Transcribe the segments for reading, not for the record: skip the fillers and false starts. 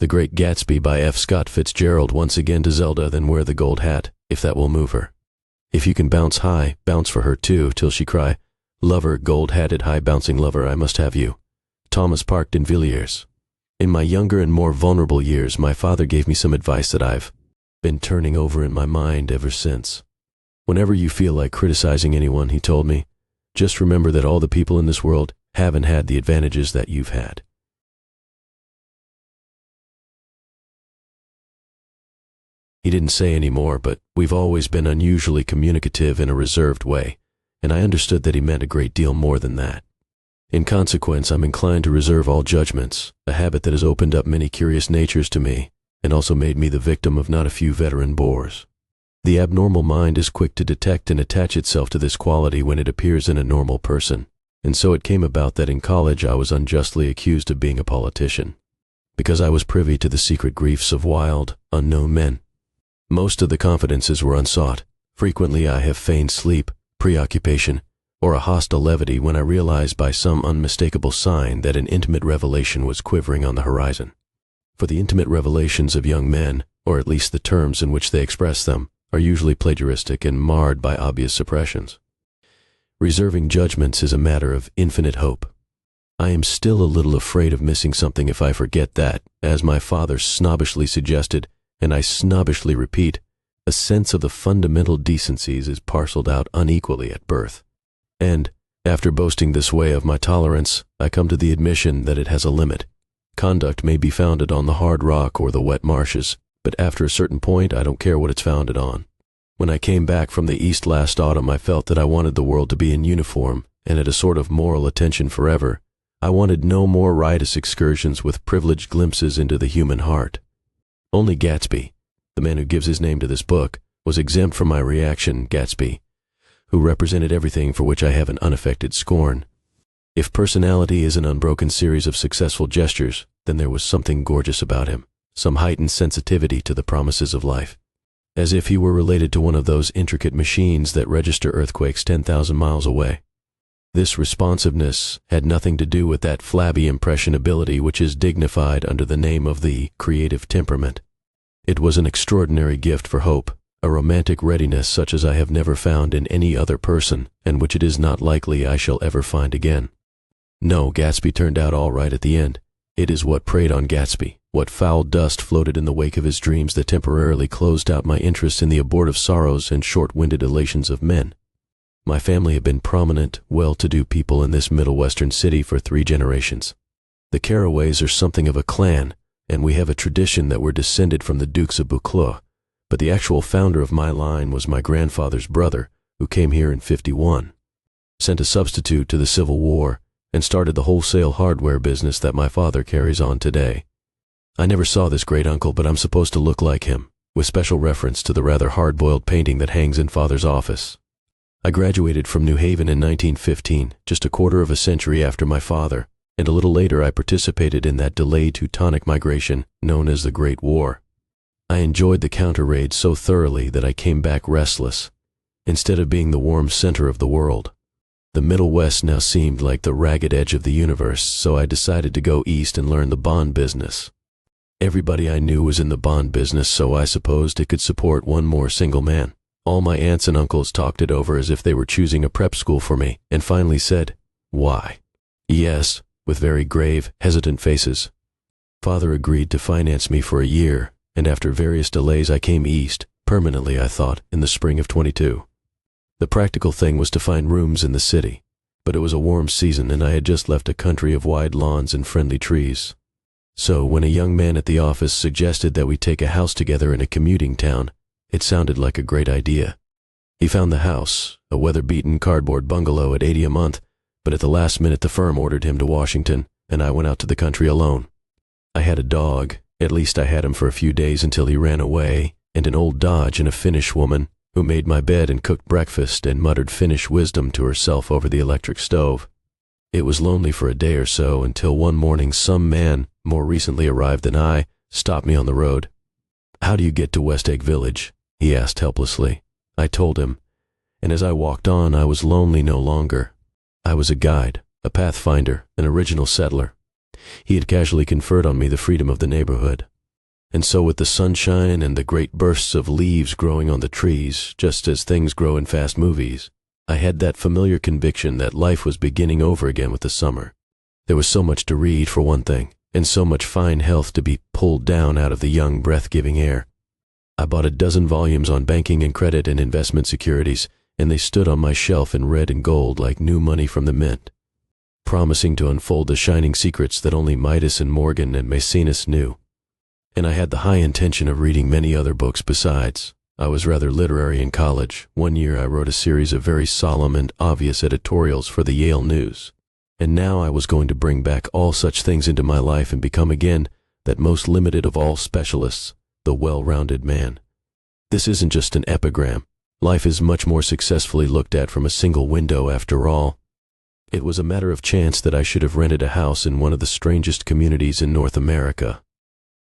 The Great Gatsby by F. Scott Fitzgerald once again to Zelda, then wear the gold hat, if that will move her. If you can bounce high, bounce for her too, till she cry, lover, gold-hatted, high-bouncing lover, I must have you. Thomas Park Villiers. In my younger and more vulnerable years, my father gave me some advice that I've been turning over in my mind ever since. Whenever you feel like criticizing anyone, he told me, just remember that all the people in this world haven't had the advantages that you've had. He didn't say any more, but we've always been unusually communicative in a reserved way, and I understood that he meant a great deal more than that. In consequence, I'm inclined to reserve all judgments, a habit that has opened up many curious natures to me, and also made me the victim of not a few veteran bores. The abnormal mind is quick to detect and attach itself to this quality when it appears in a normal person, and so it came about that in college I was unjustly accused of being a politician, because I was privy to the secret griefs of wild, unknown men. Most of the confidences were unsought. Frequently I have feigned sleep, preoccupation, or a hostile levity when I realized by some unmistakable sign that an intimate revelation was quivering on the horizon. For the intimate revelations of young men, or at least the terms in which they express them, are usually plagiaristic and marred by obvious suppressions. Reserving judgments is a matter of infinite hope. I am still a little afraid of missing something if I forget that, as my father snobbishly suggested, and I snobbishly repeat, a sense of the fundamental decencies is parceled out unequally at birth. And, after boasting this way of my tolerance, I come to the admission that it has a limit. Conduct may be founded on the hard rock or the wet marshes, but after a certain point I don't care what it's founded on. When I came back from the East last autumn, I felt that I wanted the world to be in uniform, and at a sort of moral attention forever. I wanted no more riotous excursions with privileged glimpses into the human heart. Only Gatsby, the man who gives his name to this book, was exempt from my reaction. Gatsby, who represented everything for which I have an unaffected scorn. If personality is an unbroken series of successful gestures, then there was something gorgeous about him, some heightened sensitivity to the promises of life, as if he were related to one of those intricate machines that register earthquakes 10,000 miles away. This responsiveness had nothing to do with that flabby impressionability which is dignified under the name of the creative temperament. It was an extraordinary gift for hope, a romantic readiness such as I have never found in any other person, and which it is not likely I shall ever find again. No, Gatsby turned out all right at the end. It is what preyed on Gatsby, what foul dust floated in the wake of his dreams that temporarily closed out my interest in the abortive sorrows and short-winded elations of men. My family had been prominent, well-to-do people in this Middle Western city for 3 generations. The Carraways are something of a clan, and we have a tradition that we're descended from the Dukes of Buccleuch, but the actual founder of my line was my grandfather's brother, who came here in '51, sent a substitute to the Civil War, and started the wholesale hardware business that my father carries on today. I never saw this great uncle, but I'm supposed to look like him, with special reference to the rather hard-boiled painting that hangs in Father's office. I graduated from New Haven in 1915, just a quarter of a century after my father, and a little later I participated in that delayed Teutonic migration known as the Great War. I enjoyed the counter-raid so thoroughly that I came back restless, instead of being the warm center of the world. The Middle West now seemed like the ragged edge of the universe, so I decided to go east and learn the bond business. Everybody I knew was in the bond business, so I supposed it could support one more single man. All my aunts and uncles talked it over as if they were choosing a prep school for me, and finally said, "Why?" "Yes," with very grave, hesitant faces. Father agreed to finance me for a year, and after various delays I came east, permanently I thought, in the spring of '22. The practical thing was to find rooms in the city, but it was a warm season and I had just left a country of wide lawns and friendly trees. So when a young man at the office suggested that we take a house together in a commuting town, it sounded like a great idea. He found the house, a weather-beaten cardboard bungalow at $80 a month, but at the last minute the firm ordered him to Washington, and I went out to the country alone. I had a dog, at least I had him for a few days until he ran away, and an old Dodge and a Finnish woman, who made my bed and cooked breakfast and muttered Finnish wisdom to herself over the electric stove. It was lonely for a day or so until one morning some man, more recently arrived than I, stopped me on the road. "How do you get to West Egg Village?" he asked helplessly. I told him, and as I walked on I was lonely no longer. I was a guide, a pathfinder, an original settler. He had casually conferred on me the freedom of the neighborhood. And so with the sunshine and the great bursts of leaves growing on the trees, just as things grow in fast movies, I had that familiar conviction that life was beginning over again with the summer. There was so much to read, for one thing, and so much fine health to be pulled down out of the young, breath-giving air. I bought a dozen volumes on banking and credit and investment securities, and they stood on my shelf in red and gold like new money from the mint, promising to unfold the shining secrets that only Midas and Morgan and Maecenas knew. And I had the high intention of reading many other books besides. I was rather literary in college. One year I wrote a series of very solemn and obvious editorials for the Yale News. And now I was going to bring back all such things into my life and become again that most limited of all specialists, the well-rounded man. This isn't just an epigram. Life is much more successfully looked at from a single window after all. It was a matter of chance that I should have rented a house in one of the strangest communities in North America.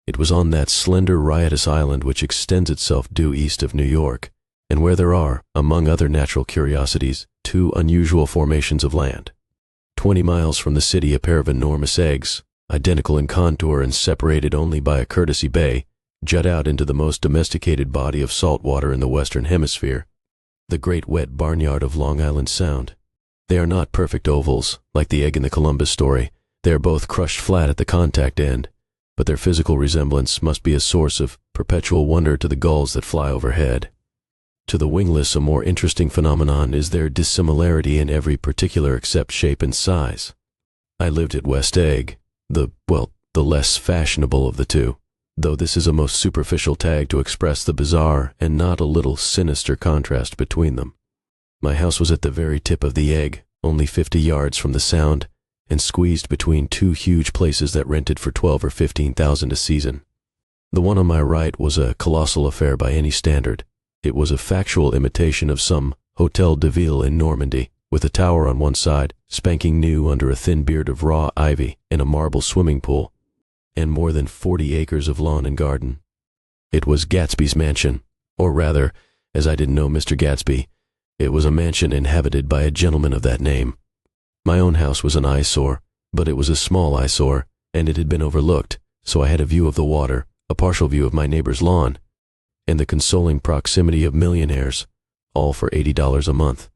It was on that slender, riotous island which extends itself due east of New York, and where there are, among other natural curiosities, two unusual formations of land. 20 miles from the city, a pair of enormous eggs, identical in contour and separated only by a courtesy bay, jut out into the most domesticated body of salt water in the Western Hemisphere, the great wet barnyard of Long Island Sound. They are not perfect ovals, like the egg in the Columbus story. They are both crushed flat at the contact end, but their physical resemblance must be a source of perpetual wonder to the gulls that fly overhead. To the wingless, a more interesting phenomenon is their dissimilarity in every particular except shape and size. I lived at West Egg, the less fashionable of the two, though this is a most superficial tag to express the bizarre and not a little sinister contrast between them. My house was at the very tip of the egg, only 50 yards from the Sound, and squeezed between two huge places that rented for $12,000 or $15,000 a season. The one on my right was a colossal affair by any standard. It was a factual imitation of some Hôtel de Ville in Normandy, with a tower on one side, spanking new under a thin beard of raw ivy and a marble swimming pool, and more than 40 acres of lawn and garden. It was Gatsby's mansion, or rather, as I didn't know Mr. Gatsby, it was a mansion inhabited by a gentleman of that name. My own house was an eyesore, but it was a small eyesore, and it had been overlooked, so I had a view of the water, a partial view of my neighbor's lawn, and the consoling proximity of millionaires, all for $80 a month.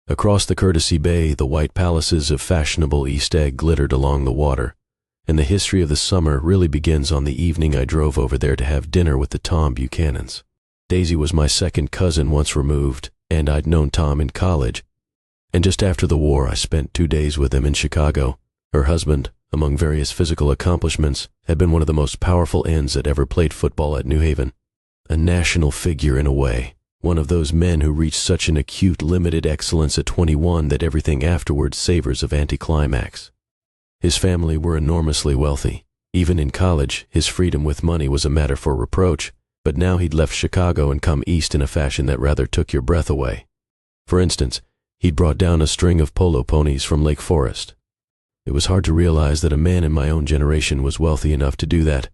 Across the courtesy bay, the white palaces of fashionable East Egg glittered along the water, and the history of the summer really begins on the evening I drove over there to have dinner with the Tom Buchanans. Daisy was my second cousin once removed, and I'd known Tom in college, and just after the war I spent 2 days with him in Chicago. Her husband, among various physical accomplishments, had been one of the most powerful ends that ever played football at New Haven. A national figure in a way, one of those men who reach such an acute limited excellence at 21 that everything afterward savors of anticlimax. His family were enormously wealthy. Even in college, his freedom with money was a matter for reproach, but now he'd left Chicago and come east in a fashion that rather took your breath away. For instance, he'd brought down a string of polo ponies from Lake Forest. It was hard to realize that a man in my own generation was wealthy enough to do that.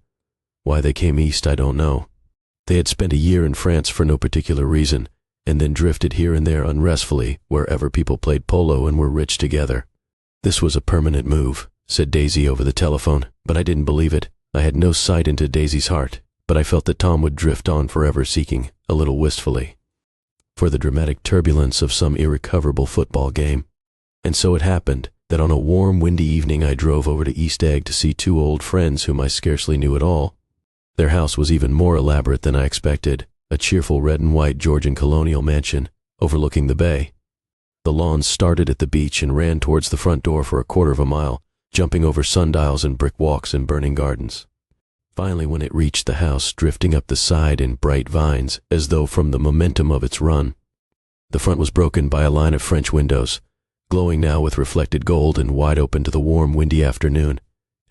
Why they came east, I don't know. They had spent a year in France for no particular reason, and then drifted here and there unrestfully wherever people played polo and were rich together. This was a permanent move, said Daisy over the telephone, but I didn't believe it. I had no sight into Daisy's heart, but I felt that Tom would drift on forever seeking, a little wistfully, for the dramatic turbulence of some irrecoverable football game. And so it happened that on a warm, windy evening I drove over to East Egg to see two old friends whom I scarcely knew at all. Their house was even more elaborate than I expected, a cheerful red and white Georgian colonial mansion overlooking the bay. The lawn started at the beach and ran towards the front door for a quarter of a mile, jumping over sundials and brick walks and burning gardens. Finally, when it reached the house, drifting up the side in bright vines, as though from the momentum of its run, the front was broken by a line of French windows, glowing now with reflected gold and wide open to the warm, windy afternoon,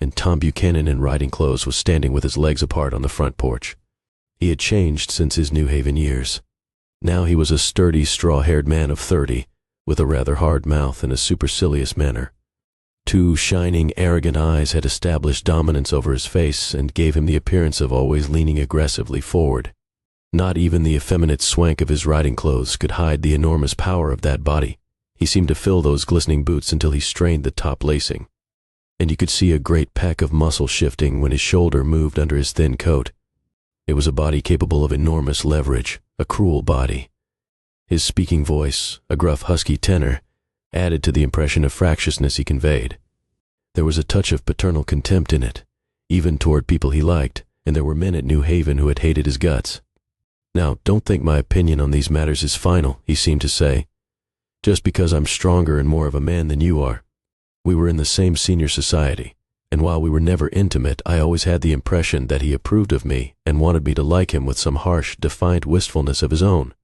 and Tom Buchanan in riding clothes was standing with his legs apart on the front porch. He had changed since his New Haven years. Now he was a sturdy, straw-haired man of 30, with a rather hard mouth and a supercilious manner. Two shining, arrogant eyes had established dominance over his face and gave him the appearance of always leaning aggressively forward. Not even the effeminate swank of his riding clothes could hide the enormous power of that body. He seemed to fill those glistening boots until he strained the top lacing. and you could see a great peck of muscle shifting when his shoulder moved under his thin coat. It was a body capable of enormous leverage, a cruel body. His speaking voice, a gruff husky tenor, added to the impression of fractiousness he conveyed. There was a touch of paternal contempt in it, even toward people he liked, and there were men at New Haven who had hated his guts. Now, don't think my opinion on these matters is final, he seemed to say, just because I'm stronger and more of a man than you are. We were in the same senior society, and while we were never intimate, I always had the impression that he approved of me and wanted me to like him with some harsh, defiant wistfulness of his own.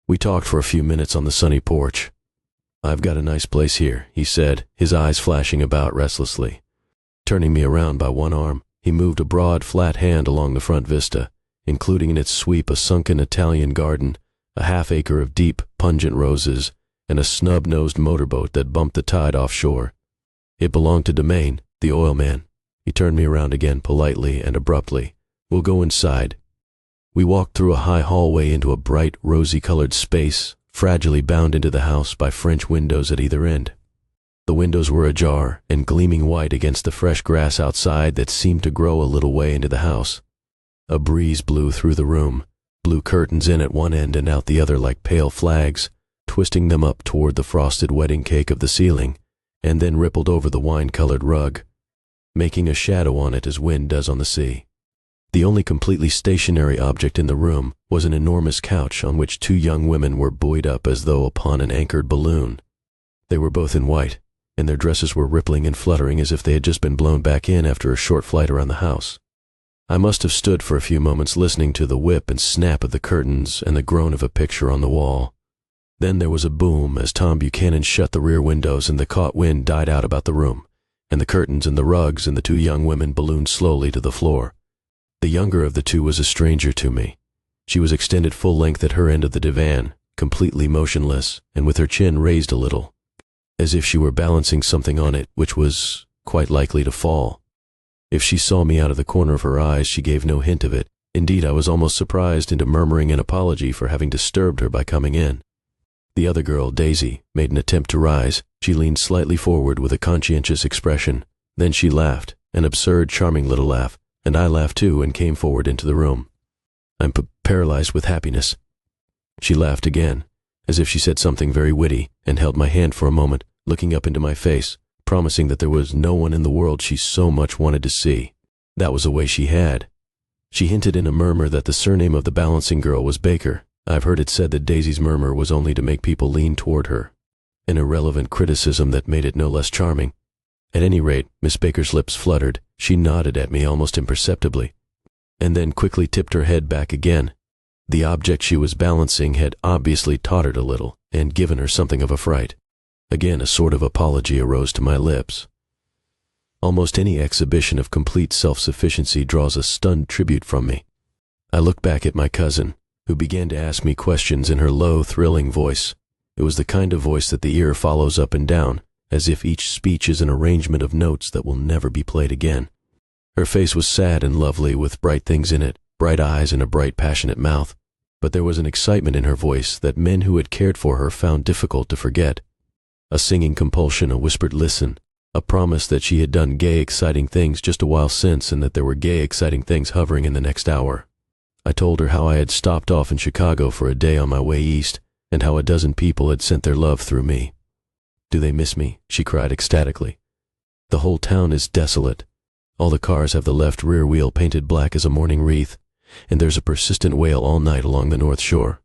We talked for a few minutes on the sunny porch. "I've got a nice place here," he said, his eyes flashing about restlessly. Turning me around by one arm, he moved a broad, flat hand along the front vista, including in its sweep a sunken Italian garden, a half-acre of deep, pungent roses, and a snub-nosed motorboat that bumped the tide offshore. It belonged to Domain, the oil man. He turned me around again politely and abruptly. "We'll go inside." We walked through a high hallway into a bright, rosy-colored space, fragilely bound into the house by French windows at either end. The windows were ajar and gleaming white against the fresh grass outside that seemed to grow a little way into the house. A breeze blew through the room, blew curtains in at one end and out the other like pale flags, twisting them up toward the frosted wedding cake of the ceiling, and then rippled over the wine-colored rug, making a shadow on it as wind does on the sea. The only completely stationary object in the room was an enormous couch on which two young women were buoyed up as though upon an anchored balloon. They were both in white, and their dresses were rippling and fluttering as if they had just been blown back in after a short flight around the house. I must have stood for a few moments listening to the whip and snap of the curtains and the groan of a picture on the wall. Then there was a boom as Tom Buchanan shut the rear windows and the caught wind died out about the room, and the curtains and the rugs and the two young women ballooned slowly to the floor. The younger of the two was a stranger to me. She was extended full length at her end of the divan, completely motionless, and with her chin raised a little, as if she were balancing something on it which was quite likely to fall. If she saw me out of the corner of her eyes, she gave no hint of it. Indeed, I was almost surprised into murmuring an apology for having disturbed her by coming in. The other girl, Daisy, made an attempt to rise. She leaned slightly forward with a conscientious expression. Then she laughed, an absurd, charming little laugh, and I laughed too and came forward into the room. "I'm paralyzed with happiness." She laughed again, as if she said something very witty, and held my hand for a moment, looking up into my face, promising that there was no one in the world she so much wanted to see. That was a way she had. She hinted in a murmur that the surname of the balancing girl was Baker. I've heard it said that Daisy's murmur was only to make people lean toward her, an irrelevant criticism that made it no less charming. At any rate, Miss Baker's lips fluttered. She nodded at me almost imperceptibly, and then quickly tipped her head back again. The object she was balancing had obviously tottered a little and given her something of a fright. Again, a sort of apology arose to my lips. Almost any exhibition of complete self-sufficiency draws a stunned tribute from me. I looked back at my cousin, who began to ask me questions in her low, thrilling voice. It was the kind of voice that the ear follows up and down, as if each speech is an arrangement of notes that will never be played again. Her face was sad and lovely, with bright things in it, bright eyes and a bright, passionate mouth, but there was an excitement in her voice that men who had cared for her found difficult to forget. A singing compulsion, a whispered listen, a promise that she had done gay, exciting things just a while since and that there were gay, exciting things hovering in the next hour. I told her how I had stopped off in Chicago for a day on my way east, and how a dozen people had sent their love through me. "Do they miss me?" she cried ecstatically. "The whole town is desolate. All the cars have the left rear wheel painted black as a mourning wreath, and there's a persistent wail all night along the North Shore.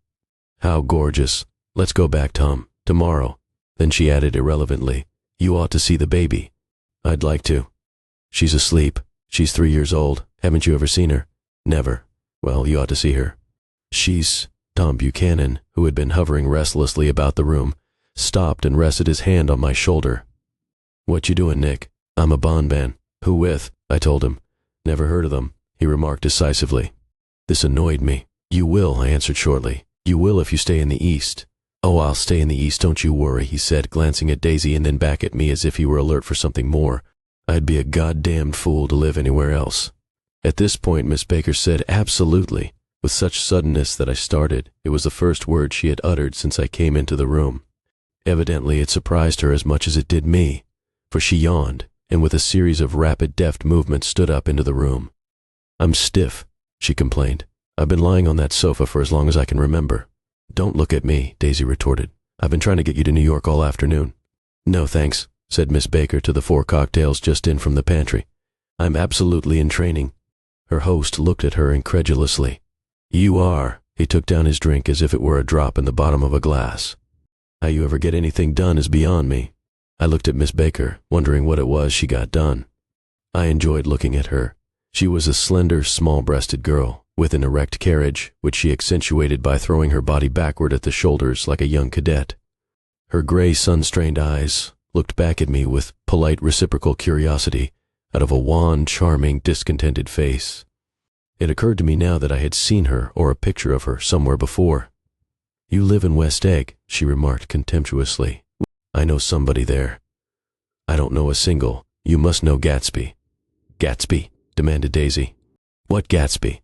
How gorgeous. Let's go back, Tom, tomorrow." Then she added irrelevantly, "You ought to see the baby." "I'd like to." "She's asleep. She's 3 years old. Haven't you ever seen her?" "Never." "Well, you ought to see her. She's—" Tom Buchanan, who had been hovering restlessly about the room, stopped and rested his hand on my shoulder. "What you doing, Nick?" "I'm a bond man." "Who with?" I told him. "Never heard of them," he remarked decisively. This annoyed me. "You will," I answered shortly. "You will if you stay in the East." "Oh, I'll stay in the East, don't you worry," he said, glancing at Daisy and then back at me as if he were alert for something more. "I'd be a goddamned fool to live anywhere else." At this point, Miss Baker said, "Absolutely," with such suddenness that I started. It was the first word she had uttered since I came into the room. Evidently it surprised her as much as it did me, for she yawned, and with a series of rapid, deft movements stood up into the room. "I'm stiff," she complained. "I've been lying on that sofa for as long as I can remember." "Don't look at me," Daisy retorted. "I've been trying to get you to New York all afternoon." "No, thanks," said Miss Baker to the 4 cocktails just in from the pantry. "I'm absolutely in training." Her host looked at her incredulously. "You are?" He took down his drink as if it were a drop in the bottom of a glass. "How you ever get anything done is beyond me." I looked at Miss Baker, wondering what it was she got done. I enjoyed looking at her. She was a slender, small-breasted girl, with an erect carriage, which she accentuated by throwing her body backward at the shoulders like a young cadet. Her gray, sun-strained eyes looked back at me with polite reciprocal curiosity out of a wan, charming, discontented face. It occurred to me now that I had seen her or a picture of her somewhere before. "You live in West Egg," she remarked contemptuously. "I know somebody there." "I don't know a single. You must know Gatsby." "Gatsby?" demanded Daisy. "What Gatsby?"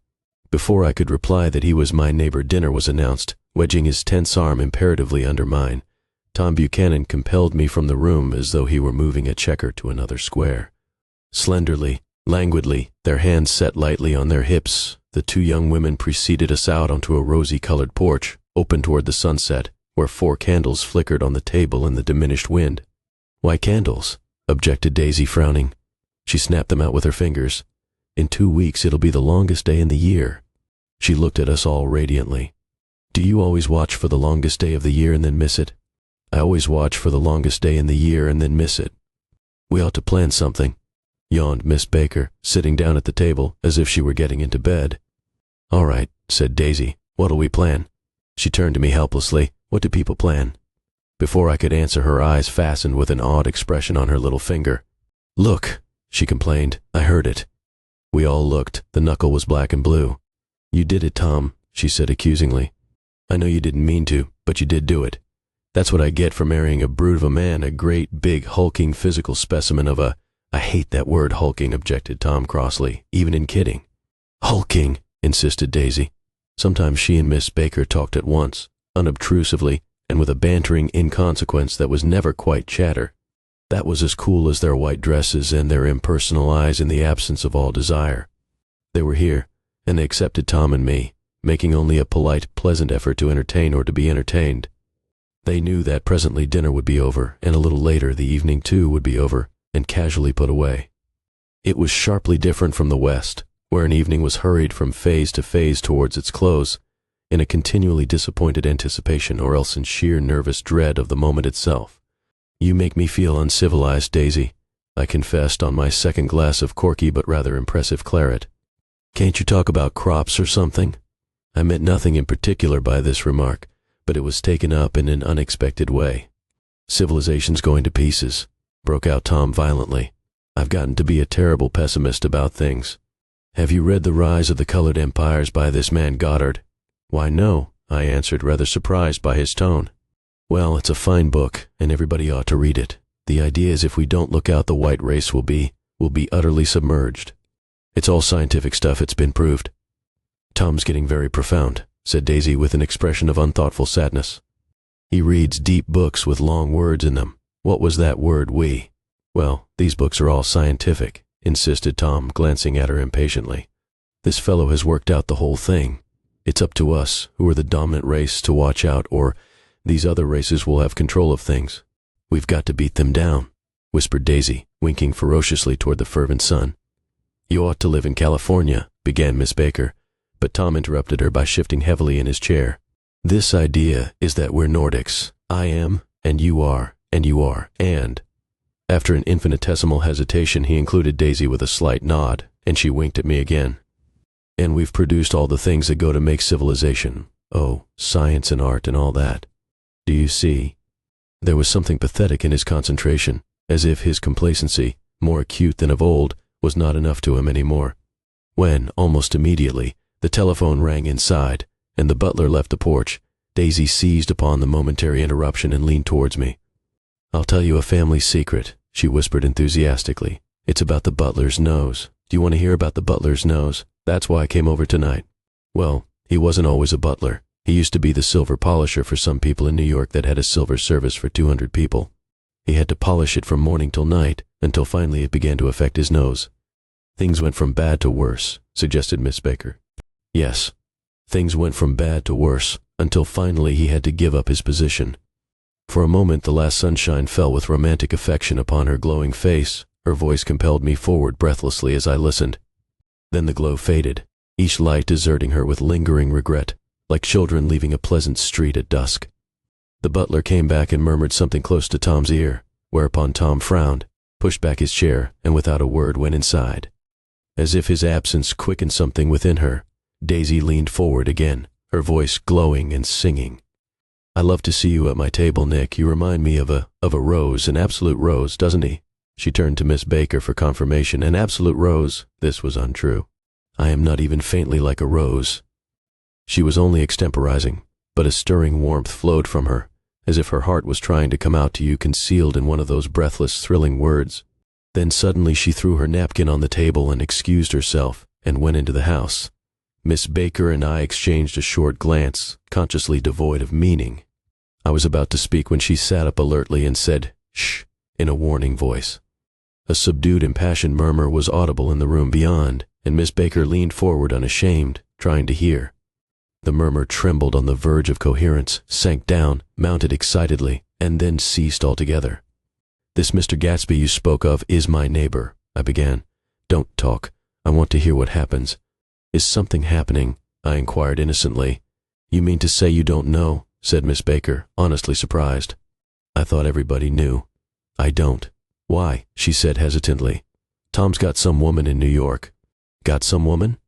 Before I could reply that he was my neighbor, dinner was announced. Wedging his tense arm imperatively under mine, Tom Buchanan compelled me from the room as though he were moving a checker to another square. Slenderly, languidly, their hands set lightly on their hips, the 2 young women preceded us out onto a rosy-colored porch, open toward the sunset, where 4 candles flickered on the table in the diminished wind. "Why candles?" objected Daisy, frowning. She snapped them out with her fingers. "In 2 weeks it'll be the longest day in the year." She looked at us all radiantly. "Do you always watch for the longest day of the year and then miss it?" "I always watch for the longest day in the year and then miss it." "We ought to plan something," yawned Miss Baker, sitting down at the table as if she were getting into bed. "All right," said Daisy. "What'll we plan?" She turned to me helplessly. "What do people plan?" Before I could answer, her eyes fastened with an odd expression on her little finger. "Look," she complained. "I heard it." We all looked. The knuckle was black and blue. "You did it, Tom," she said accusingly. "I know you didn't mean to, but you did do it. That's what I get for marrying a brute of a man, a great, big, hulking physical specimen of a—" "I hate that word, hulking," objected Tom crossly, "even in kidding." "Hulking," insisted Daisy. Sometimes she and Miss Baker talked at once, unobtrusively, and with a bantering inconsequence that was never quite chatter. That was as cool as their white dresses and their impersonal eyes in the absence of all desire. They were here, and they accepted Tom and me, making only a polite, pleasant effort to entertain or to be entertained. They knew that presently dinner would be over, and a little later the evening too would be over, and casually put away. It was sharply different from the West, where an evening was hurried from phase to phase towards its close, in a continually disappointed anticipation or else in sheer nervous dread of the moment itself. "You make me feel uncivilized, Daisy," I confessed on my second glass of corky but rather impressive claret. "Can't you talk about crops or something?" I meant nothing in particular by this remark, but it was taken up in an unexpected way. "Civilization's going to pieces," broke out Tom violently. "I've gotten to be a terrible pessimist about things. Have you read The Rise of the Colored Empires by this man Goddard?" "Why, no," I answered, rather surprised by his tone. "Well, it's a fine book, and everybody ought to read it. The idea is if we don't look out, the white race will be utterly submerged. It's all scientific stuff, it's been proved." "Tom's getting very profound," said Daisy with an expression of unthoughtful sadness. "He reads deep books with long words in them. What was that word, we?" "Well, these books are all scientific," insisted Tom, glancing at her impatiently. "This fellow has worked out the whole thing. It's up to us, who are the dominant race, to watch out, or these other races will have control of things. We've got to beat them down," whispered Daisy, winking ferociously toward the fervent sun. "You ought to live in California," began Miss Baker, but Tom interrupted her by shifting heavily in his chair. "This idea is that we're Nordics. I am, and you are, and you are, and—" After an infinitesimal hesitation, he included Daisy with a slight nod, and she winked at me again. "And we've produced all the things that go to make civilization. Oh, science and art and all that. Do you see?" There was something pathetic in his concentration, as if his complacency, more acute than of old, was not enough to him any more. When, almost immediately, the telephone rang inside, and the butler left the porch, Daisy seized upon the momentary interruption and leaned towards me. "I'll tell you a family secret," she whispered enthusiastically. "It's about the butler's nose. Do you want to hear about the butler's nose? That's why I came over tonight." "Well, he wasn't always a butler. He used to be the silver polisher for some people in New York that had a silver service for 200 people. He had to polish it from morning till night, until finally it began to affect his nose. Things went from bad to worse, suggested Miss Baker. Yes, things went from bad to worse, until finally he had to give up his position. For a moment the last sunshine fell with romantic affection upon her glowing face. Her voice compelled me forward breathlessly as I listened. Then the glow faded, each light deserting her with lingering regret, like children leaving a pleasant street at dusk. The butler came back and murmured something close to Tom's ear, whereupon Tom frowned, pushed back his chair, and without a word went inside. As if his absence quickened something within her, Daisy leaned forward again, her voice glowing and singing. "I love to see you at my table, Nick. You remind me of a rose, an absolute rose, doesn't he?" She turned to Miss Baker for confirmation. "An absolute rose." This was untrue. "I am not even faintly like a rose." She was only extemporizing, but a stirring warmth flowed from her, as if her heart was trying to come out to you concealed in one of those breathless, thrilling words. Then suddenly she threw her napkin on the table and excused herself, and went into the house. Miss Baker and I exchanged a short glance, consciously devoid of meaning. I was about to speak when she sat up alertly and said, "Shh," in a warning voice. A subdued, impassioned murmur was audible in the room beyond, and Miss Baker leaned forward unashamed, trying to hear. The murmur trembled on the verge of coherence, sank down, mounted excitedly, and then ceased altogether. "This Mr. Gatsby you spoke of is my neighbor," I began. "Don't talk. I want to hear what happens." "Is something happening?" I inquired innocently. "You mean to say you don't know?" said Miss Baker, honestly surprised. "I thought everybody knew." "I don't." "Why?" she said hesitantly. "Tom's got some woman in New York." "Got some woman?"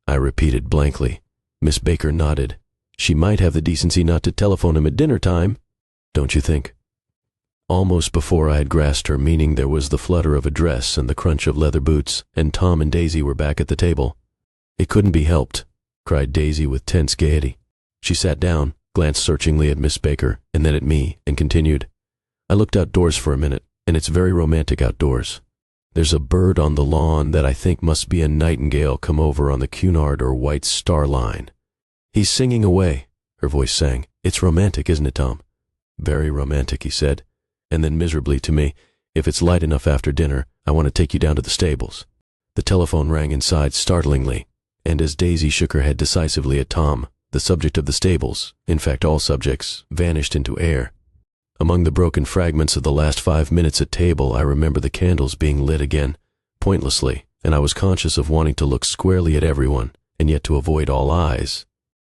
I repeated blankly. Miss Baker nodded. "She might have the decency not to telephone him at dinner time, don't you think?" Almost before I had grasped her meaning, there was the flutter of a dress and the crunch of leather boots, and Tom and Daisy were back at the table. "It couldn't be helped," cried Daisy with tense gaiety. She sat down, glanced searchingly at Miss Baker, and then at me, and continued, "I looked outdoors for a minute, and it's very romantic outdoors. There's a bird on the lawn that I think must be a nightingale come over on the Cunard or White Star Line. He's singing away," her voice sang. "It's romantic, isn't it, Tom?" "Very romantic," he said, and then miserably to me, "If it's light enough after dinner, I want to take you down to the stables." The telephone rang inside startlingly, and as Daisy shook her head decisively at Tom, the subject of the stables, in fact all subjects, vanished into air. Among the broken fragments of the last 5 minutes at table, I remember the candles being lit again, pointlessly, and I was conscious of wanting to look squarely at everyone, and yet to avoid all eyes.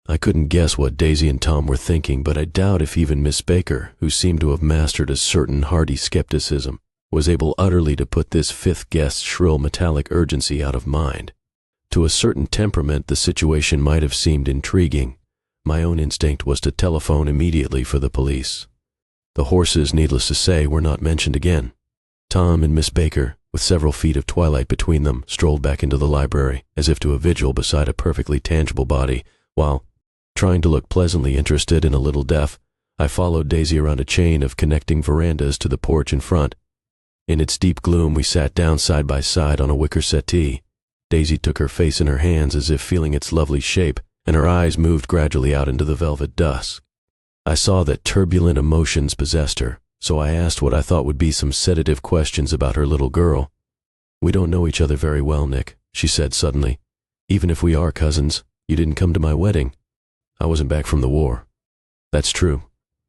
I couldn't guess what Daisy and Tom were thinking, but I doubt if even Miss Baker, who seemed to have mastered a certain hearty skepticism, was able utterly to put this fifth guest's shrill metallic urgency out of mind. To a certain temperament the situation might have seemed intriguing. My own instinct was to telephone immediately for the police. The horses, needless to say, were not mentioned again. Tom and Miss Baker, with several feet of twilight between them, strolled back into the library, as if to a vigil beside a perfectly tangible body, while, trying to look pleasantly interested and a little deaf, I followed Daisy around a chain of connecting verandas to the porch in front. In its deep gloom we sat down side by side on a wicker settee. Daisy took her face in her hands as if feeling its lovely shape, and her eyes moved gradually out into the velvet dusk. I saw that turbulent emotions possessed her, so I asked what I thought would be some sedative questions about her little girl. "We don't know each other very well, Nick," she said suddenly. "Even if we are cousins, you didn't come to my wedding. I wasn't back from the war." "That's true."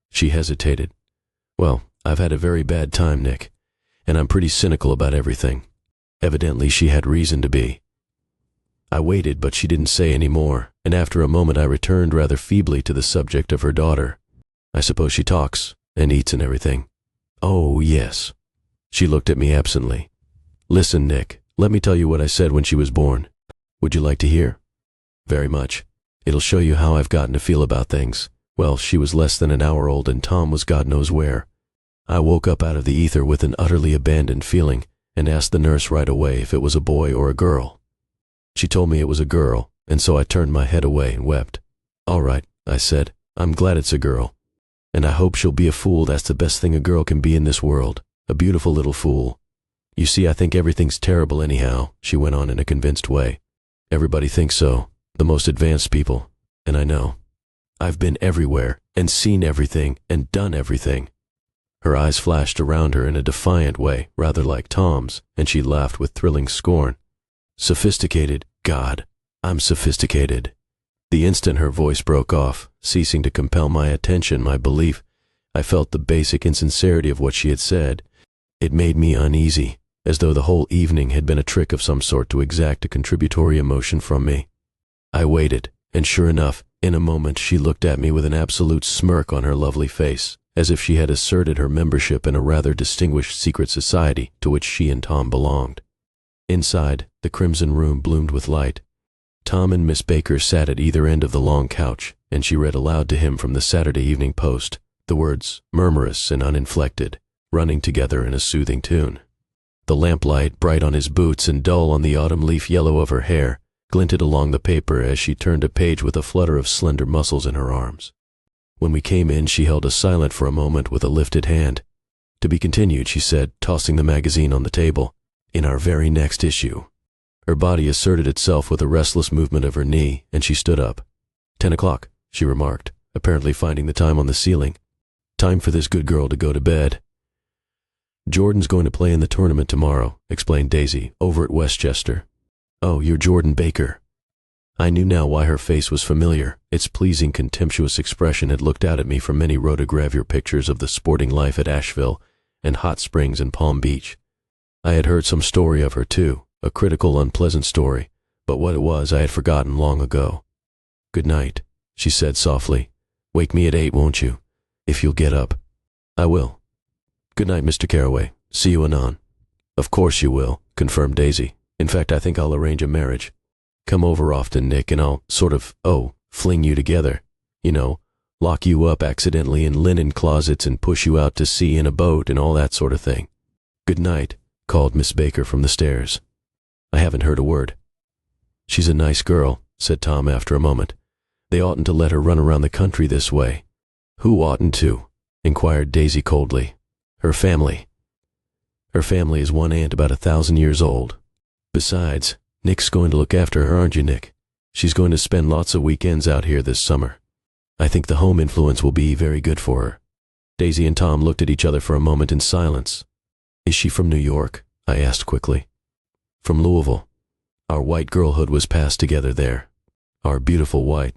She hesitated. "Well, I've had a very bad time, Nick, and I'm pretty cynical about everything." Evidently she had reason to be. I waited, but she didn't say any more, and after a moment I returned rather feebly to the subject of her daughter. "I suppose she talks, and eats and everything." "Oh, yes." She looked at me absently. "Listen, Nick, let me tell you what I said when she was born. Would you like to hear?" "Very much. It'll show you how I've gotten to feel about things. Well, she was less than an hour old and Tom was God knows where. I woke up out of the ether with an utterly abandoned feeling and asked the nurse right away if it was a boy or a girl. She told me it was a girl, and so I turned my head away and wept. 'All right,' I said, 'I'm glad it's a girl. And I hope she'll be a fool. That's the best thing a girl can be in this world, a beautiful little fool. You see, I think everything's terrible anyhow,' she went on in a convinced way. 'Everybody thinks so, the most advanced people, and I know. I've been everywhere, and seen everything, and done everything.' Her eyes flashed around her in a defiant way, rather like Tom's, and she laughed with thrilling scorn. Sophisticated? God, I'm sophisticated. The instant her voice broke off, ceasing to compel my attention, my belief, I felt the basic insincerity of what she had said. It made me uneasy, as though the whole evening had been a trick of some sort to exact a contributory emotion from me. I waited, and sure enough, in a moment she looked at me with an absolute smirk on her lovely face, as if she had asserted her membership in a rather distinguished secret society to which she and Tom belonged. Inside, the crimson room bloomed with light. Tom and Miss Baker sat at either end of the long couch, and she read aloud to him from the Saturday Evening Post, the words, murmurous and uninflected, running together in a soothing tune. The lamplight, bright on his boots and dull on the autumn leaf yellow of her hair, glinted along the paper as she turned a page with a flutter of slender muscles in her arms. When we came in, she held us silent for a moment with a lifted hand. To be continued, she said, tossing the magazine on the table, in our very next issue. Her body asserted itself with a restless movement of her knee, and she stood up. 10 o'clock, she remarked, apparently finding the time on the ceiling. Time for this good girl to go to bed. Jordan's going to play in the tournament tomorrow, explained Daisy, over at Westchester. Oh, you're Jordan Baker. I knew now why her face was familiar. Its pleasing, contemptuous expression had looked out at me from many rotogravure pictures of the sporting life at Asheville and Hot Springs and Palm Beach. I had heard some story of her, too, a critical, unpleasant story, but what it was I had forgotten long ago. Good night, she said softly. Wake me at 8, won't you? If you'll get up. I will. Good night, Mr. Carroway. See you anon. Of course you will, confirmed Daisy. In fact, I think I'll arrange a marriage. Come over often, Nick, and I'll fling you together. You know, lock you up accidentally in linen closets and push you out to sea in a boat and all that sort of thing. Good night, called Miss Baker from the stairs. I haven't heard a word. She's a nice girl, said Tom after a moment. They oughtn't to let her run around the country this way. Who oughtn't to? Inquired Daisy coldly. Her family. Her family is one aunt about 1,000 years old. Besides, Nick's going to look after her, aren't you, Nick? She's going to spend lots of weekends out here this summer. I think the home influence will be very good for her. Daisy and Tom looked at each other for a moment in silence. Is she from New York? I asked quickly. From Louisville. Our white girlhood was passed together there. Our beautiful white.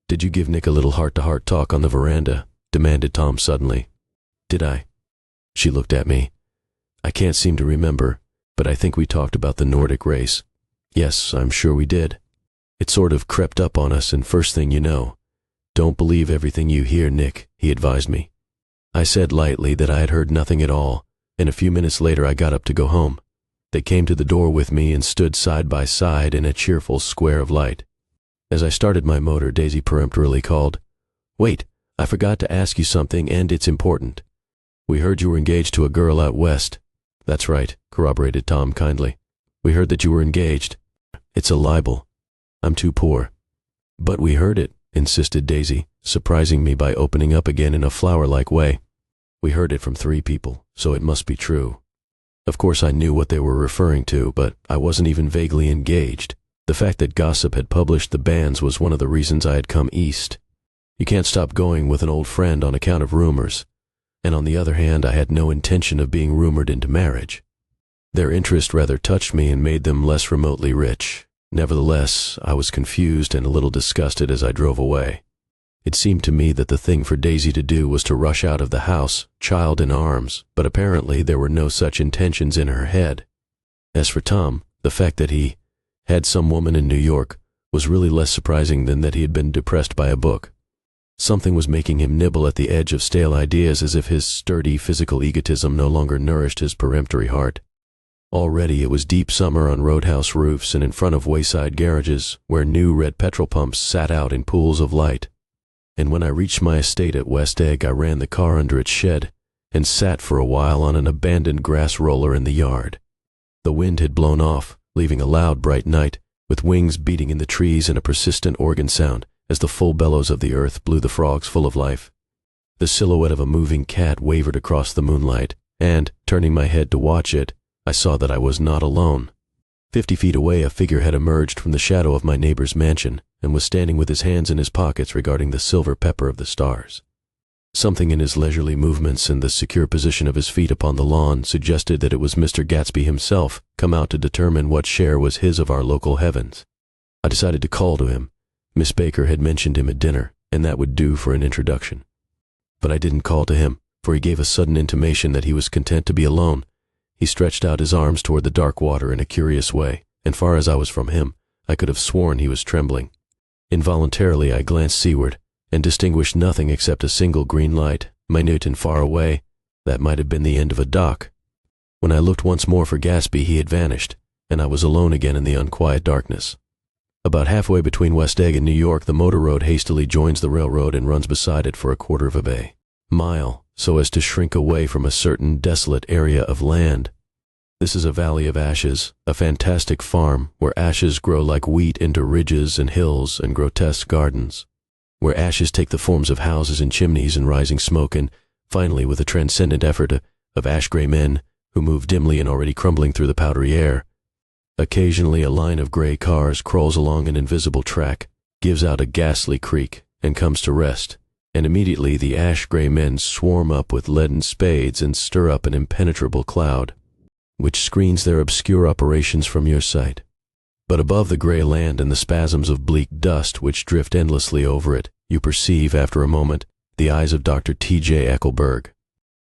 Did you give Nick a little heart-to-heart talk on the veranda? Demanded Tom suddenly. Did I? She looked at me. I can't seem to remember, but I think we talked about the Nordic race. Yes, I'm sure we did. It sort of crept up on us, and first thing you know, don't believe everything you hear, Nick, he advised me. I said lightly that I had heard nothing at all, and a few minutes later I got up to go home. They came to the door with me and stood side by side in a cheerful square of light. As I started my motor, Daisy peremptorily called, Wait, I forgot to ask you something, and it's important. We heard you were engaged to a girl out west. That's right, corroborated Tom kindly. We heard that you were engaged. It's a libel. I'm too poor. But we heard it, insisted Daisy, surprising me by opening up again in a flower-like way. We heard it from 3 people, so it must be true. Of course I knew what they were referring to, but I wasn't even vaguely engaged. The fact that gossip had published the banns was one of the reasons I had come east. You can't stop going with an old friend on account of rumors. And on the other hand, I had no intention of being rumored into marriage. Their interest rather touched me and made them less remotely rich. Nevertheless, I was confused and a little disgusted as I drove away. It seemed to me that the thing for Daisy to do was to rush out of the house, child in arms, but apparently there were no such intentions in her head. As for Tom, the fact that he had some woman in New York was really less surprising than that he had been depressed by a book. Something was making him nibble at the edge of stale ideas as if his sturdy physical egotism no longer nourished his peremptory heart. Already it was deep summer on roadhouse roofs and in front of wayside garages where new red petrol pumps sat out in pools of light. And when I reached my estate at West Egg, I ran the car under its shed and sat for a while on an abandoned grass roller in the yard. The wind had blown off, leaving a loud, bright night, with wings beating in the trees and a persistent organ sound as the full bellows of the earth blew the frogs full of life. The silhouette of a moving cat wavered across the moonlight, and, turning my head to watch it, I saw that I was not alone. 50 feet away, a figure had emerged from the shadow of my neighbor's mansion and was standing with his hands in his pockets regarding the silver pepper of the stars. Something in his leisurely movements and the secure position of his feet upon the lawn suggested that it was Mr. Gatsby himself come out to determine what share was his of our local heavens. I decided to call to him. Miss Baker had mentioned him at dinner, and that would do for an introduction. But I didn't call to him, for he gave a sudden intimation that he was content to be alone. He stretched out his arms toward the dark water in a curious way, and far as I was from him, I could have sworn he was trembling. Involuntarily I glanced seaward, and distinguished nothing except a single green light, minute and far away. That might have been the end of a dock. When I looked once more for Gatsby, he had vanished, and I was alone again in the unquiet darkness. About halfway between West Egg and New York, the motor road hastily joins the railroad and runs beside it for a quarter of a mile, so as to shrink away from a certain desolate area of land. This is a valley of ashes, a fantastic farm where ashes grow like wheat into ridges and hills and grotesque gardens, where ashes take the forms of houses and chimneys and rising smoke, and finally, with a transcendent effort, of ash-gray men who move dimly and already crumbling through the powdery air. Occasionally a line of gray cars crawls along an invisible track, gives out a ghastly creak, and comes to rest, and immediately the ash-gray men swarm up with leaden spades and stir up an impenetrable cloud, which screens their obscure operations from your sight. But above the gray land and the spasms of bleak dust which drift endlessly over it, you perceive, after a moment, the eyes of Dr. T.J. Eckelberg.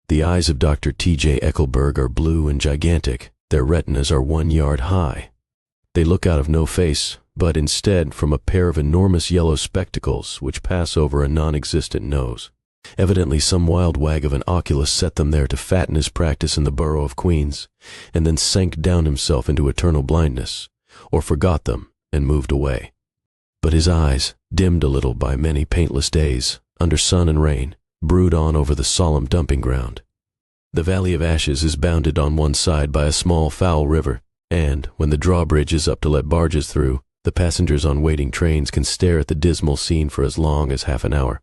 The eyes of Dr. T.J. Eckelberg are blue and gigantic. Their retinas are 1 yard high. They look out of no face, but instead from a pair of enormous yellow spectacles which pass over a non-existent nose. Evidently some wild wag of an oculist set them there to fatten his practice in the borough of Queens, and then sank down himself into eternal blindness, or forgot them and moved away. But his eyes, dimmed a little by many paintless days, under sun and rain, brood on over the solemn dumping ground. The Valley of Ashes is bounded on one side by a small foul river, and, when the drawbridge is up to let barges through, the passengers on waiting trains can stare at the dismal scene for as long as half an hour.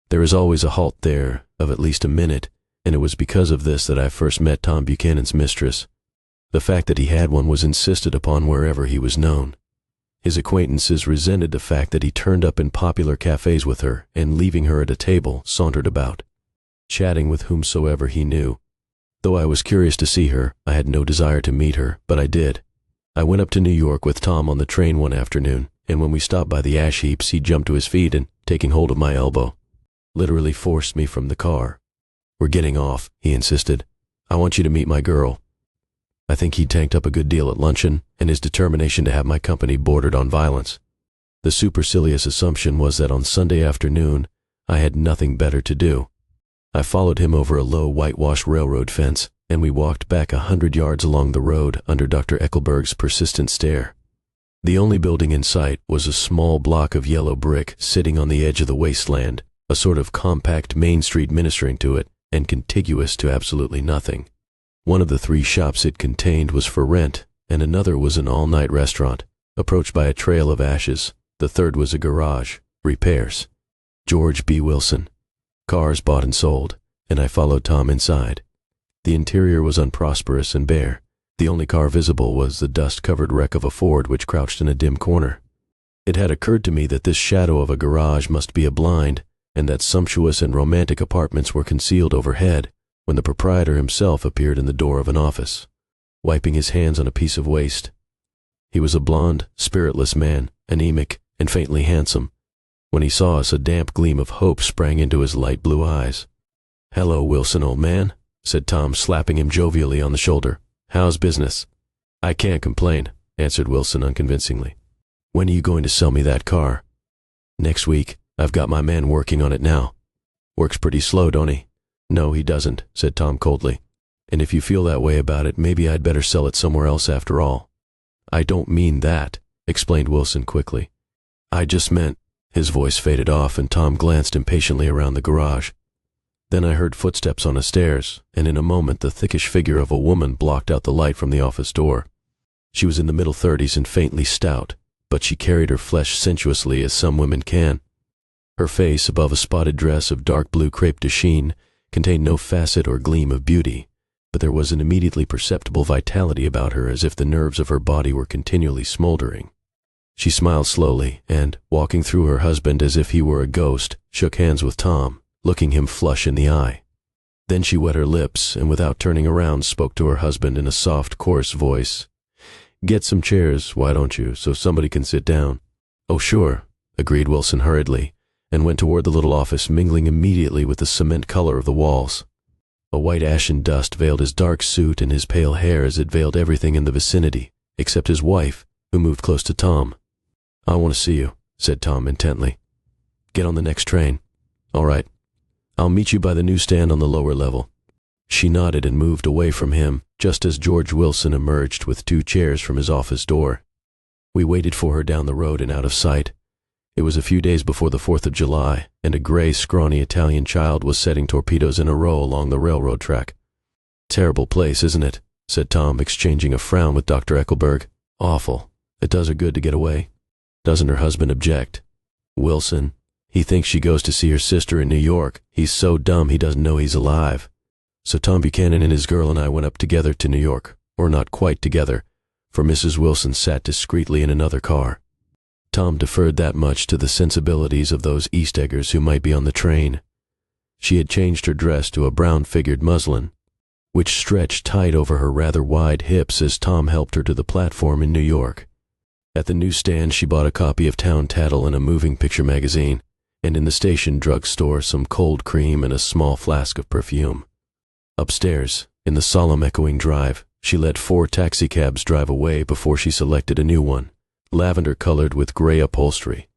There is always a halt there of at least a minute, and it was because of this that I first met Tom Buchanan's mistress. The fact that he had one was insisted upon wherever he was known. His acquaintances resented the fact that he turned up in popular cafes with her, and leaving her at a table, sauntered about, chatting with whomsoever he knew. Though I was curious to see her, I had no desire to meet her, but I did. I went up to New York with Tom on the train one afternoon, and when we stopped by the ash heaps, he jumped to his feet and, taking hold of my elbow, literally forced me from the car. "We're getting off," he insisted. "I want you to meet my girl." I think he'd tanked up a good deal at luncheon, and his determination to have my company bordered on violence. The supercilious assumption was that on Sunday afternoon I had nothing better to do. I followed him over a low whitewashed railroad fence, and we walked back 100 yards along the road under Dr. Eckelberg's persistent stare. The only building in sight was a small block of yellow brick sitting on the edge of the wasteland, a sort of compact main street ministering to it, and contiguous to absolutely nothing. One of the 3 shops it contained was for rent, and another was an all-night restaurant, approached by a trail of ashes. The third was a garage, repairs. George B. Wilson. Cars bought and sold, and I followed Tom inside. The interior was unprosperous and bare. The only car visible was the dust-covered wreck of a Ford which crouched in a dim corner. It had occurred to me that this shadow of a garage must be a blind, and that sumptuous and romantic apartments were concealed overhead, when the proprietor himself appeared in the door of an office, wiping his hands on a piece of waste. He was a blond, spiritless man, anemic, and faintly handsome. When he saw us, a damp gleam of hope sprang into his light blue eyes. "Hello, Wilson, old man," said Tom, slapping him jovially on the shoulder. "How's business?" "I can't complain," answered Wilson unconvincingly. "When are you going to sell me that car?" "Next week. I've got my man working on it now." "Works pretty slow, don't he?" "No, he doesn't," said Tom coldly. "And if you feel that way about it, maybe I'd better sell it somewhere else after all." "I don't mean that," explained Wilson quickly. "I just meant—" His voice faded off, and Tom glanced impatiently around the garage. Then I heard footsteps on the stairs, and in a moment the thickish figure of a woman blocked out the light from the office door. She was in the middle 30s and faintly stout, but she carried her flesh sensuously as some women can. Her face, above a spotted dress of dark blue crepe de chine, contained no facet or gleam of beauty, but there was an immediately perceptible vitality about her, as if the nerves of her body were continually smoldering. She smiled slowly, and, walking through her husband as if he were a ghost, shook hands with Tom, looking him flush in the eye. Then she wet her lips and without turning around spoke to her husband in a soft, coarse voice. "Get some chairs, why don't you, so somebody can sit down?" "Oh, sure," agreed Wilson hurriedly, and went toward the little office, mingling immediately with the cement color of the walls. A white ashen dust veiled his dark suit and his pale hair as it veiled everything in the vicinity, except his wife, who moved close to Tom. "I want to see you," said Tom intently. "Get on the next train." "All right. I'll meet you by the newsstand on the lower level." She nodded and moved away from him, just as George Wilson emerged with 2 chairs from his office door. We waited for her down the road and out of sight. It was a few days before the 4th of July, and a gray, scrawny Italian child was setting torpedoes in a row along the railroad track. "Terrible place, isn't it?" said Tom, exchanging a frown with Dr. Eckelberg. "Awful. It does her good to get away." "Doesn't her husband object?" "Wilson. He thinks she goes to see her sister in New York. He's so dumb he doesn't know he's alive." So Tom Buchanan and his girl and I went up together to New York, or not quite together, for Mrs. Wilson sat discreetly in another car. Tom deferred that much to the sensibilities of those East Eggers who might be on the train. She had changed her dress to a brown-figured muslin, which stretched tight over her rather wide hips as Tom helped her to the platform in New York. At the newsstand she bought a copy of Town Tattle and a moving picture magazine, and in the station drugstore some cold cream and a small flask of perfume. Upstairs, in the solemn echoing drive, she let 4 taxicabs drive away before she selected a new one, lavender-colored with gray upholstery,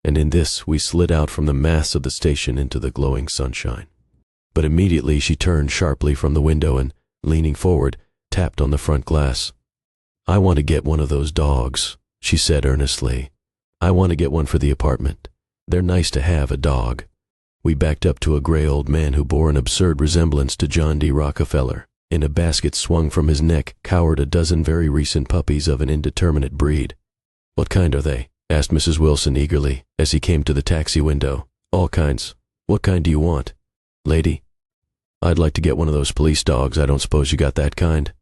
and in this we slid out from the mass of the station into the glowing sunshine. But immediately she turned sharply from the window and, leaning forward, tapped on the front glass. "I want to get one of those dogs," she said earnestly. "I want to get one for the apartment. They're nice to have, a dog." We backed up to a gray old man who bore an absurd resemblance to John D. Rockefeller. In a basket swung from his neck cowered a dozen very recent puppies of an indeterminate breed. "What kind are they?" asked Mrs. Wilson eagerly, as he came to the taxi window. "All kinds. What kind do you want?" "Lady?" "I'd like to get one of those police dogs. I don't suppose you got that kind?"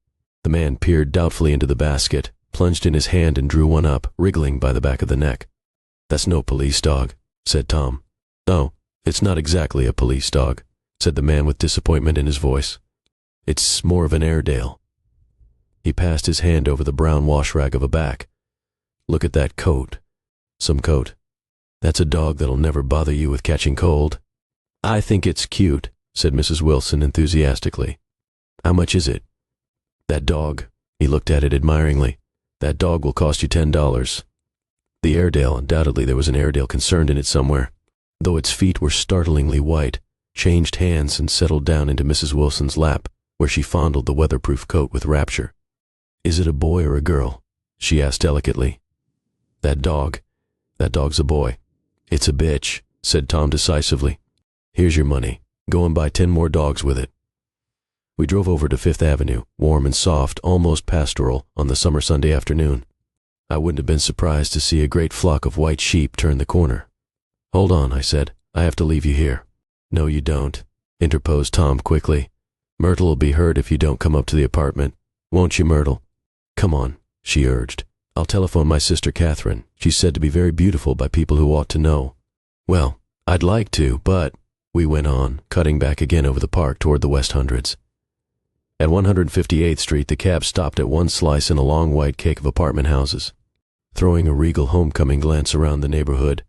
The man peered doubtfully into the basket, plunged in his hand and drew one up, wriggling by the back of the neck. "That's no police dog," said Tom. "No, it's not exactly a police dog," said the man with disappointment in his voice. "It's more of an Airedale." He passed his hand over the brown wash rag of a back. "Look at that coat. Some coat. That's a dog that'll never bother you with catching cold." "I think it's cute," said Mrs. Wilson enthusiastically. "How much is it?" "That dog," he looked at it admiringly, "that dog will cost you $10. The Airedale, undoubtedly there was an Airedale concerned in it somewhere, though its feet were startlingly white, changed hands and settled down into Mrs. Wilson's lap, where she fondled the weatherproof coat with rapture. "Is it a boy or a girl?" she asked delicately. That dog's a boy." "It's a bitch," said Tom decisively. "Here's your money. Go and buy 10 more dogs with it." We drove over to Fifth Avenue, warm and soft, almost pastoral, on the summer Sunday afternoon. I wouldn't have been surprised to see a great flock of white sheep turn the corner. "Hold on," I said. "I have to leave you here." "No, you don't," interposed Tom quickly. "Myrtle'll be hurt if you don't come up to the apartment. Won't you, Myrtle?" "Come on," she urged. "I'll telephone my sister Catherine. She's said to be very beautiful by people who ought to know." "Well, I'd like to, but—" we went on, cutting back again over the park toward the West Hundreds. At 158th Street, the cab stopped at one slice in a long white cake of apartment houses. Throwing a regal homecoming glance around the neighborhood,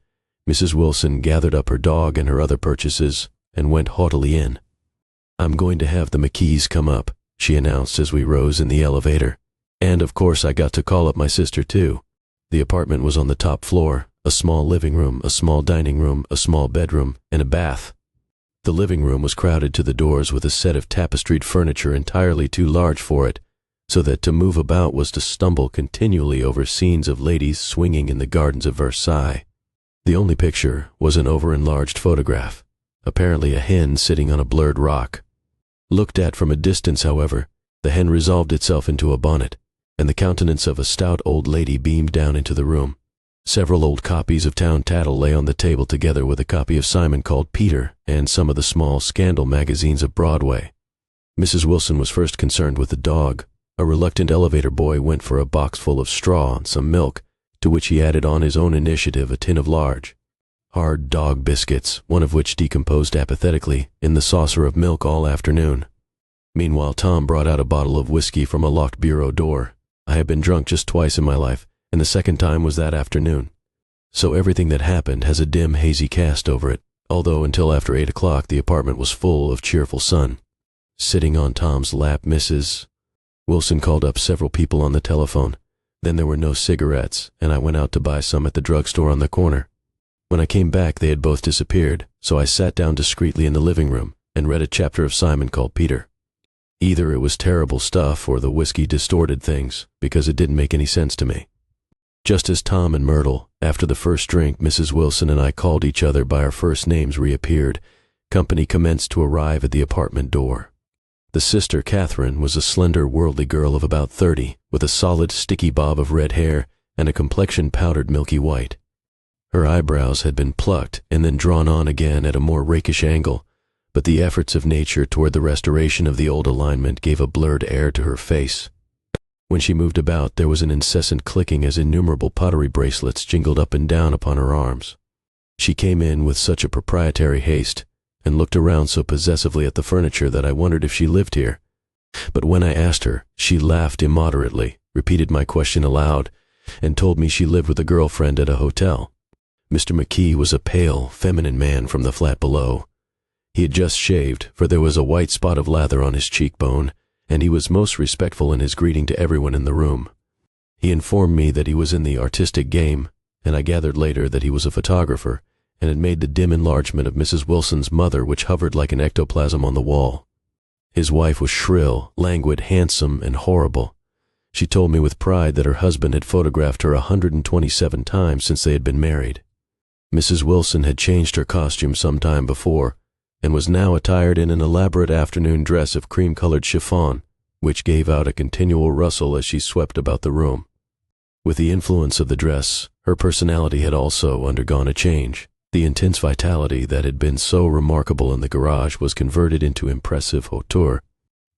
Mrs. Wilson gathered up her dog and her other purchases and went haughtily in. "I'm going to have the McKees come up," she announced as we rose in the elevator. "And of course I got to call up my sister too." The apartment was on the top floor, a small living room, a small dining room, a small bedroom, and a bath. The living room was crowded to the doors with a set of tapestried furniture entirely too large for it, so that to move about was to stumble continually over scenes of ladies swinging in the gardens of Versailles. The only picture was an over-enlarged photograph, apparently a hen sitting on a blurred rock. Looked at from a distance, however, the hen resolved itself into a bonnet, and the countenance of a stout old lady beamed down into the room. Several old copies of Town Tattle lay on the table together with a copy of Simon Called Peter and some of the small scandal magazines of Broadway. Mrs. Wilson was first concerned with the dog. A reluctant elevator boy went for a box full of straw and some milk, to which he added on his own initiative a tin of large. hard dog biscuits, one of which decomposed apathetically in the saucer of milk all afternoon. Meanwhile, Tom brought out a bottle of whiskey from a locked bureau door. I had been drunk just twice in my life, and the second time was that afternoon. So everything that happened has a dim, hazy cast over it, although until after 8 o'clock the apartment was full of cheerful sun. Sitting on Tom's lap, Mrs. Wilson called up several people on the telephone. Then there were no cigarettes, and I went out to buy some at the drugstore on the corner. When I came back, they had both disappeared, so I sat down discreetly in the living room and read a chapter of Simon called Peter. Either it was terrible stuff or the whiskey distorted things, because it didn't make any sense to me. Just as Tom and Myrtle, after the first drink, Mrs. Wilson and I called each other by our first names, reappeared, company commenced to arrive at the apartment door. The sister, Catherine, was a slender, worldly girl of about 30, with a solid, sticky bob of red hair and a complexion powdered milky white. Her eyebrows had been plucked and then drawn on again at a more rakish angle, but the efforts of nature toward the restoration of the old alignment gave a blurred air to her face. When she moved about, there was an incessant clicking as innumerable pottery bracelets jingled up and down upon her arms. She came in with such a proprietary haste, and looked around so possessively at the furniture that I wondered if she lived here. But when I asked her, she laughed immoderately, repeated my question aloud, and told me she lived with a girlfriend at a hotel. Mr. McKee was a pale, feminine man from the flat below. He had just shaved, for there was a white spot of lather on his cheekbone, and he was most respectful in his greeting to everyone in the room. He informed me that he was in the artistic game, and I gathered later that he was a photographer, and had made the dim enlargement of Mrs. Wilson's mother which hovered like an ectoplasm on the wall. His wife was shrill, languid, handsome, and horrible. She told me with pride that her husband had photographed her 127 times since they had been married. Mrs. Wilson had changed her costume some time before, and was now attired in an elaborate afternoon dress of cream-colored chiffon, which gave out a continual rustle as she swept about the room. With the influence of the dress, her personality had also undergone a change. The intense vitality that had been so remarkable in the garage was converted into impressive hauteur.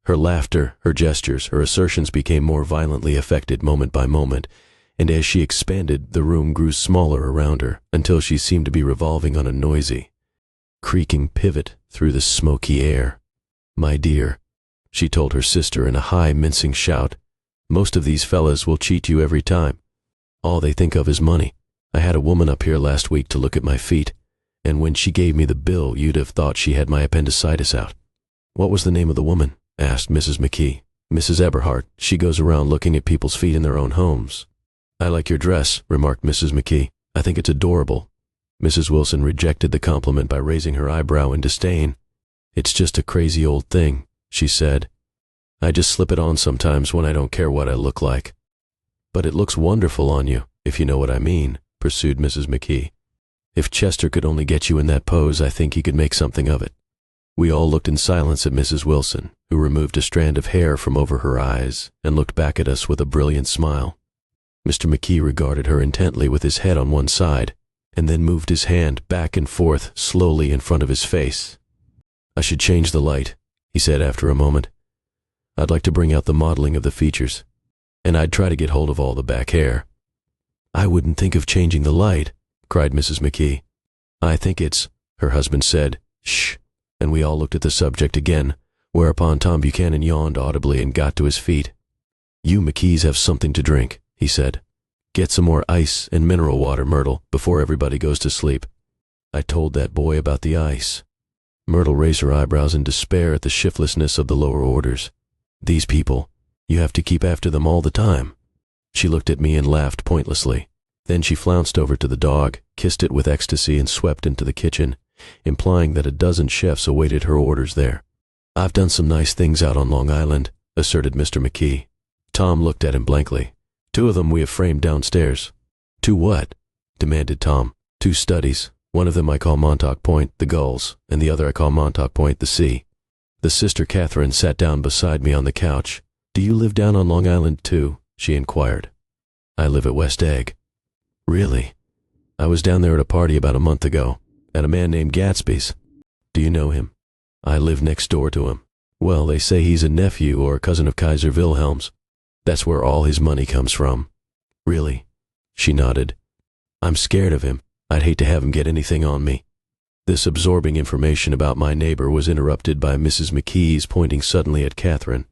Her laughter, her gestures, her assertions became more violently affected moment by moment, and as she expanded, the room grew smaller around her, until she seemed to be revolving on a noisy, creaking pivot through the smoky air. "My dear," she told her sister in a high, mincing shout, "most of these fellas will cheat you every time. All they think of is money. I had a woman up here last week to look at my feet, and when she gave me the bill, you'd have thought she had my appendicitis out." "What was the name of the woman?" asked Mrs. McKee. "Mrs. Eberhardt. She goes around looking at people's feet in their own homes." "I like your dress," remarked Mrs. McKee. "I think it's adorable." Mrs. Wilson rejected the compliment by raising her eyebrow in disdain. "It's just a crazy old thing," she said. "I just slip it on sometimes when I don't care what I look like." "But it looks wonderful on you, if you know what I mean," pursued Mrs. McKee. "If Chester could only get you in that pose, I think he could make something of it." We all looked in silence at Mrs. Wilson, who removed a strand of hair from over her eyes and looked back at us with a brilliant smile. Mr. McKee regarded her intently with his head on one side, and then moved his hand back and forth slowly in front of his face. "I should change the light," he said after a moment. "I'd like to bring out the modeling of the features, and I'd try to get hold of all the back hair." "I wouldn't think of changing the light," cried Mrs. McKee. "I think it's," her husband said. "Shh," and we all looked at the subject again, whereupon Tom Buchanan yawned audibly and got to his feet. "You McKees have something to drink," he said. "Get some more ice and mineral water, Myrtle, before everybody goes to sleep." I told that boy about the ice. Myrtle raised her eyebrows in despair at the shiftlessness of the lower orders. "These people, you have to keep after them all the time." She looked at me and laughed pointlessly. Then she flounced over to the dog, kissed it with ecstasy, and swept into the kitchen, implying that a dozen chefs awaited her orders there. "I've done some nice things out on Long Island," asserted Mr. McKee. Tom looked at him blankly. "2 of them we have framed downstairs." "2 what?" demanded Tom. "2 studies. One of them I call Montauk Point, the gulls, and the other I call Montauk Point, the sea." The sister Catherine sat down beside me on the couch. "Do you live down on Long Island too?" she inquired. "I live at West Egg." "Really? I was down there at a party about a month ago, at a man named Gatsby's. Do you know him?" "I live next door to him." "Well, they say he's a nephew or a cousin of Kaiser Wilhelm's. That's where all his money comes from." "Really?" She nodded. "I'm scared of him. I'd hate to have him get anything on me." This absorbing information about my neighbor was interrupted by Mrs. McKee's pointing suddenly at Catherine.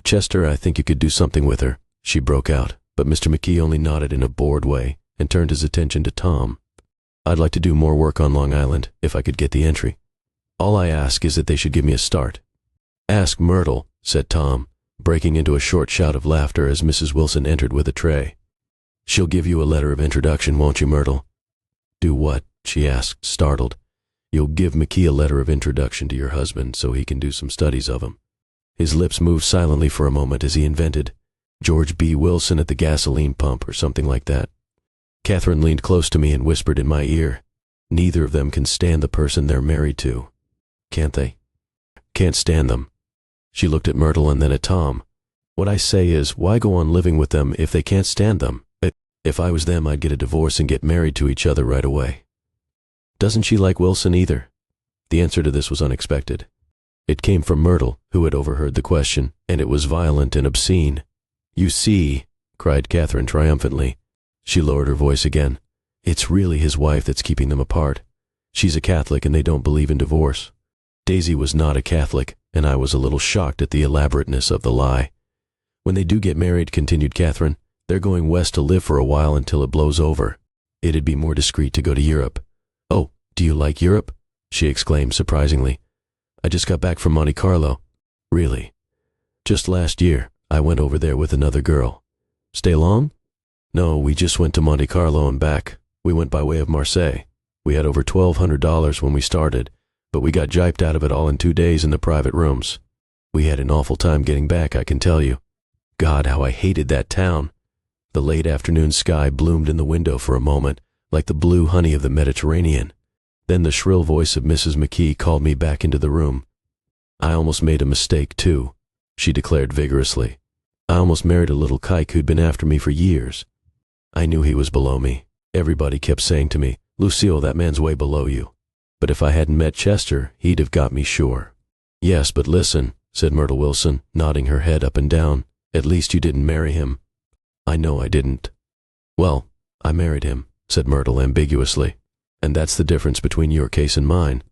"Chester, I think you could do something with her," she broke out, but Mr. McKee only nodded in a bored way and turned his attention to Tom. "I'd like to do more work on Long Island, if I could get the entry. All I ask is that they should give me a start." "Ask Myrtle," said Tom, breaking into a short shout of laughter as Mrs. Wilson entered with a tray. "She'll give you a letter of introduction, won't you, Myrtle?" "Do what?" she asked, startled. "You'll give McKee a letter of introduction to your husband so he can do some studies of him." His lips moved silently for a moment as he invented George B. Wilson at the gasoline pump or something like that. Catherine leaned close to me and whispered in my ear, "Neither of them can stand the person they're married to. Can't they?" "Can't stand them." She looked at Myrtle and then at Tom. "What I say is, why go on living with them if they can't stand them? If I was them, I'd get a divorce and get married to each other right away." "Doesn't she like Wilson either?" The answer to this was unexpected. It came from Myrtle, who had overheard the question, and it was violent and obscene. "You see," cried Catherine triumphantly. She lowered her voice again. "It's really his wife that's keeping them apart. She's a Catholic and they don't believe in divorce." Daisy was not a Catholic, and I was a little shocked at the elaborateness of the lie. "When they do get married," continued Catherine, "they're going west to live for a while until it blows over. It'd be more discreet to go to Europe." "Oh, do you like Europe?" she exclaimed surprisingly. "I just got back from Monte Carlo." "Really?" "Just last year. I went over there with another girl." "Stay long?" "No, we just went to Monte Carlo and back. We went by way of Marseille. We had over $1,200 when we started, but we got jiped out of it all in 2 days in the private rooms. We had an awful time getting back, I can tell you. God, how I hated that town." The late afternoon sky bloomed in the window for a moment, like the blue honey of the Mediterranean. Then the shrill voice of Mrs. McKee called me back into the room. "I almost made a mistake, too," she declared vigorously. "I almost married a little kike who'd been after me for years. I knew he was below me. Everybody kept saying to me, 'Lucille, that man's way below you.' But if I hadn't met Chester, he'd have got me sure." "Yes, but listen," said Myrtle Wilson, nodding her head up and down. "At least you didn't marry him." "I know I didn't." "Well, I married him," said Myrtle ambiguously. "And that's the difference between your case and mine."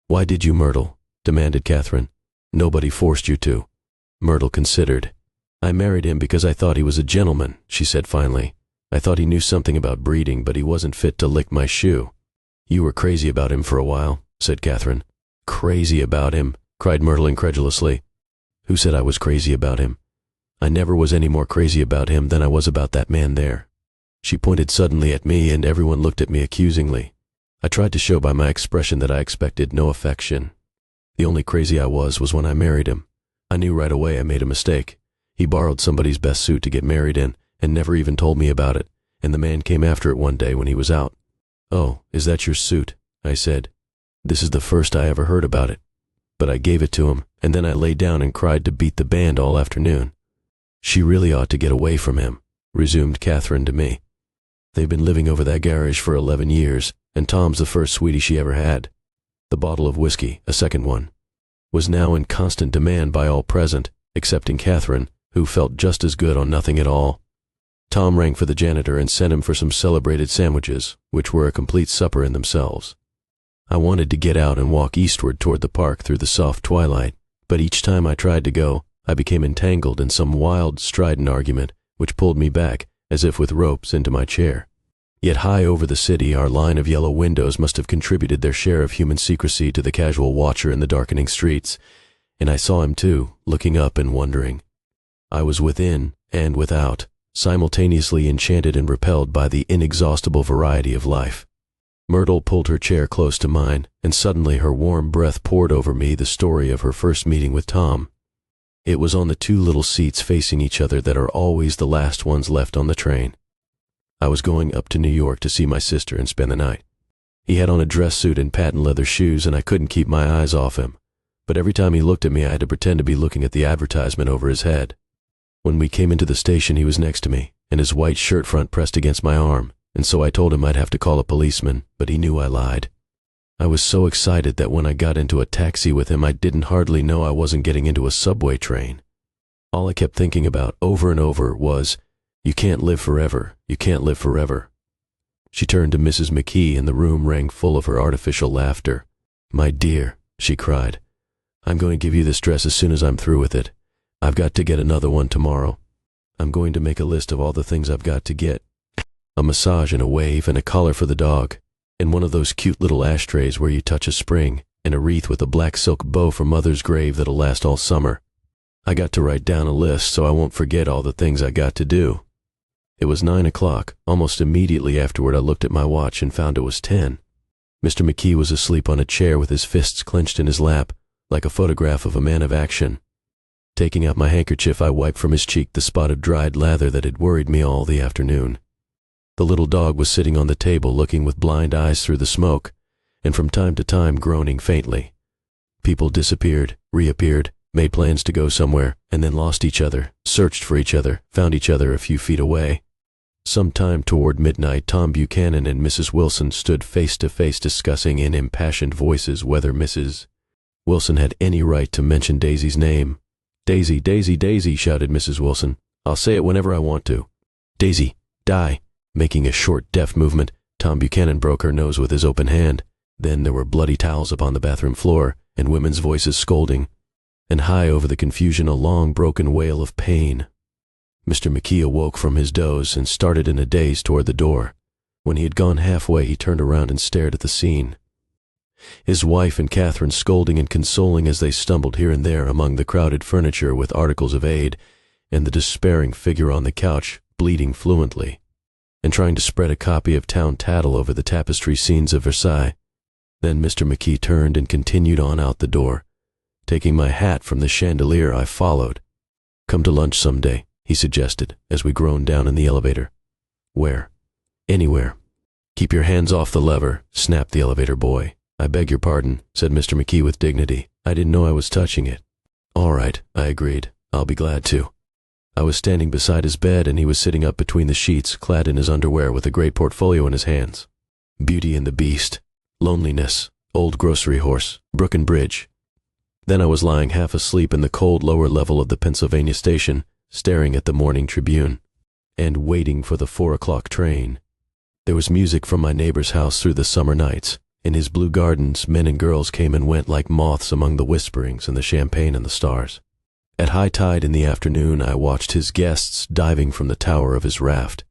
"Why did you, Myrtle?" demanded Catherine. "Nobody forced you to." Myrtle considered. "I married him because I thought he was a gentleman," she said finally. "I thought he knew something about breeding, but he wasn't fit to lick my shoe." "You were crazy about him for a while," said Catherine. "Crazy about him?" cried Myrtle incredulously. "Who said I was crazy about him? I never was any more crazy about him than I was about that man there." She pointed suddenly at me, and everyone looked at me accusingly. I tried to show by my expression that I expected no affection. The only crazy I was when I married him. I knew right away I made a mistake. He borrowed somebody's best suit to get married in, and never even told me about it, and the man came after it one day when he was out. "Oh, is that your suit?" I said. This is the first I ever heard about it. But I gave it to him, and then I lay down and cried to beat the band all afternoon. "She really ought to get away from him," resumed Catherine to me. "They've been living over that garage for 11 years, and Tom's the first sweetie she ever had." The bottle of whiskey, a second one, was now in constant demand by all present, excepting Catherine, who felt just as good on nothing at all. Tom rang for the janitor and sent him for some celebrated sandwiches, which were a complete supper in themselves. I wanted to get out and walk eastward toward the park through the soft twilight, but each time I tried to go, I became entangled in some wild, strident argument which pulled me back, as if with ropes, into my chair. Yet high over the city, our line of yellow windows must have contributed their share of human secrecy to the casual watcher in the darkening streets, and I saw him too, looking up and wondering. I was within and without, simultaneously enchanted and repelled by the inexhaustible variety of life. Myrtle pulled her chair close to mine, and suddenly her warm breath poured over me the story of her first meeting with Tom. It was on the two little seats facing each other that are always the last ones left on the train. I was going up to New York to see my sister and spend the night. He had on a dress suit and patent leather shoes, and I couldn't keep my eyes off him. But every time he looked at me, I had to pretend to be looking at the advertisement over his head. When we came into the station, he was next to me, and his white shirt front pressed against my arm, and so I told him I'd have to call a policeman, but he knew I lied. I was so excited that when I got into a taxi with him, I didn't hardly know I wasn't getting into a subway train. All I kept thinking about over and over was, "You can't live forever, you can't live forever." She turned to Mrs. McKee, and the room rang full of her artificial laughter. "My dear," she cried, "I'm going to give you this dress as soon as I'm through with it. I've got to get another one tomorrow. I'm going to make a list of all the things I've got to get. A massage and a wave and a collar for the dog, and one of those cute little ashtrays where you touch a spring, and a wreath with a black silk bow for Mother's grave that'll last all summer. I got to write down a list so I won't forget all the things I got to do." It was 9 o'clock. Almost immediately afterward I looked at my watch and found it was 10. Mr. McKee was asleep on a chair with his fists clenched in his lap, like a photograph of a man of action. Taking out my handkerchief, I wiped from his cheek the spot of dried lather that had worried me all the afternoon. The little dog was sitting on the table looking with blind eyes through the smoke, and from time to time groaning faintly. People disappeared, reappeared, made plans to go somewhere, and then lost each other, searched for each other, found each other a few feet away. Sometime toward midnight, Tom Buchanan and Mrs. Wilson stood face to face discussing in impassioned voices whether Mrs. Wilson had any right to mention Daisy's name. "Daisy, Daisy, Daisy," shouted Mrs. Wilson. "I'll say it whenever I want to. Daisy, die." Making a short, deft movement, Tom Buchanan broke her nose with his open hand. Then there were bloody towels upon the bathroom floor, and women's voices scolding, and high over the confusion a long, broken wail of pain. Mr. McKee awoke from his doze and started in a daze toward the door. When he had gone halfway, he turned around and stared at the scene. His wife and Catherine scolding and consoling as they stumbled here and there among the crowded furniture with articles of aid, and the despairing figure on the couch, bleeding fluently, and trying to spread a copy of Town Tattle over the tapestry scenes of Versailles. Then Mr. McKee turned and continued on out the door. Taking my hat from the chandelier, I followed. "Come to lunch someday," he suggested as we groaned down in the elevator. "Where?" "Anywhere." "Keep your hands off the lever," snapped the elevator boy. "I beg your pardon," said Mr. McKee with dignity. "I didn't know I was touching it." "All right," I agreed. "I'll be glad to." I was standing beside his bed, and he was sitting up between the sheets, clad in his underwear with a great portfolio in his hands. Beauty and the Beast, Loneliness, Old Grocery Horse, Brook and Bridge. Then I was lying half asleep in the cold lower level of the Pennsylvania station, staring at the Morning Tribune, and waiting for the 4 o'clock train. There was music from my neighbor's house through the summer nights. In his blue gardens, men and girls came and went like moths among the whisperings and the champagne and the stars. At high tide in the afternoon, I watched his guests diving from the tower of his raft,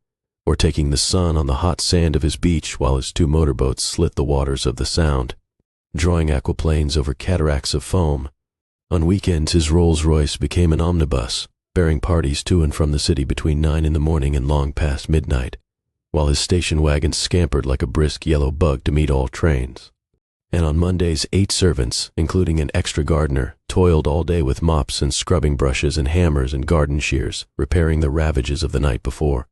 or taking the sun on the hot sand of his beach while his 2 motorboats slit the waters of the Sound, drawing aquaplanes over cataracts of foam. On weekends, his Rolls-Royce became an omnibus, bearing parties to and from the city between 9 in the morning and long past midnight, while his station wagon scampered like a brisk yellow bug to meet all trains. And on Mondays, 8 servants, including an extra gardener, toiled all day with mops and scrubbing brushes and hammers and garden shears, repairing the ravages of the night before.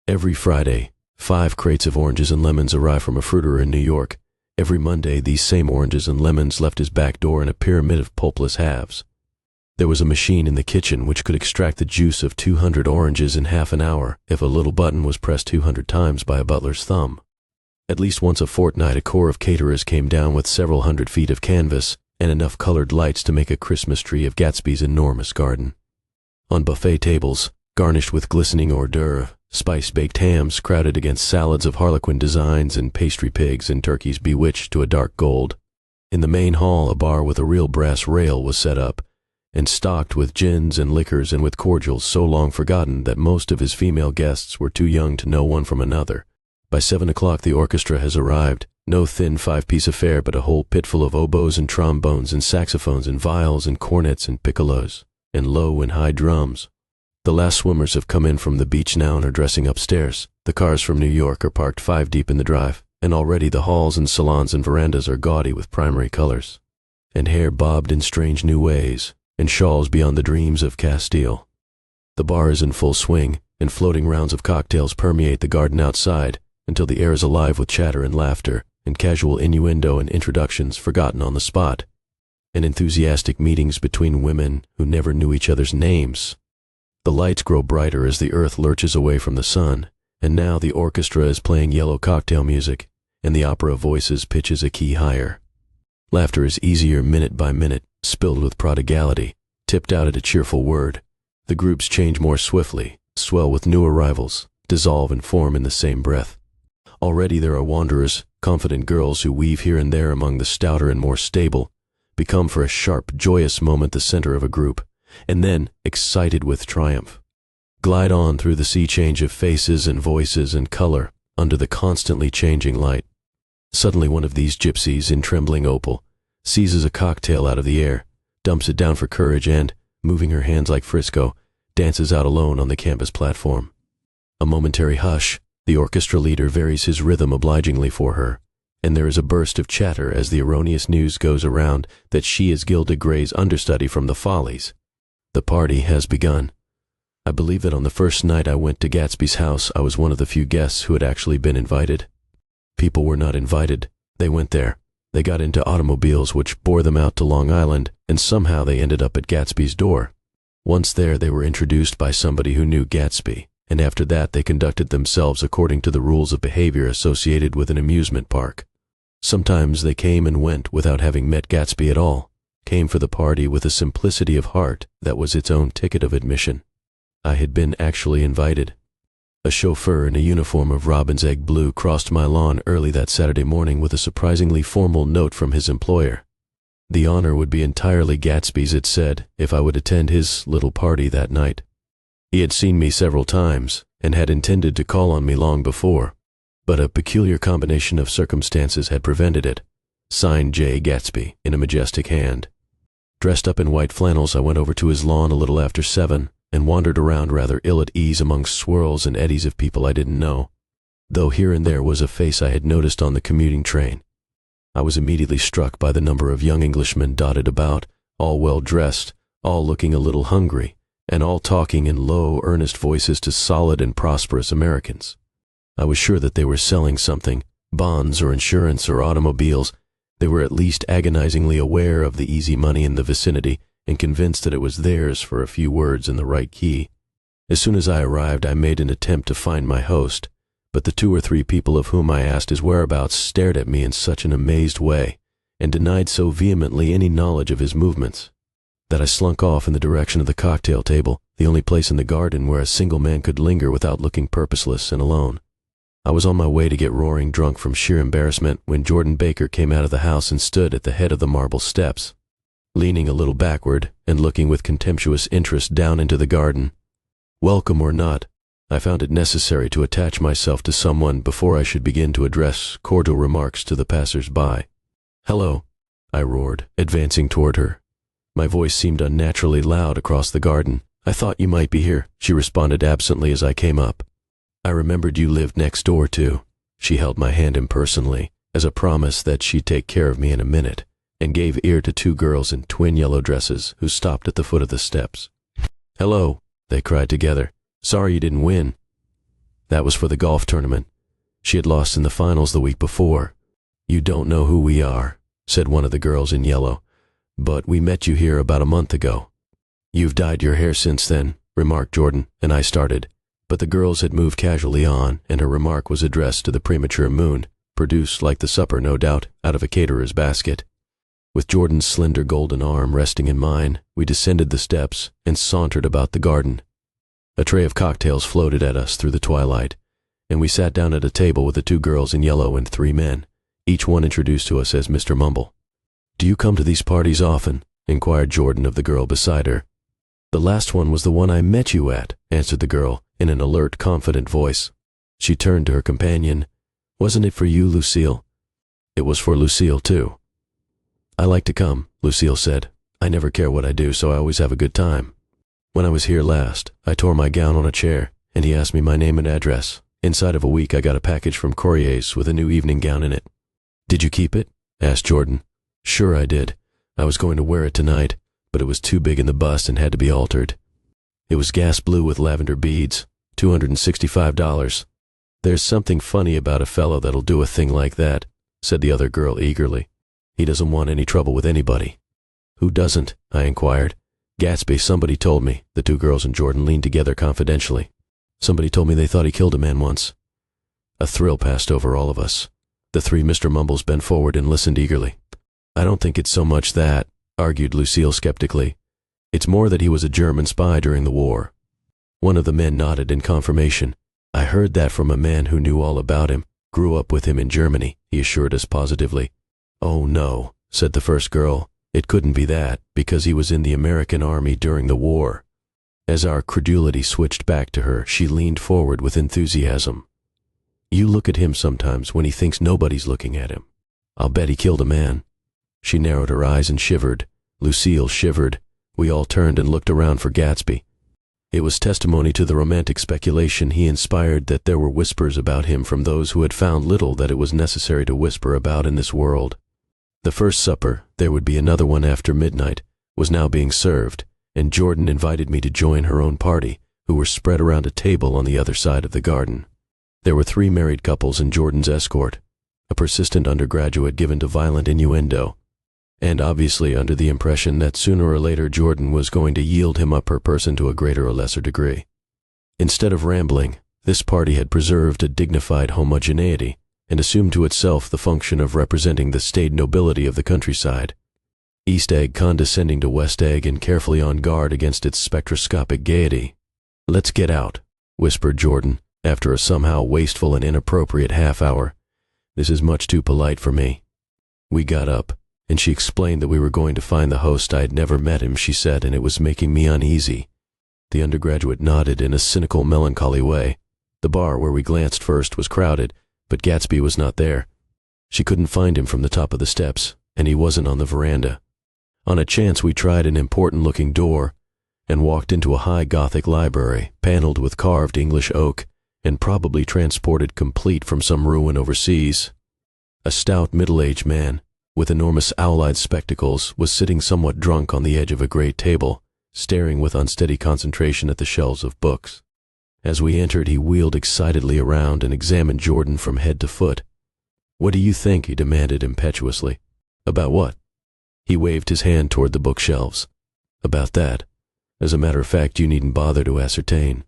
Every Friday, 5 crates of oranges and lemons arrived from a fruiterer in New York. Every Monday, these same oranges and lemons left his back door in a pyramid of pulpless halves. There was a machine in the kitchen which could extract the juice of 200 oranges in half an hour if a little button was pressed 200 times by a butler's thumb. At least once a fortnight, a corps of caterers came down with several hundred feet of canvas and enough colored lights to make a Christmas tree of Gatsby's enormous garden. On buffet tables, garnished with glistening hors d'oeuvre, spice-baked hams crowded against salads of harlequin designs and pastry pigs and turkeys bewitched to a dark gold. In the main hall, a bar with a real brass rail was set up, and stocked with gins and liquors and with cordials so long forgotten that most of his female guests were too young to know one from another. By 7 o'clock the orchestra has arrived, no thin 5-piece affair but a whole pitful of oboes and trombones and saxophones and viols and cornets and piccolos, and low and high drums. The last swimmers have come in from the beach now and are dressing upstairs. The cars from New York are parked 5 deep in the drive, and already the halls and salons and verandas are gaudy with primary colors, and hair bobbed in strange new ways, and shawls beyond the dreams of Castile. The bar is in full swing, and floating rounds of cocktails permeate the garden outside, until the air is alive with chatter and laughter, and casual innuendo and introductions forgotten on the spot, and enthusiastic meetings between women who never knew each other's names. The lights grow brighter as the earth lurches away from the sun, and now the orchestra is playing yellow cocktail music, and the opera of voices pitches a key higher. Laughter is easier minute by minute, spilled with prodigality, tipped out at a cheerful word. The groups change more swiftly, swell with new arrivals, dissolve and form in the same breath. Already there are wanderers, confident girls who weave here and there among the stouter and more stable, become for a sharp, joyous moment the center of a group, and then, excited with triumph, glide on through the sea change of faces and voices and color under the constantly changing light. Suddenly one of these gypsies in trembling opal seizes a cocktail out of the air, dumps it down for courage and, moving her hands like Frisco, dances out alone on the campus platform. A momentary hush, the orchestra leader varies his rhythm obligingly for her, and there is a burst of chatter as the erroneous news goes around that she is Gilda Gray's understudy from the Follies. The party has begun. I believe that on the first night I went to Gatsby's house, I was one of the few guests who had actually been invited. People were not invited. They went there. They got into automobiles which bore them out to Long Island, and somehow they ended up at Gatsby's door. Once there, they were introduced by somebody who knew Gatsby, and after that they conducted themselves according to the rules of behavior associated with an amusement park. Sometimes they came and went without having met Gatsby at all, came for the party with a simplicity of heart that was its own ticket of admission. I had been actually invited. A chauffeur in a uniform of robin's egg blue crossed my lawn early that Saturday morning with a surprisingly formal note from his employer. The honor would be entirely Gatsby's, it said, if I would attend his little party that night. He had seen me several times and had intended to call on me long before, but a peculiar combination of circumstances had prevented it. Signed J. Gatsby in a majestic hand. Dressed up in white flannels, I went over to his lawn a little after 7 and wandered around rather ill at ease among swirls and eddies of people I didn't know, though here and there was a face I had noticed on the commuting train. I was immediately struck by the number of young Englishmen dotted about, all well dressed, all looking a little hungry, and all talking in low, earnest voices to solid and prosperous Americans. I was sure that they were selling something, bonds or insurance or automobiles. They were at least agonizingly aware of the easy money in the vicinity and convinced that it was theirs for a few words in the right key. As soon as I arrived, I made an attempt to find my host, but the 2 or 3 people of whom I asked his whereabouts stared at me in such an amazed way, and denied so vehemently any knowledge of his movements, that I slunk off in the direction of the cocktail table, the only place in the garden where a single man could linger without looking purposeless and alone. I was on my way to get roaring drunk from sheer embarrassment when Jordan Baker came out of the house and stood at the head of the marble steps, leaning a little backward and looking with contemptuous interest down into the garden. Welcome or not, I found it necessary to attach myself to someone before I should begin to address cordial remarks to the passers-by. "Hello," I roared, advancing toward her. My voice seemed unnaturally loud across the garden. "I thought you might be here," she responded absently as I came up. "I remembered you lived next door, too." She held my hand impersonally, as a promise that she'd take care of me in a minute, and gave ear to 2 girls in twin yellow dresses who stopped at the foot of the steps. "Hello," they cried together. "Sorry you didn't win." That was for the golf tournament. She had lost in the finals the week before. "You don't know who we are," said one of the girls in yellow, "but we met you here about a month ago." "You've dyed your hair since then," remarked Jordan, and I started. But the girls had moved casually on, and her remark was addressed to the premature moon, produced, like the supper, no doubt, out of a caterer's basket. With Jordan's slender golden arm resting in mine, we descended the steps and sauntered about the garden. A tray of cocktails floated at us through the twilight, and we sat down at a table with the 2 girls in yellow and 3 men, each one introduced to us as Mr. Mumble. "Do you come to these parties often?" inquired Jordan of the girl beside her. "The last one was the one I met you at," answered the girl, in an alert, confident voice. She turned to her companion. "Wasn't it for you, Lucille?" "It was for Lucille, too." "I like to come," Lucille said. "I never care what I do, so I always have a good time. When I was here last, I tore my gown on a chair, and he asked me my name and address. Inside of a week, I got a package from Corrier's with a new evening gown in it." "Did you keep it?" asked Jordan. "Sure I did. I was going to wear it tonight, but it was too big in the bust and had to be altered. It was gas blue with lavender beads, $265. "There's something funny about a fellow that'll do a thing like that," said the other girl eagerly. "He doesn't want any trouble with anybody." "Who doesn't?" I inquired. "Gatsby, somebody told me." The 2 girls and Jordan leaned together confidentially. "Somebody told me they thought he killed a man once." A thrill passed over all of us. The 3 Mr. Mumbles bent forward and listened eagerly. "I don't think it's so much that," argued Lucille skeptically. "It's more that he was a German spy during the war." One of the men nodded in confirmation. "I heard that from a man who knew all about him. Grew up with him in Germany, he assured us positively. Oh no, said the first girl. It couldn't be that, because he was in the American Army during the war. As our credulity switched back to her, she leaned forward with enthusiasm. You look at him sometimes when he thinks nobody's looking at him. I'll bet he killed a man. She narrowed her eyes and shivered. Lucille shivered. We all turned and looked around for Gatsby. It was testimony to the romantic speculation he inspired that there were whispers about him from those who had found little that it was necessary to whisper about in this world. The first supper, there would be another one after midnight, was now being served, and Jordan invited me to join her own party, who were spread around a table on the other side of the garden. There were 3 married couples in Jordan's escort, a persistent undergraduate given to violent innuendo, and obviously under the impression that sooner or later Jordan was going to yield him up her person to a greater or lesser degree. Instead of rambling, this party had preserved a dignified homogeneity and assumed to itself the function of representing the staid nobility of the countryside. East Egg condescending to West Egg and carefully on guard against its spectroscopic gaiety. Let's get out, whispered Jordan, after a somehow wasteful and inappropriate half-hour. This is much too polite for me. We got up, and she explained that we were going to find the host. I had never met him, she said, and it was making me uneasy. The undergraduate nodded in a cynical, melancholy way. The bar where we glanced first was crowded, but Gatsby was not there. She couldn't find him from the top of the steps, and he wasn't on the veranda. On a chance we tried an important-looking door and walked into a high Gothic library, paneled with carved English oak, and probably transported complete from some ruin overseas. A stout, middle-aged man, with enormous owl-eyed spectacles, was sitting somewhat drunk on the edge of a great table, staring with unsteady concentration at the shelves of books. As we entered, he wheeled excitedly around and examined Jordan from head to foot. What do you think? He demanded impetuously. About what? He waved his hand toward the bookshelves. About that. As a matter of fact, you needn't bother to ascertain.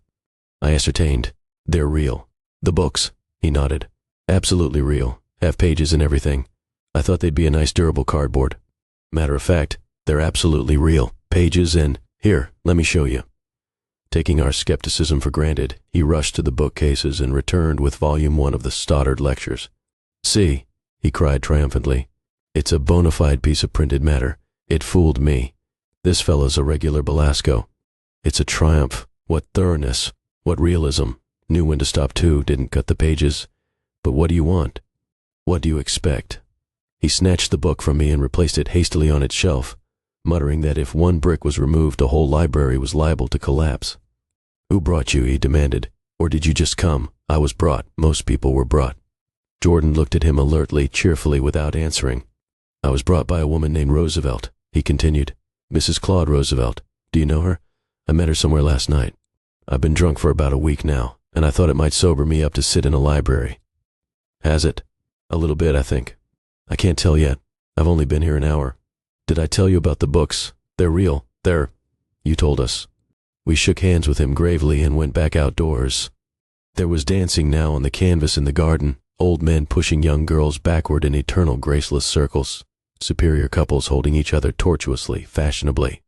I ascertained. They're real. The books, he nodded. Absolutely real. Have pages and everything. I thought they'd be a nice durable cardboard. Matter of fact, they're absolutely real. Pages and... Here, let me show you. Taking our skepticism for granted, he rushed to the bookcases and returned with Volume 1 of the Stoddard Lectures. See, he cried triumphantly. It's a bona fide piece of printed matter. It fooled me. This fellow's a regular Belasco. It's a triumph. What thoroughness. What realism. Knew when to stop too, didn't cut the pages. But what do you want? What do you expect? He snatched the book from me and replaced it hastily on its shelf, muttering that if one brick was removed, the whole library was liable to collapse. Who brought you? He demanded. Or did you just come? I was brought. Most people were brought. Jordan looked at him alertly, cheerfully, without answering. I was brought by a woman named Roosevelt, he continued. Mrs. Claude Roosevelt. Do you know her? I met her somewhere last night. I've been drunk for about a week now, and I thought it might sober me up to sit in a library. Has it? A little bit, I think. I can't tell yet. I've only been here an hour. Did I tell you about the books? They're real. You told us. We shook hands with him gravely and went back outdoors. There was dancing now on the canvas in the garden, old men pushing young girls backward in eternal graceless circles, superior couples holding each other tortuously, fashionably,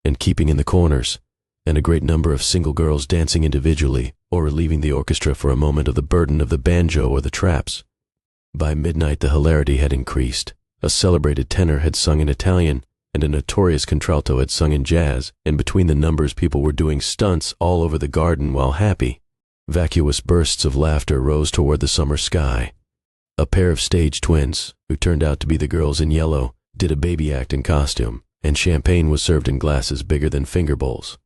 and keeping in the corners, and a great number of single girls dancing individually or relieving the orchestra for a moment of the burden of the banjo or the traps. By midnight the hilarity had increased. A celebrated tenor had sung in Italian, and a notorious contralto had sung in jazz, and between the numbers people were doing stunts all over the garden while happy. Vacuous bursts of laughter rose toward the summer sky. A pair of stage twins, who turned out to be the girls in yellow, did a baby act in costume, and champagne was served in glasses bigger than finger bowls.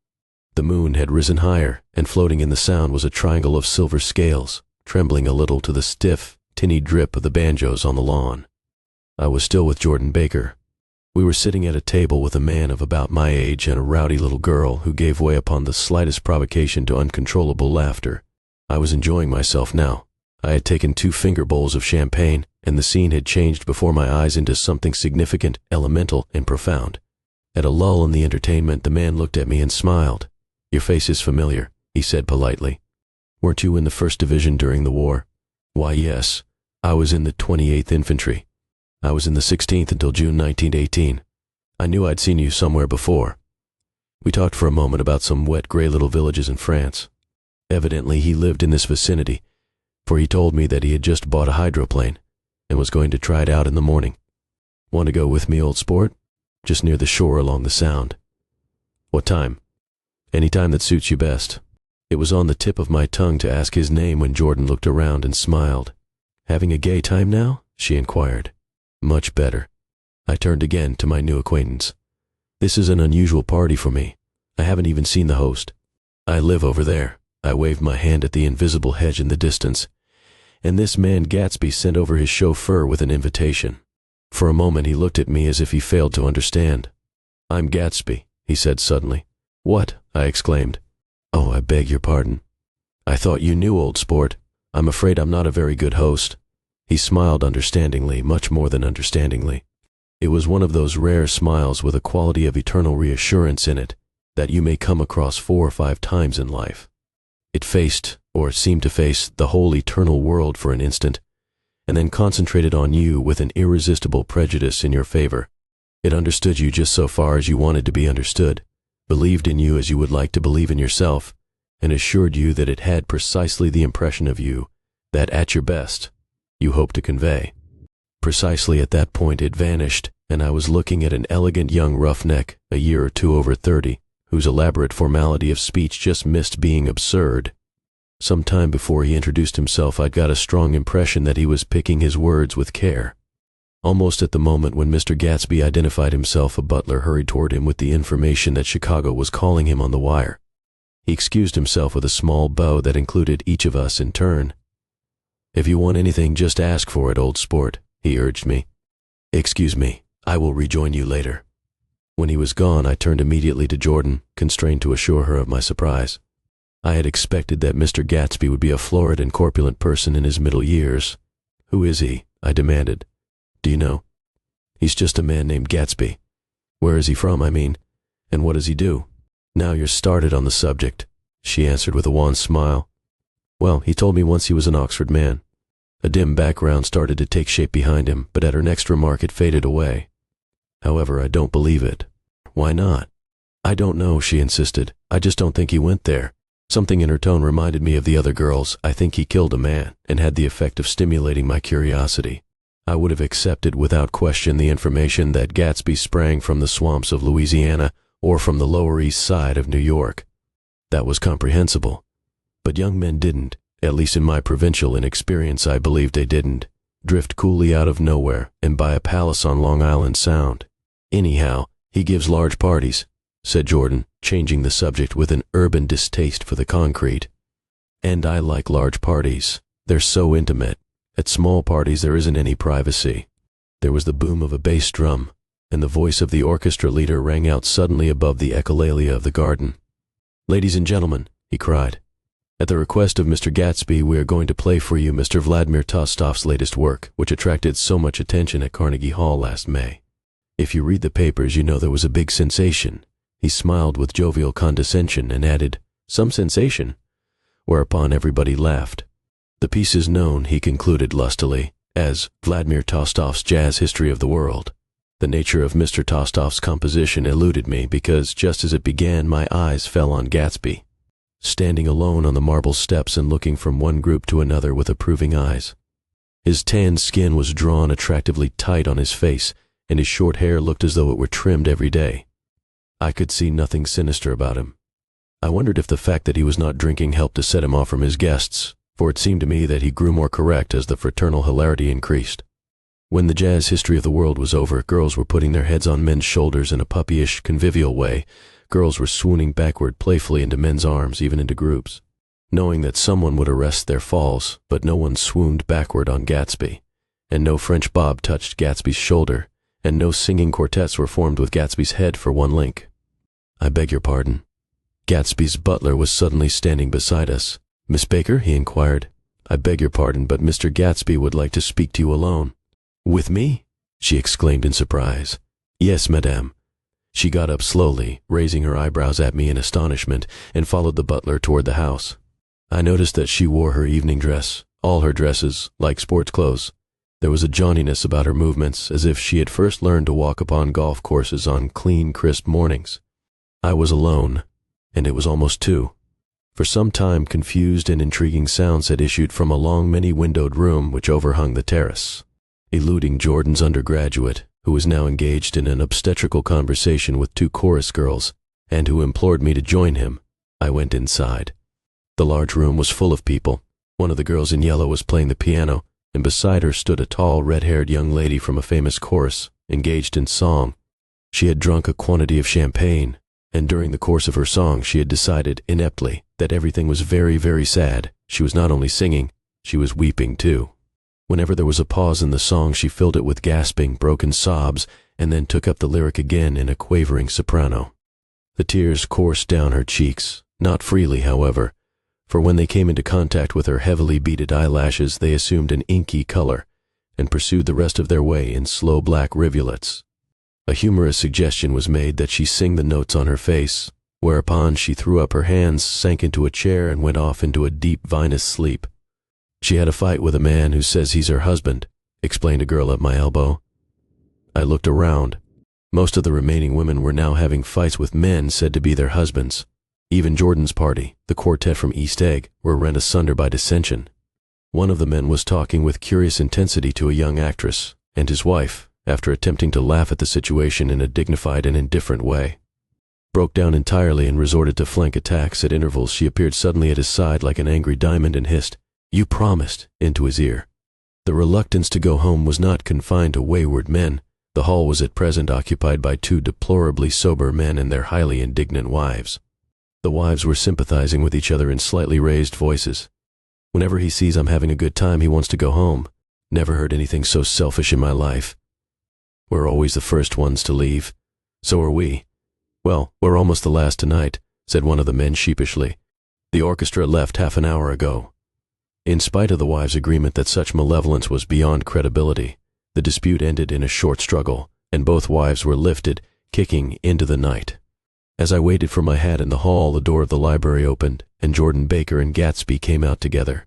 The moon had risen higher, and floating in the sound was a triangle of silver scales, trembling a little to the stiff, tinny drip of the banjos on the lawn. I was still with Jordan Baker. We were sitting at a table with a man of about my age and a rowdy little girl who gave way upon the slightest provocation to uncontrollable laughter. I was enjoying myself now. I had taken 2 finger bowls of champagne, and the scene had changed before my eyes into something significant, elemental, and profound. At a lull in the entertainment, the man looked at me and smiled. Your face is familiar, he said politely. Weren't you in the 1st Division during the war? Why, yes. I was in the 28th Infantry. I was in the 16th until June 1918. I knew I'd seen you somewhere before. We talked for a moment about some wet, gray little villages in France. Evidently he lived in this vicinity, for he told me that he had just bought a hydroplane and was going to try it out in the morning. Want to go with me, old sport? Just near the shore along the Sound. What time? Any time that suits you best. It was on the tip of my tongue to ask his name when Jordan looked around and smiled. Having a gay time now? She inquired. Much better. I turned again to my new acquaintance. This is an unusual party for me. I haven't even seen the host. I live over there. I waved my hand at the invisible hedge in the distance, and this man Gatsby sent over his chauffeur with an invitation. For a moment he looked at me as if he failed to understand. I'm Gatsby, he said suddenly. What? I exclaimed. Oh, I beg your pardon. I thought you knew, old sport. I'm afraid I'm not a very good host. He smiled understandingly, much more than understandingly. It was one of those rare smiles with a quality of eternal reassurance in it that you may come across 4 or 5 times in life. It faced, or seemed to face, the whole eternal world for an instant, and then concentrated on you with an irresistible prejudice in your favor. It understood you just so far as you wanted to be understood, believed in you as you would like to believe in yourself, and assured you that it had precisely the impression of you that, at your best, you hoped to convey. Precisely at that point it vanished, and I was looking at an elegant young roughneck, a year or 2 over 30, whose elaborate formality of speech just missed being absurd. Some time before he introduced himself, I'd got a strong impression that he was picking his words with care. Almost at the moment when Mr. Gatsby identified himself, a butler hurried toward him with the information that Chicago was calling him on the wire. He excused himself with a small bow that included each of us in turn. If you want anything, just ask for it, old sport, he urged me. Excuse me, I will rejoin you later. When he was gone, I turned immediately to Jordan, constrained to assure her of my surprise. I had expected that Mr. Gatsby would be a florid and corpulent person in his middle years. Who is he? I demanded. Do you know? He's just a man named Gatsby. Where is he from, I mean? And what does he do? Now you're started on the subject, she answered with a wan smile. Well, he told me once he was an Oxford man. A dim background started to take shape behind him, but at her next remark it faded away. However, I don't believe it. Why not? I don't know, she insisted. I just don't think he went there. Something in her tone reminded me of the other girls. I think he killed a man, and had the effect of stimulating my curiosity. I would have accepted without question the information that Gatsby sprang from the swamps of Louisiana or from the Lower East Side of New York. That was comprehensible. But young men didn't, at least in my provincial inexperience I believed they didn't, drift coolly out of nowhere and buy a palace on Long Island Sound. Anyhow, he gives large parties, said Jordan, changing the subject with an urban distaste for the concrete. And I like large parties. They're so intimate. At small parties there isn't any privacy. There was the boom of a bass drum, and the voice of the orchestra leader rang out suddenly above the echolalia of the garden. Ladies and gentlemen, he cried, at the request of Mr. Gatsby, we are going to play for you Mr. Vladimir Tostof's latest work, which attracted so much attention at Carnegie Hall last May. If you read the papers, you know there was a big sensation. He smiled with jovial condescension and added, some sensation? Whereupon everybody laughed. The piece is known, he concluded lustily, as Vladimir Tostof's Jazz History of the World. The nature of Mr. Tostof's composition eluded me because just as it began, my eyes fell on Gatsby, standing alone on the marble steps and looking from one group to another with approving eyes. His tanned skin was drawn attractively tight on his face, and his short hair looked as though it were trimmed every day. I could see nothing sinister about him. I wondered if the fact that he was not drinking helped to set him off from his guests, for it seemed to me that he grew more correct as the fraternal hilarity increased. When the Jazz History of the World was over, girls were putting their heads on men's shoulders in a puppyish, convivial way. Girls were swooning backward playfully into men's arms, even into groups, knowing that someone would arrest their falls, but no one swooned backward on Gatsby, and no French bob touched Gatsby's shoulder, and no singing quartets were formed with Gatsby's head for one link. I beg your pardon. Gatsby's butler was suddenly standing beside us. Miss Baker, he inquired. I beg your pardon, but Mr. Gatsby would like to speak to you alone. With me? She exclaimed in surprise. Yes, madame. She got up slowly, raising her eyebrows at me in astonishment, and followed the butler toward the house. I noticed that she wore her evening dress, all her dresses, like sports clothes. There was a jauntiness about her movements, as if she had first learned to walk upon golf courses on clean, crisp mornings. I was alone, and it was almost 2. For some time confused and intriguing sounds had issued from a long many-windowed room which overhung the terrace. Eluding Jordan's undergraduate, who was now engaged in an obstetrical conversation with two chorus girls, and who implored me to join him, I went inside. The large room was full of people. One of the girls in yellow was playing the piano, and beside her stood a tall, red-haired young lady from a famous chorus, engaged in song. She had drunk a quantity of champagne, and during the course of her song she had decided, ineptly, that everything was very, very sad. She was not only singing, she was weeping too. Whenever there was a pause in the song, she filled it with gasping, broken sobs, and then took up the lyric again in a quavering soprano. The tears coursed down her cheeks, not freely, however, for when they came into contact with her heavily beaded eyelashes, they assumed an inky color, and pursued the rest of their way in slow black rivulets. A humorous suggestion was made that she sing the notes on her face, whereupon she threw up her hands, sank into a chair, and went off into a deep vinous sleep. She had a fight with a man who says he's her husband, explained a girl at my elbow. I looked around. Most of the remaining women were now having fights with men said to be their husbands. Even Jordan's party, the quartet from East Egg, were rent asunder by dissension. One of the men was talking with curious intensity to a young actress, and his wife, after attempting to laugh at the situation in a dignified and indifferent way, broke down entirely and resorted to flank attacks. At intervals she appeared suddenly at his side like an angry diamond and hissed, "You promised," into his ear. The reluctance to go home was not confined to wayward men. The hall was at present occupied by two deplorably sober men and their highly indignant wives. The wives were sympathizing with each other in slightly raised voices. "Whenever he sees I'm having a good time, he wants to go home. Never heard anything so selfish in my life. We're always the first ones to leave. So are we." "Well, we're almost the last tonight," said one of the men sheepishly. "The orchestra left half an hour ago." In spite of the wives' agreement that such malevolence was beyond credibility, the dispute ended in a short struggle, and both wives were lifted, kicking, into the night. As I waited for my hat in the hall, the door of the library opened, and Jordan Baker and Gatsby came out together.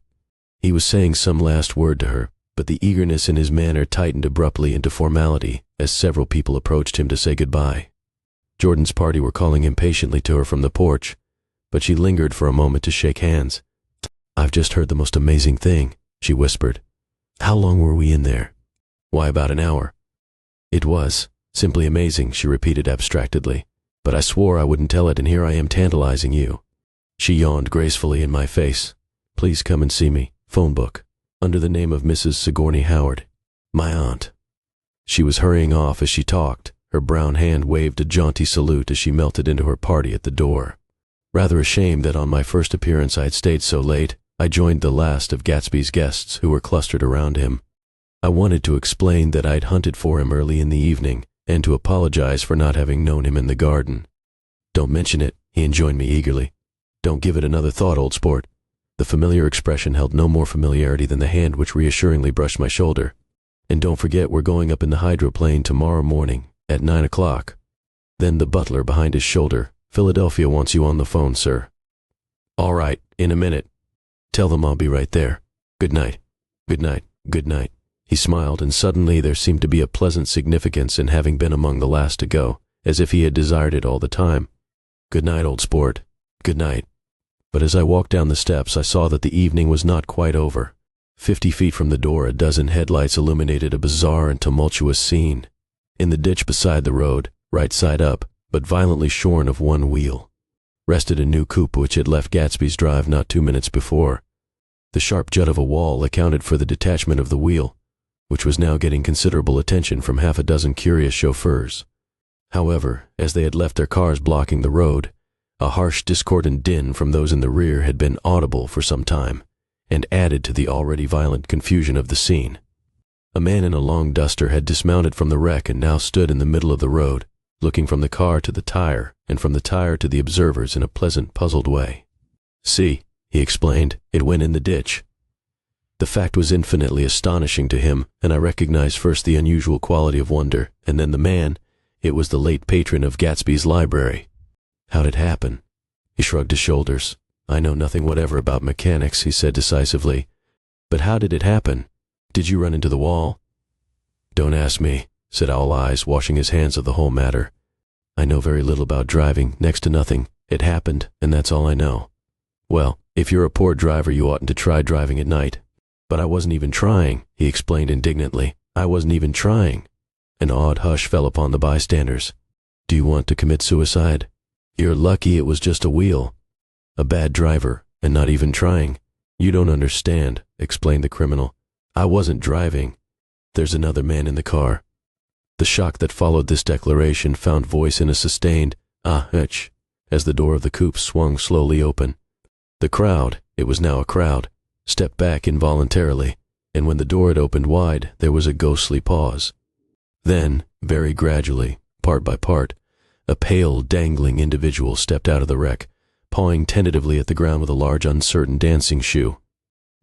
He was saying some last word to her, but the eagerness in his manner tightened abruptly into formality as several people approached him to say goodbye. Jordan's party were calling impatiently to her from the porch, but she lingered for a moment to shake hands. "I've just heard the most amazing thing," she whispered. "How long were we in there?" "Why, about an hour." "It was simply amazing," she repeated abstractedly. "But I swore I wouldn't tell it, and here I am tantalizing you." She yawned gracefully in my face. "Please come and see me. Phone book. Under the name of Mrs. Sigourney Howard. My aunt." She was hurrying off as she talked. Her brown hand waved a jaunty salute as she melted into her party at the door. Rather ashamed that on my first appearance I had stayed so late, I joined the last of Gatsby's guests who were clustered around him. I wanted to explain that I'd hunted for him early in the evening, and to apologize for not having known him in the garden. "Don't mention it," he enjoined me eagerly. "Don't give it another thought, old sport." The familiar expression held no more familiarity than the hand which reassuringly brushed my shoulder. "And don't forget we're going up in the hydroplane tomorrow morning at 9 o'clock. Then the butler behind his shoulder, "Philadelphia wants you on the phone, sir." "All right, in a minute. Tell them I'll be right there. Good night. Good night. Good night." He smiled, and suddenly there seemed to be a pleasant significance in having been among the last to go, as if he had desired it all the time. "Good night, old sport. Good night." But as I walked down the steps, I saw that the evening was not quite over. 50 feet from the door, a dozen headlights illuminated a bizarre and tumultuous scene. In the ditch beside the road, right side up, but violently shorn of one wheel, rested a new coupe which had left Gatsby's drive not 2 minutes before. The sharp jut of a wall accounted for the detachment of the wheel, which was now getting considerable attention from half a dozen curious chauffeurs. However, as they had left their cars blocking the road, a harsh discordant din from those in the rear had been audible for some time, and added to the already violent confusion of the scene. A man in a long duster had dismounted from the wreck and now stood in the middle of the road, looking from the car to the tire, and from the tire to the observers in a pleasant, puzzled way. "See," he explained, "it went in the ditch." The fact was infinitely astonishing to him, and I recognized first the unusual quality of wonder, and then the man. It was the late patron of Gatsby's library. "How'd it happen?" He shrugged his shoulders. "I know nothing whatever about mechanics," he said decisively. "But how did it happen? Did you run into the wall?" "Don't ask me," said Owl Eyes, washing his hands of the whole matter. "I know very little about driving, next to nothing. It happened, and that's all I know." Well, if you're a poor driver, you oughtn't to try driving at night. But I wasn't even trying, he explained indignantly. I wasn't even trying. An awed hush fell upon the bystanders. Do you want to commit suicide? You're lucky it was just a wheel. A bad driver, and not even trying. You don't understand, explained the criminal. I wasn't driving. There's another man in the car. The shock that followed this declaration found voice in a sustained ah-hitch as the door of the coupe swung slowly open. The crowd, it was now a crowd, stepped back involuntarily, and when the door had opened wide, there was a ghostly pause. Then, very gradually, part by part, a pale, dangling individual stepped out of the wreck, pawing tentatively at the ground with a large, uncertain dancing shoe.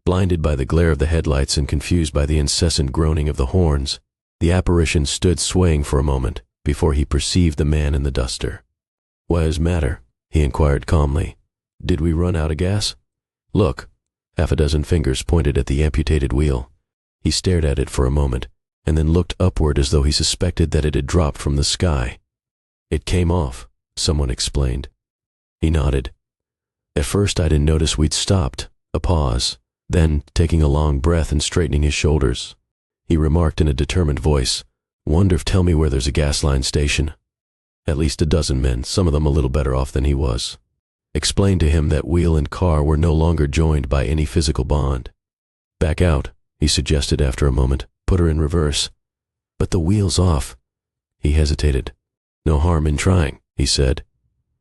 Blinded by the glare of the headlights and confused by the incessant groaning of the horns, the apparition stood swaying for a moment before he perceived the man in the duster. "What's the matter?" he inquired calmly. "Did we run out of gas? Look." Half a dozen fingers pointed at the amputated wheel. He stared at it for a moment, and then looked upward as though he suspected that it had dropped from the sky. "It came off," someone explained. He nodded. "At first I didn't notice we'd stopped." A pause. Then, taking a long breath and straightening his shoulders, he remarked in a determined voice, "Wonder if tell me where there's a gas line station." At least a dozen men, some of them a little better off than he was, explained to him that wheel and car were no longer joined by any physical bond. "Back out," he suggested after a moment. "Put her in reverse." "But the wheel's off." He hesitated. "No harm in trying," he said.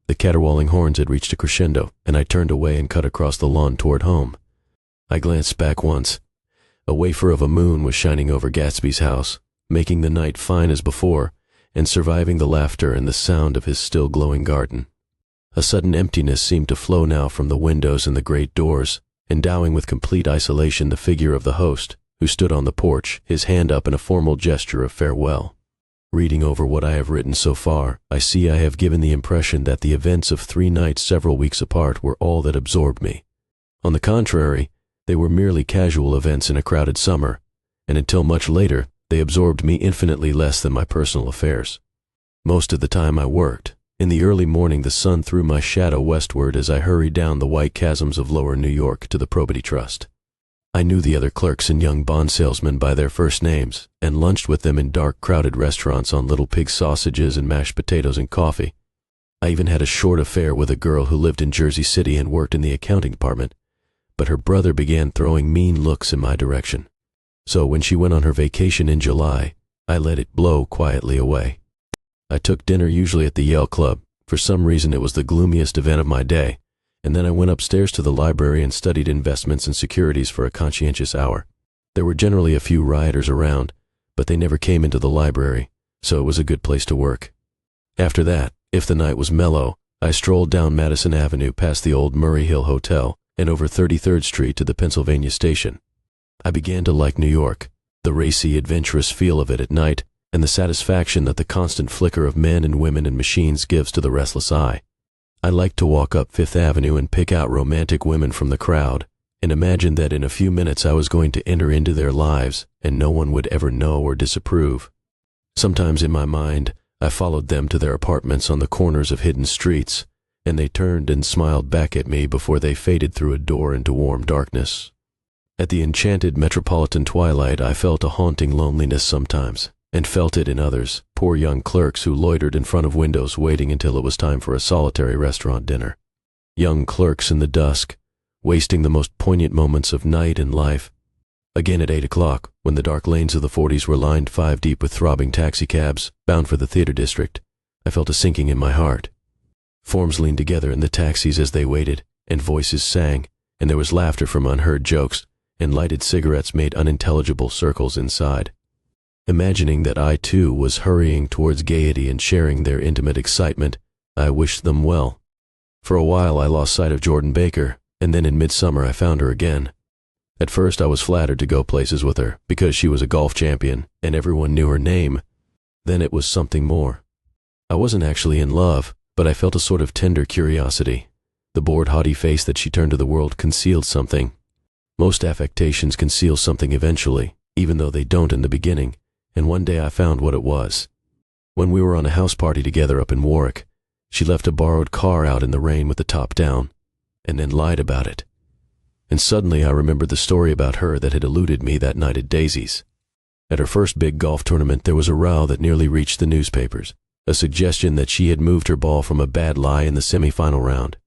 The caterwauling horns had reached a crescendo, and I turned away and cut across the lawn toward home. I glanced back once. A wafer of a moon was shining over Gatsby's house, making the night fine as before, and surviving the laughter and the sound of his still glowing garden. A sudden emptiness seemed to flow now from the windows and the great doors, endowing with complete isolation the figure of the host, who stood on the porch, his hand up in a formal gesture of farewell. Reading over what I have written so far, I see I have given the impression that the events of 3 nights several weeks apart were all that absorbed me. On the contrary, they were merely casual events in a crowded summer, and until much later, they absorbed me infinitely less than my personal affairs. Most of the time I worked. In the early morning the sun threw my shadow westward as I hurried down the white chasms of lower New York to the Probity Trust. I knew the other clerks and young bond salesmen by their first names, and lunched with them in dark, crowded restaurants on little pig sausages and mashed potatoes and coffee. I even had a short affair with a girl who lived in Jersey City and worked in the accounting department, but her brother began throwing mean looks in my direction. So when she went on her vacation in July, I let it blow quietly away. I took dinner usually at the Yale Club. For some reason it was the gloomiest event of my day, and then I went upstairs to the library and studied investments and securities for a conscientious hour. There were generally a few rioters around, but they never came into the library, so it was a good place to work. After that, if the night was mellow, I strolled down Madison Avenue past the old Murray Hill Hotel and over 33rd Street to the Pennsylvania Station. I began to like New York, the racy, adventurous feel of it at night, and the satisfaction that the constant flicker of men and women and machines gives to the restless eye. I liked to walk up Fifth Avenue and pick out romantic women from the crowd, and imagine that in a few minutes I was going to enter into their lives, and no one would ever know or disapprove. Sometimes in my mind, I followed them to their apartments on the corners of hidden streets, and they turned and smiled back at me before they faded through a door into warm darkness. At the enchanted metropolitan twilight, I felt a haunting loneliness sometimes, and felt it in others, poor young clerks who loitered in front of windows waiting until it was time for a solitary restaurant dinner. Young clerks in the dusk, wasting the most poignant moments of night and life. Again at 8 o'clock, when the dark lanes of the 40s were lined 5 deep with throbbing taxicabs bound for the theater district, I felt a sinking in my heart. Forms leaned together in the taxis as they waited, and voices sang, and there was laughter from unheard jokes, and lighted cigarettes made unintelligible circles inside. Imagining that I too was hurrying towards gaiety and sharing their intimate excitement, I wished them well. For a while I lost sight of Jordan Baker, and then in midsummer I found her again. At first I was flattered to go places with her, because she was a golf champion, and everyone knew her name. Then it was something more. I wasn't actually in love, but I felt a sort of tender curiosity. The bored, haughty face that she turned to the world concealed something. Most affectations conceal something eventually, even though they don't in the beginning, and one day I found what it was. When we were on a house party together up in Warwick, she left a borrowed car out in the rain with the top down. and then lied about it. And suddenly I remembered the story about her that had eluded me that night at Daisy's. At her first big golf tournament, there was a row that nearly reached the newspapers, a suggestion that she had moved her ball from a bad lie in the semifinal round.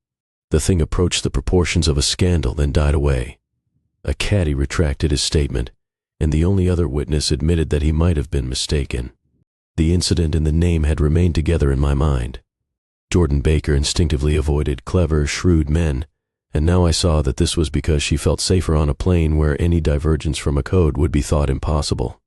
The thing approached the proportions of a scandal, then died away. A caddy retracted his statement, and the only other witness admitted that he might have been mistaken. The incident and the name had remained together in my mind. Jordan Baker instinctively avoided clever, shrewd men, and now I saw that this was because she felt safer on a plane where any divergence from a code would be thought impossible.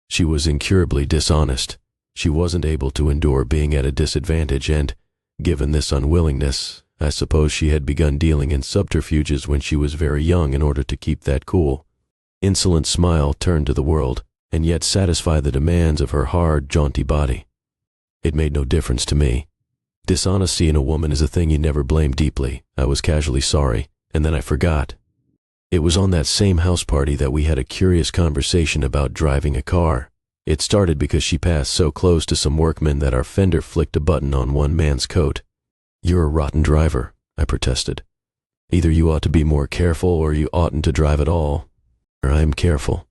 She was incurably dishonest. She wasn't able to endure being at a disadvantage, and, given this unwillingness, I suppose she had begun dealing in subterfuges when she was very young in order to keep that cool, insolent smile turned to the world, and yet satisfy the demands of her hard, jaunty body. It made no difference to me. Dishonesty in a woman is a thing you never blame deeply. I was casually sorry, and then I forgot. It was on that same house party that we had a curious conversation about driving a car. It started because she passed so close to some workmen that our fender flicked a button on one man's coat. "You're a rotten driver," I protested. "Either you ought to be more careful or you oughtn't to drive at all." "I'm careful."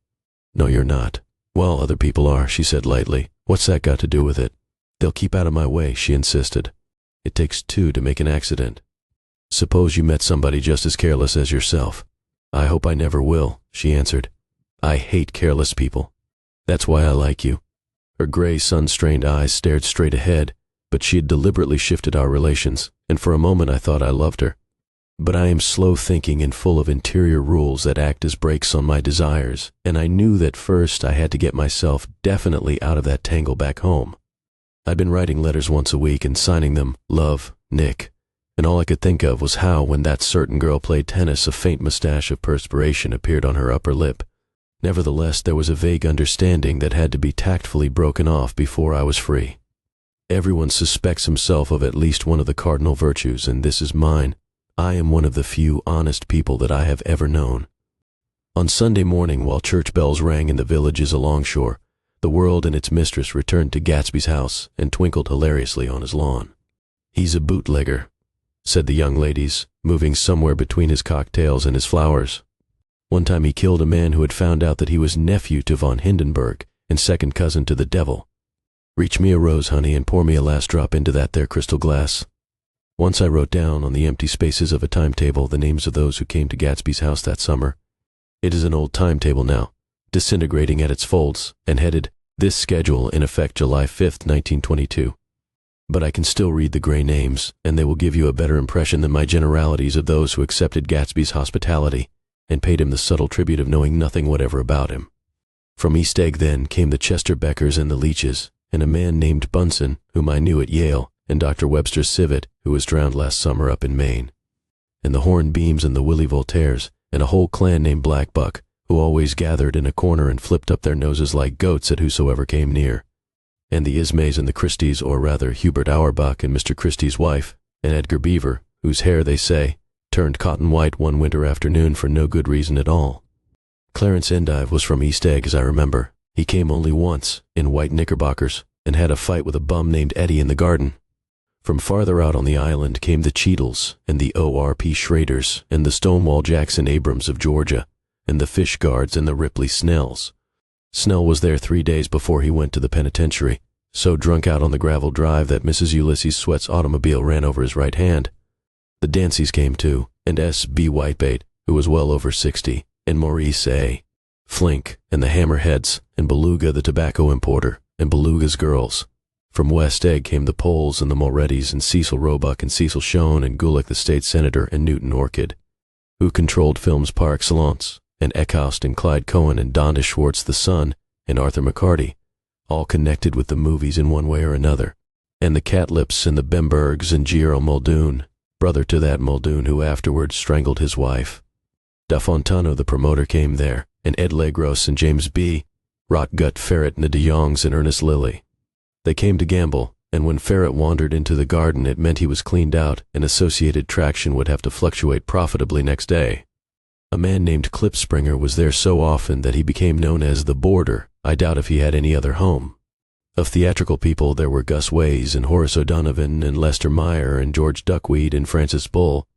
"No, you're not." "Well, other people are," she said lightly. "What's that got to do with it?" "They'll keep out of my way," she insisted. "It takes two to make an accident. Suppose you met somebody just as careless as yourself." "I hope I never will," she answered. "I hate careless people. That's why I like you." Her gray, sun-strained eyes stared straight ahead, but she had deliberately shifted our relations, and for a moment I thought I loved her. But I am slow-thinking and full of interior rules that act as brakes on my desires, and I knew that first I had to get myself definitely out of that tangle back home. I'd been writing letters once a week and signing them, "Love, Nick," and all I could think of was how, when that certain girl played tennis, a faint mustache of perspiration appeared on her upper lip. Nevertheless, there was a vague understanding that had to be tactfully broken off before I was free. Everyone suspects himself of at least one of the cardinal virtues, and this is mine. I am one of the few honest people that I have ever known. On Sunday morning, while church bells rang in the villages along shore, the world and its mistress returned to Gatsby's house and twinkled hilariously on his lawn. "He's a bootlegger," said the young ladies, moving somewhere between his cocktails and his flowers. "One time he killed a man who had found out that he was nephew to von Hindenburg and second cousin to the devil. Reach me a rose, honey, and pour me a last drop into that there crystal glass." Once I wrote down on the empty spaces of a timetable the names of those who came to Gatsby's house that summer. It is an old timetable now, disintegrating at its folds, and headed, "This schedule in effect July 5th, 1922. But I can still read the gray names, and they will give you a better impression than my generalities of those who accepted Gatsby's hospitality and paid him the subtle tribute of knowing nothing whatever about him. From East Egg then came the Chester Beckers and the Leaches, and a man named Bunsen, whom I knew at Yale, and Dr. Webster Civet, who was drowned last summer up in Maine, and the Hornbeams and the Willie Voltaires, and a whole clan named Black Buck, who always gathered in a corner and flipped up their noses like goats at whosoever came near, and the Ismays and the Christies, or rather Hubert Auerbach and Mr. Christie's wife, and Edgar Beaver, whose hair, they say, turned cotton white one winter afternoon for no good reason at all. Clarence Endive was from East Egg, as I remember. He came only once, in white knickerbockers, and had a fight with a bum named Eddie in the garden. From farther out on the island came the Cheadles, and the O.R.P. Schraders, and the Stonewall Jackson Abrams of Georgia, and the Fish Guards and the Ripley Snells. Snell was there 3 days before he went to the penitentiary, so drunk out on the gravel drive that Mrs. Ulysses Sweat's automobile ran over his right hand. The Dancys came too, and S.B. Whitebait, who was well over 60, and Maurice A. Flink, and the Hammerheads, and Beluga the tobacco importer, and Beluga's girls. From West Egg came the Poles and the Morettis, and Cecil Roebuck and Cecil Schoen, and Gulick the state senator, and Newton Orchid, who controlled films par excellence, and Eckhoust and Clyde Cohen and Donda Schwartz the son, and Arthur McCarty, all connected with the movies in one way or another, and the Catlips and the Bembergs and Giro Muldoon, brother to that Muldoon who afterwards strangled his wife. Da Fontano the promoter came there, and Ed Legros and James B. Rotgut Ferret and the de Jongs and Ernest Lilly. They came to gamble, and when Ferret wandered into the garden it meant he was cleaned out and Associated Traction would have to fluctuate profitably next day. A man named Klipspringer was there so often that he became known as the Boarder. I doubt if he had any other home. Of theatrical people there were Gus Ways and Horace O'Donovan and Lester Meyer and George Duckweed and Francis Bull.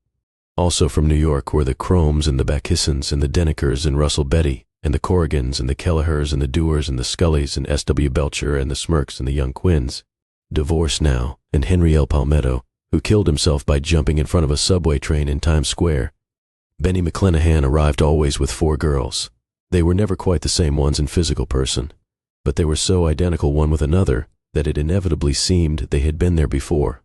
Also from New York were the Cromes and the Backissons and the Denekers and Russell Betty and the Corrigans and the Kellehers and the Dewars and the Scullys and S.W. Belcher and the Smirks and the young Quinns. Divorced now, and Henry L. Palmetto, who killed himself by jumping in front of a subway train in Times Square. Benny McClenahan arrived always with 4 girls. They were never quite the same ones in physical person, but they were so identical one with another that it inevitably seemed they had been there before.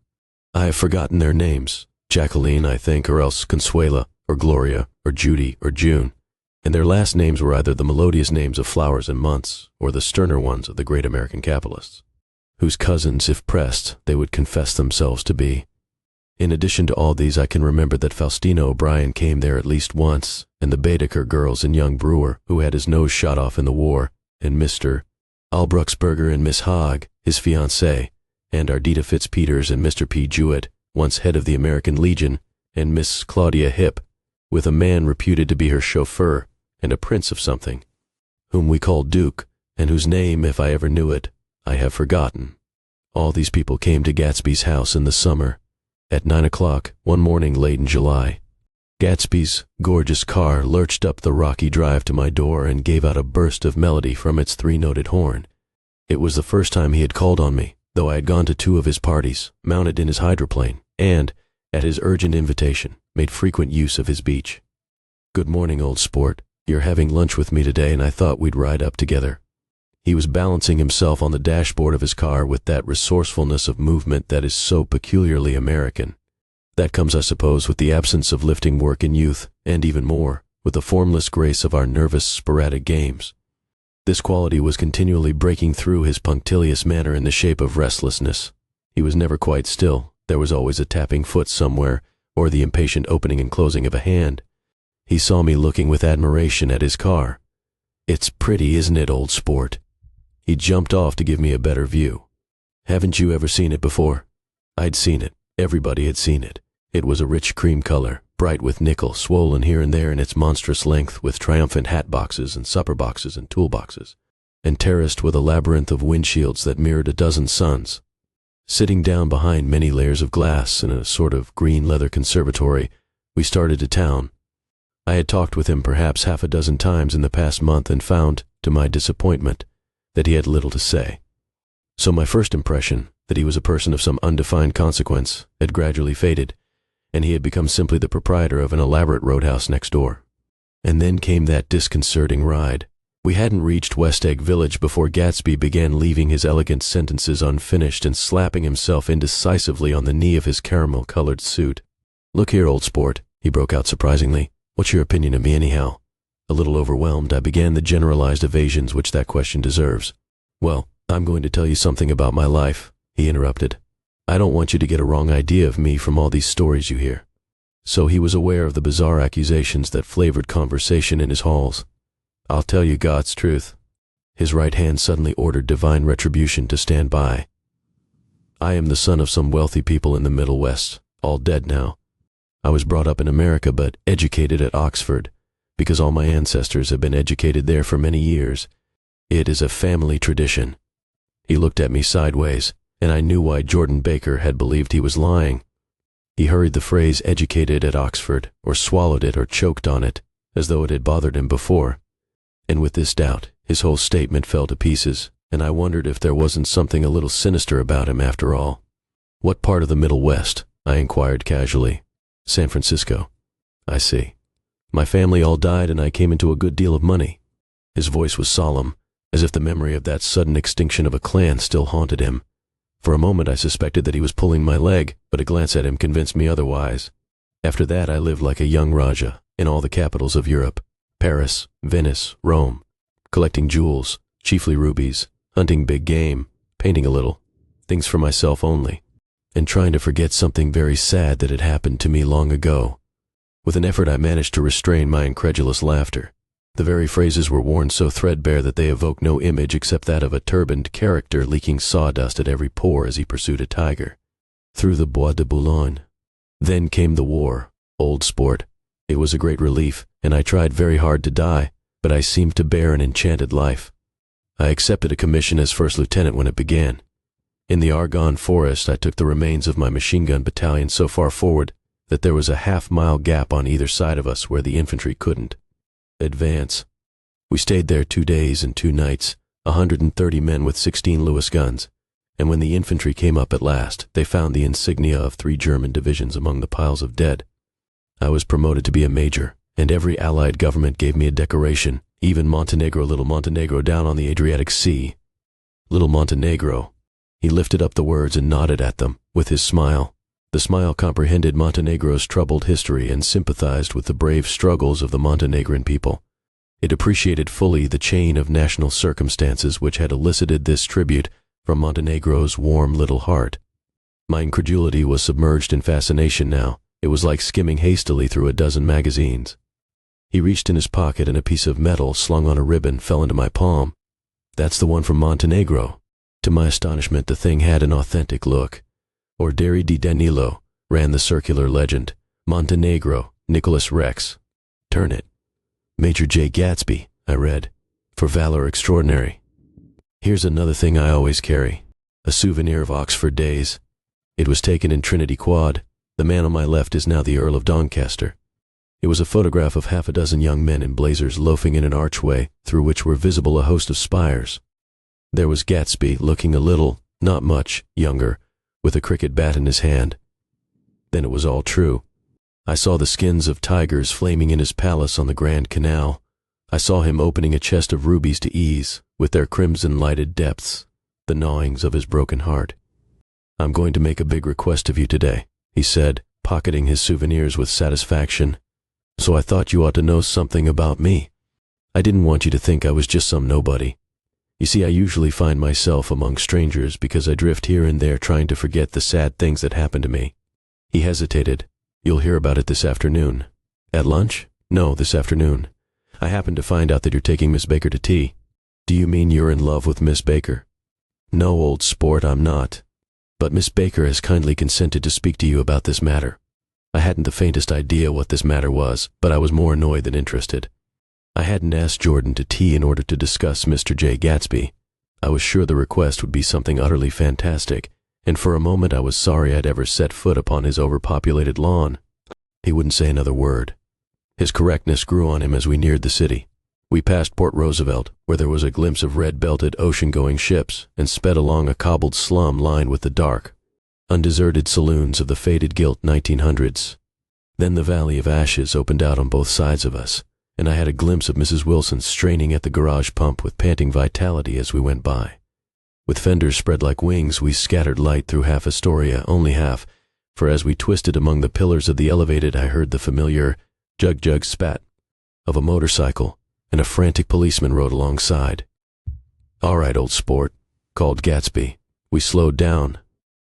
I have forgotten their names. Jacqueline, I think, or else Consuela, or Gloria, or Judy, or June, and their last names were either the melodious names of flowers and months, or the sterner ones of the great American capitalists, whose cousins, if pressed, they would confess themselves to be. In addition to all these, I can remember that Faustina O'Brien came there at least once, and the Baedeker girls and young Brewer, who had his nose shot off in the war, and Mr. Albrucksberger and Miss Hogg, his fiancée, and Ardita Fitzpeters and Mr. P. Jewett, once head of the American Legion, and Miss Claudia Hipp, with a man reputed to be her chauffeur, and a prince of something, whom we called Duke, and whose name, if I ever knew it, I have forgotten. All these people came to Gatsby's house in the summer, at 9 o'clock, one morning late in July. Gatsby's gorgeous car lurched up the rocky drive to my door and gave out a burst of melody from its 3-noted horn. It was the first time he had called on me, though I had gone to 2 of his parties, mounted in his hydroplane, and, at his urgent invitation, made frequent use of his beach. "Good morning, old sport. You're having lunch with me today, and I thought we'd ride up together." He was balancing himself on the dashboard of his car with that resourcefulness of movement that is so peculiarly American. That comes, I suppose, with the absence of lifting work in youth, and even more, with the formless grace of our nervous, sporadic games. This quality was continually breaking through his punctilious manner in the shape of restlessness. He was never quite still. There was always a tapping foot somewhere, or the impatient opening and closing of a hand. He saw me looking with admiration at his car. "It's pretty, isn't it, old sport?" He jumped off to give me a better view. "Haven't you ever seen it before?" I'd seen it. Everybody had seen it. It was a rich cream color, bright with nickel, swollen here and there in its monstrous length with triumphant hat boxes and supper boxes and tool boxes, and terraced with a labyrinth of windshields that mirrored a dozen suns. Sitting down behind many layers of glass in a sort of green leather conservatory, we started to town. I had talked with him perhaps half a dozen times in the past month and found, to my disappointment, that he had little to say. So my first impression, that he was a person of some undefined consequence, had gradually faded, and he had become simply the proprietor of an elaborate roadhouse next door. And then came that disconcerting ride. We hadn't reached West Egg Village before Gatsby began leaving his elegant sentences unfinished and slapping himself indecisively on the knee of his caramel-colored suit. "Look here, old sport," he broke out surprisingly. "What's your opinion of me anyhow?" A little overwhelmed, I began the generalized evasions which that question deserves. "Well, I'm going to tell you something about my life," he interrupted. "I don't want you to get a wrong idea of me from all these stories you hear." So he was aware of the bizarre accusations that flavored conversation in his halls. "I'll tell you God's truth." His right hand suddenly ordered divine retribution to stand by. "I am the son of some wealthy people in the Middle West, all dead now. I was brought up in America but educated at Oxford, because all my ancestors have been educated there for many years. It is a family tradition." He looked at me sideways, and I knew why Jordan Baker had believed he was lying. He hurried the phrase "educated at Oxford," or swallowed it or choked on it, as though it had bothered him before. And with this doubt, his whole statement fell to pieces, and I wondered if there wasn't something a little sinister about him after all. "What part of the Middle West?" I inquired casually. "San Francisco." "I see. My family all died and I came into a good deal of money." His voice was solemn, as if the memory of that sudden extinction of a clan still haunted him. For a moment I suspected that he was pulling my leg, but a glance at him convinced me otherwise. After that I lived like a young Raja in all the capitals of Europe, Paris, Venice, Rome, collecting jewels, chiefly rubies, hunting big game, painting a little, things for myself only, and trying to forget something very sad that had happened to me long ago. With an effort I managed to restrain my incredulous laughter. The very phrases were worn so threadbare that they evoke no image except that of a turbaned character leaking sawdust at every pore as he pursued a tiger through the Bois de Boulogne. Then came the war, old sport. It was a great relief, and I tried very hard to die, but I seemed to bear an enchanted life. I accepted a commission as first lieutenant when it began. In the Argonne forest I took the remains of my machine gun battalion so far forward that there was a half-mile gap on either side of us where the infantry couldn't advance. We stayed there 2 days and 2 nights, 130 men with 16 Lewis guns, and when the infantry came up at last, they found the insignia of 3 German divisions among the piles of dead. I was promoted to be a major, and every Allied government gave me a decoration, even Montenegro, little Montenegro down on the Adriatic Sea. Little Montenegro. He lifted up the words and nodded at them, with his smile. The smile comprehended Montenegro's troubled history and sympathized with the brave struggles of the Montenegrin people. It appreciated fully the chain of national circumstances which had elicited this tribute from Montenegro's warm little heart. My incredulity was submerged in fascination now. It was like skimming hastily through a dozen magazines. He reached in his pocket and a piece of metal slung on a ribbon fell into my palm. That's the one from Montenegro. To my astonishment, the thing had an authentic look. Orderi di Danilo, ran the circular legend. Montenegro, Nicholas Rex. Turn it. Major J. Gatsby, I read. For valor extraordinary. Here's another thing I always carry. A souvenir of Oxford days. It was taken in Trinity Quad. The man on my left is now the Earl of Doncaster. It was a photograph of half a dozen young men in blazers loafing in an archway through which were visible a host of spires. There was Gatsby, looking a little, not much, younger, with a cricket bat in his hand. Then it was all true. I saw the skins of tigers flaming in his palace on the Grand Canal. I saw him opening a chest of rubies to ease, with their crimson-lighted depths, the gnawings of his broken heart. I'm going to make a big request of you today, he said, pocketing his souvenirs with satisfaction. So I thought you ought to know something about me. I didn't want you to think I was just some nobody. You see, I usually find myself among strangers because I drift here and there trying to forget the sad things that happened to me. He hesitated. You'll hear about it this afternoon. At lunch? No, this afternoon. I happened to find out that you're taking Miss Baker to tea. Do you mean you're in love with Miss Baker? No, old sport, I'm not. But Miss Baker has kindly consented to speak to you about this matter. I hadn't the faintest idea what this matter was, but I was more annoyed than interested. I hadn't asked Jordan to tea in order to discuss Mr. J. Gatsby. I was sure the request would be something utterly fantastic, and for a moment I was sorry I'd ever set foot upon his overpopulated lawn. He wouldn't say another word. His correctness grew on him as we neared the city. We passed Port Roosevelt, where there was a glimpse of red-belted ocean-going ships, and sped along a cobbled slum lined with the dark, undeserted saloons of the faded gilt 1900s. Then the Valley of Ashes opened out on both sides of us, and I had a glimpse of Mrs. Wilson straining at the garage pump with panting vitality as we went by. With fenders spread like wings, we scattered light through half Astoria, only half, for as we twisted among the pillars of the elevated, I heard the familiar jug-jug spat of a motorcycle, and a frantic policeman rode alongside. All right, old sport, called Gatsby. We slowed down.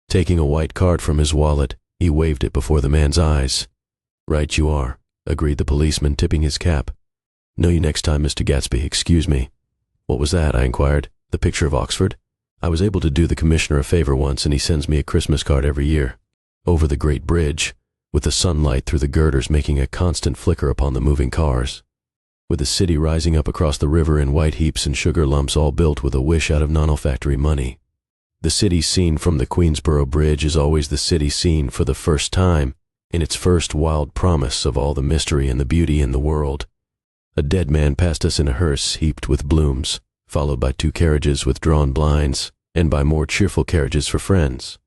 Taking a white card from his wallet, he waved it before the man's eyes. Right you are, agreed the policeman, tipping his cap. Know you next time, Mr. Gatsby, excuse me. What was that? I inquired. The picture of Oxford? I was able to do the commissioner a favor once, and he sends me a Christmas card every year. Over the great bridge, with the sunlight through the girders making a constant flicker upon the moving cars. With the city rising up across the river in white heaps and sugar lumps, all built with a wish out of non-olfactory money. The city seen from the Queensboro Bridge is always the city seen for the first time, in its first wild promise of all the mystery and the beauty in the world. A dead man passed us in a hearse heaped with blooms, followed by 2 carriages with drawn blinds, and by more cheerful carriages for friends.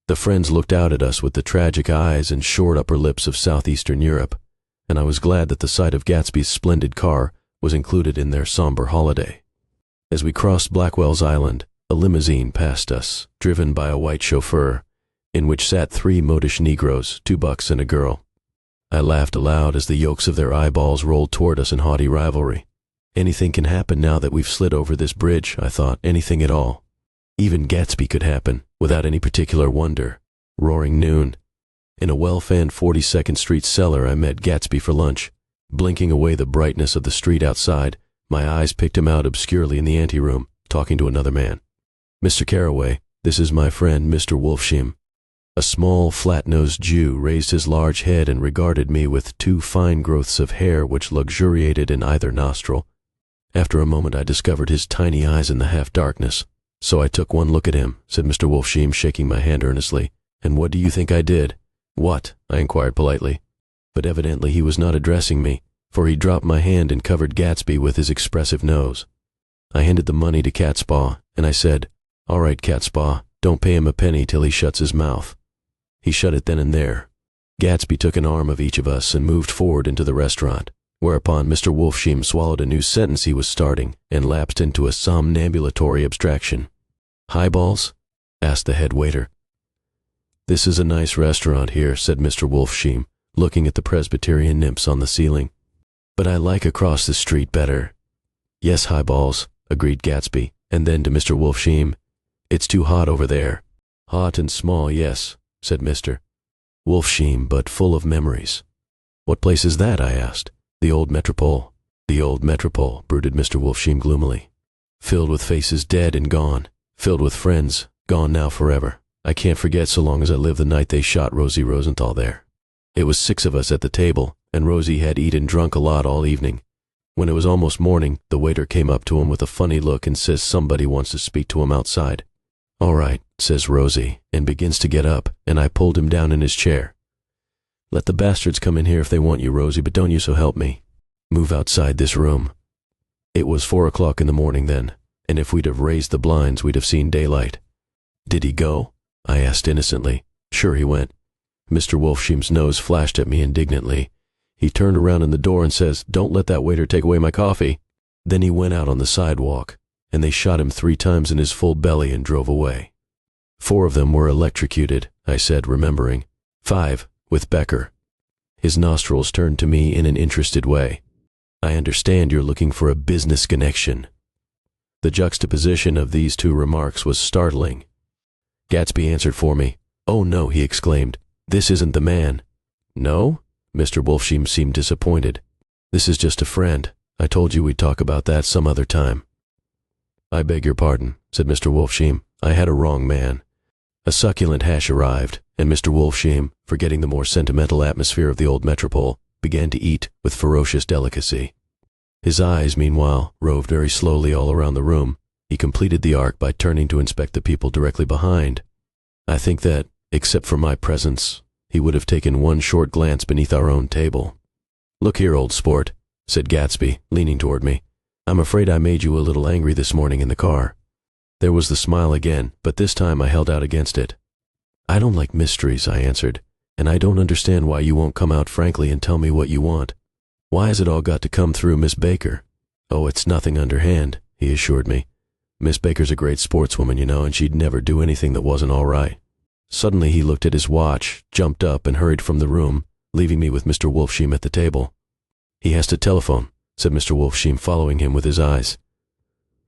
The friends looked out at us with the tragic eyes and short upper lips of southeastern Europe, and I was glad that the sight of Gatsby's splendid car was included in their somber holiday. As we crossed Blackwell's Island, a limousine passed us, driven by a white chauffeur, in which sat 3 modish Negroes, 2 bucks and a girl. I laughed aloud as the yolks of their eyeballs rolled toward us in haughty rivalry. Anything can happen now that we've slid over this bridge, I thought, anything at all. Even Gatsby could happen, without any particular wonder. Roaring noon. In a well-fanned 42nd Street cellar, I met Gatsby for lunch. Blinking away the brightness of the street outside, my eyes picked him out obscurely in the anteroom, talking to another man. Mr. Carraway, this is my friend, Mr. Wolfshim. A small, flat-nosed Jew raised his large head and regarded me with 2 fine growths of hair which luxuriated in either nostril. After a moment I discovered his tiny eyes in the half-darkness. So I took one look at him, said Mr. Wolfshim, shaking my hand earnestly. And what do you think I did? "What?" I inquired politely. But evidently he was not addressing me, for he dropped my hand and covered Gatsby with his expressive nose. I handed the money to Catspaw, and I said, "All right, Catspaw, don't pay him a penny till he shuts his mouth." He shut it then and there. Gatsby took an arm of each of us and moved forward into the restaurant, whereupon Mr. Wolfsheim swallowed a new sentence he was starting and lapsed into a somnambulatory abstraction. "Highballs?" asked the head waiter. "This is a nice restaurant here," said Mr. Wolfsheim, looking at the Presbyterian nymphs on the ceiling. "But I like across the street better." "Yes, highballs," agreed Gatsby, and then to Mr. Wolfsheim, "It's too hot over there." "Hot and small, yes," said Mr. Wolfsheim, "but full of memories." "What place is that?" I asked. "The old Metropole." "The old Metropole," brooded Mr. Wolfsheim gloomily. "Filled with faces dead and gone, filled with friends, gone now forever. I can't forget so long as I live the night they shot Rosie Rosenthal there. It was 6 of us at the table, and Rosie had eaten and drunk a lot all evening. When it was almost morning, the waiter came up to him with a funny look and says somebody wants to speak to him outside. "All right," says Rosie, and begins to get up, and I pulled him down in his chair. "Let the bastards come in here if they want you, Rosie, but don't you so help me. Move outside this room." It was 4 o'clock in the morning then, and if we'd have raised the blinds, we'd have seen daylight. "Did he go?" I asked innocently. "Sure he went." Mr. Wolfsheim's nose flashed at me indignantly. He turned around in the door and says, "Don't let that waiter take away my coffee." Then he went out on the sidewalk, and they shot him 3 times in his full belly and drove away. 4 of them were electrocuted, I said, remembering. 5, with Becker. His nostrils turned to me in an interested way. "I understand you're looking for a business connection." The juxtaposition of these 2 remarks was startling. Gatsby answered for me. "Oh no," he exclaimed. "This isn't the man." "No?" Mr. Wolfsheim seemed disappointed. "This is just a friend. I told you we'd talk about that some other time." "I beg your pardon," said Mr. Wolfsheim. "I had a wrong man." A succulent hash arrived, and Mr. Wolfsheim, forgetting the more sentimental atmosphere of the old metropole, began to eat with ferocious delicacy. His eyes, meanwhile, roved very slowly all around the room. He completed the arc by turning to inspect the people directly behind. I think that, except for my presence, he would have taken one short glance beneath our own table. "Look here, old sport," said Gatsby, leaning toward me. "I'm afraid I made you a little angry this morning in the car." There was the smile again, but this time I held out against it. "I don't like mysteries," I answered, "and I don't understand why you won't come out frankly and tell me what you want. Why has it all got to come through Miss Baker?" "Oh, it's nothing underhand," he assured me. "Miss Baker's a great sportswoman, you know, and she'd never do anything that wasn't all right." Suddenly he looked at his watch, jumped up, and hurried from the room, leaving me with Mr. Wolfsheim at the table. "He has to telephone," said Mr. Wolfsheim, following him with his eyes.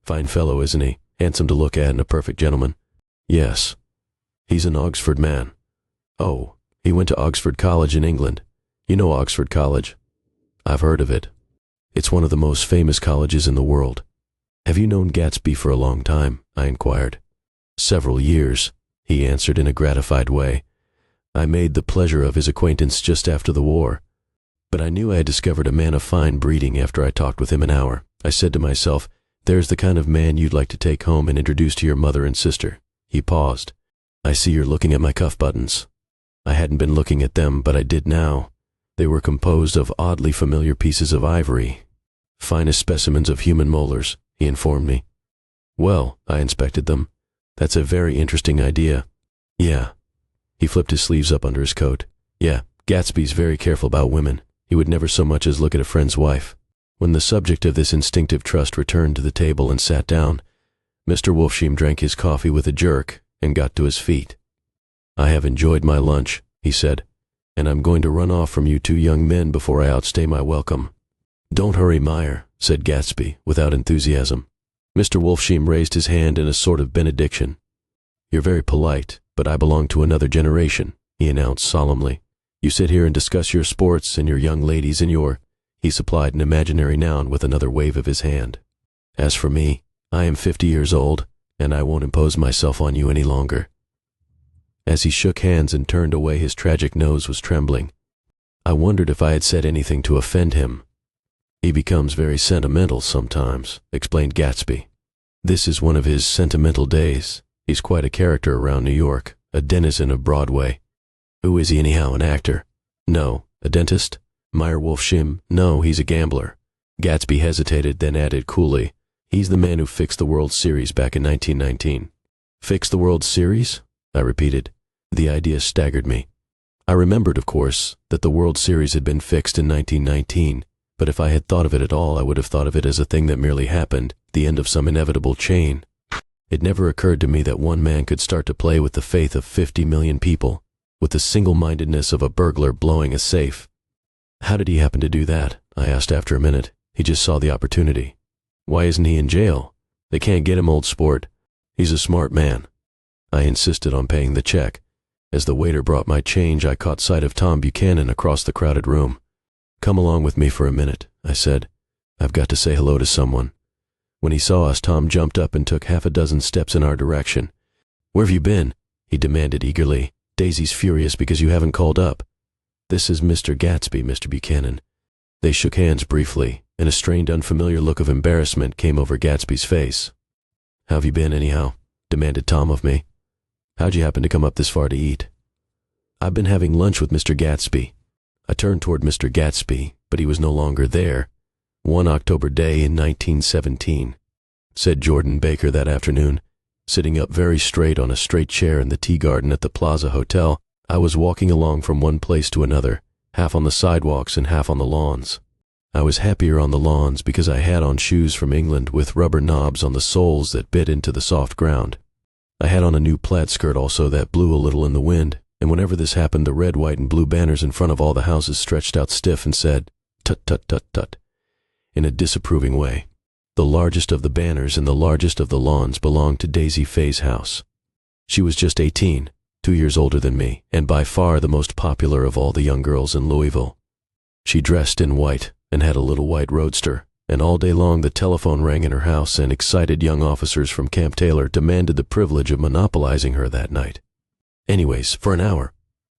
"Fine fellow, isn't he? Handsome to look at and a perfect gentleman." "Yes." "He's an Oxford man." "Oh, he went to Oxford College in England. You know Oxford College?" "I've heard of it. It's one of the most famous colleges in the world." "Have you known Gatsby for a long time?" I inquired. "Several years," he answered in a gratified way. "I made the pleasure of his acquaintance just after the war. But I knew I had discovered a man of fine breeding after I talked with him an hour. I said to myself, there's the kind of man you'd like to take home and introduce to your mother and sister." He paused. "I see you're looking at my cuff buttons." I hadn't been looking at them, but I did now. They were composed of oddly familiar pieces of ivory. "Finest specimens of human molars," he informed me. "Well," I inspected them. "That's a very interesting idea." "Yeah." He flipped his sleeves up under his coat. "Yeah, Gatsby's very careful about women. He would never so much as look at a friend's wife." When the subject of this instinctive trust returned to the table and sat down, Mr. Wolfsheim drank his coffee with a jerk and got to his feet. "I have enjoyed my lunch," he said, "and I'm going to run off from you 2 young men before I outstay my welcome." "Don't hurry, Meyer," said Gatsby, without enthusiasm. Mr. Wolfsheim raised his hand in a sort of benediction. "You're very polite, but I belong to another generation," he announced solemnly. "You sit here and discuss your sports and your young ladies and your—" He supplied an imaginary noun with another wave of his hand. "As for me, I am 50 years old, and I won't impose myself on you any longer." As he shook hands and turned away, his tragic nose was trembling. I wondered if I had said anything to offend him. "He becomes very sentimental sometimes," explained Gatsby. "This is one of his sentimental days. He's quite a character around New York, a denizen of Broadway." Who is he anyhow, an actor? No. A dentist? Meyer Wolf Shim? No, he's a gambler. Gatsby hesitated, then added coolly, he's the man who fixed the World Series back in 1919. Fixed the World Series? I repeated. The idea staggered me. I remembered, of course, that the World Series had been fixed in 1919, but if I had thought of it at all, I would have thought of it as a thing that merely happened, the end of some inevitable chain. It never occurred to me that one man could start to play with the faith of 50 million people, with the single-mindedness of a burglar blowing a safe. How did he happen to do that? I asked after a minute. He just saw the opportunity. Why isn't he in jail? They can't get him, old sport. He's a smart man. I insisted on paying the check. As the waiter brought my change, I caught sight of Tom Buchanan across the crowded room. Come along with me for a minute, I said. I've got to say hello to someone. When he saw us, Tom jumped up and took half a dozen steps in our direction. Where have you been? He demanded eagerly. Daisy's furious because you haven't called up. This is Mr. Gatsby, Mr. Buchanan. They shook hands briefly, and a strained, unfamiliar look of embarrassment came over Gatsby's face. How have you been, anyhow? Demanded Tom of me. How'd you happen to come up this far to eat? I've been having lunch with Mr. Gatsby. I turned toward Mr. Gatsby, but he was no longer there. One October day in 1917, said Jordan Baker that afternoon. Sitting up very straight on a straight chair in the tea garden at the Plaza Hotel, I was walking along from one place to another, half on the sidewalks and half on the lawns. I was happier on the lawns because I had on shoes from England with rubber knobs on the soles that bit into the soft ground. I had on a new plaid skirt also that blew a little in the wind, and whenever this happened, the red, white, and blue banners in front of all the houses stretched out stiff and said, "Tut, tut, tut, tut," in a disapproving way. The largest of the banners and the largest of the lawns belonged to Daisy Fay's house. She was just 18, 2 years older than me, and by far the most popular of all the young girls in Louisville. She dressed in white and had a little white roadster, and all day long the telephone rang in her house, and excited young officers from Camp Taylor demanded the privilege of monopolizing her that night. Anyways, for an hour.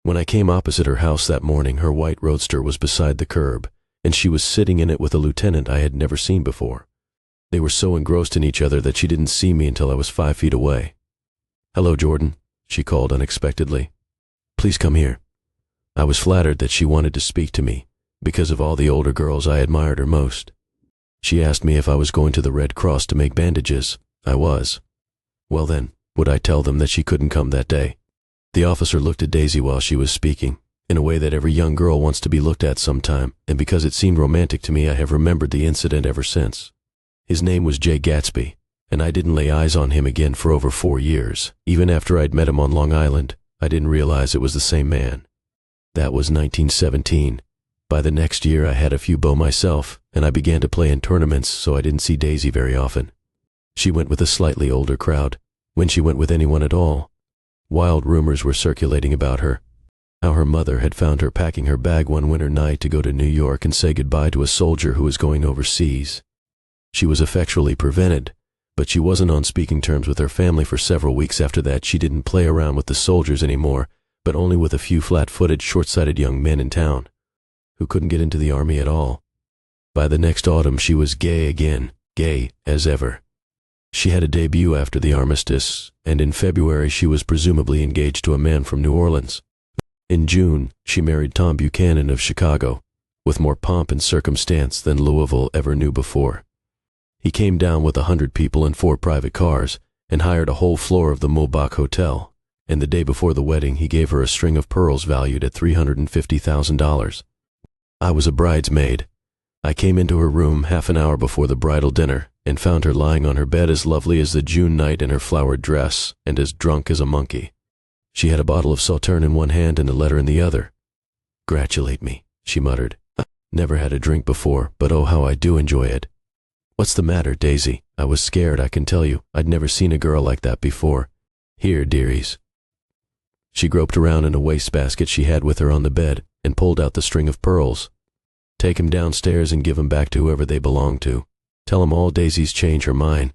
When I came opposite her house that morning, her white roadster was beside the curb, and she was sitting in it with a lieutenant I had never seen before. They were so engrossed in each other that she didn't see me until I was 5 feet away. "Hello, Jordan," she called unexpectedly. "Please come here." I was flattered that she wanted to speak to me. Because of all the older girls, I admired her most. She asked me if I was going to the Red Cross to make bandages. I was. Well then, would I tell them that she couldn't come that day? The officer looked at Daisy while she was speaking, in a way that every young girl wants to be looked at sometime, and because it seemed romantic to me, I have remembered the incident ever since. His name was Jay Gatsby, and I didn't lay eyes on him again for over 4 years. Even after I'd met him on Long Island, I didn't realize it was the same man. That was 1917. By the next year, I had a few beaux myself, and I began to play in tournaments, so I didn't see Daisy very often. She went with a slightly older crowd, when she went with anyone at all. Wild rumors were circulating about her, how her mother had found her packing her bag one winter night to go to New York and say goodbye to a soldier who was going overseas. She was effectually prevented, but she wasn't on speaking terms with her family for several weeks after that. She didn't play around with the soldiers anymore, but only with a few flat-footed, short-sighted young men in town, who couldn't get into the army at all. By the next autumn, she was gay again, gay as ever. She had a debut after the armistice, and in February she was presumably engaged to a man from New Orleans. In June, she married Tom Buchanan of Chicago, with more pomp and circumstance than Louisville ever knew before. He came down with 100 people in 4 private cars, and hired a whole floor of the Mobach Hotel, and the day before the wedding he gave her a string of pearls valued at $350,000. I was a bridesmaid. I came into her room half an hour before the bridal dinner, and found her lying on her bed as lovely as the June night in her flowered dress, and as drunk as a monkey. She had a bottle of Sauterne in one hand and a letter in the other. "Gratulate me," she muttered. "I never had a drink before, but oh how I do enjoy it." "What's the matter, Daisy?" I was scared, I can tell you. I'd never seen a girl like that before. "Here, dearies." She groped around in a wastebasket she had with her on the bed, and pulled out the string of pearls. "Take 'em downstairs and give 'em back to whoever they belong to. Tell 'em all Daisy's changed her mind.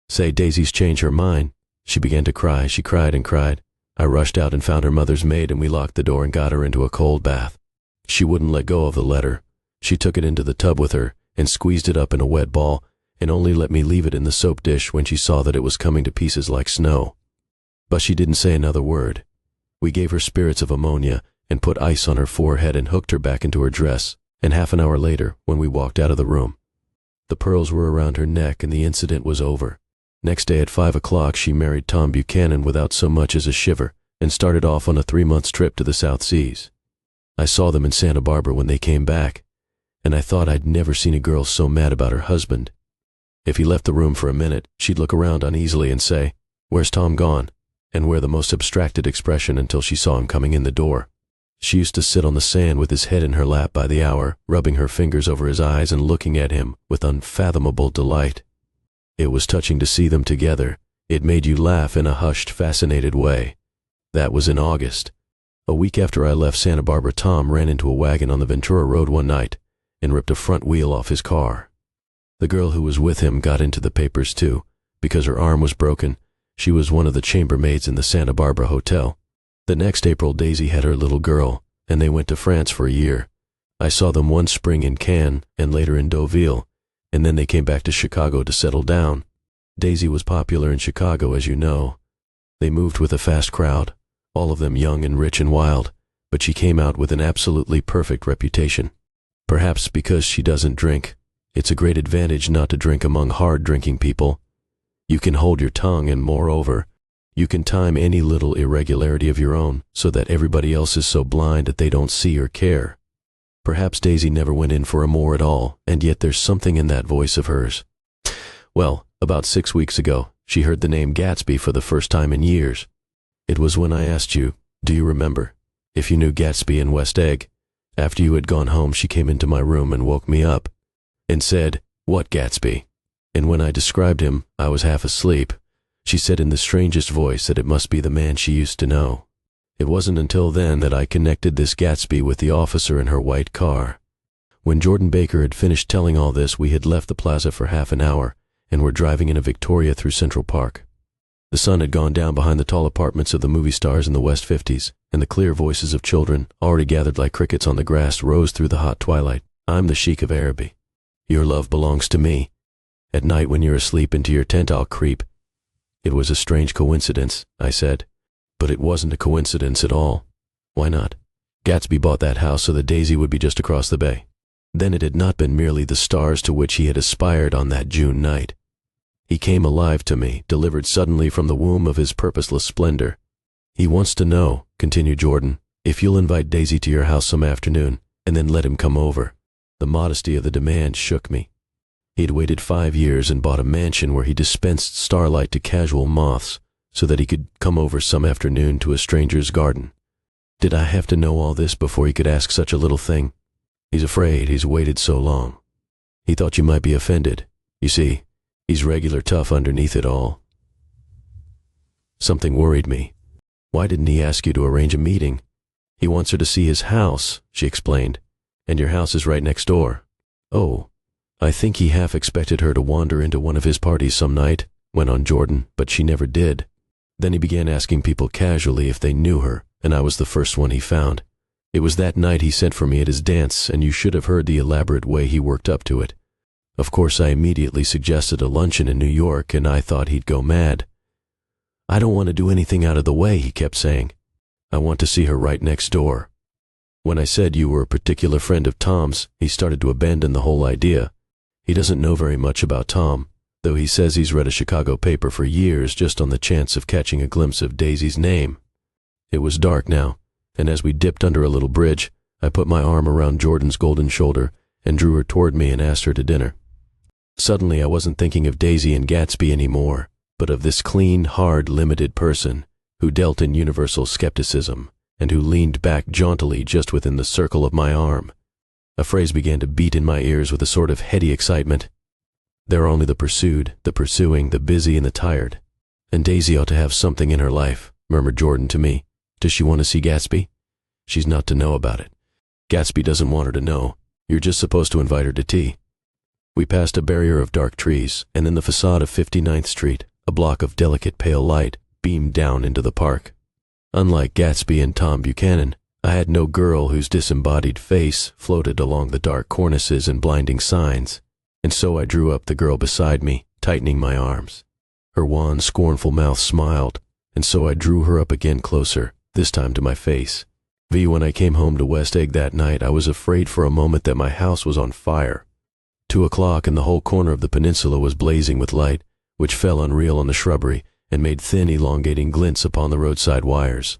Say Daisy's changed her mind." She began to cry. She cried and cried. I rushed out and found her mother's maid, and we locked the door and got her into a cold bath. She wouldn't let go of the letter. She took it into the tub with her and squeezed it up in a wet ball, and only let me leave it in the soap dish when she saw that it was coming to pieces like snow. But she didn't say another word. We gave her spirits of ammonia, and put ice on her forehead and hooked her back into her dress, and half an hour later, when we walked out of the room, the pearls were around her neck and the incident was over. Next day at 5 o'clock, she married Tom Buchanan without so much as a shiver and started off on a 3-month trip to the South Seas. I saw them in Santa Barbara when they came back, and I thought I'd never seen a girl so mad about her husband. If he left the room for a minute, she'd look around uneasily and say, "Where's Tom gone?" and wear the most abstracted expression until she saw him coming in the door. She used to sit on the sand with his head in her lap by the hour, rubbing her fingers over his eyes and looking at him with unfathomable delight. It was touching to see them together. It made you laugh in a hushed, fascinated way. That was in August. A week after I left Santa Barbara, Tom ran into a wagon on the Ventura Road one night and ripped a front wheel off his car. The girl who was with him got into the papers too, because her arm was broken. She was one of the chambermaids in the Santa Barbara hotel. The next April, Daisy had her little girl, and they went to France for a year. I saw them one spring in Cannes and later in Deauville, and then they came back to Chicago to settle down. Daisy was popular in Chicago, as you know. They moved with a fast crowd, all of them young and rich and wild, but she came out with an absolutely perfect reputation. Perhaps because she doesn't drink. It's a great advantage not to drink among hard-drinking people. You can hold your tongue, and moreover, you can time any little irregularity of your own so that everybody else is so blind that they don't see or care. Perhaps Daisy never went in for a more at all, and yet there's something in that voice of hers. Well, about 6 weeks ago, she heard the name Gatsby for the first time in years. It was when I asked you, do you remember, if you knew Gatsby in West Egg? After you had gone home, she came into my room and woke me up and said, "What Gatsby?" And when I described him, I was half asleep. She said in the strangest voice that it must be the man she used to know. It wasn't until then that I connected this Gatsby with the officer in her white car. When Jordan Baker had finished telling all this, we had left the plaza for half an hour and were driving in a Victoria through Central Park. The sun had gone down behind the tall apartments of the movie stars in the West 50s, and the clear voices of children, already gathered like crickets on the grass, rose through the hot twilight. I'm the Sheik of Araby. Your love belongs to me. At night when you're asleep, into your tent I'll creep. It was a strange coincidence, I said, but it wasn't a coincidence at all. Why not? Gatsby bought that house so that Daisy would be just across the bay. Then it had not been merely the stars to which he had aspired on that June night. He came alive to me, delivered suddenly from the womb of his purposeless splendor. He wants to know, continued Jordan, if you'll invite Daisy to your house some afternoon, and then let him come over. The modesty of the demand shook me. He'd waited 5 years and bought a mansion where he dispensed starlight to casual moths so that he could come over some afternoon to a stranger's garden. Did I have to know all this before he could ask such a little thing? He's afraid he's waited so long. He thought you might be offended. You see, he's regular tough underneath it all. Something worried me. Why didn't he ask you to arrange a meeting? He wants her to see his house, she explained, and your house is right next door. Oh, I think he half expected her to wander into one of his parties some night, went on Jordan, but she never did. Then he began asking people casually if they knew her, and I was the first one he found. It was that night he sent for me at his dance, and you should have heard the elaborate way he worked up to it. Of course, I immediately suggested a luncheon in New York, and I thought he'd go mad. I don't want to do anything out of the way, he kept saying. I want to see her right next door. When I said you were a particular friend of Tom's, he started to abandon the whole idea. He doesn't know very much about Tom, though he says he's read a Chicago paper for years just on the chance of catching a glimpse of Daisy's name. It was dark now, and as we dipped under a little bridge, I put my arm around Jordan's golden shoulder and drew her toward me and asked her to dinner. Suddenly I wasn't thinking of Daisy and Gatsby anymore, but of this clean, hard, limited person who dealt in universal skepticism and who leaned back jauntily just within the circle of my arm. A phrase began to beat in my ears with a sort of heady excitement. There are only the pursued, the pursuing, the busy, and the tired. And Daisy ought to have something in her life, murmured Jordan to me. Does she want to see Gatsby? She's not to know about it. Gatsby doesn't want her to know. You're just supposed to invite her to tea. We passed a barrier of dark trees, and then the facade of 59th Street, a block of delicate pale light, beamed down into the park. Unlike Gatsby and Tom Buchanan, I had no girl whose disembodied face floated along the dark cornices and blinding signs, and so I drew up the girl beside me, tightening my arms. Her wan, scornful mouth smiled, and so I drew her up again closer, this time to my face. When I came home to West Egg that night, I was afraid for a moment that my house was on fire. 2 o'clock and the whole corner of the peninsula was blazing with light, which fell unreal on the shrubbery and made thin, elongating glints upon the roadside wires.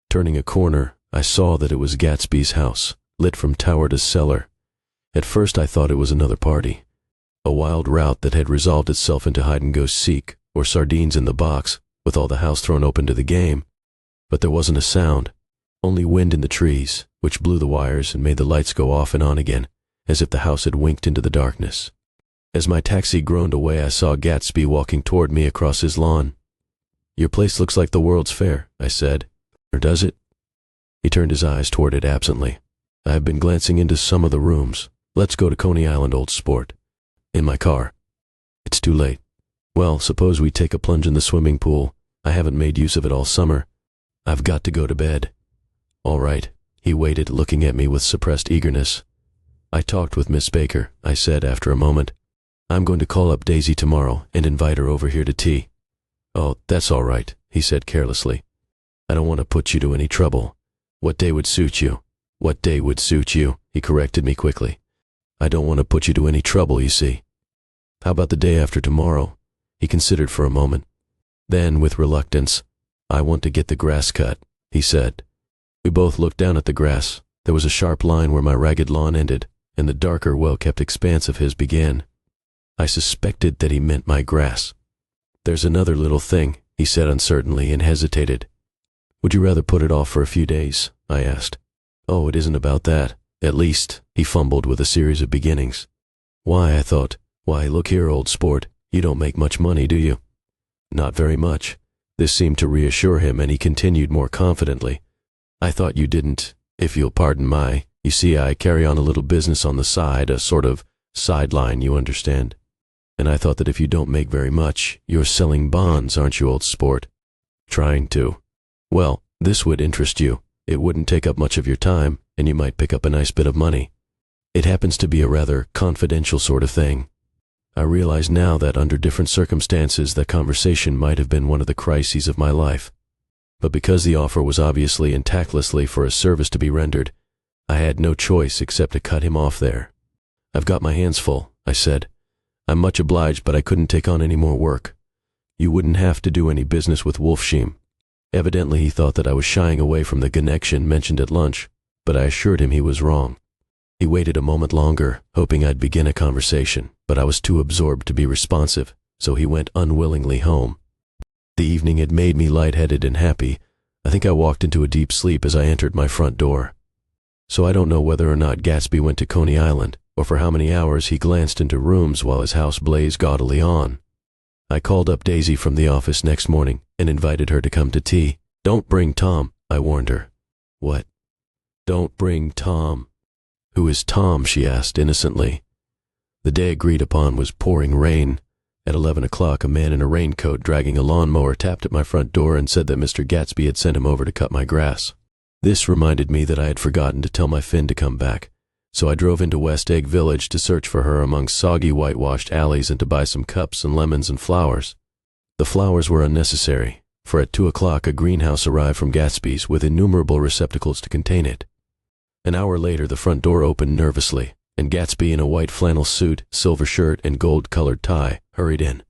Turning a corner, I saw that it was Gatsby's house, lit from tower to cellar. At first I thought it was another party, a wild rout that had resolved itself into hide-and-go-seek or sardines in the box, with all the house thrown open to the game. But there wasn't a sound, only wind in the trees, which blew the wires and made the lights go off and on again, as if the house had winked into the darkness. As my taxi groaned away, I saw Gatsby walking toward me across his lawn. "Your place looks like the World's Fair," I said. "Or does it?" He turned his eyes toward it absently. "I have been glancing into some of the rooms. Let's go to Coney Island, old sport." "In my car." "It's too late." "Well, suppose we take a plunge in the swimming pool. I haven't made use of it all summer. I've got to go to bed." "All right." He waited, looking at me with suppressed eagerness. "I talked with Miss Baker," I said after a moment. "I'm going to call up Daisy tomorrow and invite her over here to tea." "Oh, that's all right," he said carelessly. "I don't want to put you to any trouble. What day would suit you?" "What day would suit you?" he corrected me quickly. "I don't want to put you to any trouble, you see." "How about the day after tomorrow?" He considered for a moment. Then, with reluctance, "I want to get the grass cut," he said. We both looked down at the grass. There was a sharp line where my ragged lawn ended, and the darker, well-kept expanse of his began. I suspected that he meant my grass. "There's another little thing," he said uncertainly, and hesitated. "Would you rather put it off for a few days?" I asked. "Oh, it isn't about that. At least," he fumbled with a series of beginnings. "Why?" I thought. "Why, look here, old sport, you don't make much money, do you?" "Not very much." This seemed to reassure him, and he continued more confidently. "I thought you didn't, if you'll pardon you see, I carry on a little business on the side, a sort of sideline, you understand. And I thought that if you don't make very much, you're selling bonds, aren't you, old sport?" "Trying to." "Well, this would interest you. It wouldn't take up much of your time, and you might pick up a nice bit of money. It happens to be a rather confidential sort of thing." I realize now that under different circumstances that conversation might have been one of the crises of my life. But because the offer was obviously and tactlessly for a service to be rendered, I had no choice except to cut him off there. "I've got my hands full," I said. "I'm much obliged, but I couldn't take on any more work. You wouldn't have to do any business with Wolfsheim." Evidently he thought that I was shying away from the connection mentioned at lunch, but I assured him he was wrong. He waited a moment longer, hoping I'd begin a conversation, but I was too absorbed to be responsive, so he went unwillingly home. The evening had made me lightheaded and happy. I think I walked into a deep sleep as I entered my front door. So I don't know whether or not Gatsby went to Coney Island, or for how many hours he glanced into rooms while his house blazed gaudily on. I called up Daisy from the office next morning and invited her to come to tea. "Don't bring Tom," I warned her. "What?" "Don't bring Tom." "Who is Tom?" she asked innocently. The day agreed upon was pouring rain. At 11 o'clock, a man in a raincoat dragging a lawnmower tapped at my front door and said that Mr. Gatsby had sent him over to cut my grass. This reminded me that I had forgotten to tell my Finn to come back, so I drove into West Egg Village to search for her among soggy whitewashed alleys and to buy some cups and lemons and flowers. The flowers were unnecessary, for at 2 o'clock a greenhouse arrived from Gatsby's with innumerable receptacles to contain it. An hour later the front door opened nervously, and Gatsby in a white flannel suit, silver shirt, and gold-colored tie hurried in.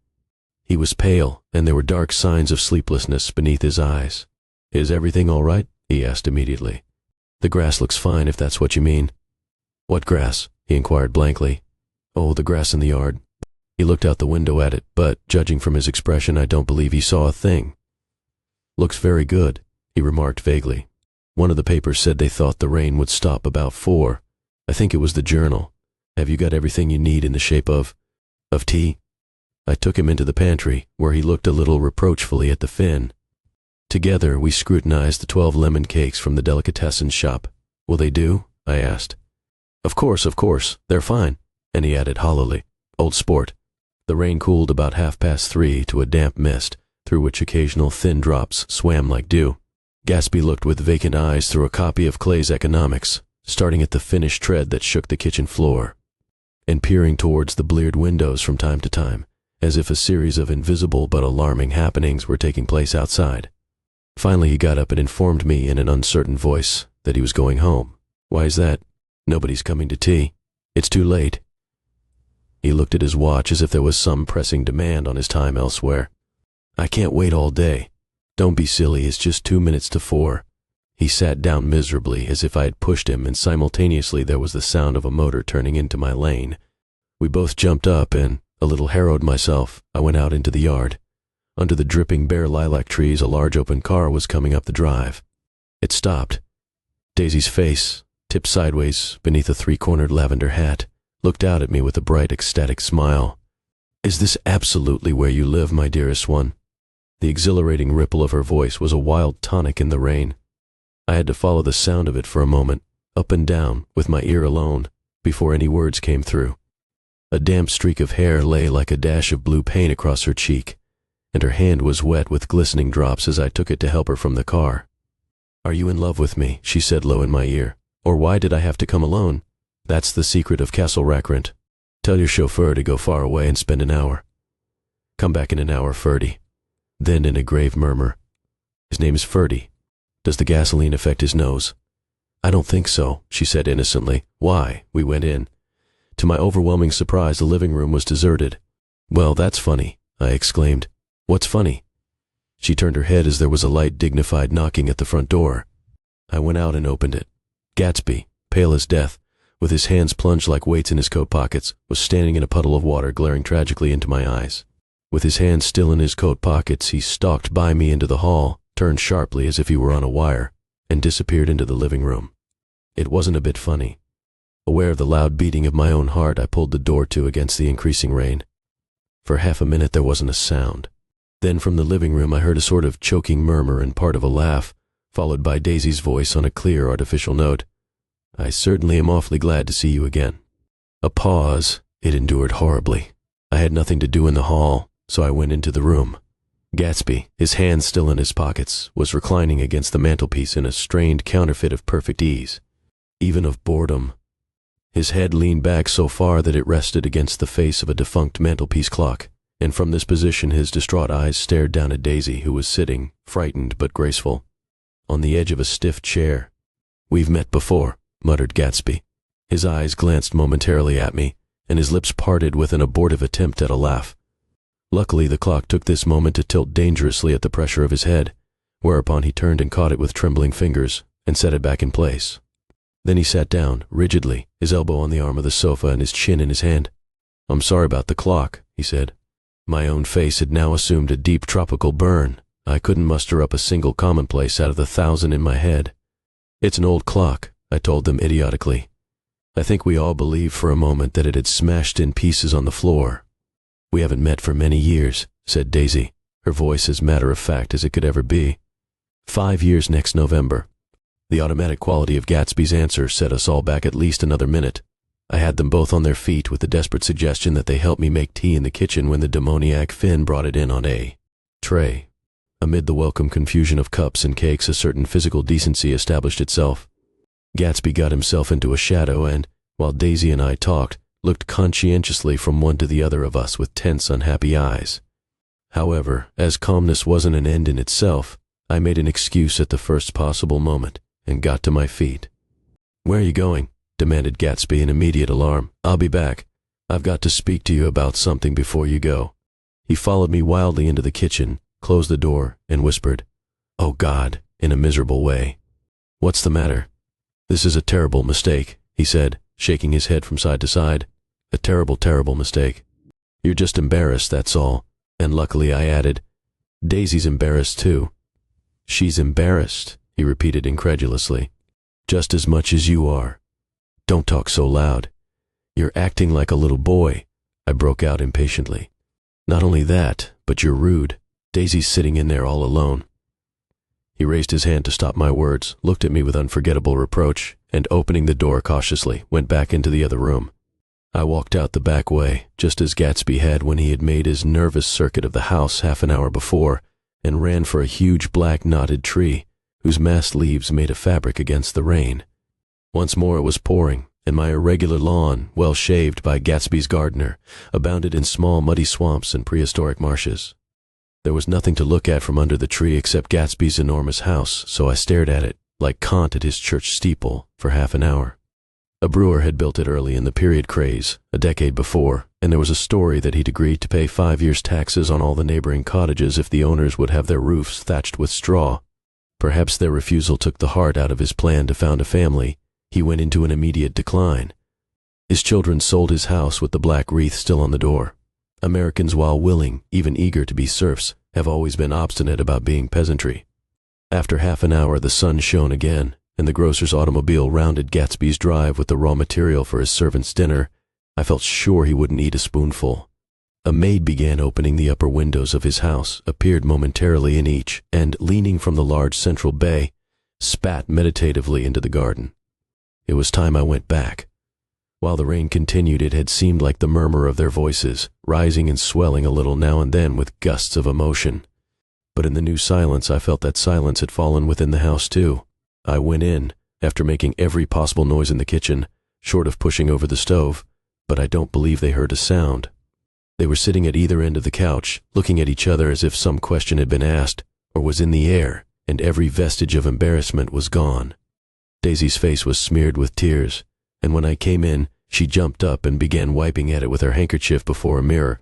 He was pale, and there were dark signs of sleeplessness beneath his eyes. "Is everything all right?" he asked immediately. "The grass looks fine, if that's what you mean." "What grass?" he inquired blankly. "Oh, the grass in the yard." He looked out the window at it, but, judging from his expression, I don't believe he saw a thing. "Looks very good," he remarked vaguely. "One of the papers said they thought the rain would stop about 4. I think it was the Journal. Have you got everything you need in the shape of tea?" I took him into the pantry, where he looked a little reproachfully at the Finn. Together, we scrutinized the 12 lemon cakes from the delicatessen shop. "Will they do?" I asked. Of course, they're fine," and he added hollowly, "Old sport." The rain cooled about 3:30 to a damp mist, through which occasional thin drops swam like dew. Gatsby looked with vacant eyes through a copy of Clay's Economics, starting at the finished tread that shook the kitchen floor, and peering towards the bleared windows from time to time, as if a series of invisible but alarming happenings were taking place outside. Finally he got up and informed me in an uncertain voice that he was going home. Why is that? Nobody's coming to tea. It's too late. He looked at his watch as if there was some pressing demand on his time elsewhere. I can't wait all day. Don't be silly, it's just 2 minutes to 4. He sat down miserably as if I had pushed him, and simultaneously there was the sound of a motor turning into my lane. We both jumped up and, a little harrowed myself, I went out into the yard. Under the dripping bare lilac trees, a large open car was coming up the drive. It stopped. Daisy's face, tipped sideways beneath a 3-cornered lavender hat, looked out at me with a bright, ecstatic smile. Is this absolutely where you live, my dearest one? The exhilarating ripple of her voice was a wild tonic in the rain. I had to follow the sound of it for a moment, up and down, with my ear alone, before any words came through. A damp streak of hair lay like a dash of blue paint across her cheek, and her hand was wet with glistening drops as I took it to help her from the car. Are you in love with me? She said low in my ear. Or why did I have to come alone? That's the secret of Castle Rackrent. Tell your chauffeur to go far away and spend an hour. Come back in an hour, Ferdy. Then in a grave murmur, his name is Ferdy. Does the gasoline affect his nose? I don't think so, she said innocently. Why? We went in. To my overwhelming surprise, the living room was deserted. Well, that's funny, I exclaimed. What's funny? She turned her head as there was a light, dignified knocking at the front door. I went out and opened it. Gatsby, pale as death, with his hands plunged like weights in his coat pockets, was standing in a puddle of water, glaring tragically into my eyes. With his hands still in his coat pockets, he stalked by me into the hall, turned sharply as if he were on a wire, and disappeared into the living room. It wasn't a bit funny. Aware of the loud beating of my own heart, I pulled the door to against the increasing rain. For half a minute there wasn't a sound. Then from the living room I heard a sort of choking murmur and part of a laugh, followed by Daisy's voice on a clear artificial note. I certainly am awfully glad to see you again. A pause. It endured horribly. I had nothing to do in the hall, so I went into the room. Gatsby, his hands still in his pockets, was reclining against the mantelpiece in a strained counterfeit of perfect ease, even of boredom. His head leaned back so far that it rested against the face of a defunct mantelpiece clock, and from this position his distraught eyes stared down at Daisy, who was sitting, frightened but graceful, on the edge of a stiff chair. We've met before, muttered Gatsby. His eyes glanced momentarily at me, and his lips parted with an abortive attempt at a laugh. Luckily, the clock took this moment to tilt dangerously at the pressure of his head, whereupon he turned and caught it with trembling fingers and set it back in place. Then he sat down, rigidly, his elbow on the arm of the sofa and his chin in his hand. I'm sorry about the clock, he said. My own face had now assumed a deep tropical burn. I couldn't muster up a single commonplace out of the 1,000 in my head. It's an old clock, I told them idiotically. I think we all believed for a moment that it had smashed in pieces on the floor. We haven't met for many years, said Daisy, her voice as matter-of-fact as it could ever be. 5 years next November. The automatic quality of Gatsby's answer set us all back at least another minute. I had them both on their feet with the desperate suggestion that they help me make tea in the kitchen when the demoniac Finn brought it in on a tray. Amid the welcome confusion of cups and cakes, a certain physical decency established itself. Gatsby got himself into a shadow and, while Daisy and I talked, looked conscientiously from one to the other of us with tense, unhappy eyes. However, as calmness wasn't an end in itself, I made an excuse at the first possible moment and got to my feet. Where are you going? Demanded Gatsby in immediate alarm. I'll be back. I've got to speak to you about something before you go. He followed me wildly into the kitchen, closed the door, and whispered, Oh God, in a miserable way. What's the matter? This is a terrible mistake, he said, shaking his head from side to side. A terrible, terrible mistake. You're just embarrassed, that's all. And luckily, I added, Daisy's embarrassed too. She's embarrassed, he repeated incredulously. Just as much as you are. Don't talk so loud. You're acting like a little boy, I broke out impatiently. Not only that, but you're rude. Daisy's sitting in there all alone. He raised his hand to stop my words, looked at me with unforgettable reproach, and opening the door cautiously, went back into the other room. I walked out the back way, just as Gatsby had when he had made his nervous circuit of the house half an hour before, and ran for a huge black knotted tree, whose massed leaves made a fabric against the rain. Once more it was pouring, and my irregular lawn, well shaved by Gatsby's gardener, abounded in small muddy swamps and prehistoric marshes. There was nothing to look at from under the tree except Gatsby's enormous house, so I stared at it, like Kant at his church steeple, for half an hour. A brewer had built it early in the period craze, a decade before, and there was a story that he'd agreed to pay 5 years' taxes on all the neighboring cottages if the owners would have their roofs thatched with straw. Perhaps their refusal took the heart out of his plan to found a family. He went into an immediate decline. His children sold his house with the black wreath still on the door. Americans, while willing, even eager to be serfs, have always been obstinate about being peasantry. After half an hour, the sun shone again, and the grocer's automobile rounded Gatsby's drive with the raw material for his servant's dinner. I felt sure he wouldn't eat a spoonful. A maid began opening the upper windows of his house, appeared momentarily in each, and, leaning from the large central bay, spat meditatively into the garden. It was time I went back. While the rain continued, it had seemed like the murmur of their voices, rising and swelling a little now and then with gusts of emotion. But in the new silence, I felt that silence had fallen within the house too. I went in, after making every possible noise in the kitchen, short of pushing over the stove, but I don't believe they heard a sound. They were sitting at either end of the couch, looking at each other as if some question had been asked, or was in the air, and every vestige of embarrassment was gone. Daisy's face was smeared with tears, and when I came in, she jumped up and began wiping at it with her handkerchief before a mirror.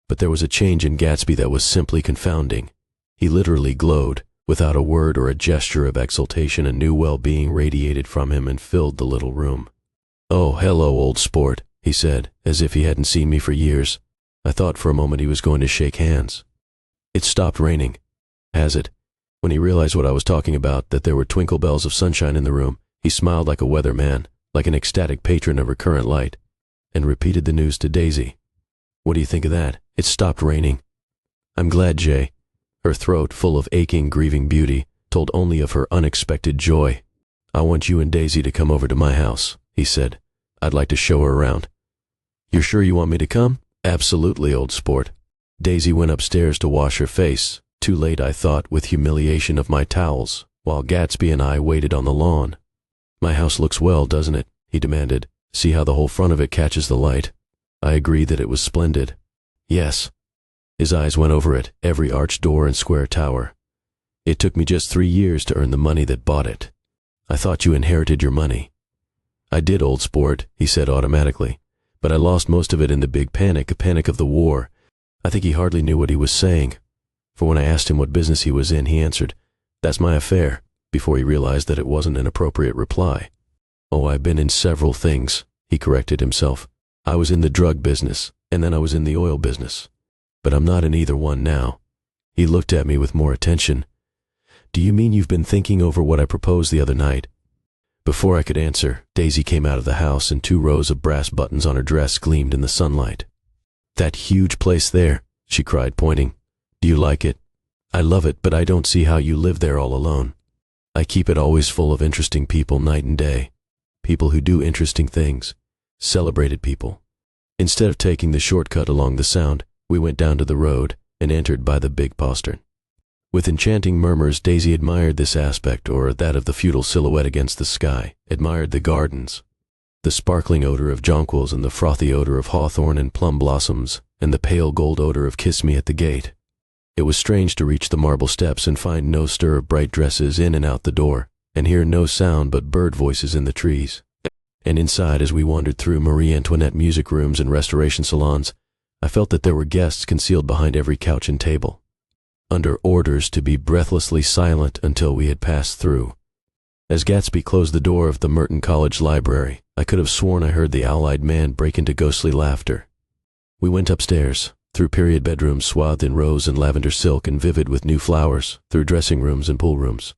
But there was a change in Gatsby that was simply confounding. He literally glowed. Without a word or a gesture of exultation, a new well-being radiated from him and filled the little room. "Oh, hello, old sport," he said, as if he hadn't seen me for years. I thought for a moment he was going to shake hands. "It stopped raining." "Has it?" When he realized what I was talking about, that there were twinkle bells of sunshine in the room, he smiled like a weatherman, like an ecstatic patron of recurrent light, and repeated the news to Daisy. "What do you think of that? It stopped raining." "I'm glad, Jay." Her throat, full of aching, grieving beauty, told only of her unexpected joy. "I want you and Daisy to come over to my house," he said. "I'd like to show her around." "You're sure you want me to come?" "Absolutely, old sport." Daisy went upstairs to wash her face, too late, I thought, with humiliation of my towels, while Gatsby and I waited on the lawn. "My house looks well, doesn't it?" he demanded. "See how the whole front of it catches the light?" I agreed that it was splendid. "Yes." His eyes went over it, every arched door and square tower. "It took me just 3 years to earn the money that bought it." "I thought you inherited your money." "I did, old sport," he said automatically, "but I lost most of it in the big panic, a panic of the war." I think he hardly knew what he was saying, for when I asked him what business he was in, he answered, "That's my affair," before he realized that it wasn't an appropriate reply. "Oh, I've been in several things," he corrected himself. "I was in the drug business, and then I was in the oil business. But I'm not in either one now." He looked at me with more attention. "Do you mean you've been thinking over what I proposed the other night?" Before I could answer, Daisy came out of the house and 2 rows of brass buttons on her dress gleamed in the sunlight. "That huge place there," she cried, pointing. "Do you like it?" "I love it, but I don't see how you live there all alone." "I keep it always full of interesting people night and day. People who do interesting things. Celebrated people." Instead of taking the shortcut along the Sound, we went down to the road and entered by the big postern. With enchanting murmurs, Daisy admired this aspect, or that of the feudal silhouette against the sky, admired the gardens, the sparkling odor of jonquils and the frothy odor of hawthorn and plum blossoms, and the pale gold odor of kiss me at the gate. It was strange to reach the marble steps and find no stir of bright dresses in and out the door, and hear no sound but bird voices in the trees. And inside, as we wandered through Marie Antoinette music rooms and restoration salons, I felt that there were guests concealed behind every couch and table, under orders to be breathlessly silent until we had passed through. As Gatsby closed the door of the Merton College library, I could have sworn I heard the owl-eyed man break into ghostly laughter. We went upstairs, through period bedrooms swathed in rose and lavender silk and vivid with new flowers, through dressing rooms and pool rooms,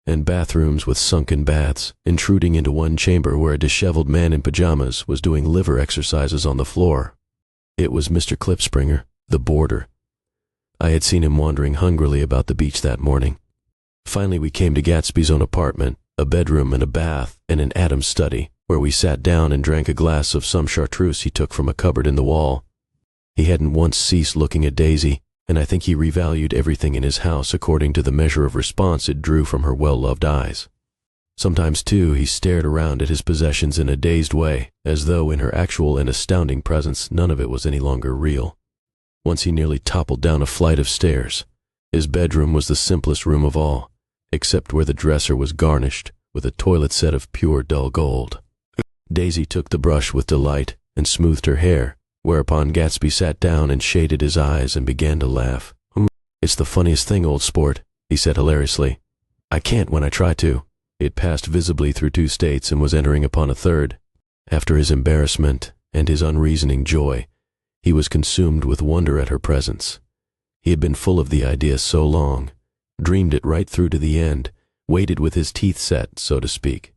and bathrooms with sunken baths, intruding into one chamber where a disheveled man in pajamas was doing liver exercises on the floor. It was Mr. Klipspringer, the boarder. I had seen him wandering hungrily about the beach that morning. Finally we came to Gatsby's own apartment, a bedroom and a bath and an Adam's study, where we sat down and drank a glass of some chartreuse he took from a cupboard in the wall. He hadn't once ceased looking at Daisy, and I think he revalued everything in his house according to the measure of response it drew from her well-loved eyes. Sometimes, too, he stared around at his possessions in a dazed way, as though in her actual and astounding presence none of it was any longer real. Once he nearly toppled down a flight of stairs. His bedroom was the simplest room of all. except where the dresser was garnished with a toilet set of pure dull gold. Daisy took the brush with delight and smoothed her hair, whereupon Gatsby sat down and shaded his eyes and began to laugh. "It's the funniest thing, old sport," he said hilariously. "I can't when I try to." He had passed visibly through 2 states and was entering upon a third. After his embarrassment and his unreasoning joy, he was consumed with wonder at her presence. He had been full of the idea so long, dreamed it right through to the end, waited with his teeth set, so to speak,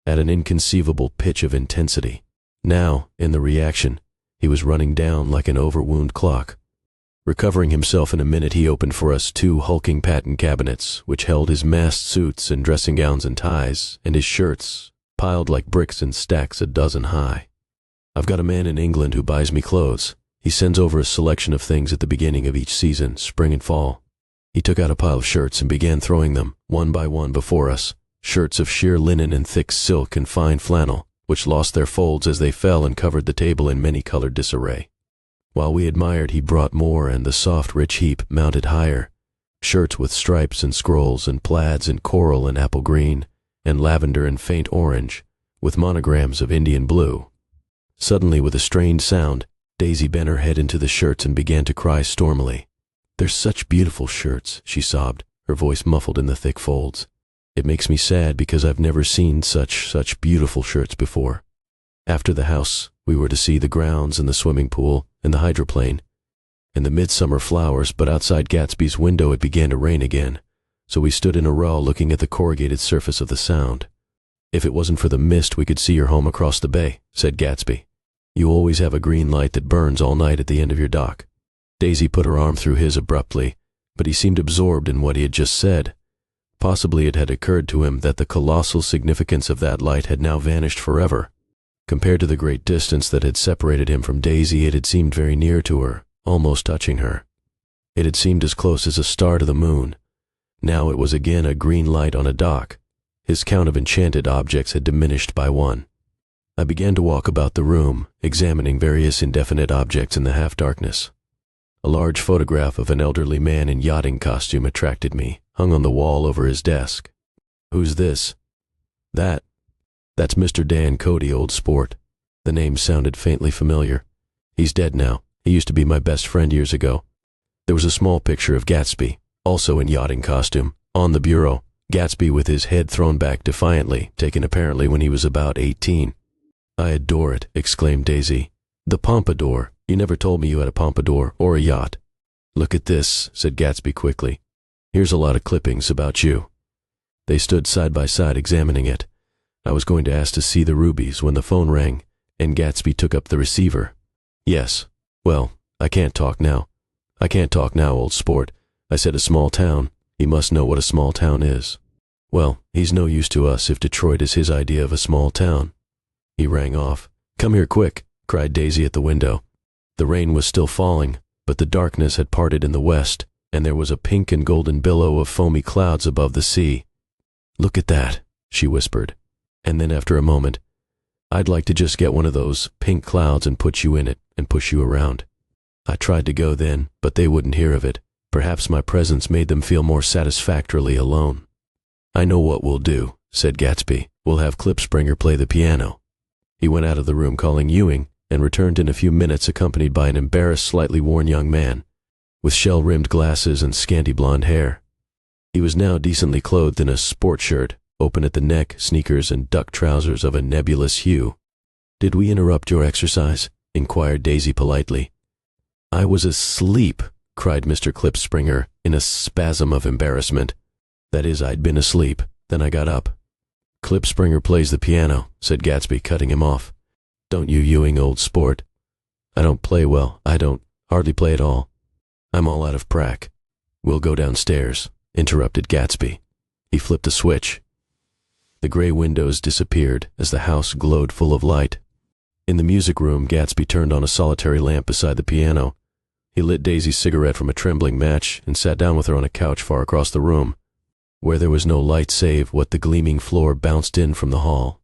at an inconceivable pitch of intensity. Now, in the reaction, he was running down like an overwound clock. Recovering himself in a minute, he opened for us 2 hulking patent cabinets, which held his massed suits and dressing gowns and ties, and his shirts, piled like bricks in stacks a dozen high. "I've got a man in England who buys me clothes. He sends over a selection of things at the beginning of each season, spring and fall." He took out a pile of shirts and began throwing them, one by one, before us, shirts of sheer linen and thick silk and fine flannel, which lost their folds as they fell and covered the table in many-colored disarray. While we admired, he brought more, and the soft, rich heap mounted higher. Shirts with stripes and scrolls, and plaids in coral and apple green, and lavender and faint orange, with monograms of Indian blue. Suddenly, with a strained sound, Daisy bent her head into the shirts and began to cry stormily. "They're such beautiful shirts," she sobbed, her voice muffled in the thick folds. "It makes me sad because I've never seen such beautiful shirts before." After the house, we were to see the grounds and the swimming pool and the hydroplane and the midsummer flowers, but outside Gatsby's window it began to rain again, so we stood in a row looking at the corrugated surface of the Sound. "If it wasn't for the mist, we could see your home across the bay," said Gatsby. "You always have a green light that burns all night at the end of your dock." Daisy put her arm through his abruptly, but he seemed absorbed in what he had just said. Possibly it had occurred to him that the colossal significance of that light had now vanished forever. Compared to the great distance that had separated him from Daisy, it had seemed very near to her, almost touching her. It had seemed as close as a star to the moon. Now it was again a green light on a dock. His count of enchanted objects had diminished by 1. I began to walk about the room, examining various indefinite objects in the half-darkness. A large photograph of an elderly man in yachting costume attracted me, hung on the wall over his desk. "Who's this?" That's Mr. Dan Cody, old sport." The name sounded faintly familiar. "He's dead now. He used to be my best friend years ago." There was a small picture of Gatsby, also in yachting costume, on the bureau, Gatsby with his head thrown back defiantly, taken apparently when he was about 18. "I adore it," exclaimed Daisy. "The pompadour. You never told me you had a pompadour or a yacht." "Look at this," said Gatsby quickly. "Here's a lot of clippings about you." They stood side by side examining it. I was going to ask to see the rubies when the phone rang, and Gatsby took up the receiver. "Yes. Well, I can't talk now. I can't talk now, old sport. I said a small town. He must know what a small town is." "Well, he's no use to us if Detroit is his idea of a small town." He rang off. "Come here quick," cried Daisy at the window. The rain was still falling, but the darkness had parted in the west, and there was a pink and golden billow of foamy clouds above the sea. "Look at that," she whispered. And then after a moment, "I'd like to just get one of those pink clouds and put you in it and push you around." I tried to go then, but they wouldn't hear of it. Perhaps my presence made them feel more satisfactorily alone. "I know what we'll do," said Gatsby. "We'll have Klipspringer play the piano." He went out of the room calling Ewing, and returned in a few minutes accompanied by an embarrassed, slightly worn young man, with shell-rimmed glasses and scanty blonde hair. He was now decently clothed in a sport shirt, open at the neck, sneakers, and duck trousers of a nebulous hue. "Did we interrupt your exercise?" inquired Daisy politely. "I was asleep," cried Mr. Klipspringer in a spasm of embarrassment. "That is, I'd been asleep. Then I got up." "Klipspringer plays the piano," said Gatsby, cutting him off. "Don't you, Ewing, old sport?" "I don't play well. I don't hardly play at all. I'm all out of prac." "We'll go downstairs," interrupted Gatsby. He flipped a switch. The gray windows disappeared as the house glowed full of light. In the music room, Gatsby turned on a solitary lamp beside the piano. He lit Daisy's cigarette from a trembling match and sat down with her on a couch far across the room, where there was no light save what the gleaming floor bounced in from the hall.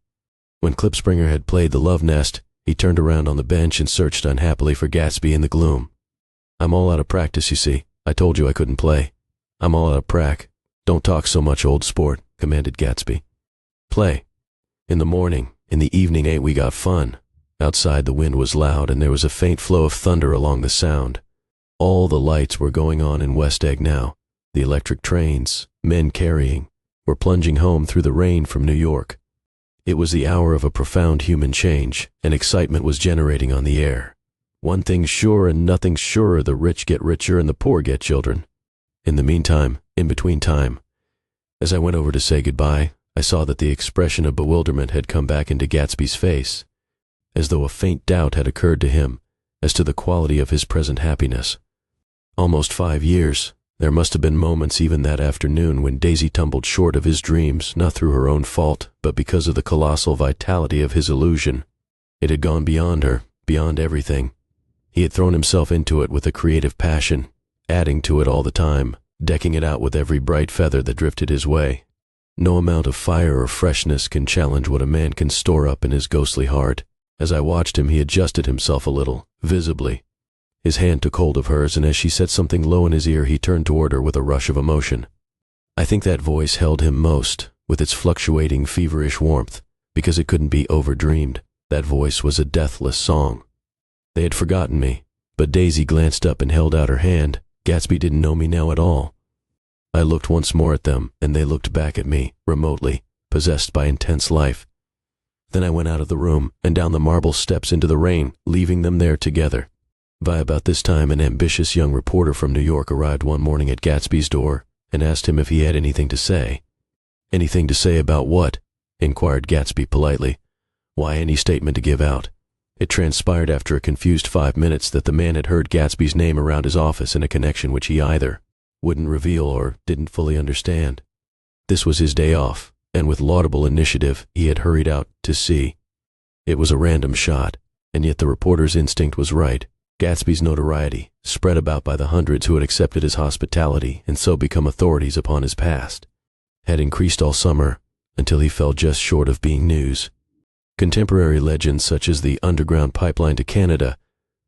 When Klipspringer had played the Love Nest, he turned around on the bench and searched unhappily for Gatsby in the gloom. "I'm all out of practice, you see. I told you I couldn't play. I'm all out of prac." "Don't talk so much, old sport," commanded Gatsby. "Play. In the morning, in the evening, ain't we got fun?" Outside the wind was loud, and there was a faint flow of thunder along the sound. All the lights were going on in West Egg now. The electric trains, men carrying, were plunging home through the rain from New York. It was the hour of a profound human change, and excitement was generating on the air. One thing's sure and nothing's surer: the rich get richer and the poor get children. In the meantime, in between time, as I went over to say goodbye, I saw that the expression of bewilderment had come back into Gatsby's face, as though a faint doubt had occurred to him as to the quality of his present happiness. Almost 5 years. There must have been moments even that afternoon when Daisy tumbled short of his dreams, not through her own fault, but because of the colossal vitality of his illusion. It had gone beyond her, beyond everything. He had thrown himself into it with a creative passion, adding to it all the time, decking it out with every bright feather that drifted his way. No amount of fire or freshness can challenge what a man can store up in his ghostly heart. As I watched him, he adjusted himself a little, visibly. His hand took hold of hers, and as she said something low in his ear, he turned toward her with a rush of emotion. I think that voice held him most, with its fluctuating, feverish warmth, because it couldn't be overdreamed. That voice was a deathless song. They had forgotten me, but Daisy glanced up and held out her hand. Gatsby didn't know me now at all. I looked once more at them, and they looked back at me, remotely, possessed by intense life. Then I went out of the room, and down the marble steps into the rain, leaving them there together. By about this time, an ambitious young reporter from New York arrived one morning at Gatsby's door and asked him if he had anything to say. "Anything to say about what?" inquired Gatsby politely. "Why, any statement to give out." It transpired after a confused 5 minutes that the man had heard Gatsby's name around his office in a connection which he either wouldn't reveal or didn't fully understand. This was his day off, and with laudable initiative he had hurried out to see. It was a random shot, and yet the reporter's instinct was right. Gatsby's notoriety, spread about by the hundreds who had accepted his hospitality and so become authorities upon his past, had increased all summer until he fell just short of being news. Contemporary legends such as the underground pipeline to Canada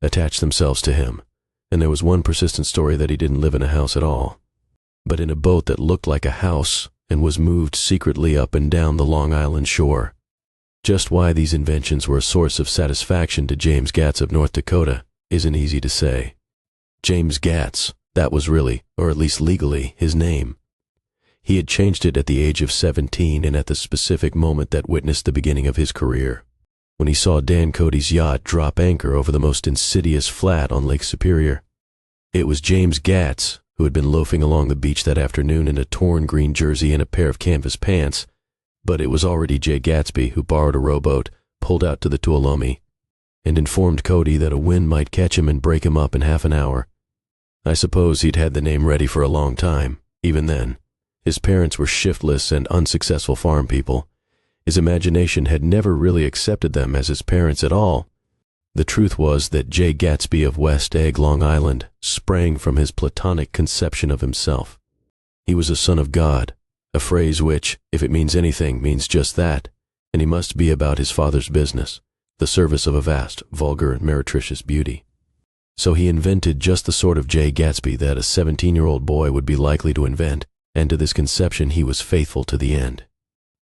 attached themselves to him, and there was one persistent story that he didn't live in a house at all, but in a boat that looked like a house and was moved secretly up and down the Long Island shore. Just why these inventions were a source of satisfaction to James Gatz of North Dakota isn't easy to say. James Gatz, that was really, or at least legally, his name. He had changed it at the age of 17 and at the specific moment that witnessed the beginning of his career, when he saw Dan Cody's yacht drop anchor over the most insidious flat on Lake Superior. It was James Gatz who had been loafing along the beach that afternoon in a torn green jersey and a pair of canvas pants, but it was already Jay Gatsby who borrowed a rowboat, pulled out to the Tuolumne, and informed Cody that a wind might catch him and break him up in half an hour. I suppose he'd had the name ready for a long time, even then. His parents were shiftless and unsuccessful farm people. His imagination had never really accepted them as his parents at all. The truth was that Jay Gatsby of West Egg, Long Island, sprang from his platonic conception of himself. He was a son of God, a phrase which, if it means anything, means just that, and he must be about his father's business, the service of a vast, vulgar, and meretricious beauty. So he invented just the sort of Jay Gatsby that a 17-year-old boy would be likely to invent, and to this conception he was faithful to the end.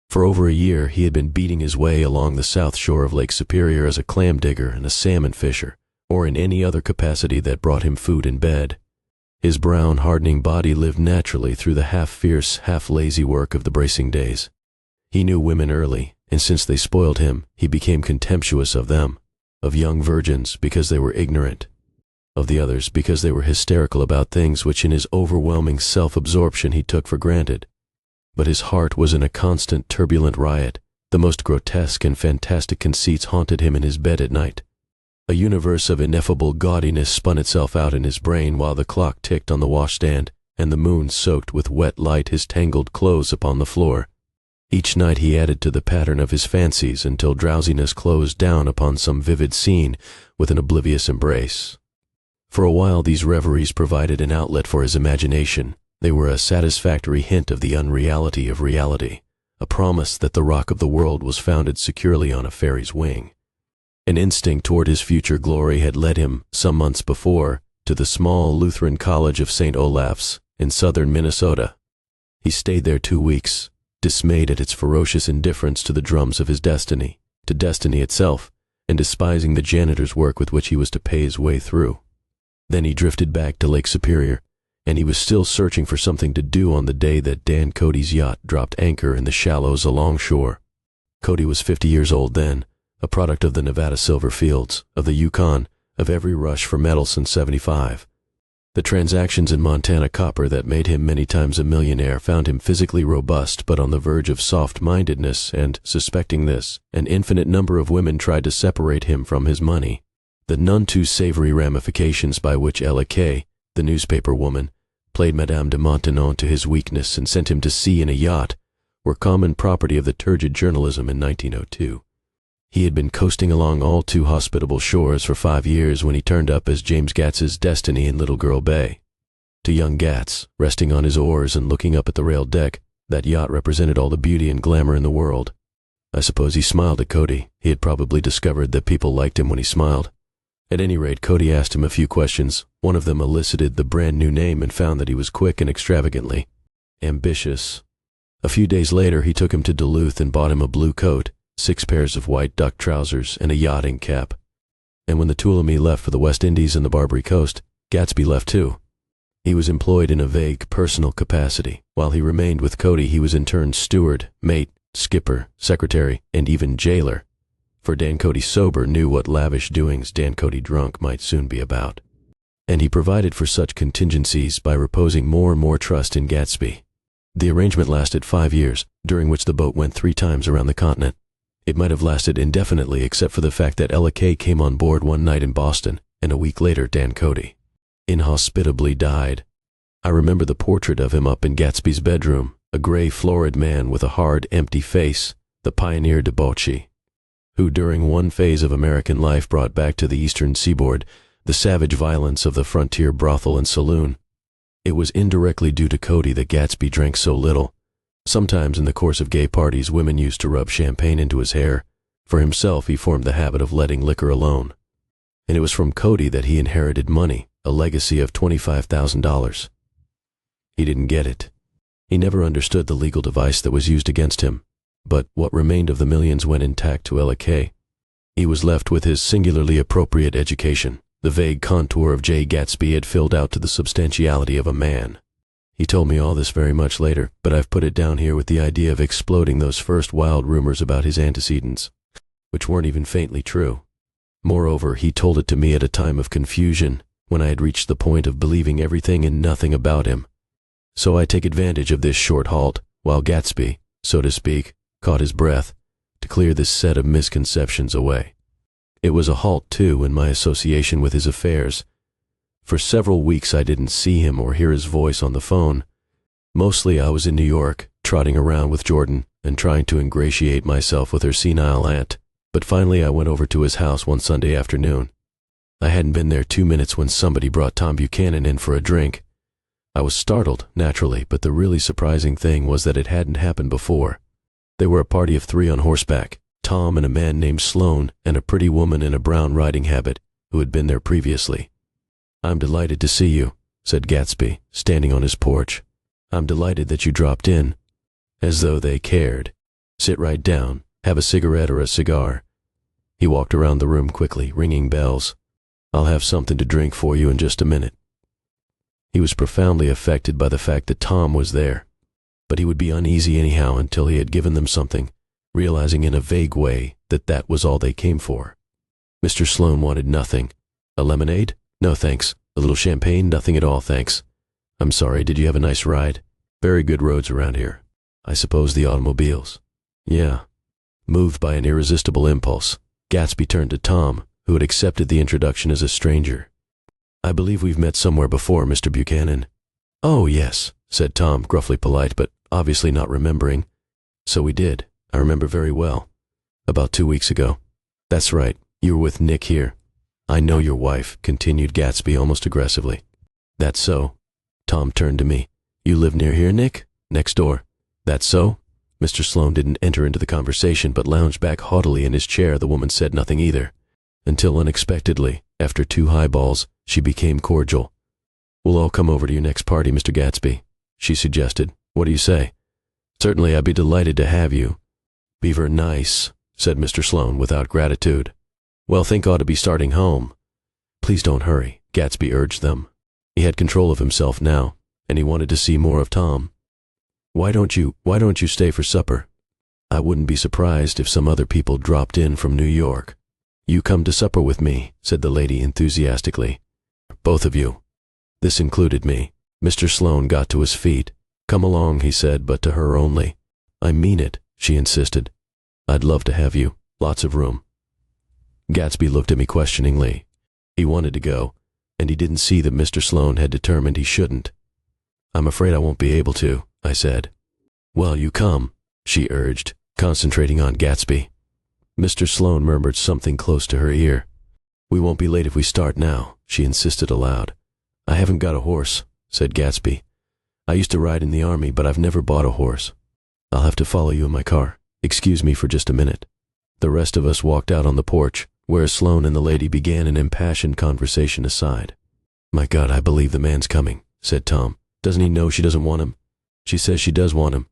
For over a year he had been beating his way along the south shore of Lake Superior as a clam digger and a salmon fisher, or in any other capacity that brought him food and bed. His brown, hardening body lived naturally through the half-fierce, half-lazy work of the bracing days. He knew women early, and since they spoiled him, he became contemptuous of them, of young virgins because they were ignorant, of the others because they were hysterical about things which in his overwhelming self-absorption he took for granted. But his heart was in a constant turbulent riot. The most grotesque and fantastic conceits haunted him in his bed at night. A universe of ineffable gaudiness spun itself out in his brain while the clock ticked on the washstand and the moon soaked with wet light his tangled clothes upon the floor. Each night he added to the pattern of his fancies until drowsiness closed down upon some vivid scene with an oblivious embrace. For a while these reveries provided an outlet for his imagination. They were a satisfactory hint of the unreality of reality, a promise that the rock of the world was founded securely on a fairy's wing. An instinct toward his future glory had led him, some months before, to the small Lutheran college of St. Olaf's in southern Minnesota. He stayed there 2 weeks, dismayed at its ferocious indifference to the drums of his destiny, to destiny itself, and despising the janitor's work with which he was to pay his way through. Then he drifted back to Lake Superior, and he was still searching for something to do on the day that Dan Cody's yacht dropped anchor in the shallows alongshore. Cody was 50 years old then, a product of the Nevada silver fields, of the Yukon, of every rush for metal since '75. The transactions in Montana copper that made him many times a millionaire found him physically robust but on the verge of soft-mindedness, and, suspecting this, an infinite number of women tried to separate him from his money. The none-too-savory ramifications by which Ella Kay, the newspaper woman, played Madame de Maintenon to his weakness and sent him to sea in a yacht, were common property of the turgid journalism in 1902. He had been coasting along all too hospitable shores for 5 years when he turned up as James Gats's destiny in Little Girl Bay. To young Gats, resting on his oars and looking up at the railed deck, that yacht represented all the beauty and glamour in the world. I suppose he smiled at Cody. He had probably discovered that people liked him when he smiled. At any rate, Cody asked him a few questions. One of them elicited the brand-new name and found that he was quick and extravagantly ambitious. A few days later, he took him to Duluth and bought him a blue coat, 6 pairs of white duck trousers, and a yachting cap. And when the Tuolumne left for the West Indies and the Barbary Coast, Gatsby left too. He was employed in a vague personal capacity. While he remained with Cody, he was in turn steward, mate, skipper, secretary, and even jailer. For Dan Cody sober knew what lavish doings Dan Cody drunk might soon be about. And he provided for such contingencies by reposing more and more trust in Gatsby. The arrangement lasted 5 years, during which the boat went 3 times around the continent. It might have lasted indefinitely except for the fact that Ella Kay came on board one night in Boston, and a week later Dan Cody inhospitably died. I remember the portrait of him up in Gatsby's bedroom, a gray, florid man with a hard, empty face, the pioneer debauchee, who during one phase of American life brought back to the eastern seaboard the savage violence of the frontier brothel and saloon. It was indirectly due to Cody that Gatsby drank so little. Sometimes in the course of gay parties, women used to rub champagne into his hair. For himself, he formed the habit of letting liquor alone. And it was from Cody that he inherited money, a legacy of $25,000. He didn't get it. He never understood the legal device that was used against him. But what remained of the millions went intact to Ella Kay. He was left with his singularly appropriate education. The vague contour of J. Gatsby had filled out to the substantiality of a man. He told me all this very much later, but I've put it down here with the idea of exploding those first wild rumors about his antecedents, which weren't even faintly true. Moreover, he told it to me at a time of confusion, when I had reached the point of believing everything and nothing about him. So I take advantage of this short halt, while Gatsby, so to speak, caught his breath, to clear this set of misconceptions away. It was a halt, too, in my association with his affairs. For several weeks I didn't see him or hear his voice on the phone. Mostly I was in New York, trotting around with Jordan and trying to ingratiate myself with her senile aunt. But finally I went over to his house one Sunday afternoon. I hadn't been there 2 minutes when somebody brought Tom Buchanan in for a drink. I was startled, naturally, but the really surprising thing was that it hadn't happened before. They were a party of 3 on horseback, Tom and a man named Sloan and a pretty woman in a brown riding habit who had been there previously. "I'm delighted to see you," said Gatsby, standing on his porch. "I'm delighted that you dropped in." As though they cared. "Sit right down. Have a cigarette or a cigar." He walked around the room quickly, ringing bells. "I'll have something to drink for you in just a minute." He was profoundly affected by the fact that Tom was there, but he would be uneasy anyhow until he had given them something, realizing in a vague way that that was all they came for. Mr. Sloan wanted nothing. "A lemonade? No, thanks. A little champagne? Nothing at all, thanks." "I'm sorry, did you have a nice ride? Very good roads around here. I suppose the automobiles." "Yeah." Moved by an irresistible impulse, Gatsby turned to Tom, who had accepted the introduction as a stranger. "I believe we've met somewhere before, Mr. Buchanan." "Oh, yes," said Tom, gruffly polite, but obviously not remembering. "So we did. I remember very well. About 2 weeks ago." "That's right. You were with Nick here." "I know your wife," continued Gatsby almost aggressively. "That's so." Tom turned to me. "You live near here, Nick?" "Next door." "That's so?" Mr. Sloan didn't enter into the conversation, but lounged back haughtily in his chair. The woman said nothing either, until unexpectedly, after 2 highballs, she became cordial. "We'll all come over to your next party, Mr. Gatsby," she suggested, What do you say? Certainly, I'd be delighted to have you. Beaver nice, said Mr. Sloane without gratitude. Well, think ought to be starting home. Please don't hurry, Gatsby urged them. He had control of himself now, and he wanted to see more of Tom. Why don't you stay for supper? I wouldn't be surprised if some other people dropped in from New York. You come to supper with me, said the lady enthusiastically. Both of you. This included me. Mr. Sloane got to his feet. Come along, he said, but to her only. I mean it, she insisted. I'd love to have you. Lots of room. Gatsby looked at me questioningly. He wanted to go, and he didn't see that Mr. Sloane had determined he shouldn't. I'm afraid I won't be able to, I said. Well, you come, she urged, concentrating on Gatsby. Mr. Sloane murmured something close to her ear. We won't be late if we start now, she insisted aloud. I haven't got a horse, said Gatsby. I used to ride in the army, but I've never bought a horse. I'll have to follow you in my car. Excuse me for just a minute. The rest of us walked out on the porch, where Sloane and the lady began an impassioned conversation aside. My God, I believe the man's coming, said Tom. Doesn't he know she doesn't want him? She says she does want him.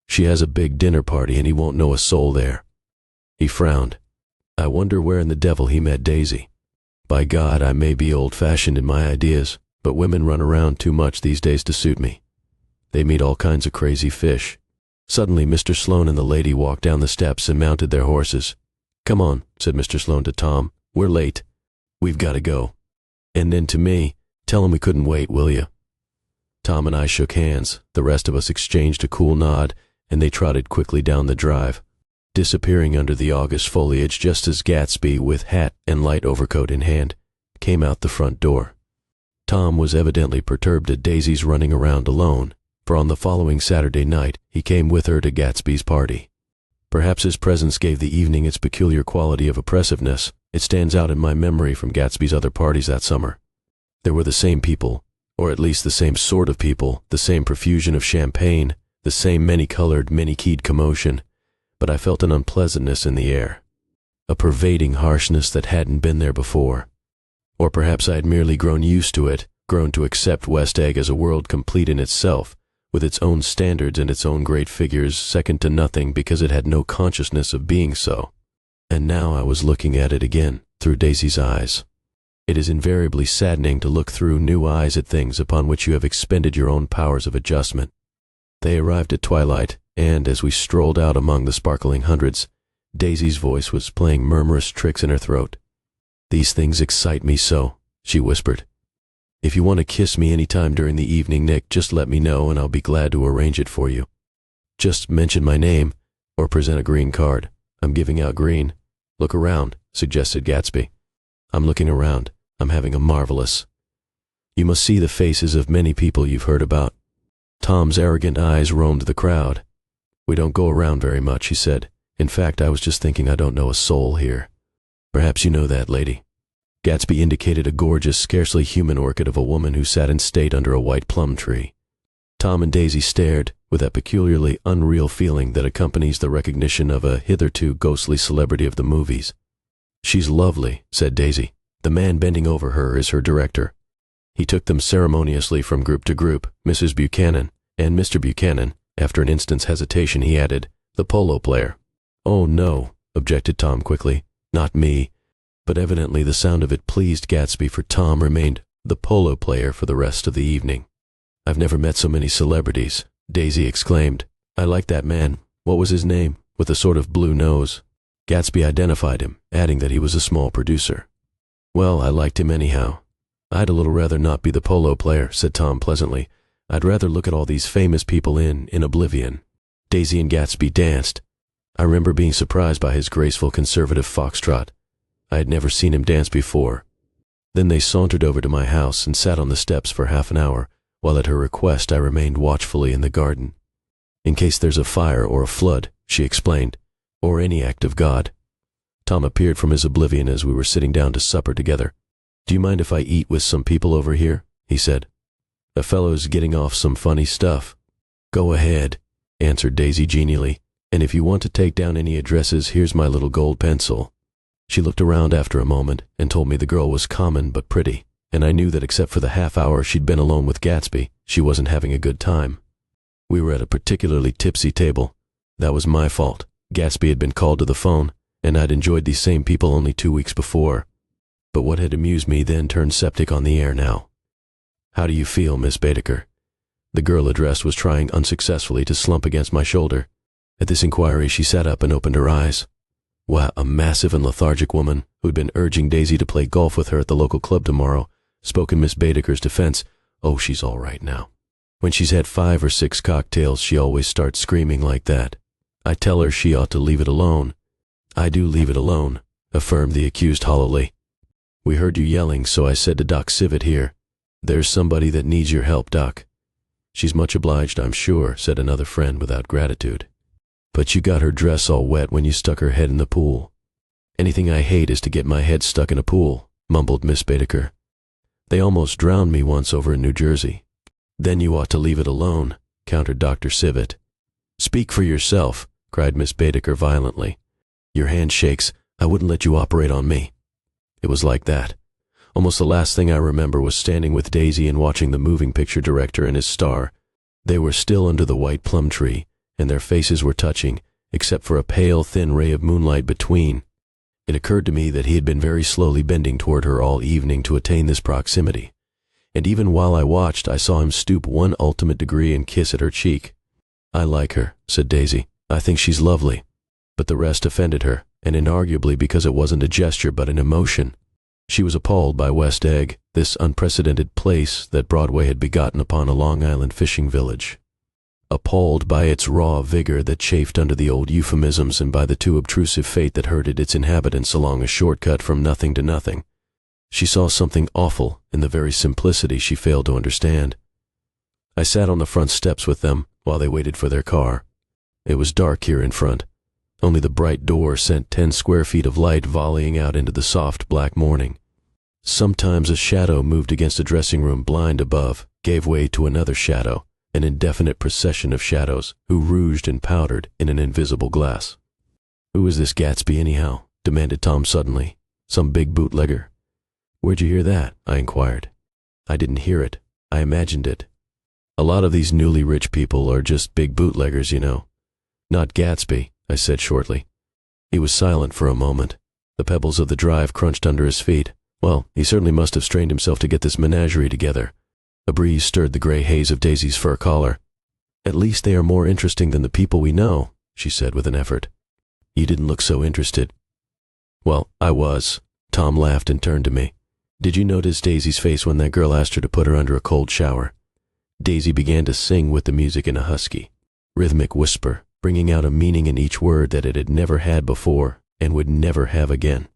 She has a big dinner party and he won't know a soul there. He frowned. I wonder where in the devil he met Daisy. By God, I may be old-fashioned in my ideas, but women run around too much these days to suit me. They meet all kinds of crazy fish. Suddenly, Mr. Sloane and the lady walked down the steps and mounted their horses. Come on, said Mr. Sloane to Tom. We're late. We've got to go. And then to me, tell him we couldn't wait, will you? Tom and I shook hands. The rest of us exchanged a cool nod, and they trotted quickly down the drive, disappearing under the August foliage just as Gatsby, with hat and light overcoat in hand, came out the front door. Tom was evidently perturbed at Daisy's running around alone, for on the following Saturday night he came with her to Gatsby's party. Perhaps his presence gave the evening its peculiar quality of oppressiveness. It stands out in my memory from Gatsby's other parties that summer. There were the same people, or at least the same sort of people, the same profusion of champagne, the same many-colored, many-keyed commotion, but I felt an unpleasantness in the air, a pervading harshness that hadn't been there before. Or perhaps I had merely grown used to it, grown to accept West Egg as a world complete in itself, with its own standards and its own great figures, second to nothing because it had no consciousness of being so. And now I was looking at it again, through Daisy's eyes. It is invariably saddening to look through new eyes at things upon which you have expended your own powers of adjustment. They arrived at twilight, and as we strolled out among the sparkling hundreds, Daisy's voice was playing murmurous tricks in her throat. These things excite me so, she whispered. If you want to kiss me any time during the evening, Nick, just let me know and I'll be glad to arrange it for you. Just mention my name, or present a green card. I'm giving out green. Look around, suggested Gatsby. I'm looking around. I'm having a marvelous. You must see the faces of many people you've heard about. Tom's arrogant eyes roamed the crowd. We don't go around very much, he said. In fact, I was just thinking I don't know a soul here. Perhaps you know that, lady. Gatsby indicated a gorgeous, scarcely human orchid of a woman who sat in state under a white plum tree. Tom and Daisy stared, with that peculiarly unreal feeling that accompanies the recognition of a hitherto ghostly celebrity of the movies. She's lovely, said Daisy. The man bending over her is her director. He took them ceremoniously from group to group, Mrs. Buchanan, and Mr. Buchanan. After an instant's hesitation, he added, the polo player. Oh, no, objected Tom quickly. Not me. But evidently the sound of it pleased Gatsby, for Tom remained the polo player for the rest of the evening. I've never met so many celebrities, Daisy exclaimed. I like that man. What was his name? With a sort of blue nose. Gatsby identified him, adding that he was a small producer. Well, I liked him anyhow. I'd a little rather not be the polo player, said Tom pleasantly. I'd rather look at all these famous people in oblivion. Daisy and Gatsby danced. I remember being surprised by his graceful conservative foxtrot. I had never seen him dance before. Then they sauntered over to my house and sat on the steps for half an hour, while at her request I remained watchfully in the garden. In case there's a fire or a flood, she explained, or any act of God. Tom appeared from his oblivion as we were sitting down to supper together. Do you mind if I eat with some people over here? He said. A fellow's getting off some funny stuff. Go ahead, answered Daisy genially, and if you want to take down any addresses, here's my little gold pencil. She looked around after a moment and told me the girl was common but pretty, and I knew that except for the half hour she'd been alone with Gatsby, she wasn't having a good time. We were at a particularly tipsy table. That was my fault. Gatsby had been called to the phone, and I'd enjoyed these same people only 2 weeks before. But what had amused me then turned septic on the air now. "How do you feel, Miss Baedeker?" The girl addressed was trying unsuccessfully to slump against my shoulder. At this inquiry, she sat up and opened her eyes. Wow, a massive and lethargic woman, who'd been urging Daisy to play golf with her at the local club tomorrow, spoke in Miss Baedeker's defense. "Oh, she's all right now. When she's had 5 or 6 cocktails, she always starts screaming like that. I tell her she ought to leave it alone." "I do leave it alone," affirmed the accused hollowly. "We heard you yelling, so I said to Doc Civet here, 'There's somebody that needs your help, Doc.'" "She's much obliged, I'm sure," said another friend without gratitude. "But you got her dress all wet when you stuck her head in the pool." "Anything I hate is to get my head stuck in a pool," mumbled Miss Baedeker. "They almost drowned me once over in New Jersey." "Then you ought to leave it alone," countered Dr. Civet. "Speak for yourself," cried Miss Baedeker violently. "Your hand shakes. I wouldn't let you operate on me." It was like that. Almost the last thing I remember was standing with Daisy and watching the moving picture director and his star. They were still under the white plum tree, and their faces were touching, except for a pale, thin ray of moonlight between. It occurred to me that he had been very slowly bending toward her all evening to attain this proximity. And even while I watched, I saw him stoop one ultimate degree and kiss at her cheek. "I like her," said Daisy. "I think she's lovely." But the rest offended her, and inarguably because it wasn't a gesture but an emotion. She was appalled by West Egg, this unprecedented place that Broadway had begotten upon a Long Island fishing village. Appalled by its raw vigor that chafed under the old euphemisms and by the too obtrusive fate that herded its inhabitants along a shortcut from nothing to nothing. She saw something awful in the very simplicity she failed to understand. I sat on the front steps with them while they waited for their car. It was dark here in front. Only the bright door sent 10 square feet of light volleying out into the soft black morning. Sometimes a shadow moved against a dressing room blind above, gave way to another shadow, an indefinite procession of shadows, who rouged and powdered in an invisible glass. "Who is this Gatsby, anyhow?" demanded Tom suddenly. "Some big bootlegger?" "Where'd you hear that?" I inquired. "I didn't hear it. I imagined it. A lot of these newly rich people are just big bootleggers, you know." "Not Gatsby," I said shortly. He was silent for a moment. The pebbles of the drive crunched under his feet. Well, he certainly must have strained himself to get this menagerie together. A breeze stirred the gray haze of Daisy's fur collar. "At least they are more interesting than the people we know," she said with an effort. "You didn't look so interested." "Well, I was." Tom laughed and turned to me. "Did you notice Daisy's face when that girl asked her to put her under a cold shower?" Daisy began to sing with the music in a husky, rhythmic whisper, bringing out a meaning in each word that it had never had before and would never have again.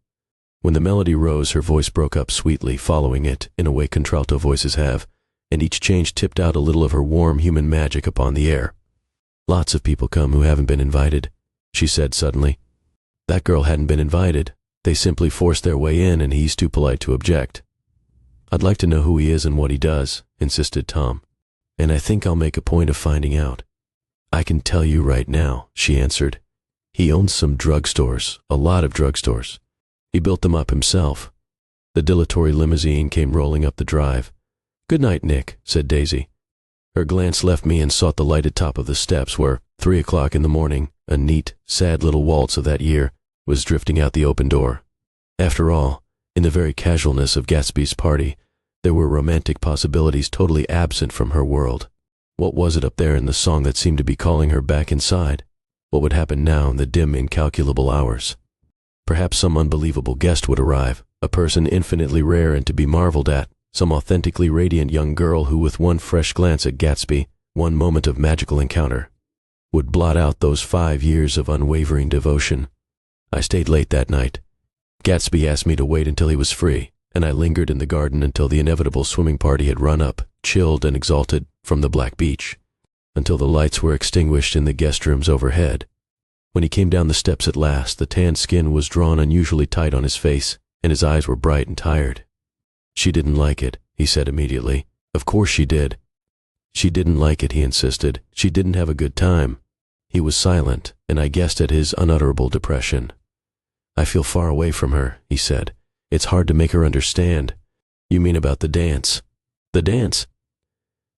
When the melody rose, her voice broke up sweetly, following it in a way contralto voices have, and each change tipped out a little of her warm human magic upon the air. "Lots of people come who haven't been invited," she said suddenly. "That girl hadn't been invited. They simply forced their way in, and he's too polite to object." "I'd like to know who he is and what he does," insisted Tom, "and I think I'll make a point of finding out." "I can tell you right now," she answered. "He owns some drugstores, a lot of drugstores. He built them up himself." The dilatory limousine came rolling up the drive. "Good night, Nick," said Daisy. Her glance left me and sought the lighted top of the steps where, 3 o'clock in the morning, a neat, sad little waltz of that year was drifting out the open door. After all, in the very casualness of Gatsby's party, there were romantic possibilities totally absent from her world. What was it up there in the song that seemed to be calling her back inside? What would happen now in the dim, incalculable hours? Perhaps some unbelievable guest would arrive, a person infinitely rare and to be marveled at, some authentically radiant young girl who, with one fresh glance at Gatsby, one moment of magical encounter, would blot out those 5 years of unwavering devotion. I stayed late that night. Gatsby asked me to wait until he was free, and I lingered in the garden until the inevitable swimming party had run up, chilled and exalted, from the black beach, until the lights were extinguished in the guest rooms overhead. When he came down the steps at last, the tanned skin was drawn unusually tight on his face, and his eyes were bright and tired. "She didn't like it," he said immediately. "Of course she did." "She didn't like it," he insisted. "She didn't have a good time." He was silent, and I guessed at his unutterable depression. "I feel far away from her," he said. "It's hard to make her understand." "You mean about the dance?" "The dance?"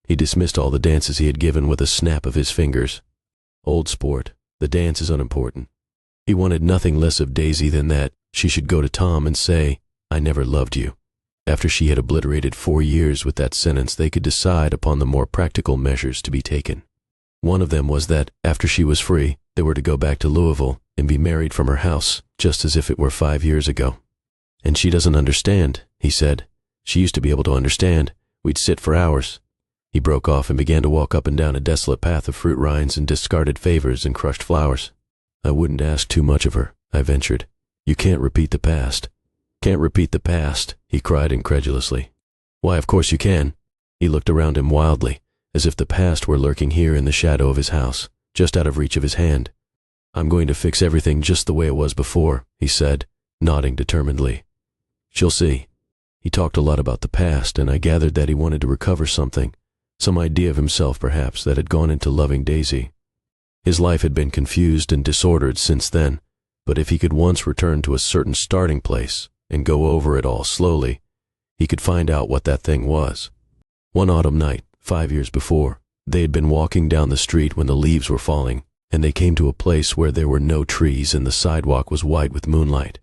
He dismissed all the dances he had given with a snap of his fingers. Old sport, the dance is unimportant. He wanted nothing less of Daisy than that she should go to Tom and say, "I never loved you." After she had obliterated 4 years with that sentence, they could decide upon the more practical measures to be taken. One of them was that, after she was free, they were to go back to Louisville and be married from her house, just as if it were 5 years ago. "And she doesn't understand," he said. "She used to be able to understand. We'd sit for hours." He broke off and began to walk up and down a desolate path of fruit rinds and discarded favors and crushed flowers. "I wouldn't ask too much of her," I ventured. "You can't repeat the past." "Can't repeat the past?" he cried incredulously. "Why, of course you can." He looked around him wildly, as if the past were lurking here in the shadow of his house, just out of reach of his hand. "I'm going to fix everything just the way it was before," he said, nodding determinedly. "She'll see." He talked a lot about the past, and I gathered that he wanted to recover something, some idea of himself perhaps that had gone into loving Daisy. His life had been confused and disordered since then, but if he could once return to a certain starting place and go over it all slowly, he could find out what that thing was. One autumn night, 5 years before, they had been walking down the street when the leaves were falling, and they came to a place where there were no trees and the sidewalk was white with moonlight.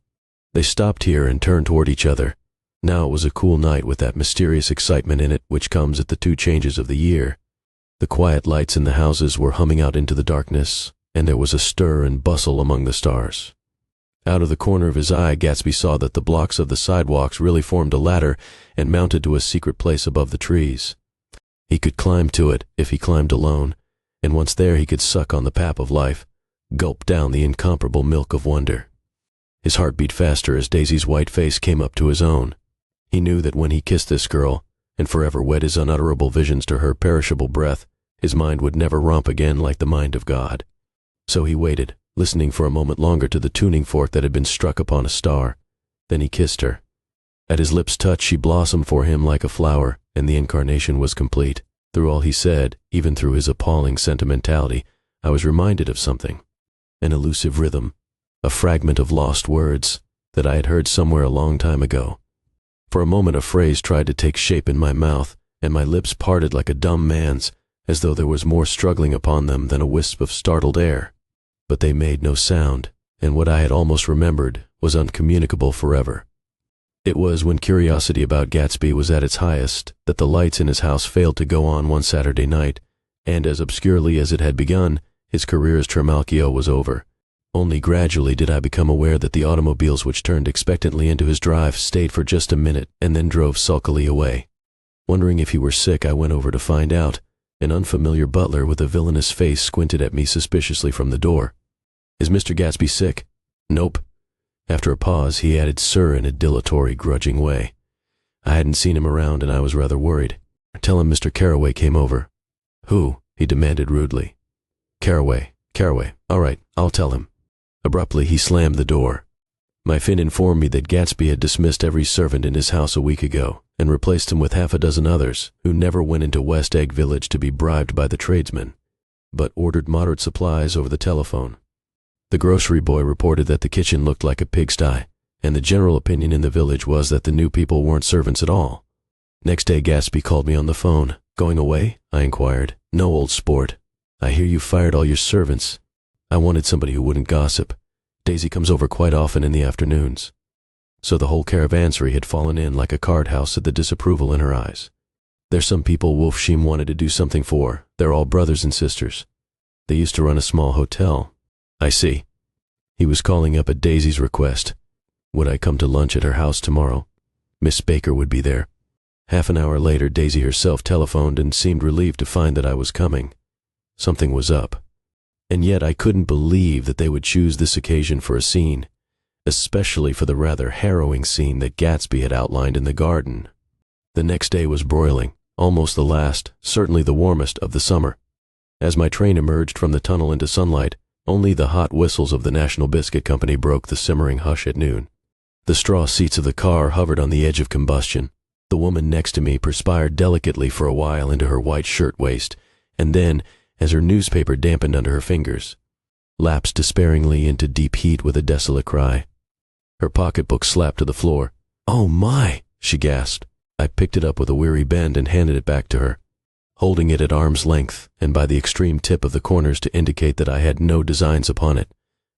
They stopped here and turned toward each other. Now it was a cool night with that mysterious excitement in it which comes at the 2 changes of the year. The quiet lights in the houses were humming out into the darkness, and there was a stir and bustle among the stars. Out of the corner of his eye, Gatsby saw that the blocks of the sidewalks really formed a ladder and mounted to a secret place above the trees. He could climb to it if he climbed alone, and once there he could suck on the pap of life, gulp down the incomparable milk of wonder. His heart beat faster as Daisy's white face came up to his own. He knew that when he kissed this girl, and forever wed his unutterable visions to her perishable breath, his mind would never romp again like the mind of God. So he waited, listening for a moment longer to the tuning fork that had been struck upon a star. Then he kissed her. At his lips' touch she blossomed for him like a flower, and the incarnation was complete. Through all he said, even through his appalling sentimentality, I was reminded of something. An elusive rhythm, a fragment of lost words that I had heard somewhere a long time ago. For a moment a phrase tried to take shape in my mouth, and my lips parted like a dumb man's, as though there was more struggling upon them than a wisp of startled air. But they made no sound, and what I had almost remembered was uncommunicable forever. It was when curiosity about Gatsby was at its highest that the lights in his house failed to go on one Saturday night, and as obscurely as it had begun, his career as Trimalchio was over. Only gradually did I become aware that the automobiles which turned expectantly into his drive stayed for just a minute and then drove sulkily away. Wondering if he were sick, I went over to find out. An unfamiliar butler with a villainous face squinted at me suspiciously from the door. "Is Mr. Gatsby sick?" "Nope." After a pause, he added "sir" in a dilatory, grudging way. I hadn't seen him around and I was rather worried. "Tell him Mr. Carroway came over." "Who?" he demanded rudely. Carroway. All right, I'll tell him." Abruptly, he slammed the door. My Finn informed me that Gatsby had dismissed every servant in his house a week ago and replaced him with 6 others who never went into West Egg Village to be bribed by the tradesmen, but ordered moderate supplies over the telephone. The grocery boy reported that the kitchen looked like a pigsty, and the general opinion in the village was that the new people weren't servants at all. Next day Gatsby called me on the phone. "Going away?" I inquired. "No, old sport. I hear you fired all your servants." I wanted somebody who wouldn't gossip. Daisy comes over quite often in the afternoons. So the whole caravansary had fallen in like a card house at the disapproval in her eyes. "There's some people Wolfsheim wanted to do something for. They're all brothers and sisters. They used to run a small hotel." "I see." He was calling up at Daisy's request. Would I come to lunch at her house tomorrow? Miss Baker would be there. Half an hour later, Daisy herself telephoned and seemed relieved to find that I was coming. Something was up. And yet I couldn't believe that they would choose this occasion for a scene, especially for the rather harrowing scene that Gatsby had outlined in the garden. The next day was broiling, almost the last, certainly the warmest, of the summer. As my train emerged from the tunnel into sunlight, only the hot whistles of the National Biscuit Company broke the simmering hush at noon. The straw seats of the car hovered on the edge of combustion. The woman next to me perspired delicately for a while into her white shirt-waist, and then, as her newspaper dampened under her fingers, lapsed despairingly into deep heat with a desolate cry. Her pocketbook slapped to the floor. "Oh my!" she gasped. I picked it up with a weary bend and handed it back to her. holding it at arm's length and by the extreme tip of the corners to indicate that I had no designs upon it,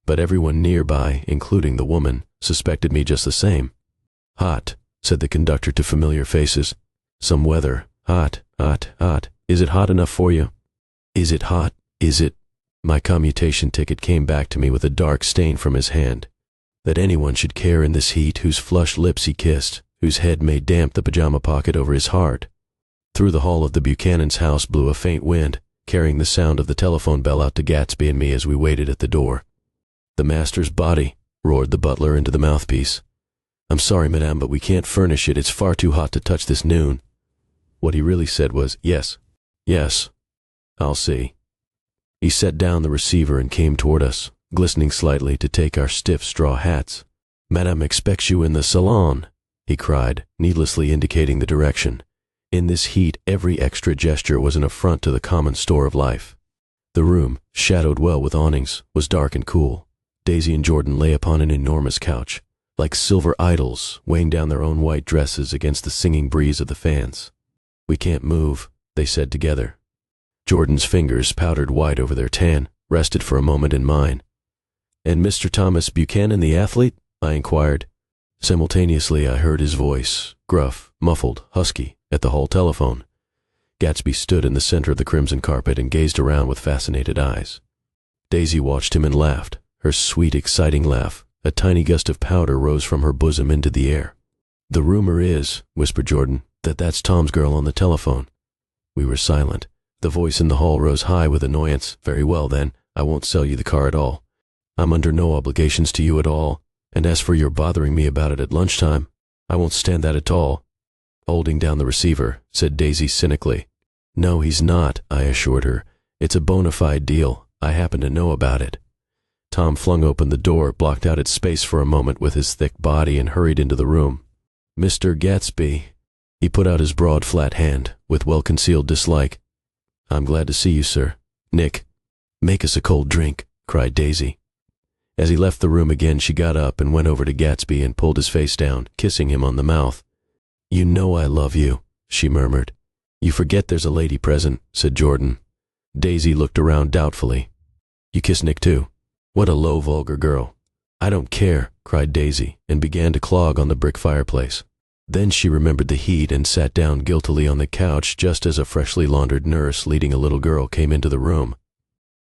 but everyone nearby, including the woman, suspected me just the same. "Hot," said the conductor to familiar faces. "Some weather. Hot, hot, hot. Is it hot enough for you? Is it hot? Is it?" My commutation ticket came back to me with a dark stain from his hand. That anyone should care in this heat, whose flushed lips he kissed, whose head made damp the pajama pocket over his heart. Through the hall of the Buchanan's house blew a faint wind, carrying the sound of the telephone bell out to Gatsby and me as we waited at the door. "The master's body," roared the butler into the mouthpiece. "I'm sorry, madame, but we can't furnish it. It's far too hot to touch this noon." What he really said was, "Yes, yes, I'll see." He set down the receiver and came toward us, glistening slightly, to take our stiff straw hats. "Madame expects you in the salon," he cried, needlessly indicating the direction. In this heat, every extra gesture was an affront to the common store of life. The room, shadowed well with awnings, was dark and cool. Daisy and Jordan lay upon an enormous couch, like silver idols, weighing down their own white dresses against the singing breeze of the fans. "We can't move," they said together. Jordan's fingers, powdered white over their tan, rested for a moment in mine. "And Mr. Thomas Buchanan, the athlete?" I inquired. Simultaneously, I heard his voice, gruff, muffled, husky, at the hall telephone. Gatsby stood in the center of the crimson carpet and gazed around with fascinated eyes. Daisy watched him and laughed, her sweet, exciting laugh. A tiny gust of powder rose from her bosom into the air. "The rumor is," whispered Jordan, "that that's Tom's girl on the telephone." We were silent. The voice in the hall rose high with annoyance. "Very well, then, I won't sell you the car at all. I'm under no obligations to you at all, and as for your bothering me about it at lunchtime, I won't stand that at all." Holding down the receiver, said Daisy cynically. "No, he's not," I assured her. "It's a bona fide deal. I happen to know about it." Tom flung open the door, blocked out its space for a moment with his thick body, and hurried into the room. "Mr. Gatsby." He put out his broad, flat hand, with well-concealed dislike. "I'm glad to see you, sir." "Nick, make us a cold drink," cried Daisy. As he left the room again, she got up and went over to Gatsby and pulled his face down, kissing him on the mouth. "You know I love you," she murmured. "You forget there's a lady present," said Jordan. Daisy looked around doubtfully. "You kiss Nick too? What a low, vulgar girl." "I don't care," cried Daisy, and began to clog on the brick fireplace. Then she remembered the heat and sat down guiltily on the couch just as a freshly laundered nurse leading a little girl came into the room.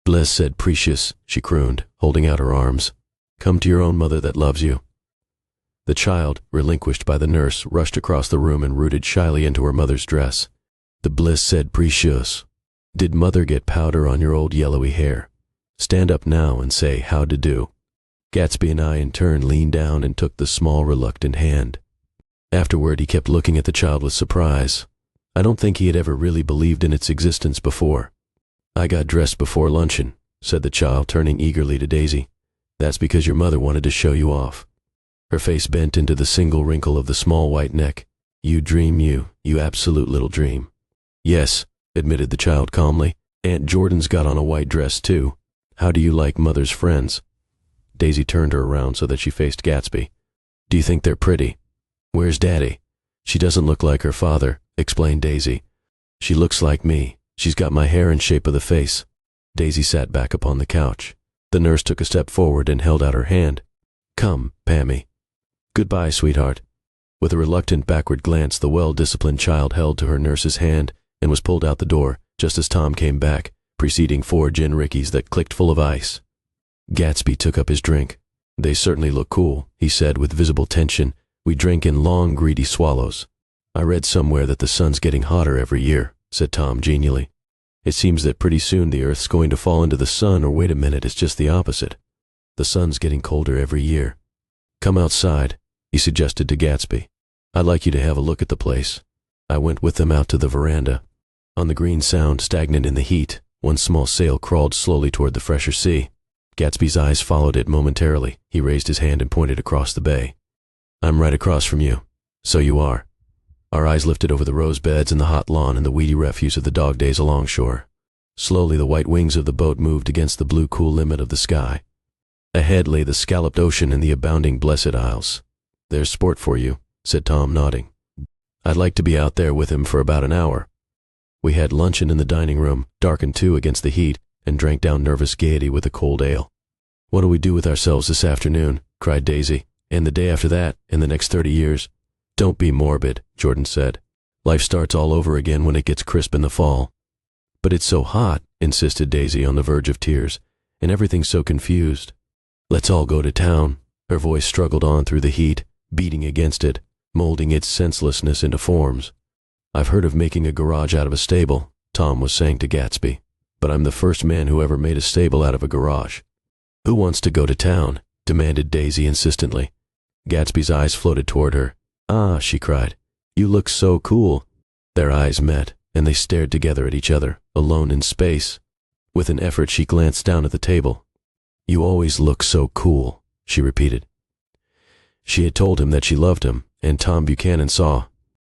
"Blessed Precious," she crooned, holding out her arms. "Come to your own mother that loves you." The child, relinquished by the nurse, rushed across the room and rooted shyly into her mother's dress. The Blessed Precious. "Did mother get powder on your old yellowy hair? Stand up now and say how to do." Gatsby and I in turn leaned down and took the small, reluctant hand. Afterward, he kept looking at the child with surprise. I don't think he had ever really believed in its existence before. "I got dressed before luncheon," said the child, turning eagerly to Daisy. "That's because your mother wanted to show you off." Her face bent into the single wrinkle of the small white neck. "You dream, you absolute little dream." "Yes," admitted the child calmly. "Aunt Jordan's got on a white dress, too. How do you like mother's friends?" Daisy turned her around so that she faced Gatsby. "Do you think they're pretty?" "Where's Daddy?" "She doesn't look like her father," explained Daisy. "She looks like me. She's got my hair and shape of the face." Daisy sat back upon the couch. The nurse took a step forward and held out her hand. "Come, Pammy." "Goodbye, sweetheart." With a reluctant backward glance, the well-disciplined child held to her nurse's hand and was pulled out the door, just as Tom came back, preceding 4 gin rickeys that clicked full of ice. Gatsby took up his drink. "They certainly look cool," he said with visible tension. "We drink in long, greedy swallows." "I read somewhere that the sun's getting hotter every year," said Tom genially. "It seems that pretty soon the Earth's going to fall into the sun, or wait a minute, it's just the opposite. The sun's getting colder every year. Come outside," he suggested to Gatsby. "I'd like you to have a look at the place." I went with them out to the veranda. On the green Sound, stagnant in the heat, one small sail crawled slowly toward the fresher sea. Gatsby's eyes followed it momentarily. He raised his hand and pointed across the bay. "I'm right across from you." "So you are." Our eyes lifted over the rose beds and the hot lawn and the weedy refuse of the dog days alongshore. Slowly the white wings of the boat moved against the blue cool limit of the sky. Ahead lay the scalloped ocean and the abounding Blessed Isles. "There's sport for you," said Tom, nodding. "I'd like to be out there with him for about an hour." We had luncheon in the dining room, darkened too against the heat, and drank down nervous gaiety with a cold ale. "What'll we do with ourselves this afternoon?" cried Daisy. "And the day after that, in the next 30 years? "Don't be morbid," Jordan said. "Life starts all over again when it gets crisp in the fall." "But it's so hot," insisted Daisy on the verge of tears, "and everything's so confused." "Let's all go to town." Her voice struggled on through the heat, beating against it, molding its senselessness into forms. "I've heard of making a garage out of a stable," Tom was saying to Gatsby, "but I'm the first man who ever made a stable out of a garage." "Who wants to go to town?" demanded Daisy insistently. Gatsby's eyes floated toward her. "Ah," she cried, "you look so cool." Their eyes met, and they stared together at each other, alone in space. With an effort, she glanced down at the table. "You always look so cool," she repeated. She had told him that she loved him, and Tom Buchanan saw.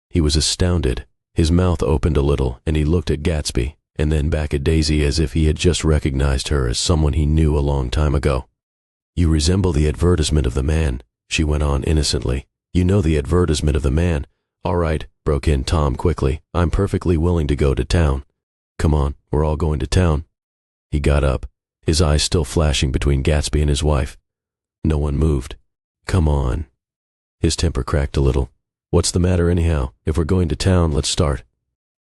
He was astounded. His mouth opened a little, and he looked at Gatsby, and then back at Daisy as if he had just recognized her as someone he knew a long time ago. "You resemble the advertisement of the man," she went on innocently. "You know the advertisement of the man." "All right," broke in Tom quickly. "I'm perfectly willing to go to town. Come on, we're all going to town." He got up, his eyes still flashing between Gatsby and his wife. No one moved. "Come on." His temper cracked a little. "What's the matter anyhow? If we're going to town, let's start."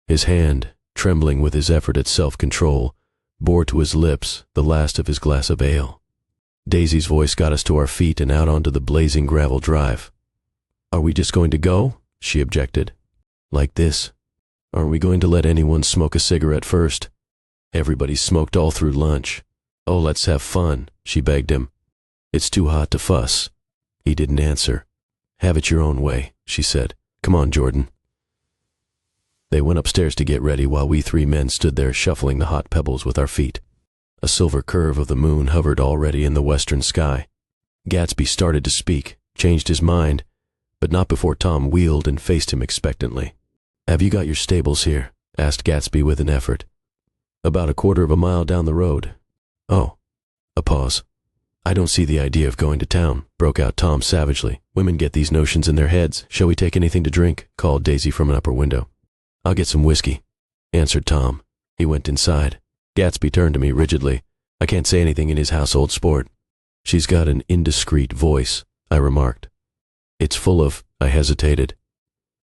His hand, trembling with his effort at self-control, bore to his lips the last of his glass of ale. Daisy's voice got us to our feet and out onto the blazing gravel drive. "Are we just going to go?" she objected. "Like this? Aren't we going to let anyone smoke a cigarette first? Everybody smoked all through lunch." "Oh, let's have fun," she begged him. "It's too hot to fuss." He didn't answer. "Have it your own way," she said. "Come on, Jordan." They went upstairs to get ready while we three men stood there shuffling the hot pebbles with our feet. A silver curve of the moon hovered already in the western sky. Gatsby started to speak, changed his mind, but not before Tom wheeled and faced him expectantly. "Have you got your stables here?" asked Gatsby with an effort. "About a quarter of a mile down the road." "Oh." A pause. "I don't see the idea of going to town," broke out Tom savagely. "Women get these notions in their heads. Shall we take anything to drink?" called Daisy from an upper window. "I'll get some whiskey," answered Tom. He went inside. Gatsby turned to me rigidly. "I can't say anything in his household sport." "She's got an indiscreet voice," I remarked. "It's full of—" I hesitated.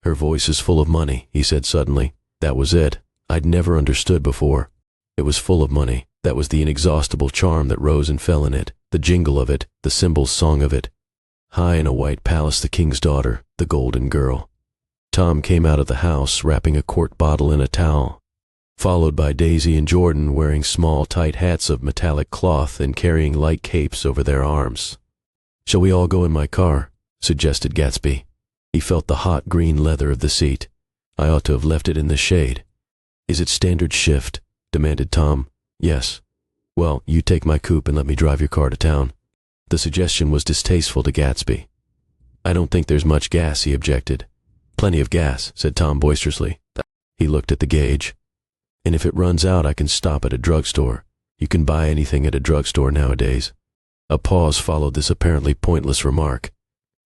"Her voice is full of money," he said suddenly. That was it. I'd never understood before. It was full of money. That was the inexhaustible charm that rose and fell in it, the jingle of it, the cymbals' song of it. High in a white palace, the king's daughter, the golden girl. Tom came out of the house, wrapping a quart bottle in a towel, followed by Daisy and Jordan wearing small, tight hats of metallic cloth and carrying light capes over their arms. "Shall we all go in my car?" suggested Gatsby. He felt the hot green leather of the seat. I ought to have left it in the shade. "Is it standard shift?" demanded Tom. "Yes." "Well, you take my coupe and let me drive your car to town." The suggestion was distasteful to Gatsby. "I don't think there's much gas," he objected. "Plenty of gas," said Tom boisterously. He looked at the gauge. "And if it runs out, I can stop at a drugstore. You can buy anything at a drugstore nowadays." A pause followed this apparently pointless remark.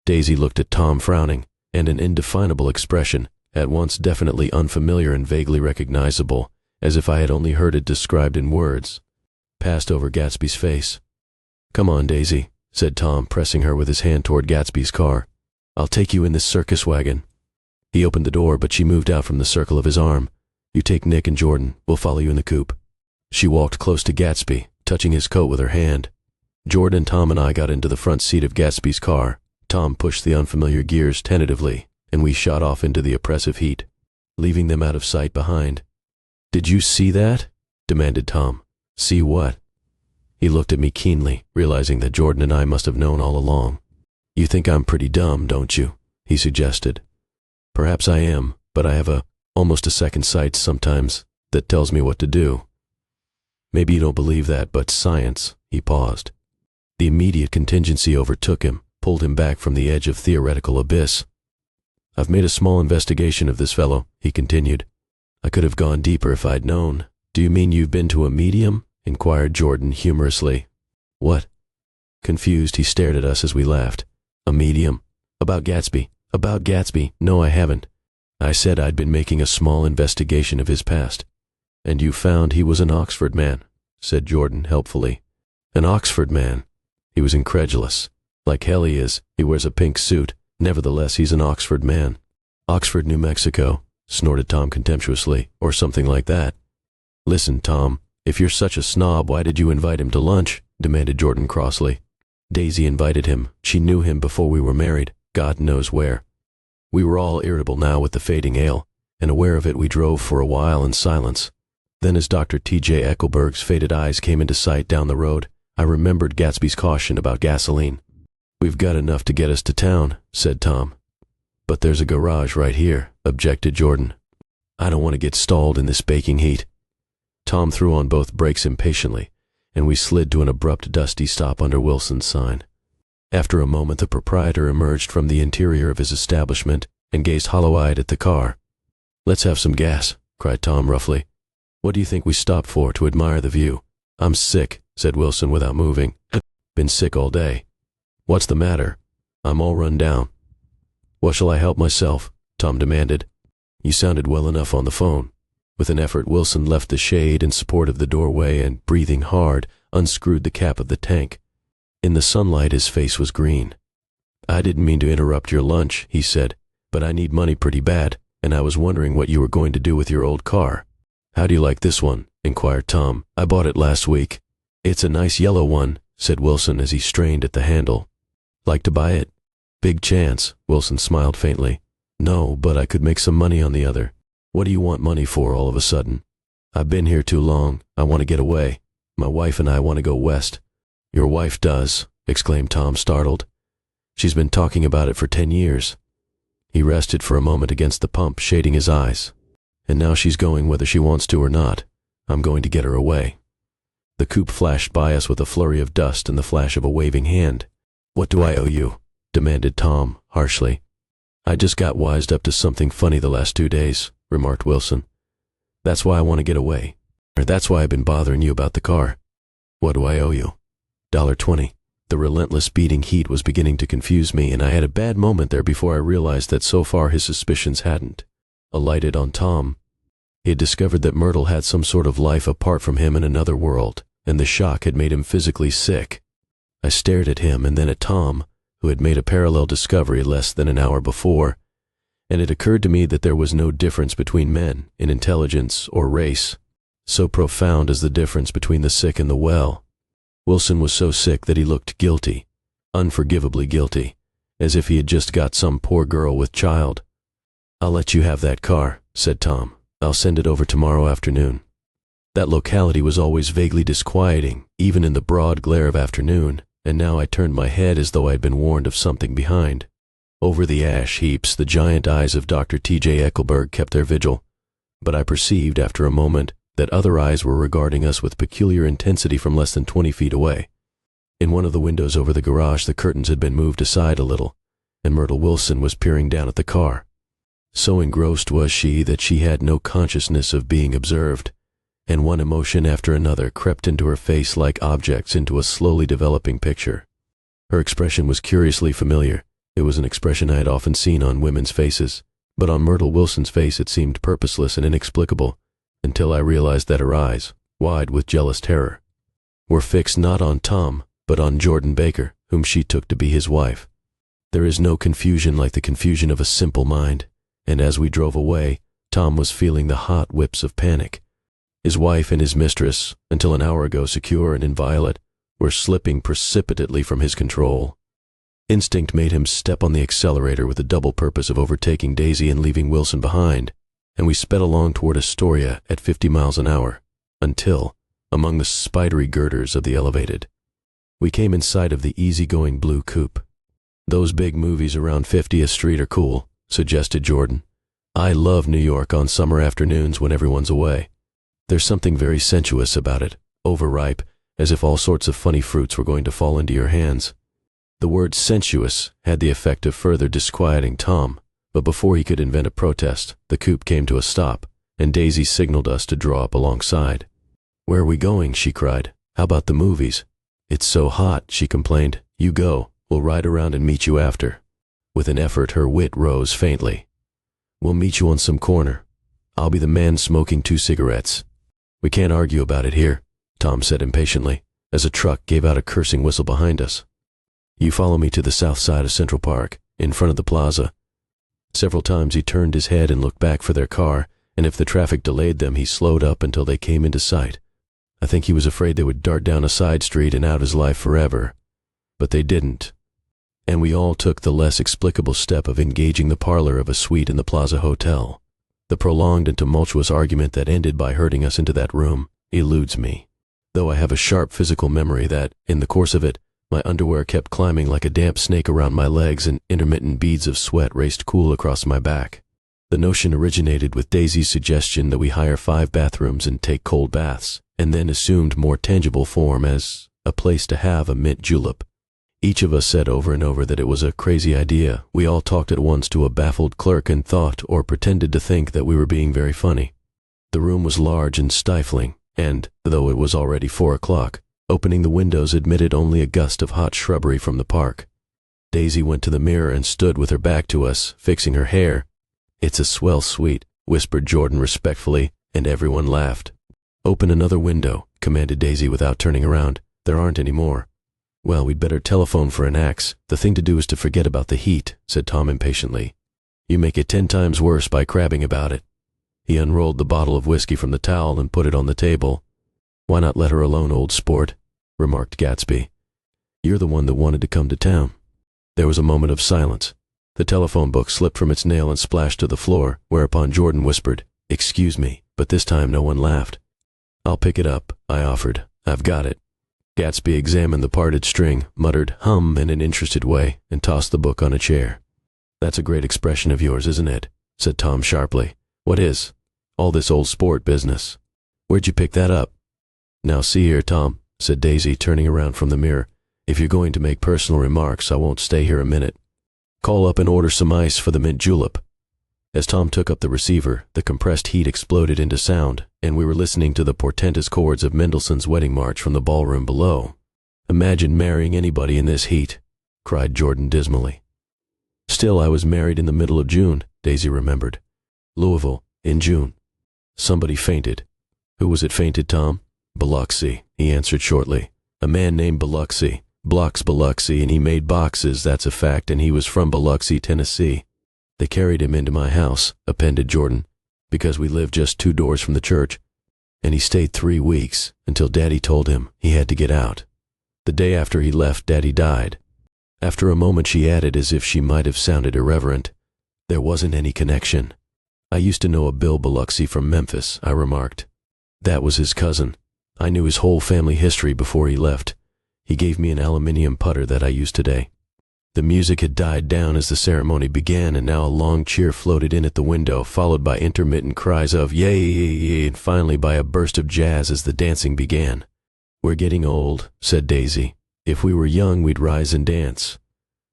Daisy looked at Tom frowning, and an indefinable expression, at once definitely unfamiliar and vaguely recognizable, as if I had only heard it described in words, passed over Gatsby's face. "Come on, Daisy," said Tom, pressing her with his hand toward Gatsby's car. "I'll take you in this circus wagon." He opened the door, but she moved out from the circle of his arm. "You take Nick and Jordan. We'll follow you in the coupe." She walked close to Gatsby, touching his coat with her hand. Jordan, Tom, and I got into the front seat of Gatsby's car. Tom pushed the unfamiliar gears tentatively, and we shot off into the oppressive heat, leaving them out of sight behind. "Did you see that?" demanded Tom. "See what?" He looked at me keenly, realizing that Jordan and I must have known all along. "You think I'm pretty dumb, don't you?" he suggested. "Perhaps I am, but I have almost a second sight sometimes that tells me what to do." "Maybe you don't believe that, but science—" He paused. The immediate contingency overtook him, pulled him back from the edge of theoretical abyss. "I've made a small investigation of this fellow," he continued. "I could have gone deeper if I'd known." "Do you mean you've been to a medium?" inquired Jordan humorously. "What?" Confused, he stared at us as we laughed. "A medium? About Gatsby? About Gatsby? No, I haven't." I said I'd been making a small investigation of his past. And you found he was an Oxford man, said Jordan helpfully. An Oxford man? He was incredulous. Like hell he is. He wears a pink suit. Nevertheless, he's an Oxford man. Oxford, New Mexico, snorted Tom contemptuously, or something like that. Listen, Tom, if you're such a snob, why did you invite him to lunch? Demanded Jordan crossly. Daisy invited him. She knew him before we were married, God knows where. We were all irritable now with the fading ale, and aware of it we drove for a while in silence. Then as Dr. T.J. Eckelberg's faded eyes came into sight down the road, I remembered Gatsby's caution about gasoline. We've got enough to get us to town, said Tom. But there's a garage right here, objected Jordan. I don't want to get stalled in this baking heat. Tom threw on both brakes impatiently, and we slid to an abrupt dusty stop under Wilson's sign. After a moment, the proprietor emerged from the interior of his establishment and gazed hollow-eyed at the car. Let's have some gas, cried Tom roughly. What do you think we stopped for, to admire the view? I'm sick, said Wilson without moving. Been sick all day. What's the matter? I'm all run down. What shall I help myself? Tom demanded. You sounded well enough on the phone. With an effort, Wilson left the shade in support of the doorway and, breathing hard, unscrewed the cap of the tank. In the sunlight, his face was green. I didn't mean to interrupt your lunch, he said, but I need money pretty bad, and I was wondering what you were going to do with your old car. How do you like this one? Inquired Tom. I bought it last week. It's a nice yellow one, said Wilson as he strained at the handle. Like to buy it? Big chance, Wilson smiled faintly. No, but I could make some money on the other. What do you want money for all of a sudden? I've been here too long. I want to get away. My wife and I want to go west. Your wife does, exclaimed Tom, startled. She's been talking about it for 10 years. He rested for a moment against the pump, shading his eyes. And now she's going whether she wants to or not. I'm going to get her away. The coupe flashed by us with a flurry of dust and the flash of a waving hand. What do I owe you? Demanded Tom, harshly. I just got wised up to something funny the last 2 days, remarked Wilson. That's why I want to get away. That's why I've been bothering you about the car. What do I owe you? $1.20. The relentless beating heat was beginning to confuse me, and I had a bad moment there before I realized that so far his suspicions hadn't alighted on Tom. He had discovered that Myrtle had some sort of life apart from him in another world, and the shock had made him physically sick. I stared at him and then at Tom, who had made a parallel discovery less than an hour before, and it occurred to me that there was no difference between men in intelligence or race, so profound as the difference between the sick and the well. Wilson was so sick that he looked guilty, unforgivably guilty, as if he had just got some poor girl with child. I'll let you have that car, said Tom. I'll send it over tomorrow afternoon. That locality was always vaguely disquieting, even in the broad glare of afternoon, and now I turned my head as though I had been warned of something behind. Over the ash heaps, the giant eyes of Dr. T.J. Eckelberg kept their vigil, but I perceived after a moment that other eyes were regarding us with peculiar intensity from less than 20 feet away. In one of the windows over the garage, the curtains had been moved aside a little, and Myrtle Wilson was peering down at the car. So engrossed was she that she had no consciousness of being observed, and one emotion after another crept into her face like objects into a slowly developing picture. Her expression was curiously familiar. It was an expression I had often seen on women's faces, but on Myrtle Wilson's face it seemed purposeless and inexplicable, until I realized that her eyes, wide with jealous terror, were fixed not on Tom, but on Jordan Baker, whom she took to be his wife. There is no confusion like the confusion of a simple mind, and as we drove away, Tom was feeling the hot whips of panic. His wife and his mistress, until an hour ago secure and inviolate, were slipping precipitately from his control. Instinct made him step on the accelerator with the double purpose of overtaking Daisy and leaving Wilson behind, and we sped along toward Astoria at 50 miles an hour, until, among the spidery girders of the elevated, we came in sight of the easy-going blue coupe. Those big movies around 50th Street are cool, suggested Jordan. I love New York on summer afternoons when everyone's away. There's something very sensuous about it, overripe, as if all sorts of funny fruits were going to fall into your hands. The word sensuous had the effect of further disquieting Tom, but before he could invent a protest, the coupe came to a stop, and Daisy signaled us to draw up alongside. Where are we going? She cried. How about the movies? It's so hot, she complained. You go. We'll ride around and meet you after. With an effort, her wit rose faintly. We'll meet you on some corner. I'll be the man smoking 2 cigarettes. We can't argue about it here, Tom said impatiently, as a truck gave out a cursing whistle behind us. You follow me to the south side of Central Park, in front of the plaza. Several times he turned his head and looked back for their car, and if the traffic delayed them, he slowed up until they came into sight. I think he was afraid they would dart down a side street and out of his life forever. But they didn't. And we all took the less explicable step of engaging the parlor of a suite in the Plaza Hotel. The prolonged and tumultuous argument that ended by herding us into that room eludes me, though I have a sharp physical memory that, in the course of it, my underwear kept climbing like a damp snake around my legs and intermittent beads of sweat raced cool across my back. The notion originated with Daisy's suggestion that we hire 5 bathrooms and take cold baths, and then assumed more tangible form as a place to have a mint julep. Each of us said over and over that it was a crazy idea. We all talked at once to a baffled clerk and thought or pretended to think that we were being very funny. The room was large and stifling, and, though it was already 4 o'clock, opening the windows admitted only a gust of hot shrubbery from the park. Daisy went to the mirror and stood with her back to us, fixing her hair. "It's a swell suite," whispered Jordan respectfully, and everyone laughed. "Open another window," commanded Daisy without turning around. "There aren't any more." "Well, we'd better telephone for an axe. The thing to do is to forget about the heat," said Tom impatiently. "You make it 10 times worse by crabbing about it." He unrolled the bottle of whiskey from the towel and put it on the table. "Why not let her alone, old sport?" remarked Gatsby. "You're the one that wanted to come to town." There was a moment of silence. The telephone book slipped from its nail and splashed to the floor, whereupon Jordan whispered, "Excuse me," but this time no one laughed. "I'll pick it up," I offered. "I've got it." Gatsby examined the parted string, muttered "hum" in an interested way, and tossed the book on a chair. "That's a great expression of yours, isn't it?" said Tom sharply. "What is?" "All this old sport business." "Where'd you pick that up?" "Now see here, Tom," said Daisy, turning around from the mirror. "If you're going to make personal remarks, I won't stay here a minute. Call up and order some ice for the mint julep." As Tom took up the receiver, the compressed heat exploded into sound, and we were listening to the portentous chords of Mendelssohn's Wedding March from the ballroom below. "Imagine marrying anybody in this heat," cried Jordan dismally. "Still, I was married in the middle of June," Daisy remembered. "Louisville, in June." Somebody fainted. "Who was it fainted, Tom?" "Biloxi," he answered shortly. "A man named Biloxi. Blocks Biloxi, and he made boxes, that's a fact, and he was from Biloxi, Tennessee. They carried him into my house," appended Jordan, "because we lived just 2 doors from the church, and he stayed 3 weeks, until Daddy told him he had to get out. The day after he left, Daddy died." After a moment she added, as if she might have sounded irreverent, "There wasn't any connection." "I used to know a Bill Biloxi from Memphis," I remarked. "That was his cousin. I knew his whole family history before he left. He gave me an aluminium putter that I use today." The music had died down as the ceremony began, and now a long cheer floated in at the window, followed by intermittent cries of "yay, yay, yay," and finally by a burst of jazz as the dancing began. "We're getting old," said Daisy. "If we were young, we'd rise and dance."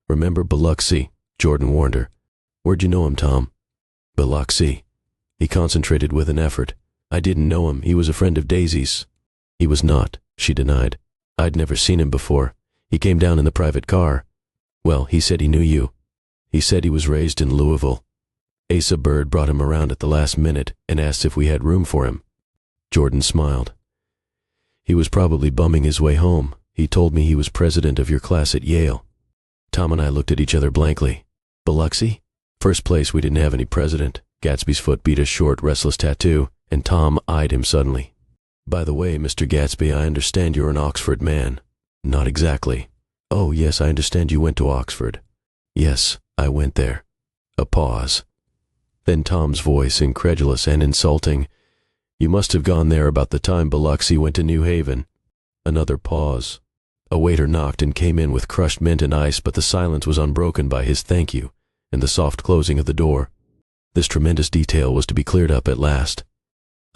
"Remember Biloxi," Jordan warned her. "Where'd you know him, Tom?" "Biloxi." He concentrated with an effort. "I didn't know him. He was a friend of Daisy's." "He was not," she denied. "I'd never seen him before. He came down in the private car. Well, he said he knew you. He said he was raised in Louisville. Asa Bird brought him around at the last minute and asked if we had room for him." Jordan smiled. "He was probably bumming his way home. He told me he was president of your class at Yale." Tom and I looked at each other blankly. "Biloxi?" "First place, we didn't have any president." Gatsby's foot beat a short, restless tattoo, and Tom eyed him suddenly. "By the way, Mr. Gatsby, I understand you're an Oxford man." "Not exactly." "Oh, yes, I understand you went to Oxford." "Yes, I went there." A pause. Then Tom's voice, incredulous and insulting. "You must have gone there about the time Biloxi went to New Haven." Another pause. A waiter knocked and came in with crushed mint and ice, but the silence was unbroken by his "thank you" and the soft closing of the door. This tremendous detail was to be cleared up at last.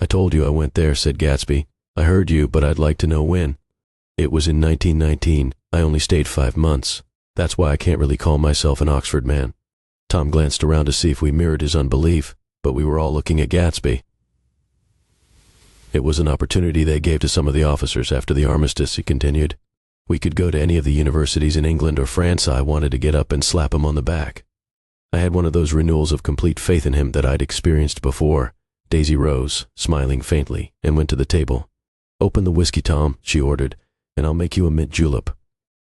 "I told you I went there," said Gatsby. "I heard you, but I'd like to know when." "It was in 1919. I only stayed 5 months. That's why I can't really call myself an Oxford man." Tom glanced around to see if we mirrored his unbelief, but we were all looking at Gatsby. "It was an opportunity they gave to some of the officers after the armistice," he continued. "We could go to any of the universities in England or France. I wanted to get up and slap him on the back." I had one of those renewals of complete faith in him that I'd experienced before. Daisy rose, smiling faintly, and went to the table. "Open the whiskey, Tom," she ordered, "and I'll make you a mint julep.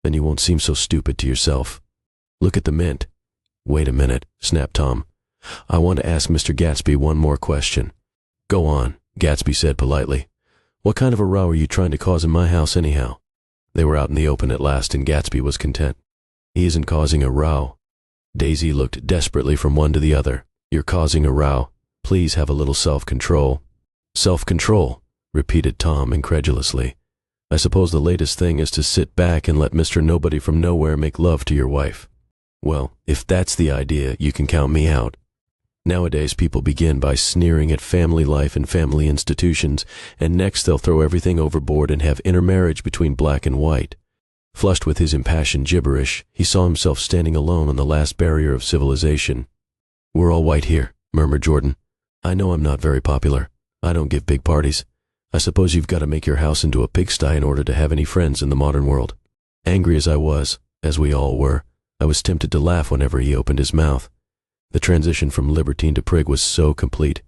Then you won't seem so stupid to yourself. Look at the mint." "Wait a minute," snapped Tom. "I want to ask Mr. Gatsby one more question." "Go on," Gatsby said politely. "What kind of a row are you trying to cause in my house anyhow?" They were out in the open at last, and Gatsby was content. "He isn't causing a row." Daisy looked desperately from one to the other. "You're causing a row. Please have a little self-control." "Self-control," repeated Tom incredulously. "I suppose the latest thing is to sit back and let Mr. Nobody from Nowhere make love to your wife. Well, if that's the idea, you can count me out. Nowadays people begin by sneering at family life and family institutions, and next they'll throw everything overboard and have intermarriage between black and white." Flushed with his impassioned gibberish, he saw himself standing alone on the last barrier of civilization. "We're all white here," murmured Jordan. "I know I'm not very popular. I don't give big parties. I suppose you've got to make your house into a pigsty in order to have any friends in the modern world." Angry as I was, as we all were, I was tempted to laugh whenever he opened his mouth. The transition from libertine to prig was so complete.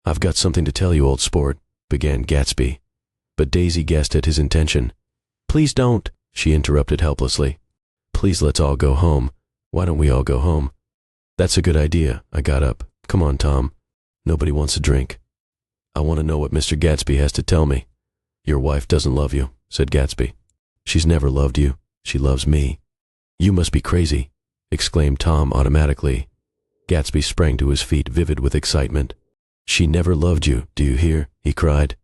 "I've got something to tell you, old sport," began Gatsby. But Daisy guessed at his intention. "Please don't," she interrupted helplessly. "Please let's all go home. Why don't we all go home?" "That's a good idea." I got up. "Come on, Tom. Nobody wants a drink. I want to know what Mr. Gatsby has to tell me." "Your wife doesn't love you," said Gatsby. "She's never loved you. She loves me." "You must be crazy," exclaimed Tom automatically. Gatsby sprang to his feet, vivid with excitement. "She never loved you, do you hear?" he cried.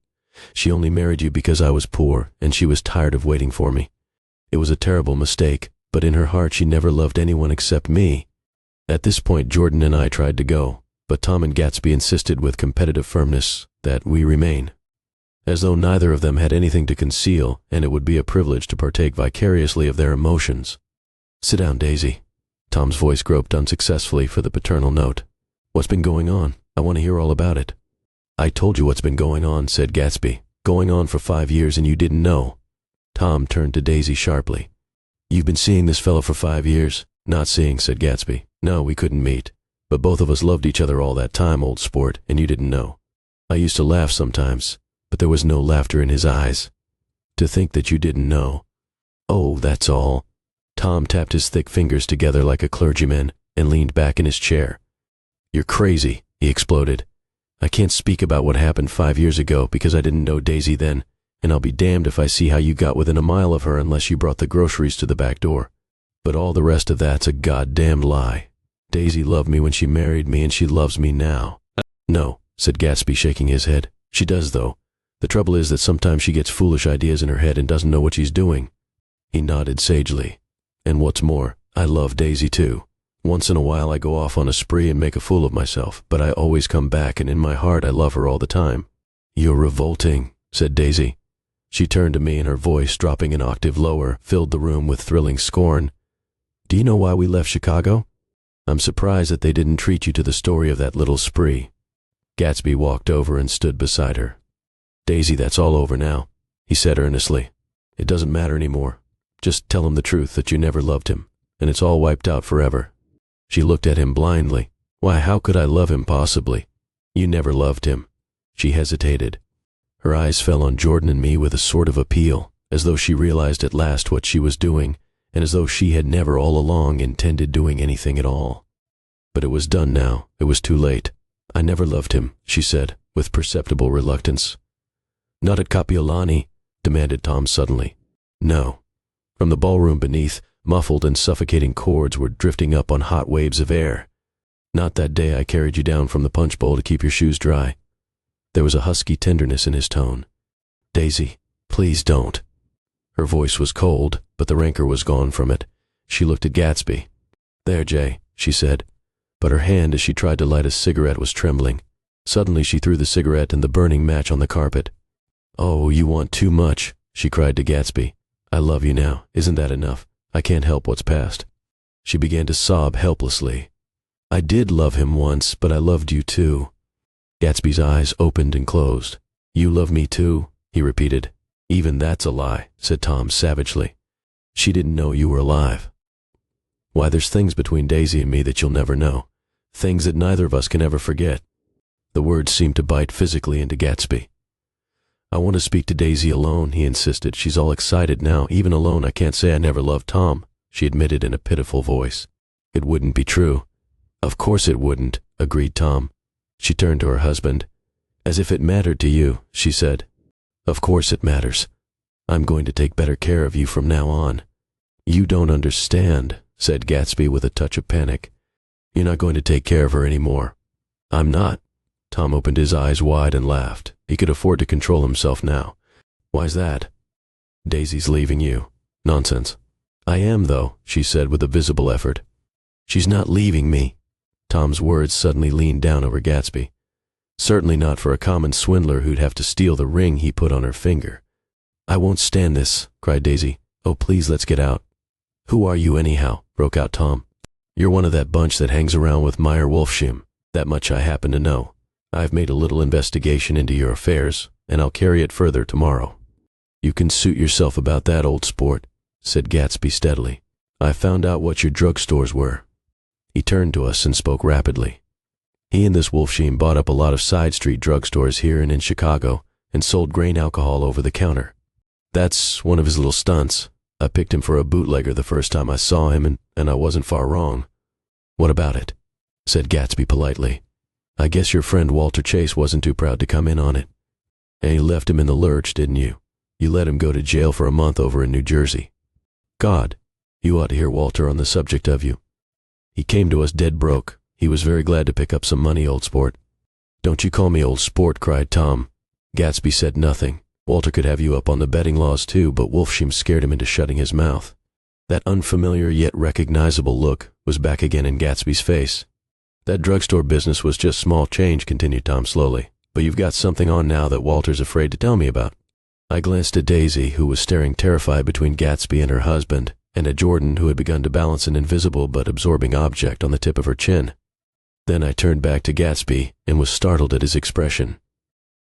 "She only married you because I was poor, and she was tired of waiting for me. It was a terrible mistake, but in her heart she never loved anyone except me." At this point Jordan and I tried to go, but Tom and Gatsby insisted with competitive firmness that we remain, as though neither of them had anything to conceal, and it would be a privilege to partake vicariously of their emotions. "Sit down, Daisy." Tom's voice groped unsuccessfully for the paternal note. "What's been going on? I want to hear all about it." "I told you what's been going on," said Gatsby. "Going on for 5 years and you didn't know." Tom turned to Daisy sharply. "You've been seeing this fellow for 5 years?" "Not seeing," said Gatsby. "No, we couldn't meet. But both of us loved each other all that time, old sport, and you didn't know. I used to laugh sometimes, but there was no laughter in his eyes. To think that you didn't know." "Oh, that's all." Tom tapped his thick fingers together like a clergyman and leaned back in his chair. "You're crazy," he exploded. "I can't speak about what happened 5 years ago because I didn't know Daisy then, and I'll be damned if I see how you got within a mile of her unless you brought the groceries to the back door. But all the rest of that's a goddamned lie. Daisy loved me when she married me, and she loves me now." "No," said Gatsby, shaking his head. "She does, though. The trouble is that sometimes she gets foolish ideas in her head and doesn't know what she's doing." He nodded sagely. "And what's more, I love Daisy too. Once in a while I go off on a spree and make a fool of myself, but I always come back, and in my heart I love her all the time." "You're revolting," said Daisy. She turned to me, and her voice, dropping an octave lower, filled the room with thrilling scorn. "Do you know why we left Chicago? I'm surprised that they didn't treat you to the story of that little spree." Gatsby walked over and stood beside her. "Daisy, that's all over now," he said earnestly. "It doesn't matter anymore. Just tell him the truth, that you never loved him, and it's all wiped out forever." She looked at him blindly. "Why, how could I love him possibly?" "You never loved him." She hesitated. Her eyes fell on Jordan and me with a sort of appeal, as though she realized at last what she was doing, and as though she had never all along intended doing anything at all. But it was done now. It was too late. "I never loved him," she said, with perceptible reluctance. "Not at Kapiolani?" demanded Tom suddenly. "No." From the ballroom beneath, muffled and suffocating chords were drifting up on hot waves of air. "Not that day I carried you down from the punch bowl to keep your shoes dry." There was a husky tenderness in his tone. "Daisy, please don't." Her voice was cold, but the rancor was gone from it. She looked at Gatsby. "There, Jay," she said, but her hand as she tried to light a cigarette was trembling. Suddenly she threw the cigarette and the burning match on the carpet. "Oh, you want too much," she cried to Gatsby. "I love you now. Isn't that enough? I can't help what's past." She began to sob helplessly. "I did love him once, but I loved you too." Gatsby's eyes opened and closed. "You love me too?" he repeated. "Even that's a lie," said Tom savagely. "She didn't know you were alive." Why, there's things between Daisy and me that you'll never know. Things that neither of us can ever forget." The words seemed to bite physically into Gatsby. "I want to speak to Daisy alone," he insisted. "She's all excited now. Even alone, I can't say I never loved Tom," she admitted in a pitiful voice. "It wouldn't be true." "Of course it wouldn't," agreed Tom. She turned to her husband. "As if it mattered to you," she said. "Of course it matters. I'm going to take better care of you from now on." "You don't understand," said Gatsby with a touch of panic. "You're not going to take care of her anymore." "I'm not." Tom opened his eyes wide and laughed. He could afford to control himself now. "Why's that?" "Daisy's leaving you." "Nonsense." "I am, though," she said with a visible effort. "She's not leaving me." Tom's words suddenly leaned down over Gatsby. "Certainly not for a common swindler who'd have to steal the ring he put on her finger." "I won't stand this," cried Daisy. "Oh, please, let's get out." "Who are you, anyhow?" broke out Tom. "You're one of that bunch that hangs around with Meyer Wolfsheim. That much I happen to know. I've made a little investigation into your affairs, and I'll carry it further tomorrow." "You can suit yourself about that, old sport," said Gatsby steadily. "I found out what your drugstores were." He turned to us and spoke rapidly. "He and this Wolfsheim bought up a lot of side street drugstores here and in Chicago and sold grain alcohol over the counter. That's one of his little stunts. I picked him for a bootlegger the first time I saw him, and I wasn't far wrong." "What about it?" said Gatsby politely. "I guess your friend Walter Chase wasn't too proud to come in on it. And you left him in the lurch, didn't you? You let him go to jail for a month over in New Jersey. God, you ought to hear Walter on the subject of you. He came to us dead broke. He was very glad to pick up some money, old sport." "Don't you call me old sport," cried Tom. Gatsby said nothing. Walter could have you up on the betting laws too, but Wolfsheim scared him into shutting his mouth. That unfamiliar yet recognizable look was back again in Gatsby's face. "That drugstore business was just small change," continued Tom slowly. "But you've got something on now that Walter's afraid to tell me about." I glanced at Daisy, who was staring terrified between Gatsby and her husband, and at Jordan, who had begun to balance an invisible but absorbing object on the tip of her chin. Then I turned back to Gatsby and was startled at his expression.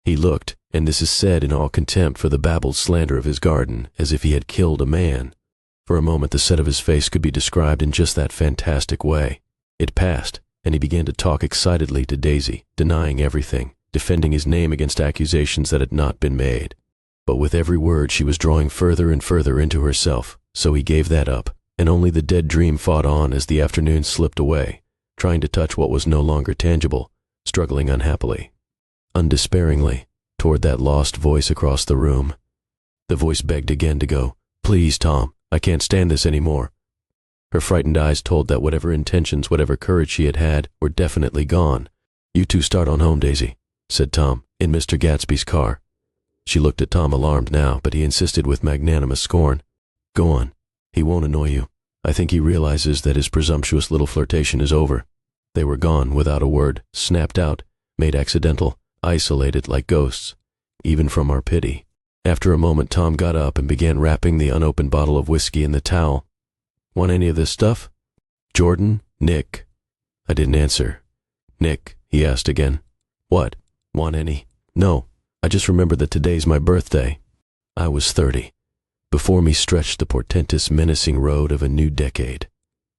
He looked, and this is said in all contempt for the babbled slander of his garden, as if he had killed a man. For a moment the set of his face could be described in just that fantastic way. It passed, and he began to talk excitedly to Daisy, denying everything, defending his name against accusations that had not been made. But with every word she was drawing further and further into herself, so he gave that up, and only the dead dream fought on as the afternoon slipped away, trying to touch what was no longer tangible, struggling unhappily, undespairingly, toward that lost voice across the room. The voice begged again to go. "Please, Tom, I can't stand this anymore." Her frightened eyes told that whatever intentions, whatever courage she had had, were definitely gone. "You two start on home, Daisy," said Tom, in Mr. Gatsby's car. She looked at Tom alarmed now, but he insisted with magnanimous scorn. "Go on. He won't annoy you. I think he realizes that his presumptuous little flirtation is over." They were gone without a word, snapped out, made accidental, isolated like ghosts, even from our pity. After a moment Tom got up and began wrapping the unopened bottle of whiskey in the towel. "Want any of this stuff?" "Jordan? Nick?" I didn't answer. "Nick," he asked again. "What? Want any?" "No. I just remembered that today's my birthday." I was 30. Before me stretched the portentous, menacing road of a new decade.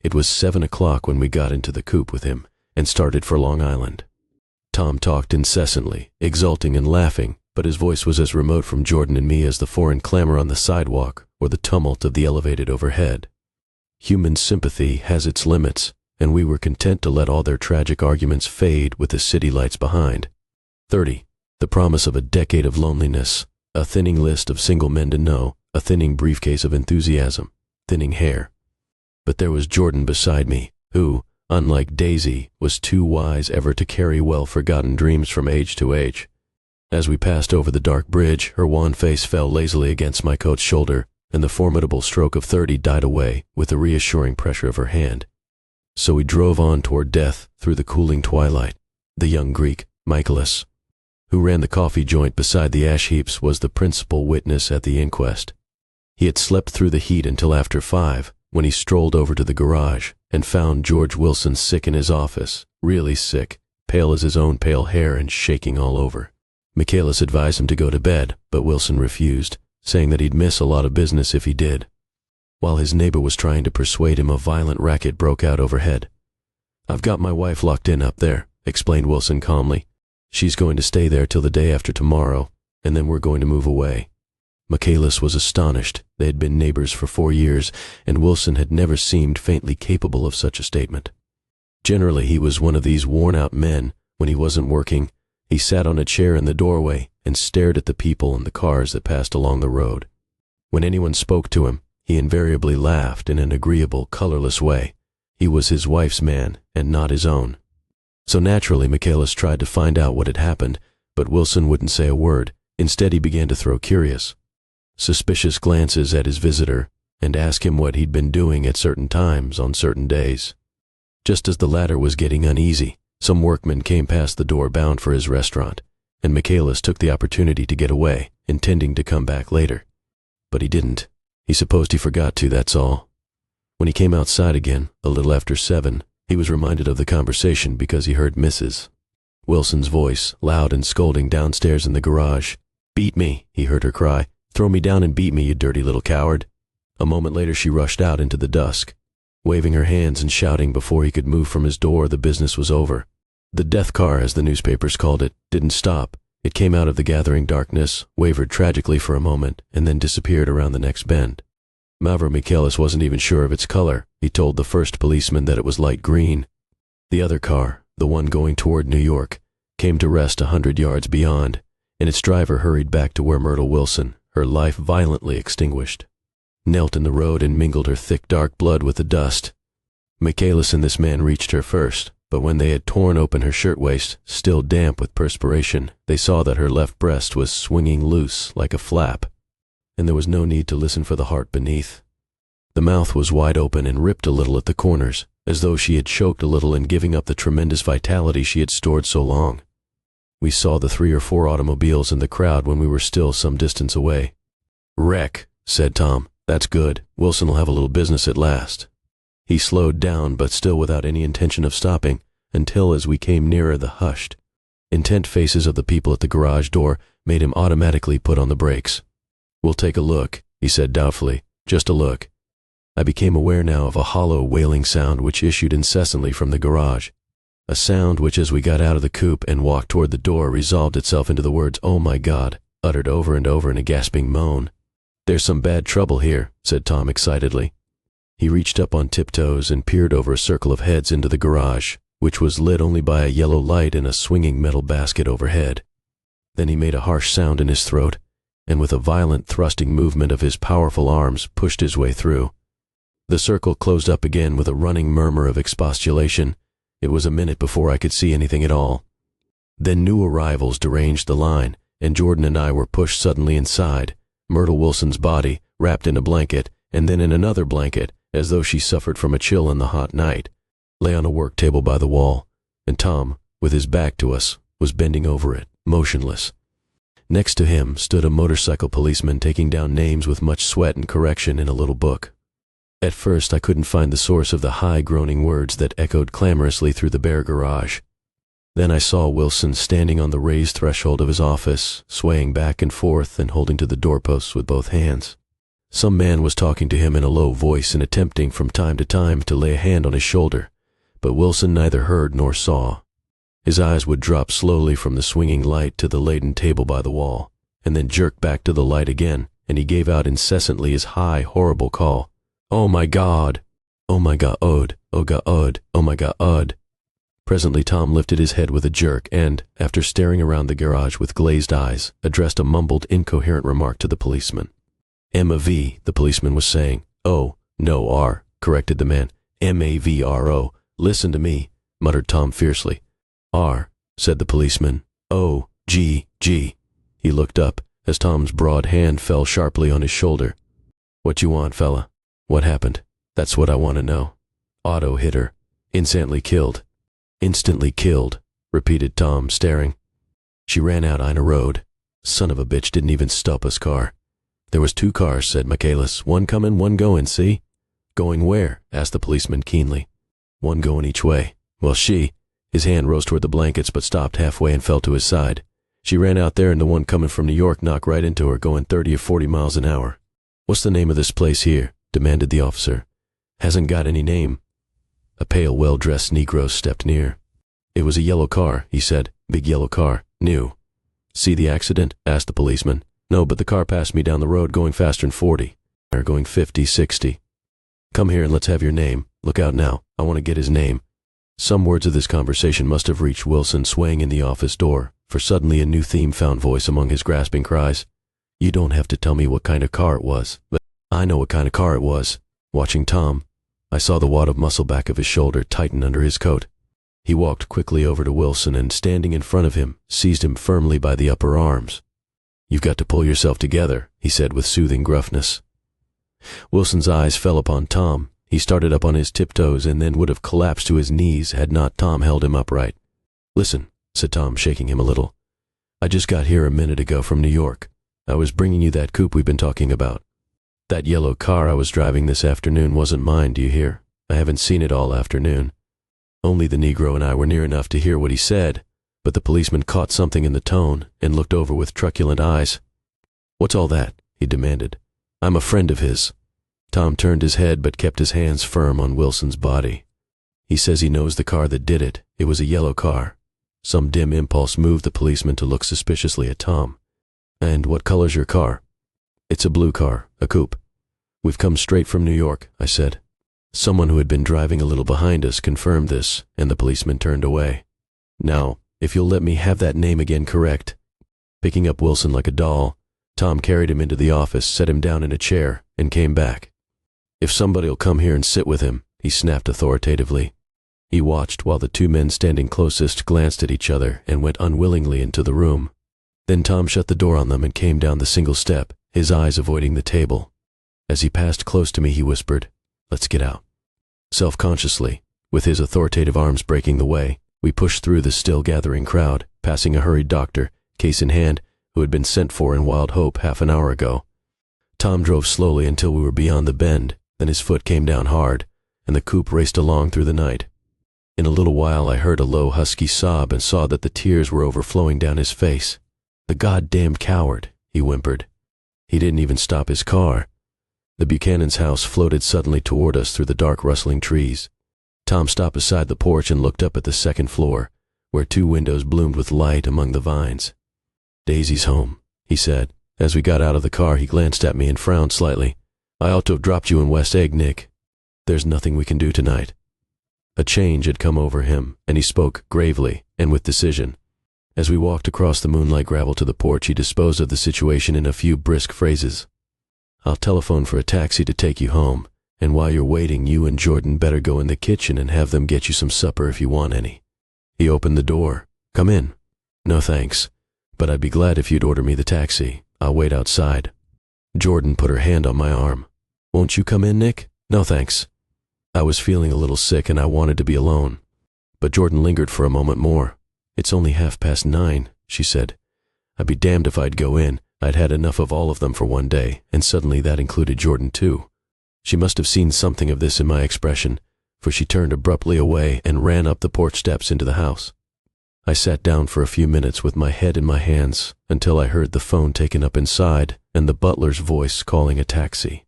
It was 7 o'clock when we got into the coupe with him and started for Long Island. Tom talked incessantly, exulting and laughing, but his voice was as remote from Jordan and me as the foreign clamor on the sidewalk or the tumult of the elevated overhead. Human sympathy has its limits, and we were content to let all their tragic arguments fade with the city lights behind. 30. The promise of a decade of loneliness, a thinning list of single men to know, a thinning briefcase of enthusiasm, thinning hair. But there was Jordan beside me, who, unlike Daisy, was too wise ever to carry well-forgotten dreams from age to age. As we passed over the dark bridge, her wan face fell lazily against my coat's shoulder, and the formidable stroke of 30 died away with the reassuring pressure of her hand. So we drove on toward death through the cooling twilight. The young Greek, Michaelis, who ran the coffee joint beside the ash heaps, was the principal witness at the inquest. He had slept through the heat until after 5, when he strolled over to the garage and found George Wilson sick in his office, really sick, pale as his own pale hair and shaking all over. Michaelis advised him to go to bed, but Wilson refused, saying that he'd miss a lot of business if he did. While his neighbor was trying to persuade him, a violent racket broke out overhead. "I've got my wife locked in up there," explained Wilson calmly. "She's going to stay there till the day after tomorrow, and then we're going to move away." Michaelis was astonished. They had been neighbors for 4 years, and Wilson had never seemed faintly capable of such a statement. Generally, he was one of these worn-out men. When he wasn't working, he sat on a chair in the doorway and stared at the people and the cars that passed along the road. When anyone spoke to him, he invariably laughed in an agreeable, colorless way. He was his wife's man and not his own. So naturally, Michaelis tried to find out what had happened, but Wilson wouldn't say a word. Instead, he began to throw curious, suspicious glances at his visitor and ask him what he'd been doing at certain times on certain days. Just as the latter was getting uneasy, some workmen came past the door bound for his restaurant, and Michaelis took the opportunity to get away, intending to come back later. But he didn't. He supposed he forgot to, that's all. When he came outside again, a little after 7, he was reminded of the conversation because he heard Mrs. Wilson's voice, loud and scolding, downstairs in the garage. "Beat me," he heard her cry. "Throw me down and beat me, you dirty little coward." A moment later she rushed out into the dusk. Waving her hands and shouting before he could move from his door, the business was over. The death car, as the newspapers called it, didn't stop. It came out of the gathering darkness, wavered tragically for a moment, and then disappeared around the next bend. Mavro Michaelis wasn't even sure of its color. He told the first policeman that it was light green. The other car, the one going toward New York, came to rest 100 yards beyond, and its driver hurried back to where Myrtle Wilson, her life violently extinguished, knelt in the road and mingled her thick dark blood with the dust. Michaelis and this man reached her first, but when they had torn open her shirtwaist, still damp with perspiration, they saw that her left breast was swinging loose like a flap, and there was no need to listen for the heart beneath. The mouth was wide open and ripped a little at the corners, as though she had choked a little in giving up the tremendous vitality she had stored so long. We saw the 3 or 4 automobiles in the crowd when we were still some distance away. "Wreck," said Tom. "That's good. Wilson will have a little business at last." He slowed down, but still without any intention of stopping, until as we came nearer, the hushed, intent faces of the people at the garage door made him automatically put on the brakes. "We'll take a look," he said doubtfully. "Just a look." I became aware now of a hollow, wailing sound which issued incessantly from the garage. A sound which, as we got out of the coupe and walked toward the door, resolved itself into the words, "Oh my God," uttered over and over in a gasping moan. "There's some bad trouble here," said Tom excitedly. He reached up on tiptoes and peered over a circle of heads into the garage, which was lit only by a yellow light and a swinging metal basket overhead. Then he made a harsh sound in his throat, and with a violent thrusting movement of his powerful arms pushed his way through. The circle closed up again with a running murmur of expostulation. It was a minute before I could see anything at all. Then new arrivals deranged the line, and Jordan and I were pushed suddenly inside. Myrtle Wilson's body, wrapped in a blanket, and then in another blanket, as though she suffered from a chill in the hot night, lay on a work table by the wall, and Tom, with his back to us, was bending over it, motionless. Next to him stood a motorcycle policeman taking down names with much sweat and correction in a little book. At first I couldn't find the source of the high groaning words that echoed clamorously through the bare garage. Then I saw Wilson standing on the raised threshold of his office, swaying back and forth and holding to the doorposts with both hands. Some man was talking to him in a low voice and attempting from time to time to lay a hand on his shoulder, but Wilson neither heard nor saw. His eyes would drop slowly from the swinging light to the laden table by the wall, and then jerk back to the light again, and he gave out incessantly his high, horrible call, "Oh my God! Oh my God! Oh God! Oh my God!" Presently Tom lifted his head with a jerk and, after staring around the garage with glazed eyes, addressed a mumbled, incoherent remark to the policeman. "M-A-V," the policeman was saying. "Oh, no, R," corrected the man. "M-A-V-R-O. Listen to me," muttered Tom fiercely. "R," said the policeman. "O-G-G." He looked up as Tom's broad hand fell sharply on his shoulder. "What you want, fella? What happened? That's what I want to know." "Auto hit her. Instantly killed." "Instantly killed," repeated Tom, staring. "She ran out Ina Road. Son of a bitch didn't even stop us car." "There was 2 cars," said Michaelis. "One coming, one going, see?" "Going where?" asked the policeman keenly. "One going each way. Well, his hand rose toward the blankets but stopped halfway and fell to his side. "She ran out there and the one coming from New York knocked right into her, going 30 or 40 miles an hour. What's the name of this place here?" demanded the officer. Hasn't got any name. A pale, well-dressed Negro stepped near. It was a yellow car, he said. Big yellow car. New. See the accident? Asked the policeman. No, but the car passed me down the road going faster than 40. Or going 50, 60. Come here and let's have your name. Look out now. I want to get his name. Some words of this conversation must have reached Wilson swaying in the office door, for suddenly a new theme found voice among his grasping cries. You don't have to tell me what kind of car it was, but I know what kind of car it was. Watching Tom, I saw the wad of muscle back of his shoulder tighten under his coat. He walked quickly over to Wilson and, standing in front of him, seized him firmly by the upper arms. You've got to pull yourself together, he said with soothing gruffness. Wilson's eyes fell upon Tom. He started up on his tiptoes and then would have collapsed to his knees had not Tom held him upright. Listen, said Tom, shaking him a little. I just got here a minute ago from New York. I was bringing you that coupe we've been talking about. That yellow car I was driving this afternoon wasn't mine, do you hear? I haven't seen it all afternoon. Only the Negro and I were near enough to hear what he said, but the policeman caught something in the tone and looked over with truculent eyes. What's all that? He demanded. I'm a friend of his. Tom turned his head but kept his hands firm on Wilson's body. He says he knows the car that did it. It was a yellow car. Some dim impulse moved the policeman to look suspiciously at Tom. And what color's your car? It's a blue car, a coupe. We've come straight from New York, I said. Someone who had been driving a little behind us confirmed this, and the policeman turned away. Now, if you'll let me have that name again correct. Picking up Wilson like a doll, Tom carried him into the office, set him down in a chair, and came back. If somebody'll come here and sit with him, he snapped authoritatively. He watched while the two men standing closest glanced at each other and went unwillingly into the room. Then Tom shut the door on them and came down the single step, his eyes avoiding the table. As he passed close to me, he whispered, Let's get out. Self-consciously, with his authoritative arms breaking the way, we pushed through the still gathering crowd, passing a hurried doctor, case in hand, who had been sent for in wild hope half an hour ago. Tom drove slowly until we were beyond the bend. Then his foot came down hard, and the coupe raced along through the night. In a little while I heard a low, husky sob and saw that the tears were overflowing down his face. The goddamned coward, he whimpered. He didn't even stop his car. The Buchanan's house floated suddenly toward us through the dark, rustling trees. Tom stopped beside the porch and looked up at the second floor, where two windows bloomed with light among the vines. Daisy's home, he said. As we got out of the car, he glanced at me and frowned slightly. I ought to have dropped you in West Egg, Nick. There's nothing we can do tonight. A change had come over him, and he spoke gravely and with decision. As we walked across the moonlight gravel to the porch, he disposed of the situation in a few brisk phrases. I'll telephone for a taxi to take you home, and while you're waiting, you and Jordan better go in the kitchen and have them get you some supper if you want any. He opened the door. Come in. No thanks, but I'd be glad if you'd order me the taxi. I'll wait outside. Jordan put her hand on my arm. Won't you come in, Nick? No thanks. I was feeling a little sick and I wanted to be alone. But Jordan lingered for a moment more. It's only 9:30, she said. I'd be damned if I'd go in. I'd had enough of all of them for one day, and suddenly that included Jordan too. She must have seen something of this in my expression, for she turned abruptly away and ran up the porch steps into the house. I sat down for a few minutes with my head in my hands until I heard the phone taken up inside and the butler's voice calling a taxi.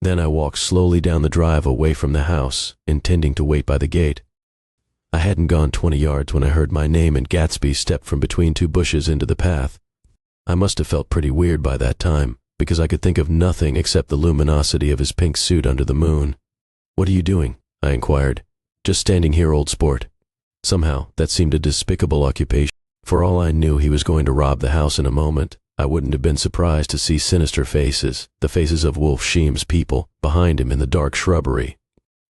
Then I walked slowly down the drive away from the house, intending to wait by the gate. I hadn't gone 20 yards when I heard my name and Gatsby step from between two bushes into the path. I must have felt pretty weird by that time, because I could think of nothing except the luminosity of his pink suit under the moon. What are you doing? I inquired. Just standing here, old sport. Somehow, that seemed a despicable occupation. For all I knew, he was going to rob the house in a moment. I wouldn't have been surprised to see sinister faces, the faces of Wolf Sheem's people, behind him in the dark shrubbery.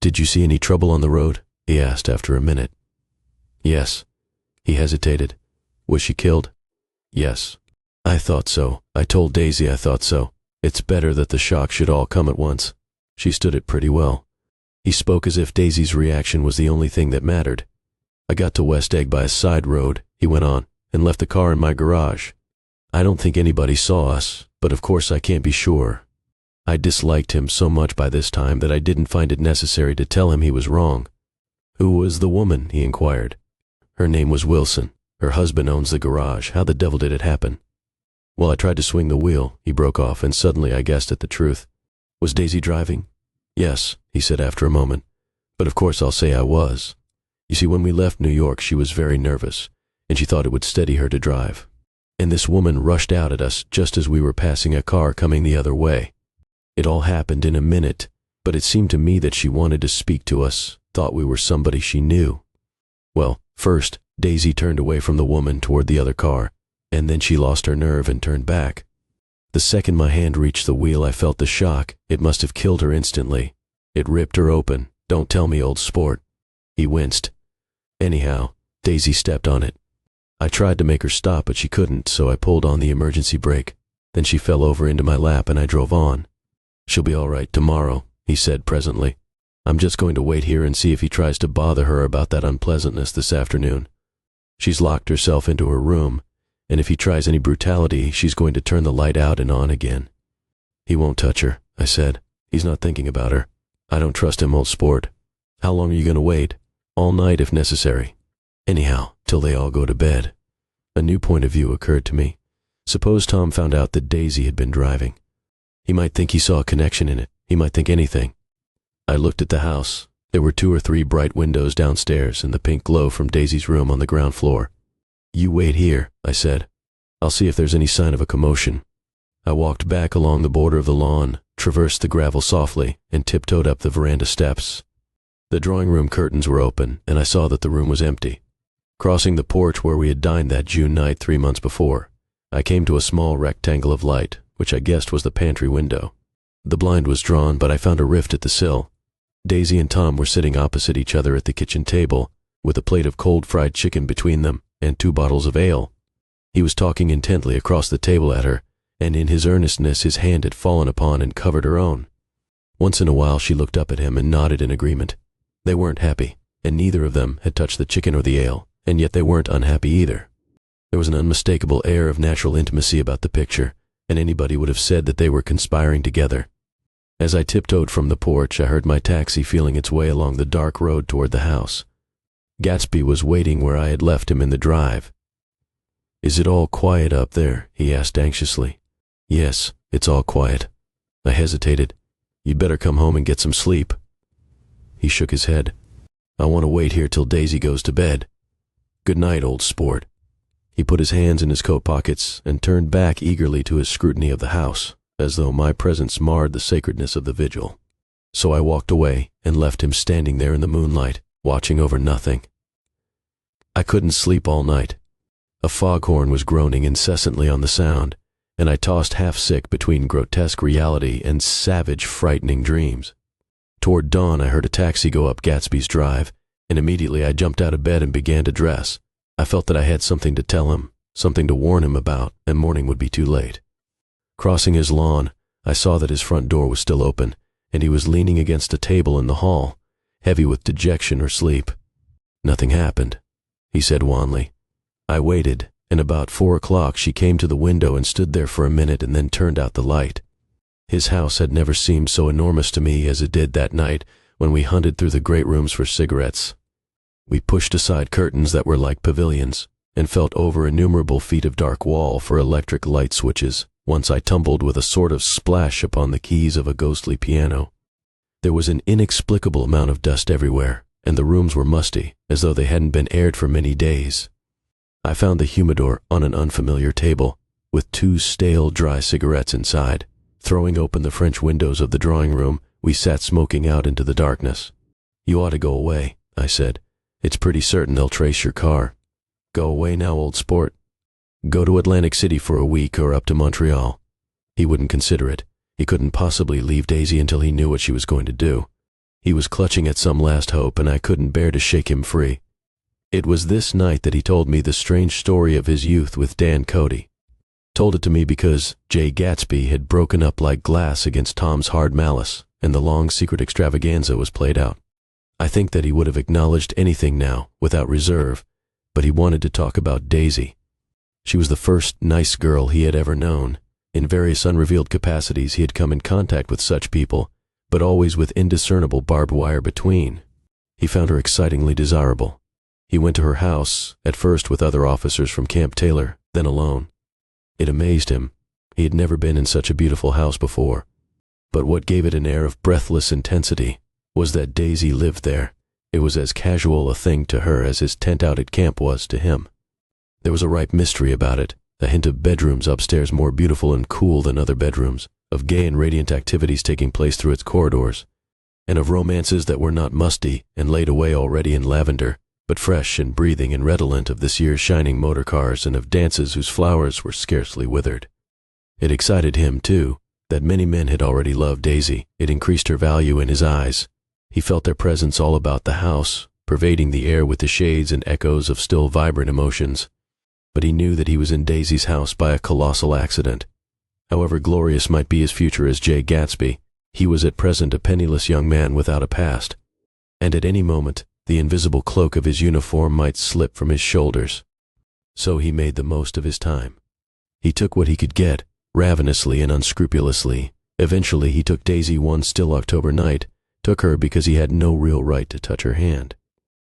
Did you see any trouble on the road? He asked after a minute. Yes. He hesitated. Was she killed? Yes. I thought so. I told Daisy I thought so. It's better that the shock should all come at once. She stood it pretty well. He spoke as if Daisy's reaction was the only thing that mattered. I got to West Egg by a side road, he went on, and left the car in my garage. I don't think anybody saw us, but of course I can't be sure. I disliked him so much by this time that I didn't find it necessary to tell him he was wrong. Who was the woman? He inquired. Her name was Wilson. Her husband owns the garage. How the devil did it happen? Well, I tried to swing the wheel, he broke off, and suddenly I guessed at the truth. Was Daisy driving? Yes, he said after a moment, but of course I'll say I was. You see, when we left New York, she was very nervous, and she thought it would steady her to drive. And this woman rushed out at us just as we were passing a car coming the other way. It all happened in a minute, but it seemed to me that she wanted to speak to us, thought we were somebody she knew. Well, first, Daisy turned away from the woman toward the other car, and then she lost her nerve and turned back. The second my hand reached the wheel, I felt the shock. It must have killed her instantly. It ripped her open. Don't tell me, old sport. He winced. Anyhow, Daisy stepped on it. I tried to make her stop, but she couldn't, so I pulled on the emergency brake. Then she fell over into my lap and I drove on. She'll be all right tomorrow, he said presently. I'm just going to wait here and see if he tries to bother her about that unpleasantness this afternoon. She's locked herself into her room, and if he tries any brutality, she's going to turn the light out and on again. He won't touch her, I said. He's not thinking about her. I don't trust him, old sport. How long are you going to wait? All night if necessary. Anyhow, till they all go to bed. A new point of view occurred to me. Suppose Tom found out that Daisy had been driving. He might think he saw a connection in it. He might think anything. I looked at the house. There were 2 or 3 bright windows downstairs and the pink glow from Daisy's room on the ground floor. You wait here, I said. I'll see if there's any sign of a commotion. I walked back along the border of the lawn, traversed the gravel softly, and tiptoed up the veranda steps. The drawing room curtains were open, and I saw that the room was empty. Crossing the porch where we had dined that June night 3 months before, I came to a small rectangle of light, which I guessed was the pantry window. The blind was drawn, but I found a rift at the sill. Daisy and Tom were sitting opposite each other at the kitchen table, with a plate of cold fried chicken between them and 2 bottles of ale. He was talking intently across the table at her, and in his earnestness his hand had fallen upon and covered her own. Once in a while she looked up at him and nodded in agreement. They weren't happy, and neither of them had touched the chicken or the ale, and yet they weren't unhappy either. There was an unmistakable air of natural intimacy about the picture, and anybody would have said that they were conspiring together. As I tiptoed from the porch, I heard my taxi feeling its way along the dark road toward the house. Gatsby was waiting where I had left him in the drive. Is it all quiet up there? He asked anxiously. Yes, it's all quiet. I hesitated. You'd better come home and get some sleep. He shook his head. I want to wait here till Daisy goes to bed. Good night, old sport. He put his hands in his coat pockets and turned back eagerly to his scrutiny of the house, as though my presence marred the sacredness of the vigil. So I walked away and left him standing there in the moonlight, watching over nothing. I couldn't sleep all night. A foghorn was groaning incessantly on the sound, and I tossed half-sick between grotesque reality and savage, frightening dreams. Toward dawn, I heard a taxi go up Gatsby's drive, and immediately I jumped out of bed and began to dress. I felt that I had something to tell him, something to warn him about, and morning would be too late. Crossing his lawn, I saw that his front door was still open, and he was leaning against a table in the hall, heavy with dejection or sleep. Nothing happened, he said wanly. I waited, and about 4 o'clock she came to the window and stood there for a minute and then turned out the light. His house had never seemed so enormous to me as it did that night when we hunted through the great rooms for cigarettes. We pushed aside curtains that were like pavilions and felt over innumerable feet of dark wall for electric light switches. Once I tumbled with a sort of splash upon the keys of a ghostly piano. There was an inexplicable amount of dust everywhere, and the rooms were musty, as though they hadn't been aired for many days. I found the humidor on an unfamiliar table, with 2 stale, dry cigarettes inside. Throwing open the French windows of the drawing room, we sat smoking out into the darkness. You ought to go away, I said. It's pretty certain they'll trace your car. Go away now, old sport. Go to Atlantic City for a week or up to Montreal. He wouldn't consider it. He couldn't possibly leave Daisy until he knew what she was going to do. He was clutching at some last hope, and I couldn't bear to shake him free. It was this night that he told me the strange story of his youth with Dan Cody. Told it to me because J. Gatsby had broken up like glass against Tom's hard malice, and the long secret extravaganza was played out. I think that he would have acknowledged anything now, without reserve, but he wanted to talk about Daisy. She was the first nice girl he had ever known. In various unrevealed capacities he had come in contact with such people, but always with indiscernible barbed wire between. He found her excitingly desirable. He went to her house, at first with other officers from Camp Taylor, then alone. It amazed him. He had never been in such a beautiful house before. But what gave it an air of breathless intensity was that Daisy lived there. It was as casual a thing to her as his tent out at camp was to him. There was a ripe mystery about it, a hint of bedrooms upstairs more beautiful and cool than other bedrooms, of gay and radiant activities taking place through its corridors, and of romances that were not musty and laid away already in lavender, but fresh and breathing and redolent of this year's shining motor cars and of dances whose flowers were scarcely withered. It excited him, too, that many men had already loved Daisy. It increased her value in his eyes. He felt their presence all about the house, pervading the air with the shades and echoes of still vibrant emotions. But he knew that he was in Daisy's house by a colossal accident. However glorious might be his future as J. Gatsby, he was at present a penniless young man without a past, and at any moment the invisible cloak of his uniform might slip from his shoulders. So he made the most of his time. He took what he could get, ravenously and unscrupulously. Eventually he took Daisy one still October night, took her because he had no real right to touch her hand.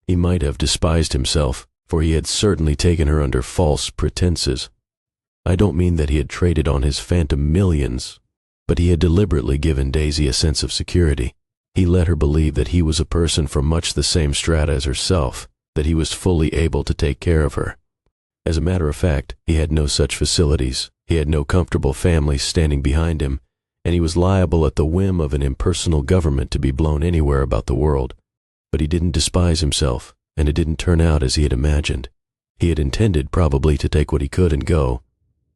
He might have despised himself, for he had certainly taken her under false pretenses. I don't mean that he had traded on his phantom millions, but he had deliberately given Daisy a sense of security. He let her believe that he was a person from much the same strata as herself, that he was fully able to take care of her. As a matter of fact, he had no such facilities. He had no comfortable family standing behind him, and he was liable at the whim of an impersonal government to be blown anywhere about the world. But he didn't despise himself, and it didn't turn out as he had imagined. He had intended probably to take what he could and go,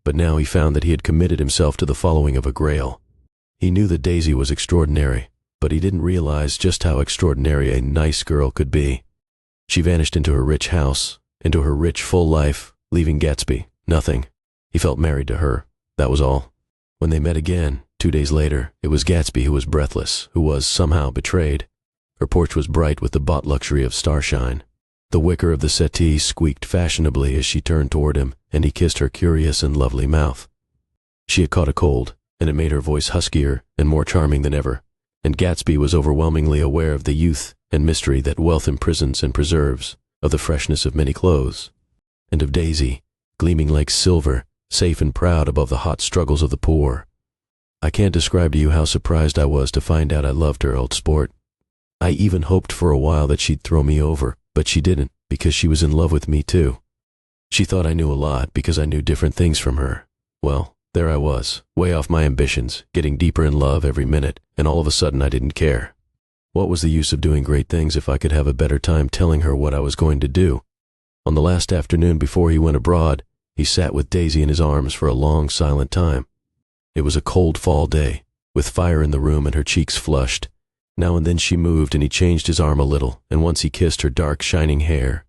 but now he found that he had committed himself to the following of a grail. He knew that Daisy was extraordinary, but he didn't realize just how extraordinary a nice girl could be. She vanished into her rich house, into her rich full life, leaving Gatsby nothing. He felt married to her, that was all. When they met again, 2 days later, it was Gatsby who was breathless, who was somehow betrayed. Her porch was bright with the bought luxury of starshine. The wicker of the settee squeaked fashionably as she turned toward him, and he kissed her curious and lovely mouth. She had caught a cold, and it made her voice huskier and more charming than ever, and Gatsby was overwhelmingly aware of the youth and mystery that wealth imprisons and preserves, of the freshness of many clothes, and of Daisy, gleaming like silver, safe and proud above the hot struggles of the poor. I can't describe to you how surprised I was to find out I loved her, old sport. I even hoped for a while that she'd throw me over, but she didn't, because she was in love with me too. She thought I knew a lot because I knew different things from her. Well, there I was, way off my ambitions, getting deeper in love every minute, and all of a sudden I didn't care. What was the use of doing great things if I could have a better time telling her what I was going to do? On the last afternoon before he went abroad, he sat with Daisy in his arms for a long, silent time. It was a cold fall day, with fire in the room and her cheeks flushed. Now and then she moved and he changed his arm a little, and once he kissed her dark, shining hair.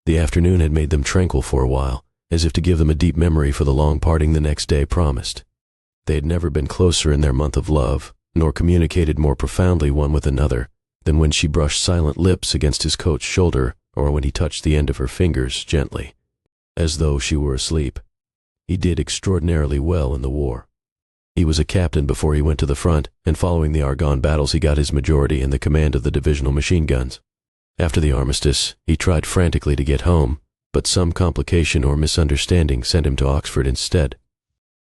The afternoon had made them tranquil for a while, as if to give them a deep memory for the long parting the next day promised. They had never been closer in their month of love, nor communicated more profoundly one with another, than when she brushed silent lips against his coat's shoulder, or when he touched the end of her fingers gently, as though she were asleep. He did extraordinarily well in the war. He was a captain before he went to the front, and following the Argonne battles he got his majority in the command of the divisional machine guns. After the armistice, he tried frantically to get home, but some complication or misunderstanding sent him to Oxford instead.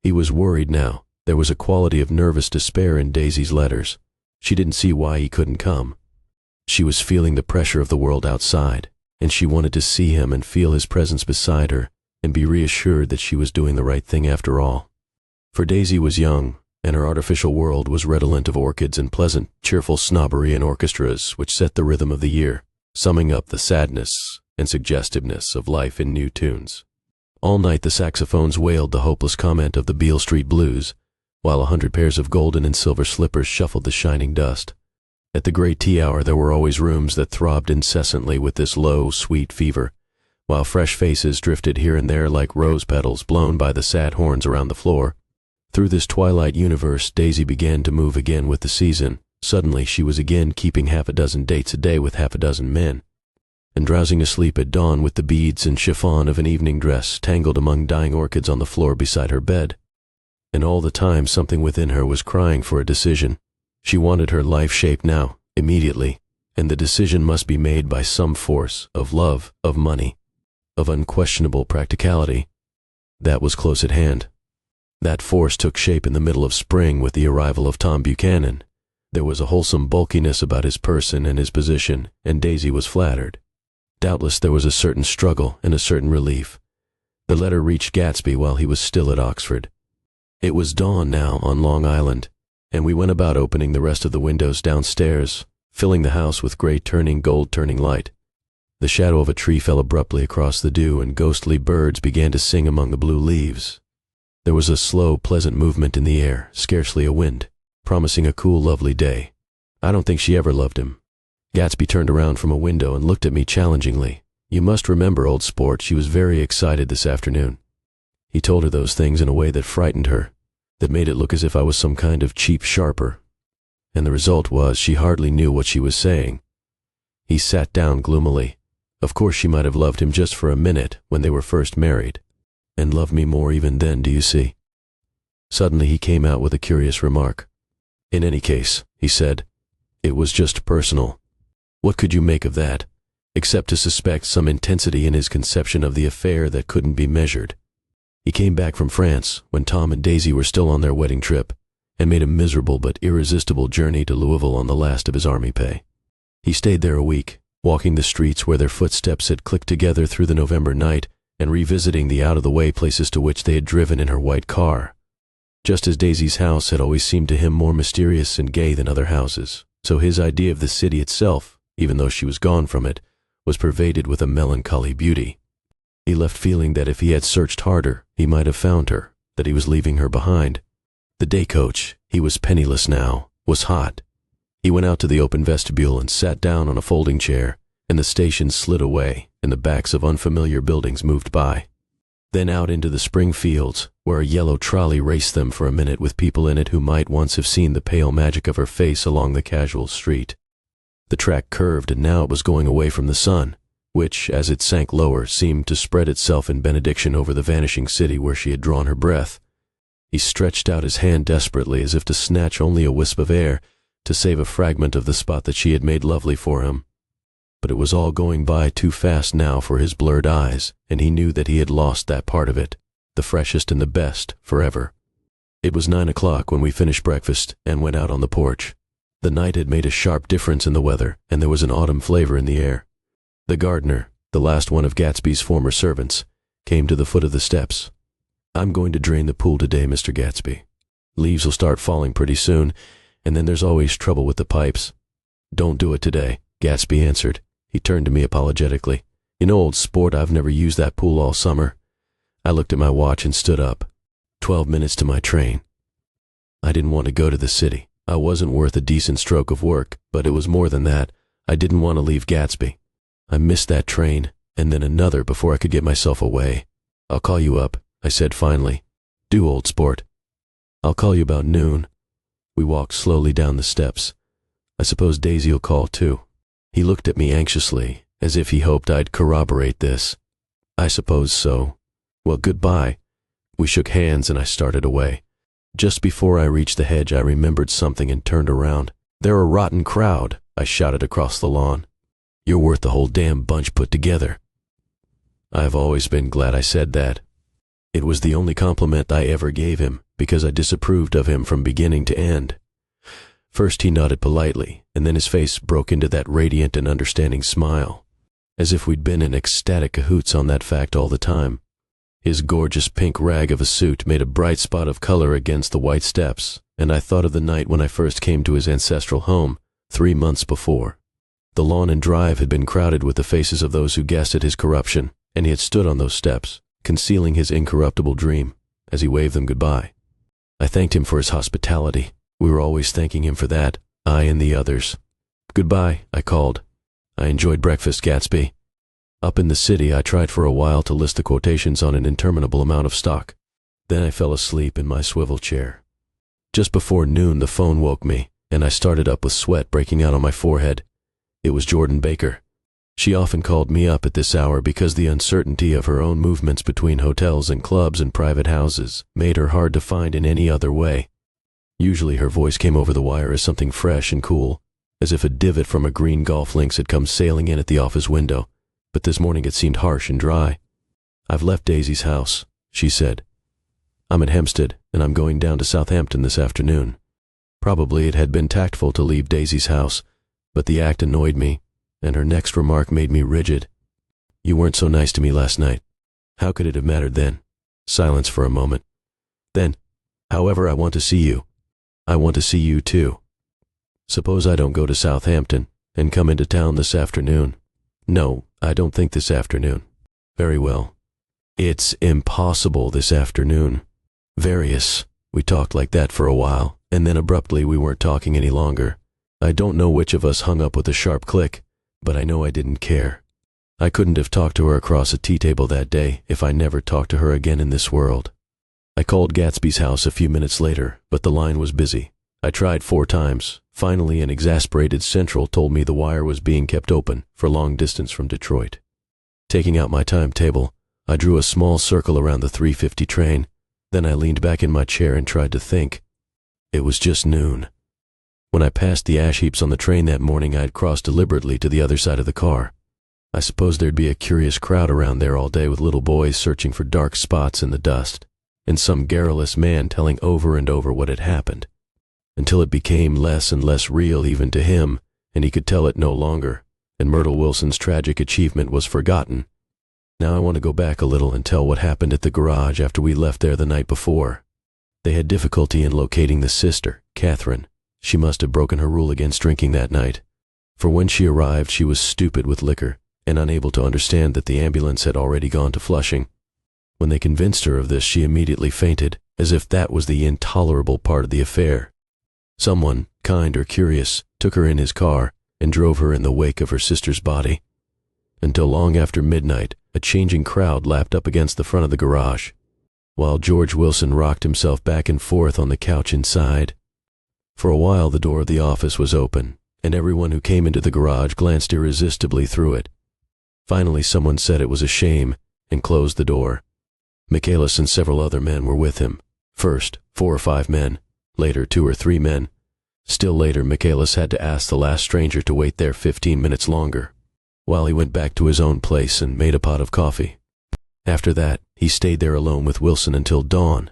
He was worried now. There was a quality of nervous despair in Daisy's letters. She didn't see why he couldn't come. She was feeling the pressure of the world outside, and she wanted to see him and feel his presence beside her, and be reassured that she was doing the right thing after all. For Daisy was young, and her artificial world was redolent of orchids and pleasant, cheerful snobbery and orchestras which set the rhythm of the year, summing up the sadness and suggestiveness of life in new tunes. All night the saxophones wailed the hopeless comment of the Beale Street Blues, while 100 pairs of golden and silver slippers shuffled the shining dust. At the great tea hour there were always rooms that throbbed incessantly with this low, sweet fever, while fresh faces drifted here and there like rose petals blown by the sad horns around the floor. Through this twilight universe Daisy began to move again with the season. Suddenly she was again keeping half a dozen dates a day with half a dozen men, and drowsing asleep at dawn with the beads and chiffon of an evening dress tangled among dying orchids on the floor beside her bed. And all the time something within her was crying for a decision. She wanted her life shaped now, immediately, and the decision must be made by some force of love, of money, of unquestionable practicality. That was close at hand. That force took shape in the middle of spring with the arrival of Tom Buchanan. There was a wholesome bulkiness about his person and his position, and Daisy was flattered. Doubtless there was a certain struggle and a certain relief. The letter reached Gatsby while he was still at Oxford. It was dawn now on Long Island, and we went about opening the rest of the windows downstairs, filling the house with gray gold turning light. The shadow of a tree fell abruptly across the dew, and ghostly birds began to sing among the blue leaves. There was a slow, pleasant movement in the air, scarcely a wind, promising a cool, lovely day. I don't think she ever loved him. Gatsby turned around from a window and looked at me challengingly. You must remember, old sport, she was very excited this afternoon. He told her those things in a way that frightened her, that made it look as if I was some kind of cheap sharper. And the result was she hardly knew what she was saying. He sat down gloomily. Of course she might have loved him just for a minute when they were first married, and loved me more even then, do you see? Suddenly he came out with a curious remark. In any case, he said, it was just personal. What could you make of that, except to suspect some intensity in his conception of the affair that couldn't be measured? He came back from France when Tom and Daisy were still on their wedding trip, and made a miserable but irresistible journey to Louisville on the last of his army pay. He stayed there a week, walking the streets where their footsteps had clicked together through the November night, and revisiting the out-of-the-way places to which they had driven in her white car. Just as Daisy's house had always seemed to him more mysterious and gay than other houses, so his idea of the city itself, even though she was gone from it, was pervaded with a melancholy beauty. He left feeling that if he had searched harder, he might have found her, that he was leaving her behind. The day coach, he was penniless now, was hot. He went out to the open vestibule and sat down on a folding chair, and the station slid away, and the backs of unfamiliar buildings moved by. Then out into the spring fields, where a yellow trolley raced them for a minute with people in it who might once have seen the pale magic of her face along the casual street. The track curved, and now it was going away from the sun, which, as it sank lower, seemed to spread itself in benediction over the vanishing city where she had drawn her breath. He stretched out his hand desperately, as if to snatch only a wisp of air, to save a fragment of the spot that she had made lovely for him. But it was all going by too fast now for his blurred eyes, and he knew that he had lost that part of it, the freshest and the best, forever. It was 9 o'clock when we finished breakfast and went out on the porch. The night had made a sharp difference in the weather, and there was an autumn flavor in the air. The gardener, the last one of Gatsby's former servants, came to the foot of the steps. I'm going to drain the pool today, Mr. Gatsby. Leaves will start falling pretty soon, and then there's always trouble with the pipes. Don't do it today, Gatsby answered. He turned to me apologetically. You know, old sport, I've never used that pool all summer. I looked at my watch and stood up. 12 minutes to my train. I didn't want to go to the city. I wasn't worth a decent stroke of work, but it was more than that. I didn't want to leave Gatsby. I missed that train, and then another before I could get myself away. I'll call you up, I said finally. Do, old sport. I'll call you about noon. We walked slowly down the steps. I suppose Daisy'll call too. He looked at me anxiously, as if he hoped I'd corroborate this. I suppose so. Well, goodbye. We shook hands and I started away. Just before I reached the hedge, I remembered something and turned around. They're a rotten crowd, I shouted across the lawn. You're worth the whole damn bunch put together. I've always been glad I said that. It was the only compliment I ever gave him, because I disapproved of him from beginning to end. First he nodded politely, and then his face broke into that radiant and understanding smile, as if we'd been in ecstatic cahoots on that fact all the time. His gorgeous pink rag of a suit made a bright spot of color against the white steps, and I thought of the night when I first came to his ancestral home, 3 months before. The lawn and drive had been crowded with the faces of those who guessed at his corruption, and he had stood on those steps, concealing his incorruptible dream, as he waved them goodbye. I thanked him for his hospitality. We were always thanking him for that, I and the others. Goodbye, I called. I enjoyed breakfast, Gatsby. Up in the city, I tried for a while to list the quotations on an interminable amount of stock. Then I fell asleep in my swivel chair. Just before noon, the phone woke me, and I started up with sweat breaking out on my forehead. It was Jordan Baker. She often called me up at this hour because the uncertainty of her own movements between hotels and clubs and private houses made her hard to find in any other way. Usually her voice came over the wire as something fresh and cool, as if a divot from a green golf links had come sailing in at the office window, but this morning it seemed harsh and dry. I've left Daisy's house, she said. I'm at Hempstead, and I'm going down to Southampton this afternoon. Probably it had been tactful to leave Daisy's house, but the act annoyed me, and her next remark made me rigid. You weren't so nice to me last night. How could it have mattered then? Silence for a moment. Then, however, I want to see you. I want to see you too. Suppose I don't go to Southampton and come into town this afternoon. No, I don't think this afternoon. Very well. It's impossible this afternoon. Various. We talked like that for a while, and then abruptly we weren't talking any longer. I don't know which of us hung up with a sharp click, but I know I didn't care. I couldn't have talked to her across a tea table that day if I never talked to her again in this world. I called Gatsby's house a few minutes later, but the line was busy. I tried 4 times. Finally, an exasperated central told me the wire was being kept open for long distance from Detroit. Taking out my timetable, I drew a small circle around the 3:50 train. Then I leaned back in my chair and tried to think. It was just noon. When I passed the ash heaps on the train that morning, I had crossed deliberately to the other side of the car. I suppose there'd be a curious crowd around there all day with little boys searching for dark spots in the dust, and some garrulous man telling over and over what had happened, until it became less and less real even to him, and he could tell it no longer, and Myrtle Wilson's tragic achievement was forgotten. Now I want to go back a little and tell what happened at the garage after we left there the night before. They had difficulty in locating the sister, Catherine. She must have broken her rule against drinking that night, for when she arrived she was stupid with liquor and unable to understand that the ambulance had already gone to Flushing. When they convinced her of this, she immediately fainted, as if that was the intolerable part of the affair. Someone, kind or curious, took her in his car and drove her in the wake of her sister's body. Until long after midnight, a changing crowd lapped up against the front of the garage, while George Wilson rocked himself back and forth on the couch inside. For a while the door of the office was open, and everyone who came into the garage glanced irresistibly through it. Finally someone said it was a shame and closed the door. Michaelis and several other men were with him. First, 4 or 5 men. Later, 2 or 3 men. Still later, Michaelis had to ask the last stranger to wait there 15 minutes longer, while he went back to his own place and made a pot of coffee. After that, he stayed there alone with Wilson until dawn.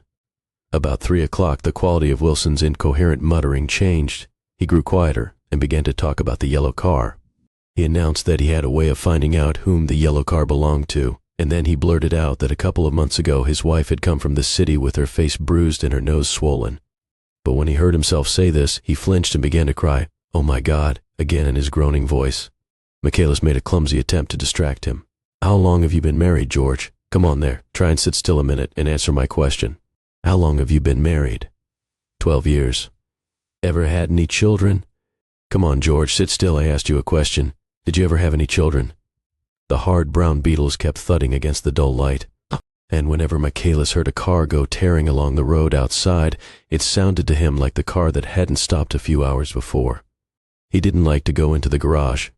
About 3 o'clock, the quality of Wilson's incoherent muttering changed. He grew quieter and began to talk about the yellow car. He announced that he had a way of finding out whom the yellow car belonged to, and then he blurted out that a couple of months ago his wife had come from the city with her face bruised and her nose swollen. But when he heard himself say this, he flinched and began to cry, "Oh my God," again in his groaning voice. Michaelis made a clumsy attempt to distract him. "How long have you been married, George? Come on there, try and sit still a minute and answer my question. How long have you been married?" 12 years. Ever had any children? Come on, George, sit still, I asked you a question. Did you ever have any children? The hard brown beetles kept thudding against the dull light, and whenever Michaelis heard a car go tearing along the road outside, it sounded to him like the car that hadn't stopped a few hours before. He didn't like to go into the garage,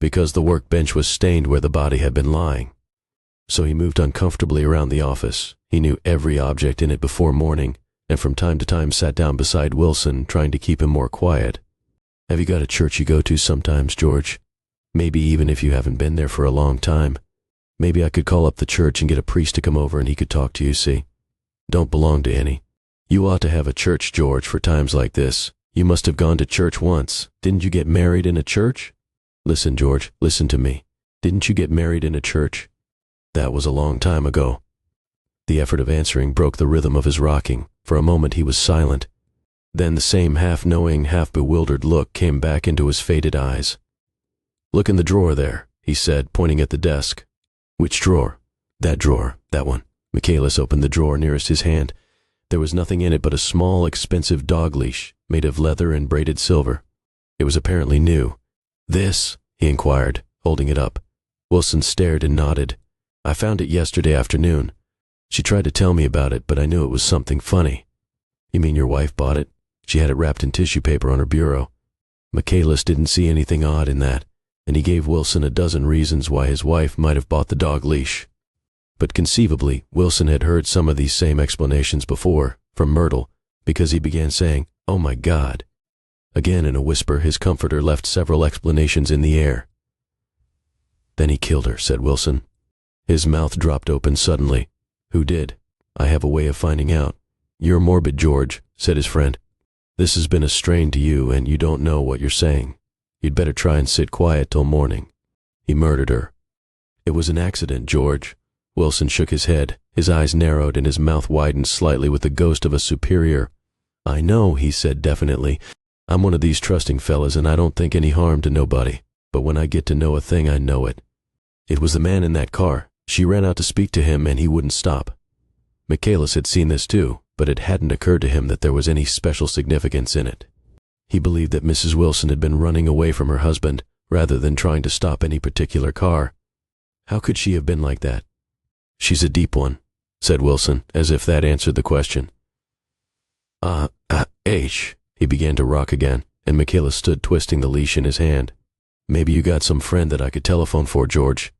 because the workbench was stained where the body had been lying. So he moved uncomfortably around the office. He knew every object in it before morning, and from time to time sat down beside Wilson, trying to keep him more quiet. Have you got a church you go to sometimes, George? Maybe even if you haven't been there for a long time. Maybe I could call up the church and get a priest to come over and he could talk to you, see? Don't belong to any. You ought to have a church, George, for times like this. You must have gone to church once. Didn't you get married in a church? Listen, George, listen to me. Didn't you get married in a church? That was a long time ago. The effort of answering broke the rhythm of his rocking. For a moment he was silent. Then the same half-knowing, half-bewildered look came back into his faded eyes. Look in the drawer there, he said, pointing at the desk. Which drawer? That drawer, that one. Michaelis opened the drawer nearest his hand. There was nothing in it but a small, expensive dog leash made of leather and braided silver. It was apparently new. This? He inquired, holding it up. Wilson stared and nodded. I found it yesterday afternoon. She tried to tell me about it, but I knew it was something funny. You mean your wife bought it? She had it wrapped in tissue paper on her bureau. Michaelis didn't see anything odd in that, and he gave Wilson a dozen reasons why his wife might have bought the dog leash. But conceivably, Wilson had heard some of these same explanations before, from Myrtle, because he began saying, "Oh my God." Again in a whisper, his comforter left several explanations in the air. Then he killed her, said Wilson. His mouth dropped open suddenly. Who did? I have a way of finding out. "You're morbid, George," said his friend. "This has been a strain to you, and you don't know what you're saying. You'd better try and sit quiet till morning. He murdered her." "It was an accident, George." Wilson shook his head. His eyes narrowed and his mouth widened slightly with the ghost of a superior. "I know," he said definitely. "I'm one of these trusting fellas, and I don't think any harm to nobody. But when I get to know a thing, I know it. It was the man in that car. She ran out to speak to him, and he wouldn't stop." Michaelis had seen this too, but it hadn't occurred to him that there was any special significance in it. He believed that Mrs. Wilson had been running away from her husband, rather than trying to stop any particular car. How could she have been like that? "She's a deep one," said Wilson, as if that answered the question. He began to rock again, and Michaelis stood twisting the leash in his hand. "Maybe you got some friend that I could telephone for, George."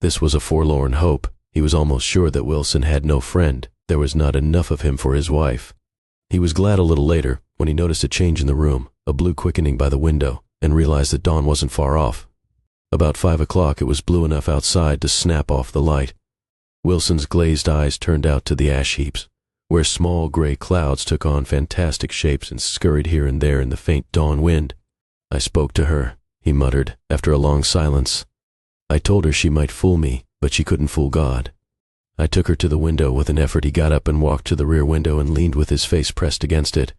This was a forlorn hope. He was almost sure that Wilson had no friend. There was not enough of him for his wife. He was glad a little later, when he noticed a change in the room, a blue quickening by the window, and realized that dawn wasn't far off. About 5 o'clock, it was blue enough outside to snap off the light. Wilson's glazed eyes turned out to the ash heaps, where small gray clouds took on fantastic shapes and scurried here and there in the faint dawn wind. "I spoke to her," he muttered, after a long silence. "I told her she might fool me, but she couldn't fool God. I took her to the window. With an effort he got up and walked to the rear window and leaned with his face pressed against it.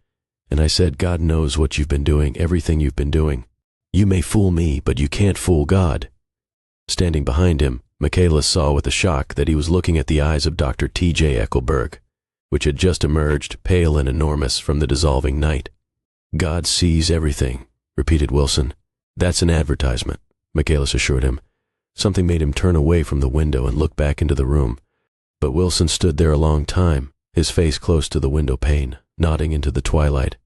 And I said, 'God knows what you've been doing, everything you've been doing. You may fool me, but you can't fool God.'" Standing behind him, Michaelis saw with a shock that he was looking at the eyes of Dr. T.J. Eckelberg, which had just emerged, pale and enormous, from the dissolving night. "God sees everything," repeated Wilson. "That's an advertisement," Michaelis assured him. Something made him turn away from the window and look back into the room. But Wilson stood there a long time, his face close to the window pane, nodding into the twilight.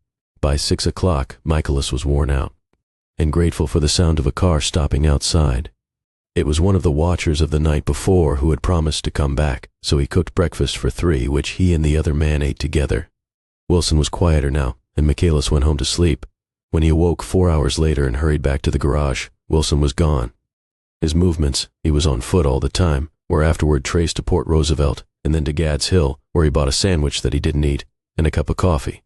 By 6 o'clock, Michaelis was worn out, and grateful for the sound of a car stopping outside. It was one of the watchers of the night before who had promised to come back, so he cooked breakfast for 3, which he and the other man ate together. Wilson was quieter now, and Michaelis went home to sleep. When he awoke 4 hours later and hurried back to the garage, Wilson was gone. His movements, he was on foot all the time, were afterward traced to Port Roosevelt, and then to Gad's Hill, where he bought a sandwich that he didn't eat, and a cup of coffee.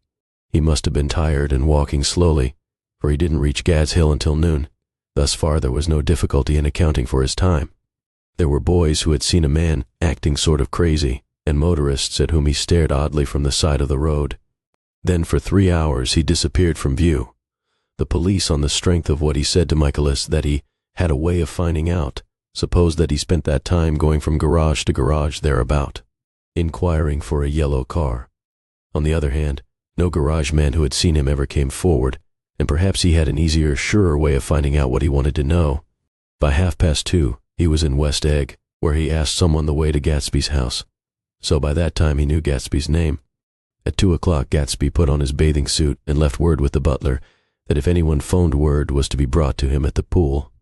He must have been tired and walking slowly, for he didn't reach Gad's Hill until noon. Thus far there was no difficulty in accounting for his time. There were boys who had seen a man acting sort of crazy, and motorists at whom he stared oddly from the side of the road. Then for 3 hours he disappeared from view. The police, on the strength of what he said to Michaelis that he had a way of finding out, supposed that he spent that time going from garage to garage thereabout, inquiring for a yellow car. On the other hand, no garage man who had seen him ever came forward, and perhaps he had an easier, surer way of finding out what he wanted to know. By 2:30, he was in West Egg, where he asked someone the way to Gatsby's house. So by that time he knew Gatsby's name. At 2 o'clock, Gatsby put on his bathing suit and left word with the butler that if anyone phoned word was to be brought to him at the pool.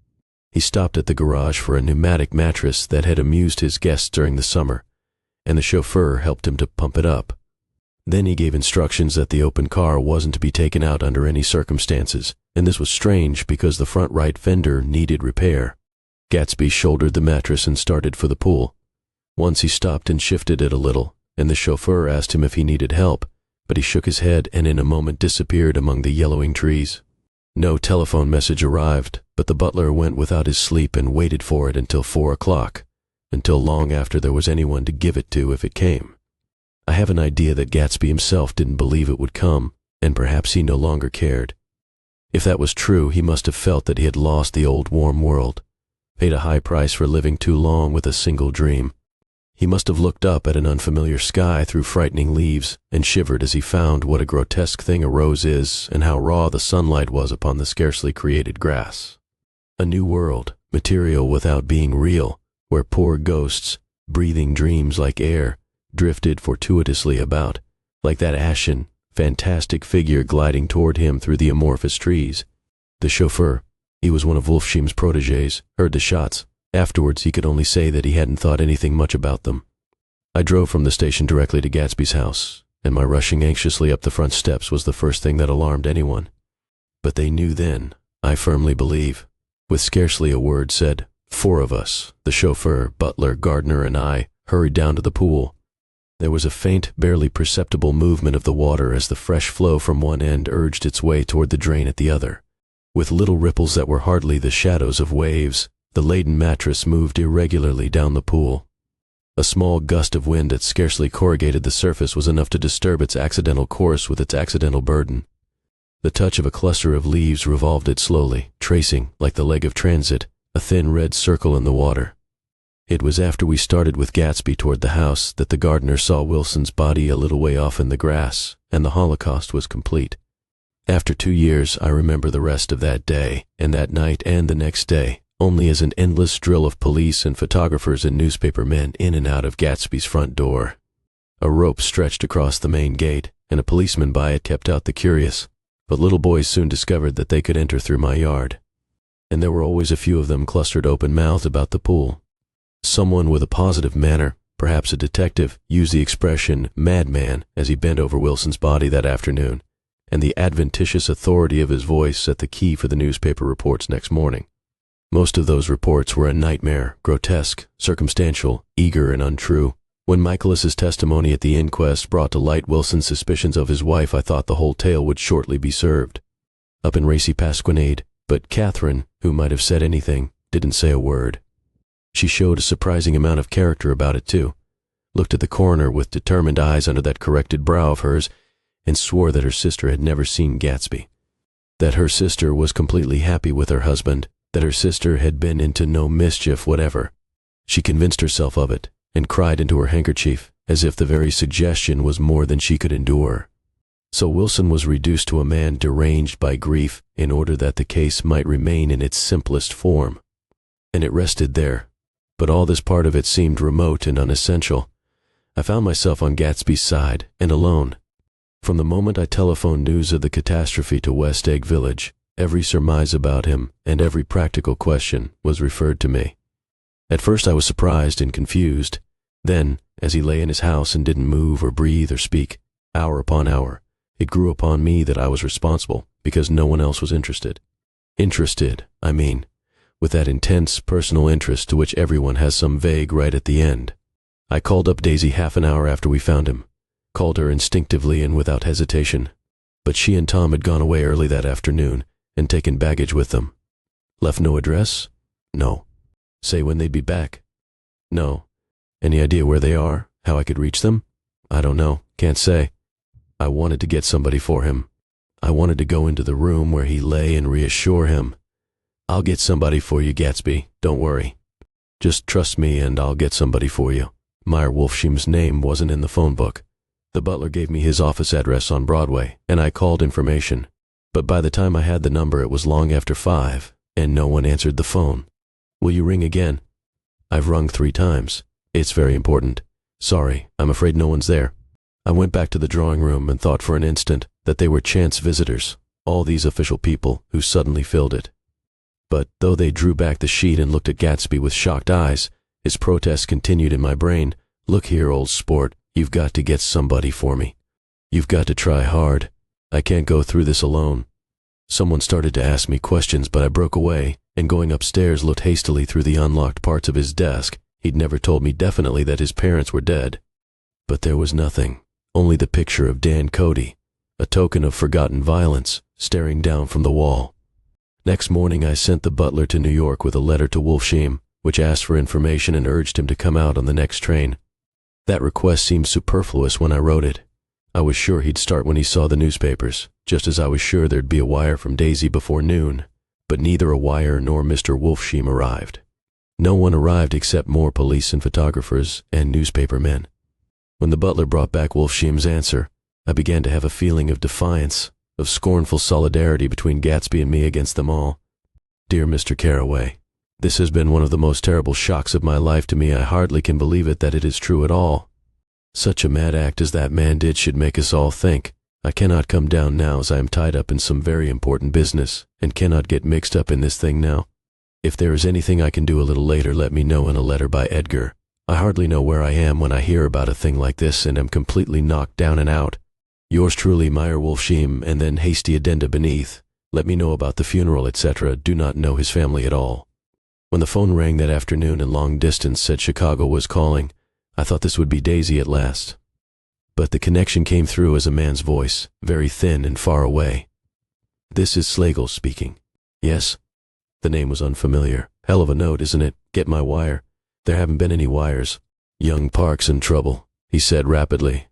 He stopped at the garage for a pneumatic mattress that had amused his guests during the summer, and the chauffeur helped him to pump it up. Then he gave instructions that the open car wasn't to be taken out under any circumstances, and this was strange because the front right fender needed repair. Gatsby shouldered the mattress and started for the pool. Once he stopped and shifted it a little, and the chauffeur asked him if he needed help, but he shook his head and in a moment disappeared among the yellowing trees. No telephone message arrived, but the butler went without his sleep and waited for it until 4 o'clock, until long after there was anyone to give it to if it came. I have an idea that Gatsby himself didn't believe it would come, and perhaps he no longer cared. If that was true, he must have felt that he had lost the old warm world, paid a high price for living too long with a single dream. He must have looked up at an unfamiliar sky through frightening leaves and shivered as he found what a grotesque thing a rose is and how raw the sunlight was upon the scarcely created grass. A new world, material without being real, where poor ghosts, breathing dreams like air, drifted fortuitously about, like that ashen, fantastic figure gliding toward him through the amorphous trees. The chauffeur, he was one of Wolfsheim's protégés, heard the shots. Afterwards he could only say that he hadn't thought anything much about them. I drove from the station directly to Gatsby's house, and my rushing anxiously up the front steps was the first thing that alarmed anyone. But they knew then, I firmly believe. With scarcely a word said, 4 of us, the chauffeur, butler, gardener, and I, hurried down to the pool. There was a faint, barely perceptible movement of the water as the fresh flow from one end urged its way toward the drain at the other. With little ripples that were hardly the shadows of waves, the laden mattress moved irregularly down the pool. A small gust of wind that scarcely corrugated the surface was enough to disturb its accidental course with its accidental burden. The touch of a cluster of leaves revolved it slowly, tracing, like the leg of transit, a thin red circle in the water. It was after we started with Gatsby toward the house that the gardener saw Wilson's body a little way off in the grass, and the Holocaust was complete. After 2 years, I remember the rest of that day, and that night and the next day, only as an endless drill of police and photographers and newspaper men in and out of Gatsby's front door. A rope stretched across the main gate, and a policeman by it kept out the curious, but little boys soon discovered that they could enter through my yard. And there were always a few of them clustered open-mouthed about the pool. Someone with a positive manner, perhaps a detective, used the expression "madman" as he bent over Wilson's body that afternoon, and the adventitious authority of his voice set the key for the newspaper reports next morning. Most of those reports were a nightmare, grotesque, circumstantial, eager, and untrue. When Michaelis's testimony at the inquest brought to light Wilson's suspicions of his wife, I thought the whole tale would shortly be served. Up in racy Pasquinade, but Catherine, who might have said anything, didn't say a word. She showed a surprising amount of character about it, too. Looked at the coroner with determined eyes under that corrected brow of hers, and swore that her sister had never seen Gatsby. That her sister was completely happy with her husband, that her sister had been into no mischief whatever. She convinced herself of it, and cried into her handkerchief, as if the very suggestion was more than she could endure. So Wilson was reduced to a man deranged by grief in order that the case might remain in its simplest form. And it rested there. But all this part of it seemed remote and unessential. I found myself on Gatsby's side, and alone. From the moment I telephoned news of the catastrophe to West Egg Village, every surmise about him and every practical question was referred to me. At first I was surprised and confused. Then, as he lay in his house and didn't move or breathe or speak, hour upon hour, it grew upon me that I was responsible because no one else was interested. Interested, I mean, with that intense personal interest to which everyone has some vague right at the end. I called up Daisy half an hour after we found him, called her instinctively and without hesitation, but she and Tom had gone away early that afternoon and taken baggage with them. Left no address? No. Say when they'd be back? No. Any idea where they are? How I could reach them? I don't know. Can't say. I wanted to get somebody for him. I wanted to go into the room where he lay and reassure him. I'll get somebody for you, Gatsby. Don't worry. Just trust me and I'll get somebody for you. Meyer Wolfsheim's name wasn't in the phone book. The butler gave me his office address on Broadway, and I called information. But by the time I had the number, it was long after 5, and no one answered the phone. Will you ring again? I've rung 3 times. It's very important. Sorry, I'm afraid no one's there. I went back to the drawing room and thought for an instant that they were chance visitors, all these official people who suddenly filled it. But though they drew back the sheet and looked at Gatsby with shocked eyes, his protest continued in my brain. Look here, old sport, you've got to get somebody for me. You've got to try hard. I can't go through this alone. Someone started to ask me questions, but I broke away, and going upstairs looked hastily through the unlocked parts of his desk. He'd never told me definitely that his parents were dead. But there was nothing, only the picture of Dan Cody, a token of forgotten violence, staring down from the wall. Next morning I sent the butler to New York with a letter to Wolfsheim, which asked for information and urged him to come out on the next train. That request seemed superfluous when I wrote it. I was sure he'd start when he saw the newspapers, just as I was sure there'd be a wire from Daisy before noon, but neither a wire nor Mr. Wolfsheim arrived. No one arrived except more police and photographers and newspaper men. When the butler brought back Wolfsheim's answer, I began to have a feeling of defiance, of scornful solidarity between Gatsby and me against them all. Dear Mr. Carraway, this has been one of the most terrible shocks of my life to me. I hardly can believe it that it is true at all. Such a mad act as that man did should make us all think. I cannot come down now as I am tied up in some very important business and cannot get mixed up in this thing now. If there is anything I can do a little later, let me know in a letter by Edgar. I hardly know where I am when I hear about a thing like this and am completely knocked down and out. Yours truly, Meyer Wolfsheim, and then hasty addenda beneath. Let me know about the funeral, etc. Do not know his family at all. When the phone rang that afternoon and long distance said Chicago was calling, I thought this would be Daisy at last. but the connection came through as a man's voice, very thin and far away. "This is Slagle speaking." "Yes?" The name was unfamiliar. "Hell of a note, isn't it? Get my wire." "There haven't been any wires." "Young Park's in trouble," he said rapidly.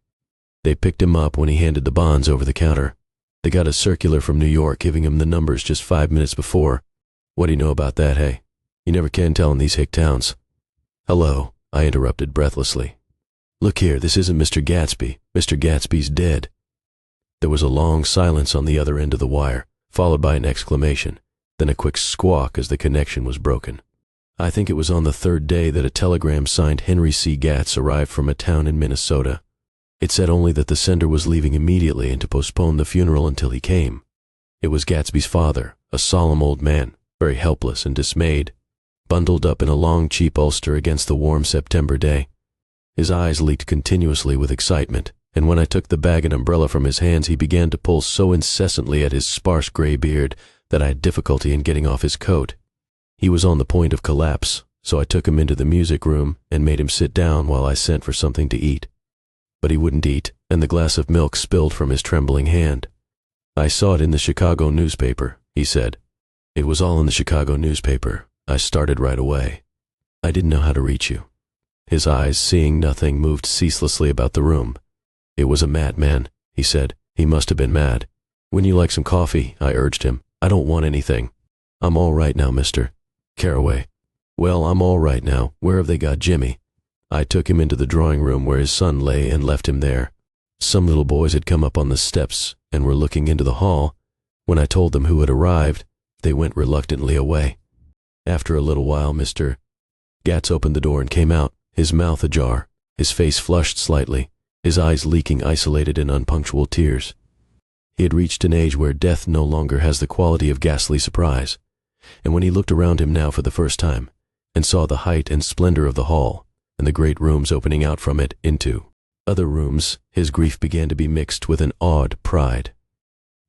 "They picked him up when he handed the bonds over the counter. They got a circular from New York giving him the numbers just 5 minutes before. What do you know about that, hey? You never can tell in these hick towns." "Hello," I interrupted breathlessly. "Look here, this isn't Mr. Gatsby. Mr. Gatsby's dead." There was a long silence on the other end of the wire, followed by an exclamation, then a quick squawk as the connection was broken. I think it was on the third day that a telegram signed Henry C. Gatz arrived from a town in Minnesota. It said only that the sender was leaving immediately and to postpone the funeral until he came. It was Gatsby's father, a solemn old man, very helpless and dismayed, bundled up in a long cheap ulster against the warm September day. His eyes leaked continuously with excitement, and when I took the bag and umbrella from his hands, he began to pull so incessantly at his sparse gray beard that I had difficulty in getting off his coat. He was on the point of collapse, so I took him into the music room and made him sit down while I sent for something to eat. But he wouldn't eat, and the glass of milk spilled from his trembling hand. "I saw it in the Chicago newspaper," he said. "It was all in the Chicago newspaper. I started right away. I didn't know how to reach you." His eyes, seeing nothing, moved ceaselessly about the room. "It was a madman," he said. "He must have been mad." "Wouldn't you like some coffee?" I urged him. "I don't want anything. I'm all right now, Mr. Carraway." "Well, I'm all right now. Where have they got Jimmy?" I took him into the drawing room where his son lay and left him there. Some little boys had come up on the steps and were looking into the hall. When I told them who had arrived, they went reluctantly away. After a little while, Mr. Gatz opened the door and came out, his mouth ajar, his face flushed slightly, his eyes leaking isolated and unpunctual tears. He had reached an age where death no longer has the quality of ghastly surprise, and when he looked around him now for the first time, and saw the height and splendor of the hall, and the great rooms opening out from it into other rooms, his grief began to be mixed with an awed pride.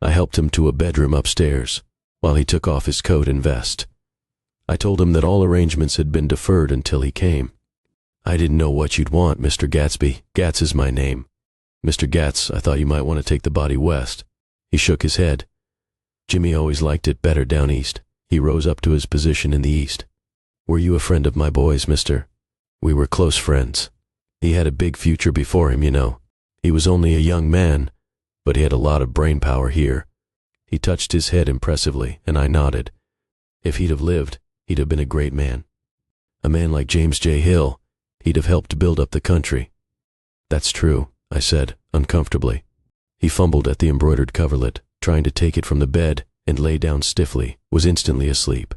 I helped him to a bedroom upstairs, while he took off his coat and vest. I told him that all arrangements had been deferred until he came. "I didn't know what you'd want, Mr. Gatsby. Gatz is my name. Mr. Gatz, I thought you might want to take the body west." He shook his head. "Jimmy always liked it better down east." He rose up to his position in the east. "Were you a friend of my boy's, Mr.? We were close friends. He had a big future before him, you know. He was only a young man, but he had a lot of brain power here." He touched his head impressively, and I nodded. "If he'd have lived, he'd have been a great man. A man like James J. Hill, he'd have helped build up the country." "That's true," I said, uncomfortably. He fumbled at the embroidered coverlet, trying to take it from the bed, and lay down stiffly, was instantly asleep.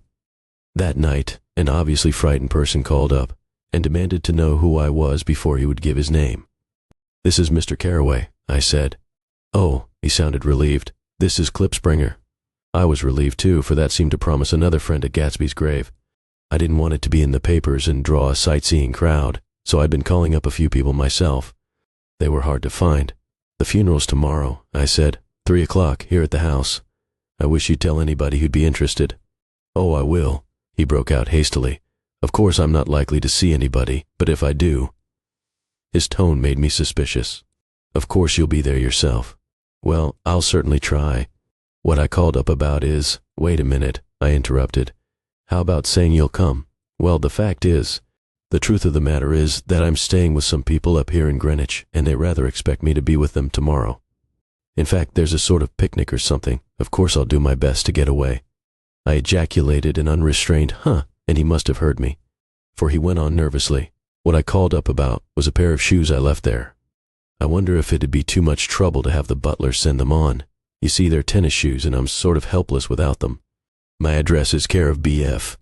That night, an obviously frightened person called up and demanded to know who I was before he would give his name. "This is Mr. Carraway," I said. "Oh," he sounded relieved. "This is Klipspringer." I was relieved too, for that seemed to promise another friend at Gatsby's grave. I didn't want it to be in the papers and draw a sightseeing crowd, so I'd been calling up a few people myself. They were hard to find. "The funeral's tomorrow," I said. 3 o'clock, here at the house. I wish you'd tell anybody who'd be interested." "Oh, I will," he broke out hastily. "Of course I'm not likely to see anybody, but if I do—" His tone made me suspicious. "Of course you'll be there yourself." "Well, I'll certainly try. What I called up about is—" "Wait a minute," I interrupted. "How about saying you'll come?" "Well, the fact is, the truth of the matter is that I'm staying with some people up here in Greenwich, and they rather expect me to be with them tomorrow. In fact, there's a sort of picnic or something. Of course I'll do my best to get away." I ejaculated an unrestrained "huh," and he must have heard me, for he went on nervously. "What I called up about was a pair of shoes I left there. I wonder if it'd be too much trouble to have the butler send them on. You see, they're tennis shoes, and I'm sort of helpless without them. My address is care of B.F.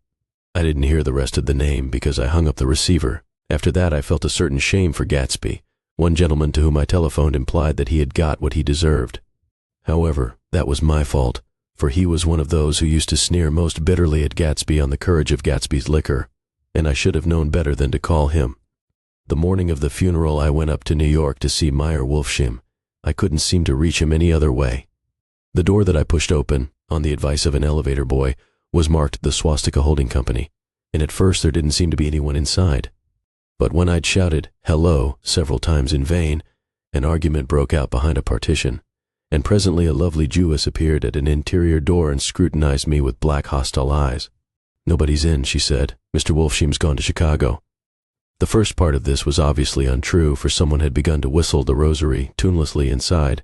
I didn't hear the rest of the name because I hung up the receiver. After that I felt a certain shame for Gatsby. One gentleman to whom I telephoned implied that he had got what he deserved. However, that was my fault, for he was one of those who used to sneer most bitterly at Gatsby on the courage of Gatsby's liquor, and I should have known better than to call him. The morning of the funeral I went up to New York to see Meyer Wolfshim. I couldn't seem to reach him any other way. The door that I pushed open, on the advice of an elevator boy, was marked the Swastika Holding Company, and at first there didn't seem to be anyone inside. But when I'd shouted "hello" several times in vain, An argument broke out behind a partition, and presently a lovely Jewess appeared at an interior door and scrutinized me with black hostile eyes. "Nobody's in," she said. "Mr. Wolfsheim's gone to Chicago." The first part of this was obviously untrue, for someone had begun to whistle the rosary tunelessly inside.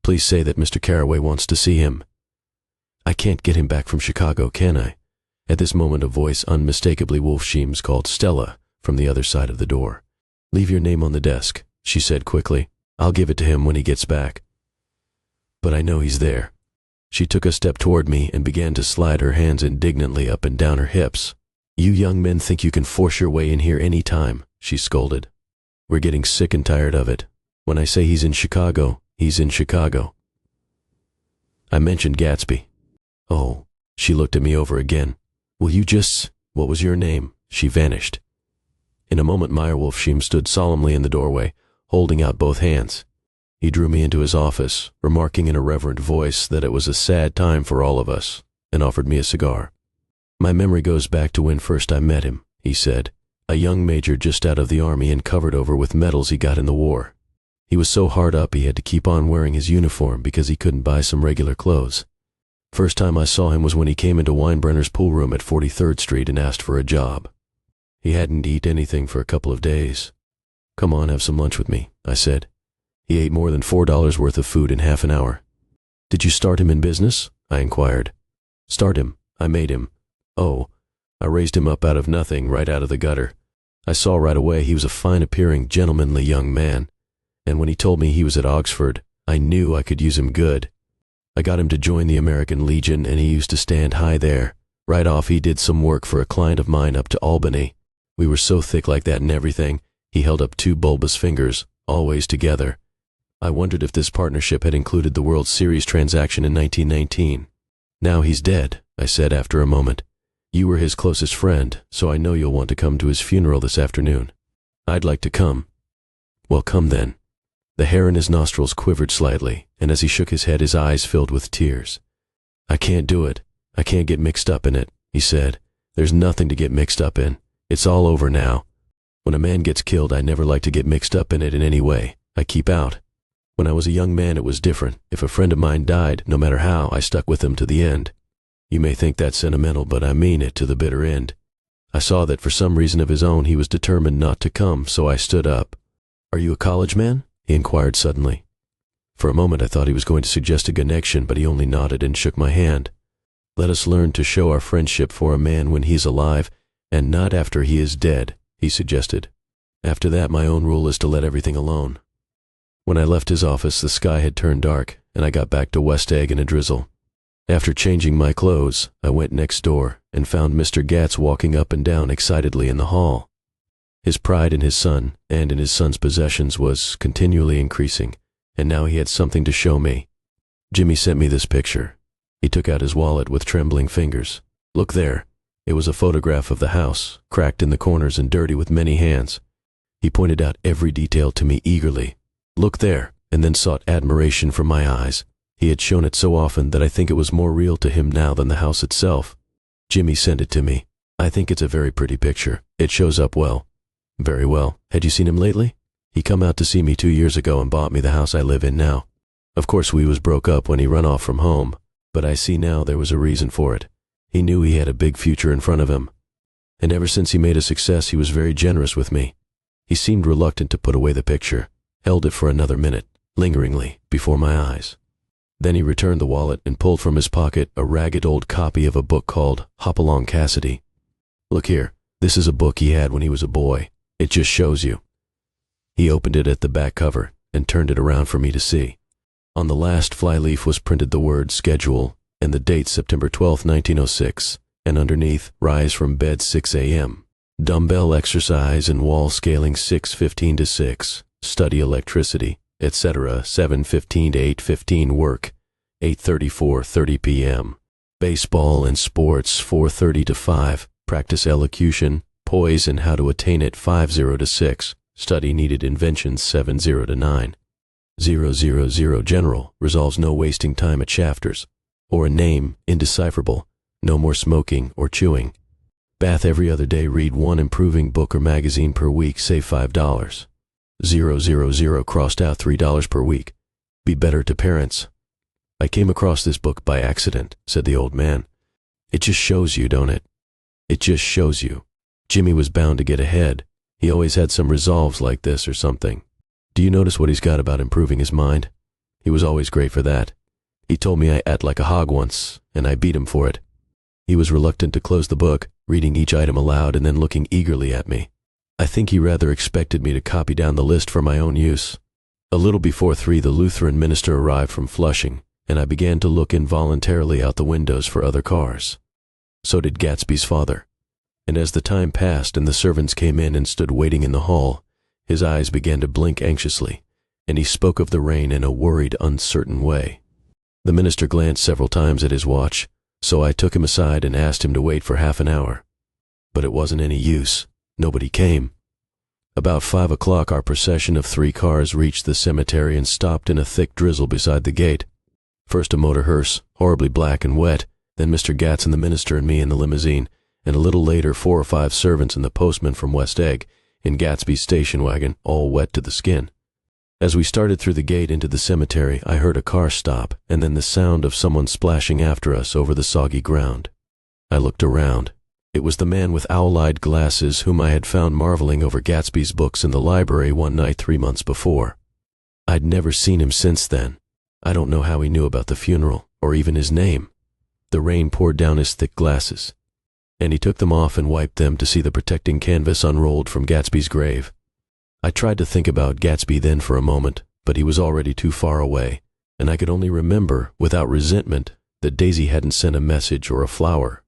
"Please say that Mr. Carraway wants to see him." "I can't get him back from Chicago, can I?" At this moment a voice unmistakably Wolfsheim's called Stella from the other side of the door. "Leave your name on the desk," she said quickly. "I'll give it to him when he gets back." "But I know he's there." She took a step toward me and began to slide her hands indignantly up and down her hips. "You young men think you can force your way in here any time," she scolded. "We're getting sick and tired of it. When I say he's in Chicago, he's in Chicago." I mentioned Gatsby. "Oh," she looked at me over again. "Will you just— what was your name?" She vanished. In a moment Meyer Wolfsheim stood solemnly in the doorway, holding out both hands. He drew me into his office, remarking in a reverent voice that it was a sad time for all of us, and offered me a cigar. "My memory goes back to when first I met him," he said, "a young major just out of the army and covered over with medals he got in the war. He was so hard up he had to keep on wearing his uniform because he couldn't buy some regular clothes. First time I saw him was when he came into Weinbrenner's pool room at 43rd Street and asked for a job. He hadn't eaten anything for a couple of days. 'Come on, have some lunch with me,' I said. He ate more than $4 worth of food in half an hour." "Did you start him in business?" I inquired. "Start him? I made him. Oh, I raised him up out of nothing, right out of the gutter. I saw right away he was a fine-appearing, gentlemanly young man, and when he told me he was at Oxford, I knew I could use him good. I got him to join the American Legion, and he used to stand high there. Right off he did some work for a client of mine up to Albany. We were so thick like that and everything, he held up two bulbous fingers, always together. I wondered if this partnership had included the World Series transaction in 1919. "Now he's dead," I said after a moment. "You were his closest friend, so I know you'll want to come to his funeral this afternoon." "I'd like to come." "Well, come then." The hair in his nostrils quivered slightly, and as he shook his head his eyes filled with tears. "I can't do it. I can't get mixed up in it," he said. "There's nothing to get mixed up in. It's all over now. When a man gets killed, I never like to get mixed up in it in any way. I keep out. When I was a young man it was different. If a friend of mine died, no matter how, I stuck with him to the end. You may think that's sentimental, but I mean it to the bitter end. I saw that for some reason of his own he was determined not to come, so I stood up." "Are you a college man?" he inquired suddenly. For a moment I thought he was going to suggest a connection, but he only nodded and shook my hand. "Let us learn to show our friendship for a man when he's alive, and not after he is dead," he suggested. "After that my own rule is to let everything alone." When I left his office the sky had turned dark, and I got back to West Egg in a drizzle. After changing my clothes, I went next door and found Mr. Gatz walking up and down excitedly in the hall. His pride in his son and in his son's possessions was continually increasing, and now he had something to show me. "Jimmy sent me this picture." He took out his wallet with trembling fingers. "Look there." It was a photograph of the house, cracked in the corners and dirty with many hands. He pointed out every detail to me eagerly. "Look there," and then sought admiration from my eyes. He had shown it so often that I think it was more real to him now than the house itself. "Jimmy sent it to me. I think it's a very pretty picture. It shows up well." "Very well. Had you seen him lately?" "He come out to see me 2 years ago and bought me the house I live in now. Of course we was broke up when he run off from home, but I see now there was a reason for it. He knew he had a big future in front of him. And ever since he made a success he was very generous with me." He seemed reluctant to put away the picture, held it for another minute, lingeringly, before my eyes. Then he returned the wallet and pulled from his pocket a ragged old copy of a book called Hopalong Cassidy. "Look here, this is a book he had when he was a boy. It just shows you." He opened it at the back cover and turned it around for me to see. On the last flyleaf was printed the word schedule and the date September 12, 1906, and underneath, rise from bed 6 a.m. Dumbbell exercise and wall scaling 6:15 to 6, study electricity, etc. 7:15 to 8:15 work, 8:30 4:30 p.m. Baseball and sports 4:30 to 5, practice elocution, poise and how to attain it 5:0 to 6, study needed inventions 7:0 to 9. 000 general, resolves no wasting time at Shafters, or a name, indecipherable, no more smoking or chewing. Bath every other day, read one improving book or magazine per week, save $5. 000 crossed out $3 per week. Be better to parents. I came across this book by accident, said the old man. It just shows you, don't it? It just shows you. Jimmy was bound to get ahead. He always had some resolves like this or something. Do you notice what he's got about improving his mind? He was always great for that. He told me I ate like a hog once, and I beat him for it. He was reluctant to close the book, reading each item aloud and then looking eagerly at me. I think he rather expected me to copy down the list for my own use. A little before 3, the Lutheran minister arrived from Flushing, and I began to look involuntarily out the windows for other cars. So did Gatsby's father. And as the time passed and the servants came in and stood waiting in the hall, his eyes began to blink anxiously, and he spoke of the rain in a worried, uncertain way. The minister glanced several times at his watch, so I took him aside and asked him to wait for half an hour. But it wasn't any use. Nobody came. About 5 o'clock, our procession of 3 cars reached the cemetery and stopped in a thick drizzle beside the gate. First a motor hearse, horribly black and wet, then Mr. Gatz and the minister and me in the limousine, and a little later 4 or 5 servants and the postman from West Egg, in Gatsby's station wagon, all wet to the skin. As we started through the gate into the cemetery, I heard a car stop, and then the sound of someone splashing after us over the soggy ground. I looked around. It was the man with owl-eyed glasses whom I had found marveling over Gatsby's books in the library one night 3 months before. I'd never seen him since then. I don't know how he knew about the funeral, or even his name. The rain poured down his thick glasses, and he took them off and wiped them to see the protecting canvas unrolled from Gatsby's grave. I tried to think about Gatsby then for a moment, but he was already too far away, and I could only remember, without resentment, that Daisy hadn't sent a message or a flower.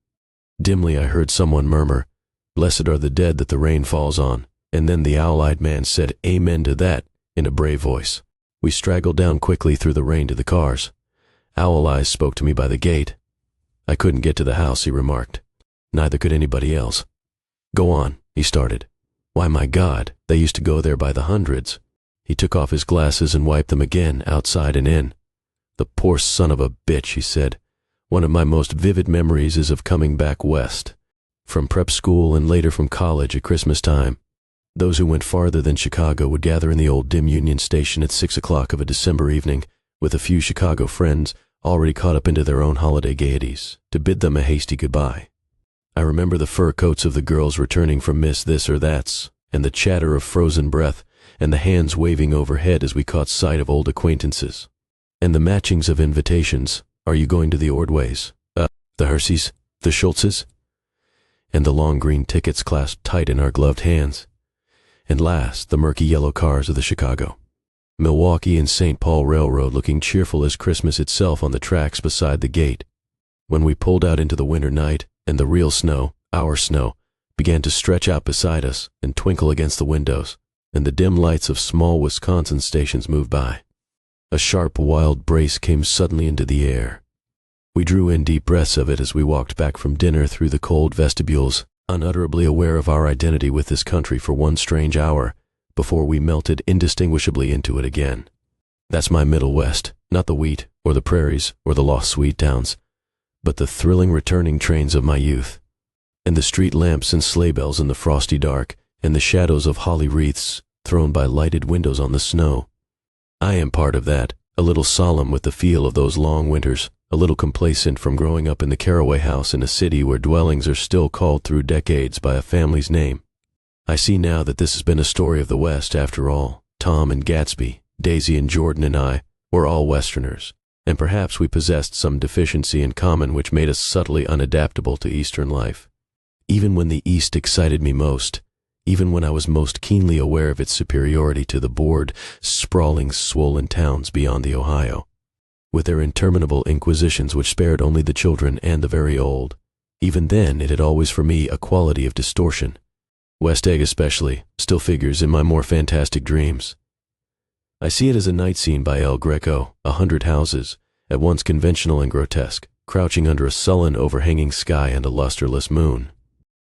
Dimly I heard someone murmur, "Blessed are the dead that the rain falls on," and then the owl-eyed man said amen to that in a brave voice. We straggled down quickly through the rain to the cars. Owl Eyes spoke to me by the gate. I couldn't get to the house, he remarked. Neither could anybody else. Go on, he started. Why, my God, they used to go there by the hundreds. He took off his glasses and wiped them again, outside and in. The poor son of a bitch, he said. One of my most vivid memories is of coming back west, from prep school and later from college at Christmas time. Those who went farther than Chicago would gather in the old dim Union Station at 6 o'clock of a December evening, with a few Chicago friends, already caught up into their own holiday gaieties, to bid them a hasty goodbye. I remember the fur coats of the girls returning from Miss This or That's, and the chatter of frozen breath, and the hands waving overhead as we caught sight of old acquaintances, and the matchings of invitations. Are you going to the Ordways? The Herseys? The Schultzes? And the long green tickets clasped tight in our gloved hands. And last, the murky yellow cars of the Chicago, Milwaukee and St. Paul Railroad looking cheerful as Christmas itself on the tracks beside the gate. When we pulled out into the winter night, and the real snow, our snow, began to stretch out beside us and twinkle against the windows, and the dim lights of small Wisconsin stations moved by. A sharp, wild brace came suddenly into the air. We drew in deep breaths of it as we walked back from dinner through the cold vestibules, unutterably aware of our identity with this country for one strange hour, before we melted indistinguishably into it again. That's my Middle West, not the wheat, or the prairies, or the lost sweet towns, but the thrilling returning trains of my youth, and the street lamps and sleigh bells in the frosty dark, and the shadows of holly wreaths thrown by lighted windows on the snow. I am part of that, a little solemn with the feel of those long winters, a little complacent from growing up in the Caraway house in a city where dwellings are still called through decades by a family's name. I see now that this has been a story of the West after all. Tom and Gatsby, Daisy and Jordan and I were all Westerners, and perhaps we possessed some deficiency in common which made us subtly unadaptable to Eastern life. Even when the East excited me most, even when I was most keenly aware of its superiority to the bored, sprawling, swollen towns beyond the Ohio, with their interminable inquisitions which spared only the children and the very old, even then it had always for me a quality of distortion. West Egg especially still figures in my more fantastic dreams. I see it as a night scene by El Greco, 100 houses, at once conventional and grotesque, crouching under a sullen overhanging sky and a lusterless moon.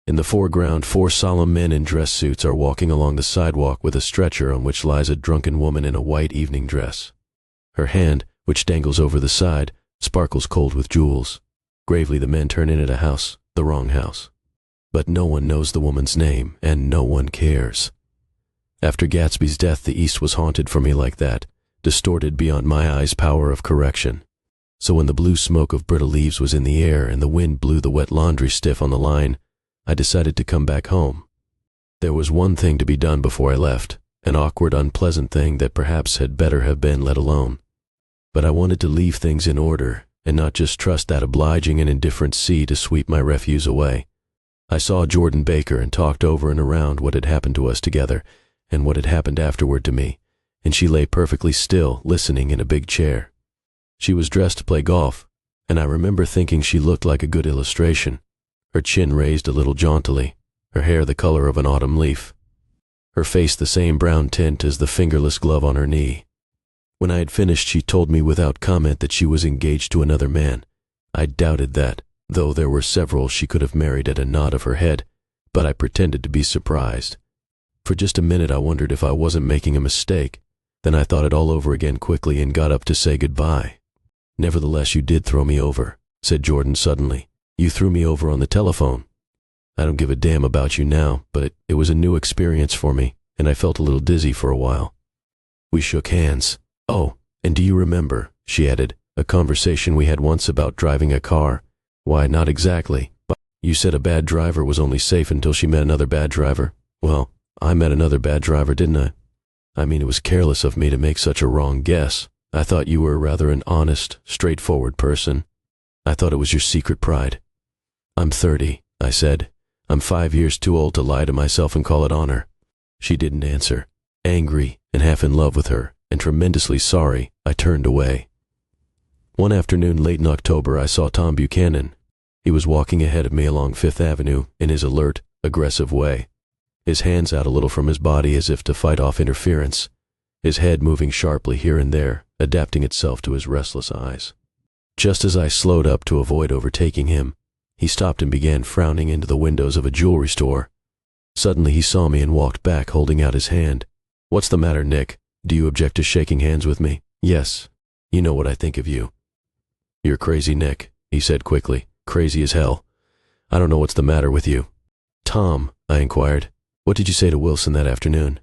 In the foreground, 4 solemn men in dress suits are walking along the sidewalk with a stretcher on which lies a drunken woman in a white evening dress. Her hand, which dangles over the side, sparkles cold with jewels. Gravely the men turn in at a house, the wrong house. But no one knows the woman's name, and no one cares. After Gatsby's death, the East was haunted for me like that, distorted beyond my eyes' power of correction. So when the blue smoke of brittle leaves was in the air and the wind blew the wet laundry stiff on the line, I decided to come back home. There was one thing to be done before I left, an awkward, unpleasant thing that perhaps had better have been let alone. But I wanted to leave things in order and not just trust that obliging and indifferent sea to sweep my refuse away. I saw Jordan Baker and talked over and around what had happened to us together and what had happened afterward to me, and she lay perfectly still, listening in a big chair. She was dressed to play golf, and I remember thinking she looked like a good illustration, her chin raised a little jauntily, her hair the color of an autumn leaf, her face the same brown tint as the fingerless glove on her knee. When I had finished, she told me without comment that she was engaged to another man. I doubted that, though there were several she could have married at a nod of her head, but I pretended to be surprised. For just a minute I wondered if I wasn't making a mistake. Then I thought it all over again quickly and got up to say goodbye. "Nevertheless, you did throw me over," said Jordan suddenly. "You threw me over on the telephone. I don't give a damn about you now, but it was a new experience for me, and I felt a little dizzy for a while." We shook hands. "Oh, and do you remember," she added, "a conversation we had once about driving a car?" "Why, not exactly, but you said a bad driver was only safe until she met another bad driver. Well, I met another bad driver, didn't I? I mean, it was careless of me to make such a wrong guess. I thought you were rather an honest, straightforward person. I thought it was your secret pride." "I'm 30, I said. "I'm 5 years too old to lie to myself and call it honor." She didn't answer. Angry and half in love with her, and tremendously sorry, I turned away. One afternoon late in October, I saw Tom Buchanan. He was walking ahead of me along Fifth Avenue in his alert, aggressive way, his hands out a little from his body as if to fight off interference, his head moving sharply here and there, adapting itself to his restless eyes. Just as I slowed up to avoid overtaking him, he stopped and began frowning into the windows of a jewelry store. Suddenly he saw me and walked back, holding out his hand. "What's the matter, Nick? Do you object to shaking hands with me?" "Yes. You know what I think of you." "You're crazy, Nick," he said quickly. "Crazy as hell. I don't know what's the matter with you." "Tom," I inquired, "what did you say to Wilson that afternoon?"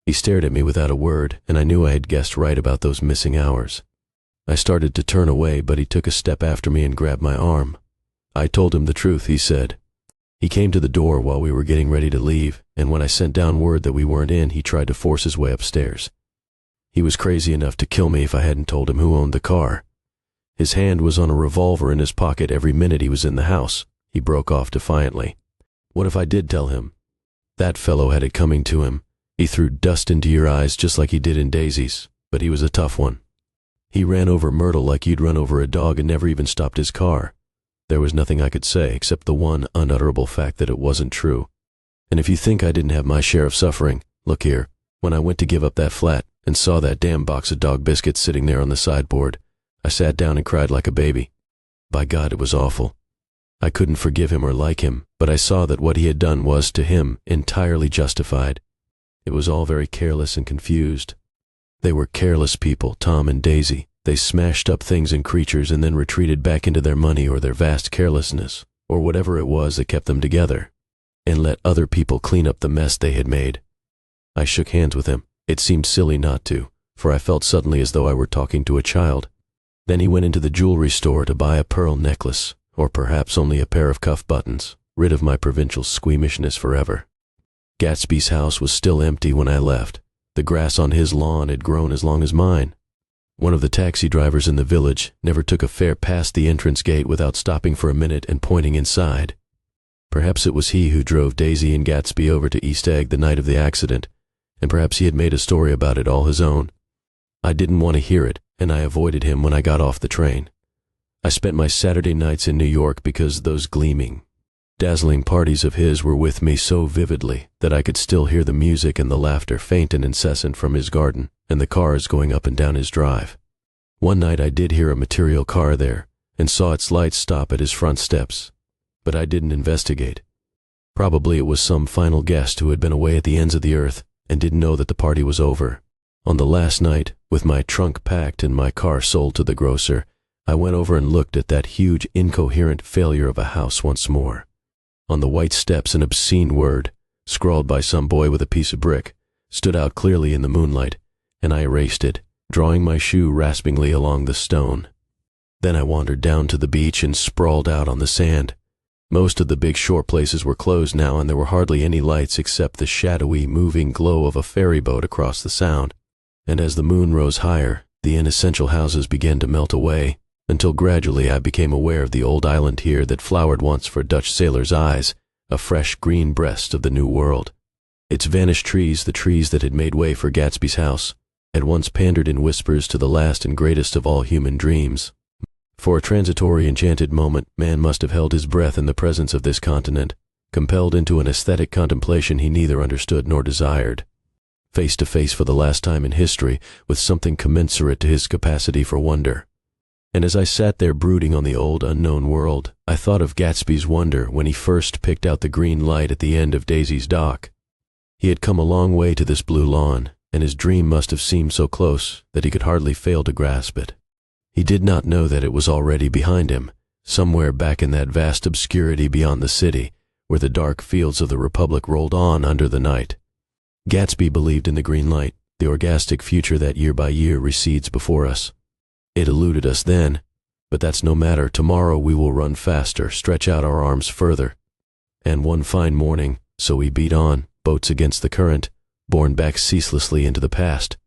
He stared at me without a word, and I knew I had guessed right about those missing hours. I started to turn away, but he took a step after me and grabbed my arm. "I told him the truth," he said. "He came to the door while we were getting ready to leave, and when I sent down word that we weren't in, he tried to force his way upstairs. He was crazy enough to kill me if I hadn't told him who owned the car. His hand was on a revolver in his pocket every minute he was in the house," he broke off defiantly. "What if I did tell him? That fellow had it coming to him. He threw dust into your eyes just like he did in Daisy's, but he was a tough one. He ran over Myrtle like you'd run over a dog and never even stopped his car. There was nothing I could say except the one unutterable fact that it wasn't true. And if you think I didn't have my share of suffering, look here. When I went to give up that flat and saw that damn box of dog biscuits sitting there on the sideboard, I sat down and cried like a baby. By God, it was awful. I couldn't forgive him or like him, but I saw that what he had done was, to him, entirely justified. It was all very careless and confused. They were careless people, Tom and Daisy. They smashed up things and creatures and then retreated back into their money or their vast carelessness, or whatever it was that kept them together, and let other people clean up the mess they had made. I shook hands with him. It seemed silly not to, for I felt suddenly as though I were talking to a child. Then he went into the jewelry store to buy a pearl necklace, or perhaps only a pair of cuff buttons, rid of my provincial squeamishness forever. Gatsby's house was still empty when I left. The grass on his lawn had grown as long as mine. One of the taxi drivers in the village never took a fare past the entrance gate without stopping for a minute and pointing inside. Perhaps it was he who drove Daisy and Gatsby over to East Egg the night of the accident, and perhaps he had made a story about it all his own. I didn't want to hear it, and I avoided him when I got off the train. I spent my Saturday nights in New York because those gleaming, dazzling parties of his were with me so vividly that I could still hear the music and the laughter faint and incessant from his garden and the cars going up and down his drive. One night I did hear a material car there and saw its lights stop at his front steps, but I didn't investigate. Probably it was some final guest who had been away at the ends of the earth and didn't know that the party was over. On the last night, with my trunk packed and my car sold to the grocer, I went over and looked at that huge, incoherent failure of a house once more. On the white steps, an obscene word, scrawled by some boy with a piece of brick, stood out clearly in the moonlight, and I erased it, drawing my shoe raspingly along the stone. Then I wandered down to the beach and sprawled out on the sand. Most of the big shore places were closed now, and there were hardly any lights except the shadowy, moving glow of a ferry boat across the sound. And as the moon rose higher, the inessential houses began to melt away, until gradually I became aware of the old island here that flowered once for Dutch sailors' eyes, a fresh green breast of the New World. Its vanished trees, the trees that had made way for Gatsby's house, had once pandered in whispers to the last and greatest of all human dreams. For a transitory enchanted moment, man must have held his breath in the presence of this continent, compelled into an aesthetic contemplation he neither understood nor desired. Face to face for the last time in history with something commensurate to his capacity for wonder. And as I sat there brooding on the old unknown world, I thought of Gatsby's wonder when he first picked out the green light at the end of Daisy's dock. He had come a long way to this blue lawn, and his dream must have seemed so close that he could hardly fail to grasp it. He did not know that it was already behind him, somewhere back in that vast obscurity beyond the city, where the dark fields of the Republic rolled on under the night. Gatsby believed in the green light, the orgastic future that year by year recedes before us. It eluded us then, but that's no matter. Tomorrow we will run faster, stretch out our arms further. And one fine morning, so we beat on, boats against the current, borne back ceaselessly into the past,